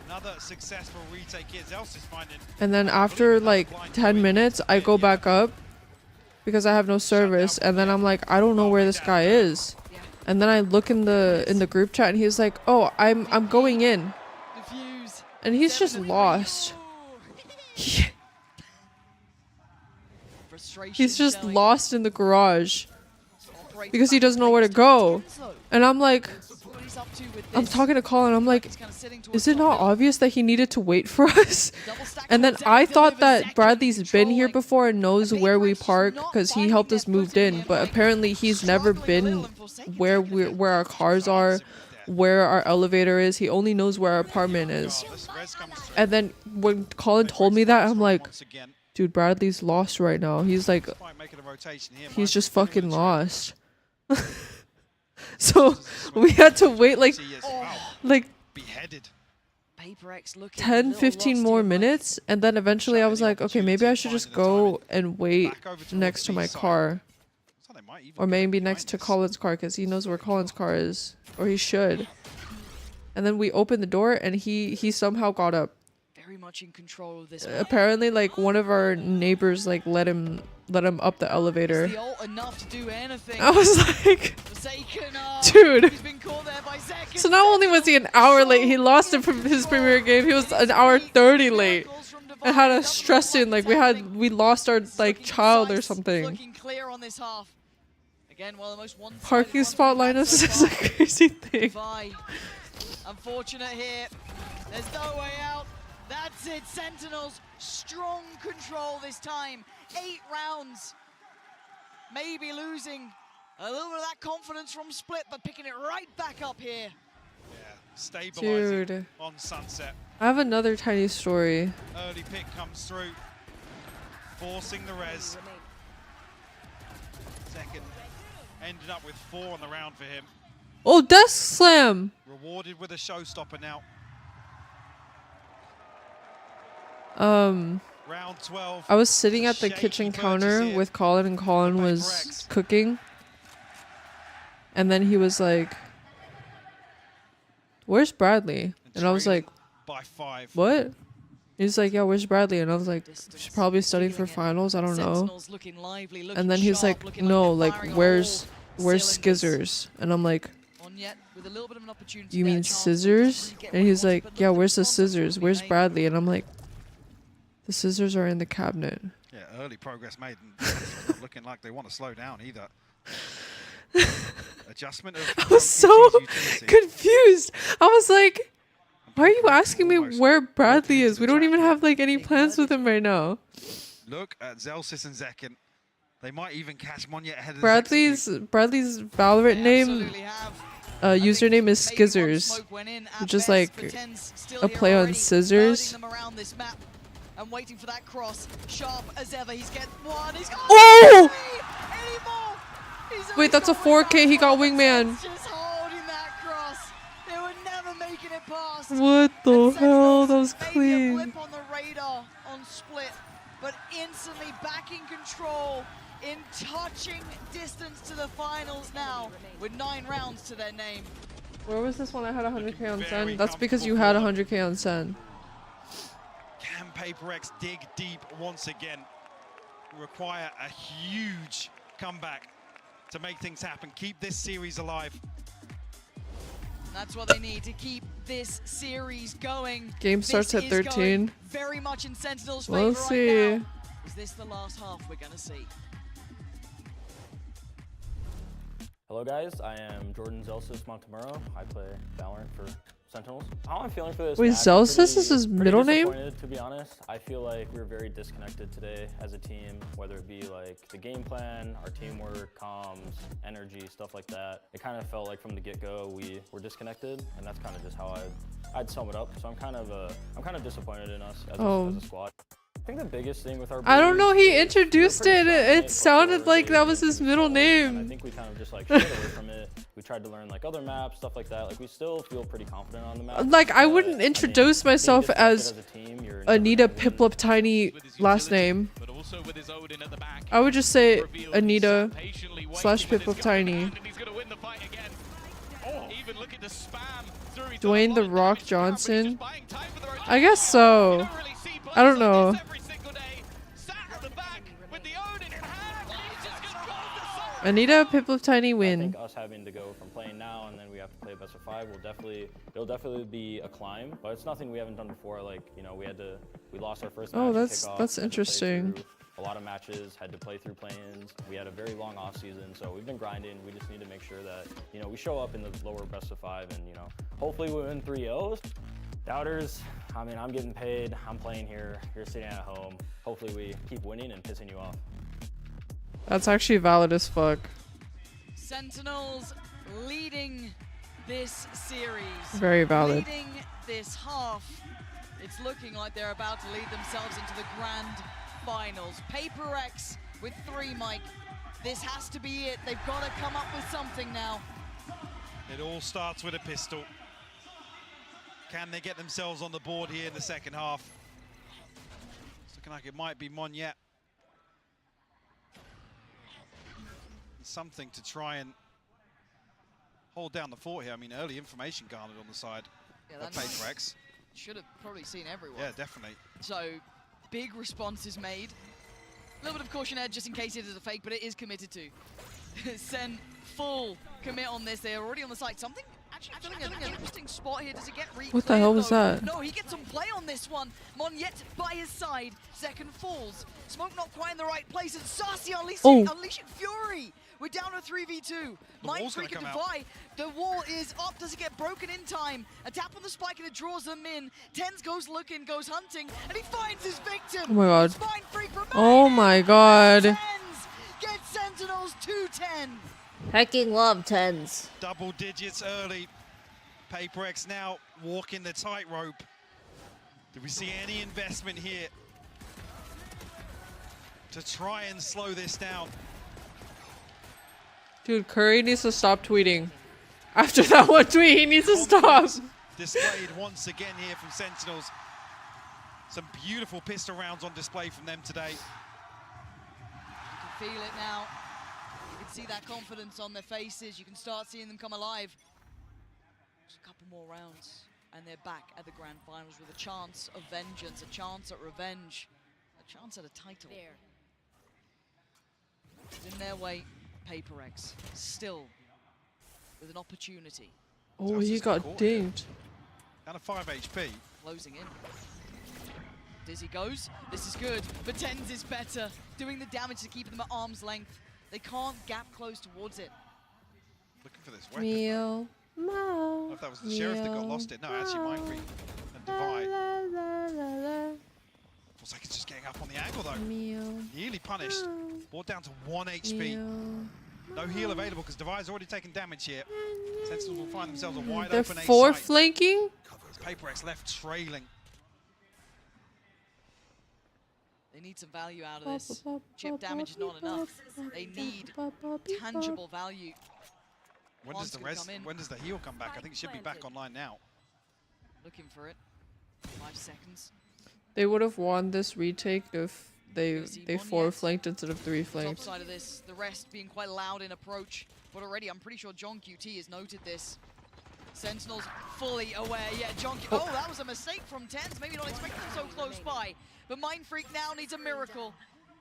T: Another successful retake here. Zels is finding.
B: And then after like 10 minutes, I go back up because I have no service, and then I'm like, I don't know where this guy is. And then I look in the group chat, and he's like, oh, I'm going in. And he's just lost. He's just lost in the garage because he doesn't know where to go. And I'm like, I'm talking to Colin, I'm like, is it not obvious that he needed to wait for us? And then I thought that Bradley's been here before and knows where we park because he helped us move in, but apparently he's never been where our cars are, where our elevator is. He only knows where our apartment is. And then when Colin told me that, I'm like, dude, Bradley's lost right now. He's like, he's just fucking lost. So we had to wait like 10-15 more minutes, and then eventually I was like, okay, maybe I should just go and wait next to my car, or maybe next to Colin's car because he knows where Colin's car is, or he should. And then we opened the door, and he somehow got up.
S: Very much in control of this.
B: Apparently, like one of our neighbors like let him up the elevator. I was like, dude. So not only was he an hour late, he lost it from his Premiere game. He was an hour 30 late, and had us stressing like we lost our like child or something. Parking spot lineups is a crazy thing.
S: Unfortunate here. There's no way out. That's it. Sentinels, strong control this time. 8 rounds. Maybe losing a little bit of that confidence from Split, but picking it right back up here.
T: Yeah, stabilizing
B: Dude.
T: on Sunset.
B: I have another tiny story.
T: Early pick comes through, forcing the res. Second, ended up with 4 on the round for him.
B: Oh, desk slam!
T: Rewarded with a showstopper now.
B: Round
T: 12.
B: I was sitting at the kitchen counter with Colin, and Colin was cooking. And then he was like, "Where's Bradley?" And I was like,
T: by 5.
B: "What?" He's like, yeah, where's Bradley? And I was like, she's probably studying for finals. I don't know. And then he's like, no, like, where's Skizzers? And I'm like, you mean scissors? And he's like, yeah, where's the scissors? Where's Bradley? And I'm like, the scissors are in the cabinet.
T: Yeah, early progress made, and it's not looking like they want to slow down either. Adjustment of
B: I was so confused. I was like, why are you asking me where Bradley is? We don't even have like any plans with him right now.
T: Look at Zelsis and Zekin. They might even catch Monyet ahead of
B: Bradley's Valorant name, username is Skizzers, which is like a play on scissors.
S: And waiting for that cross, sharp as ever. He's getting one. He's got
B: oh! Wait, that's a 4K. He got wingman.
S: Just holding that cross. They were never making it past.
B: What the hell? That was clean.
S: Maybe a blip on the radar on Split, but instantly back in control, in touching distance to the finals now, with 9 rounds to their name.
B: Where was this one? I had 100K on SEN. That's because you had 100K on SEN.
T: Can PRX dig deep once again? Require a huge comeback to make things happen. Keep this series alive.
S: That's what they need to keep this series going.
B: Game starts at 13.
S: Very much in Sentinel's favor
B: We'll see.
S: right now. Is this the last half we're gonna see?
F: Hello guys, I am Jordan Zelsis Montemuro. I play Valorant for Sentinels. How I'm feeling for this
B: Wait,
F: match,
B: Zelsis is his middle name?
F: To be honest, I feel like we were very disconnected today as a team, whether it be like the game plan, our teamwork, comms, energy, stuff like that. It kind of felt like from the get-go we were disconnected, and that's kind of just how I'd sum it up. So I'm kind of disappointed in us as a squad. I think the biggest thing with our
B: I don't know, he introduced it. It sounded like that was his middle name.
F: I think we kind of just like shied away from it. We tried to learn like other maps, stuff like that. Like we still feel pretty confident on the map.
B: Like I wouldn't introduce myself as Anita pipluptiny last name. I would just say Anita / pipluptiny. Dwayne the Rock Johnson. I guess so. I don't know. Anita pipluptiny win.
F: I think us having to go from playing now and then we have to play best of 5 it'll definitely be a climb, but it's nothing we haven't done before. Like, you know, we lost our first match.
B: Oh, that's interesting.
F: A lot of matches, had to play through play-ins. We had a very long off season, so we've been grinding. We just need to make sure that, you know, we show up in the lower best of 5 and, you know, hopefully we win 3-0s. Doubters, I mean, I'm getting paid, I'm playing here, you're sitting at home. Hopefully we keep winning and pissing you off.
B: That's actually valid as fuck.
S: Sentinels leading this series.
B: Very valid.
S: Leading this half. It's looking like they're about to lead themselves into the grand finals. PRX with 3, Mike. This has to be it. They've got to come up with something now.
T: It all starts with a pistol. Can they get themselves on the board here in the second half? It's looking like it might be Monyet. Something to try and hold down the fort here. I mean, early information garnered on the side of PRX.
S: Should have probably seen everyone.
T: Yeah, definitely.
S: So, big responses made. A little bit of caution edge just in case it is a fake, but it is committed to. SEN full commit on this. They're already on the site. Something actually filling an interesting spot here. Does it get replayed?
B: What the hell was that?
S: No, he gets some play on this one. Monyet by his side. Second falls. Smoke not quite in the right place. And Saucy unleashing fury. We're down to 3v2. Might freak a Defy. The wall is up. Does it get broken in time? A tap on the spike and it draws them in. Tens goes looking, goes hunting, and he finds his victim.
B: Oh my god.
S: Spine freak
B: Oh my god.
S: Tens get Sentinels 2-10.
J: Hecking love Tens.
T: Double digits early. PRX now walking the tightrope. Do we see any investment here to try and slow this down?
B: Dude, Curry needs to stop tweeting. After that one tweet, he needs to stop.
T: Displayed once again here from Sentinels. Some beautiful pistol rounds on display from them today.
S: You can feel it now. You can see that confidence on their faces. You can start seeing them come alive. Just a couple more rounds. And they're back at the grand finals with a chance of vengeance, a chance at revenge, a chance at a title. It's in their way, PRX still with an opportunity.
B: Oh, he got dinged.
T: Down to 5 HP.
S: Closing in. Dizzy goes. This is good, but TenZ is better, doing the damage to keep them at arm's length. They can't gap close towards it.
T: Looking for this weapon.
B: Meow.
T: I don't know if that was the sheriff that got lost it. No, actually, Mindfreak and Divide. Looks like it's just getting up on the angle though. Nearly punished. Brought down to 1 HP. No heal available because Divide's already taken damage here. Sentinels will find themselves a wide
B: They're
T: open A
B: four
T: site.
B: flanking.
T: PRX left trailing.
S: They need some value out of this. Chip damage is not enough. They need tangible value.
T: When does the heal come back? I think it should be back online now.
S: Looking for it. 5 seconds.
B: They would have won this retake if they four flanked instead of 3 flanked.
S: Top side of this, the rest being quite loud in approach, but already I'm pretty sure John QT has noted this. Sentinels fully aware. Yeah, John. Oh, that was a mistake from TenZ. Maybe not expecting so close by, but Mindfreak now needs a miracle.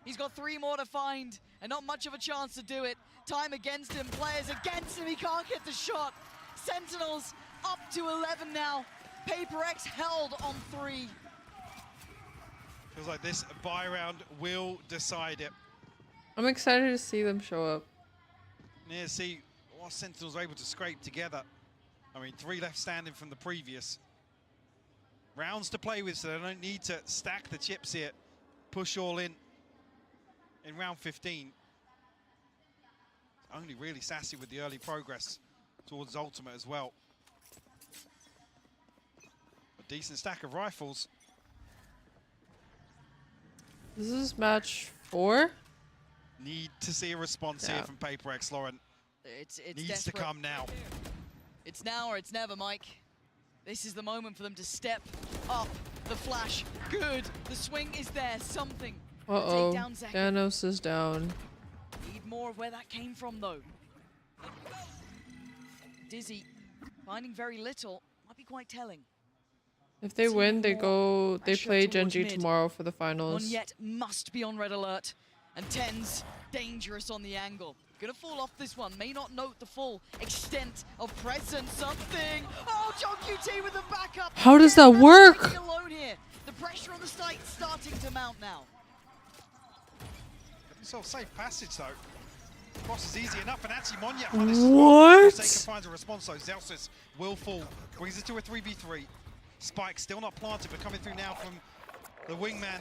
S: He's got 3 more to find, and not much of a chance to do it. Time against him, players against him. He can't get the shot. Sentinels up to 11 now. PRX held on 3.
T: Feels like this buy round will decide it.
B: I'm excited to see them show up.
T: Yeah, see what Sentinels are able to scrape together. I mean, 3 left standing from the previous. Rounds to play with, so they don't need to stack the chips here. Push all in round 15. Only really Sassy with the early progress towards Ultimate as well. A decent stack of rifles.
B: This is match 4.
T: Need to see a response here from PRX, Lauren.
S: It's
T: needs
S: desperate.
T: to come now.
S: It's now or it's never, Mike. This is the moment for them to step up. The flash, good. The swing is there, something.
B: Uh-oh, Thanos is down.
S: Need more of where that came from, though. Dizzy, finding very little, might be quite telling.
B: If they win, they play Gen G tomorrow for the finals.
S: One yet must be on red alert. And TenZ, dangerous on the angle. Gonna fall off this one, may not note the full extent of presence. Something. Oh, John QT with the backup.
B: How does that work?
S: Alone here. The pressure on the site starting to mount now.
T: So safe passage though. Cross is easy enough, and actually Monya
B: What?
T: Forsaken finds a response though. Zelsis will fall, brings it to a 3v3. Spike still not planted, but coming through now from the wingman.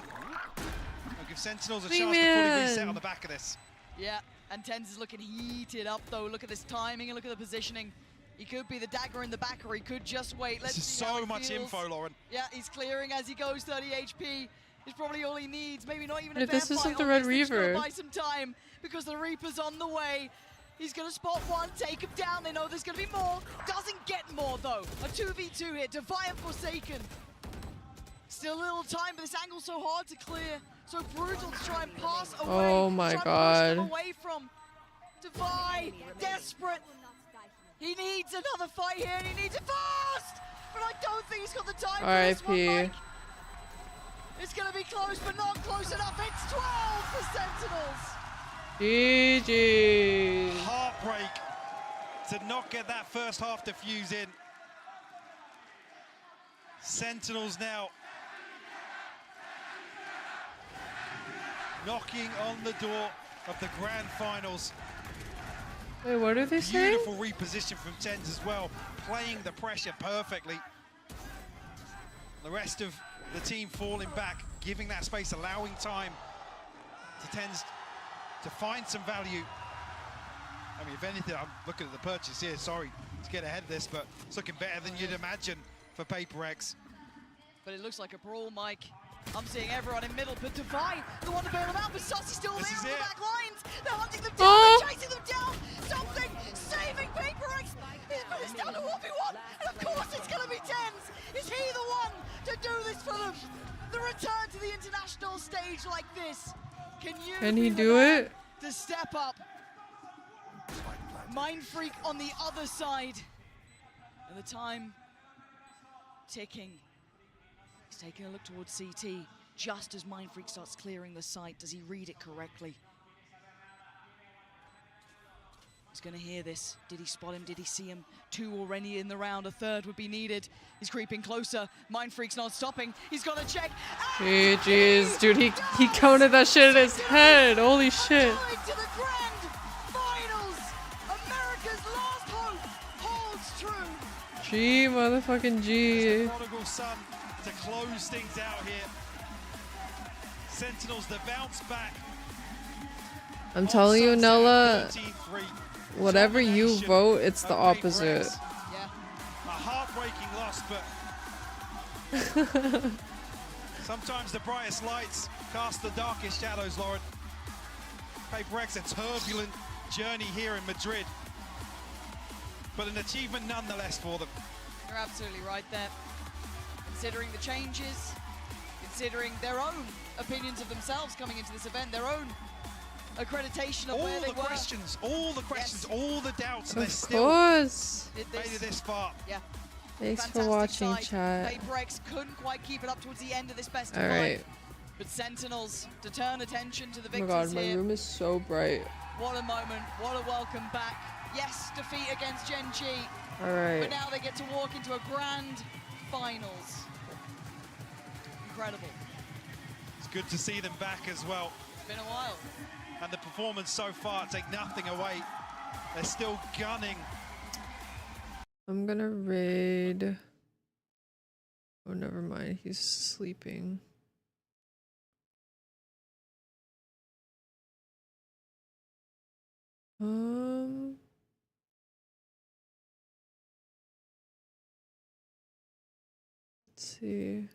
T: Will give Sentinels a chance to fully reset on the back of this.
S: Yeah, and TenZ is looking heated up though. Look at this timing and look at the positioning. He could be the dagger in the back, or he could just wait. Let's see how
T: so much info, Lauren.
S: Yeah, he's clearing as he goes. 30 HP is probably all he needs. Maybe not even a
B: If
S: fair
B: this
S: fight
B: isn't the
S: on
B: Red
S: this. He's gonna
B: Reaver.
S: buy some time because the Reaper's on the way. He's gonna spot one, take him down. They know there's gonna be more. Doesn't get more though. A 2v2 here. Defiant Forsaken. Still a little time, but this angle's so hard to clear. So brutal to try and pass away.
B: Oh my
S: try and
B: God.
S: push them away from. Devi, desperate. He needs another fight here, and he needs it fast. But I don't think he's got the time for this one,
B: R.I.P.
S: Mike. It's gonna be close, but not close enough. It's 12 for Sentinels.
B: GG.
T: Heartbreak to not get that first half defuse in. Sentinels now knocking on the door of the grand finals.
B: Wait, what are they saying?
T: Beautiful reposition from TenZ as well, playing the pressure perfectly. The rest of the team falling back, giving that space, allowing time to TenZ to find some value. I mean, if anything, I'm looking at the purchase here, sorry to get ahead of this, but it's looking better than you'd imagine for PRX.
S: But it looks like a brawl, Mike. I'm seeing everyone in middle, but Devi, the one to bail them out, but Sussie's still there on the back lines. They're hunting them down, they're chasing them down. Something saving PRX. But it's down to 1v1, and of course it's going to be TenZ. Is he the one to do this for them? The return to the international stage like this.
B: Can he do it?
S: To step up. Mindfreak on the other side. And the time ticking. He's taking a look towards CT just as Mindfreak starts clearing the site. Does he read it correctly? He's going to hear this. Did he spot him? Did he see him? 2 already in the round. A 3rd would be needed. He's creeping closer. Mindfreak's not stopping. He's got to check.
B: Jeez, dude, he counted that shit in his head. Holy shit.
S: Going to the grand finals. America's last hope holds true.
B: G, motherfucking G.
T: Prodigal son to close things out here. Sentinels, the bounce back.
B: I'm telling you, Nella, whatever you vote, it's the opposite.
T: Yeah. A heartbreaking loss, but sometimes the brightest lights cast the darkest shadows, Lauren. PRX, a turbulent journey here in Madrid, but an achievement nonetheless for them.
S: You're absolutely right there. Considering the changes, considering their own opinions of themselves coming into this event, their own accreditation of where they were.
T: All the questions, all the doubts, and they
B: Of
T: still
B: course.
T: made it this far.
S: Yeah.
B: Thanks for
S: Fantastic
B: watching,
S: side.
B: chat.
S: PRX couldn't quite keep it up towards the end of this best of
B: All right.
S: 5. But Sentinels to turn attention to the
B: Oh my
S: victors
B: god, my
S: here.
B: room is so bright.
S: What a moment, what a welcome back. Yes, defeat against Gen G.
B: All right.
S: But now they get to walk into a grand finals. Incredible.
T: It's good to see them back as well.
S: It's been a while.
T: And the performance so far, take nothing away. They're still gunning.
B: I'm gonna raid. Oh, never mind. He's sleeping. Let's see.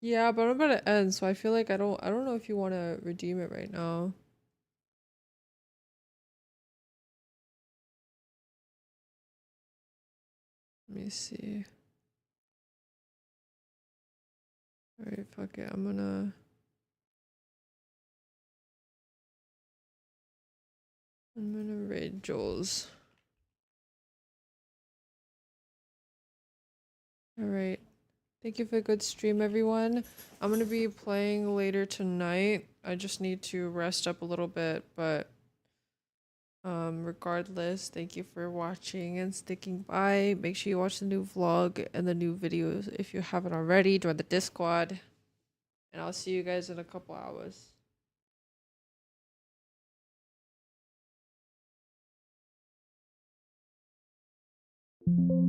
B: Yeah, but I'm about to end, so I feel like I don't know if you want to redeem it right now. Let me see. Alright, fuck it. I'm gonna raid Joel's. Alright. Thank you for a good stream, everyone. I'm gonna be playing later tonight. I just need to rest up a little bit, but regardless, thank you for watching and sticking by. Make sure you watch the new vlog and the new videos if you haven't already. Join the Discord, and I'll see you guys in a couple hours.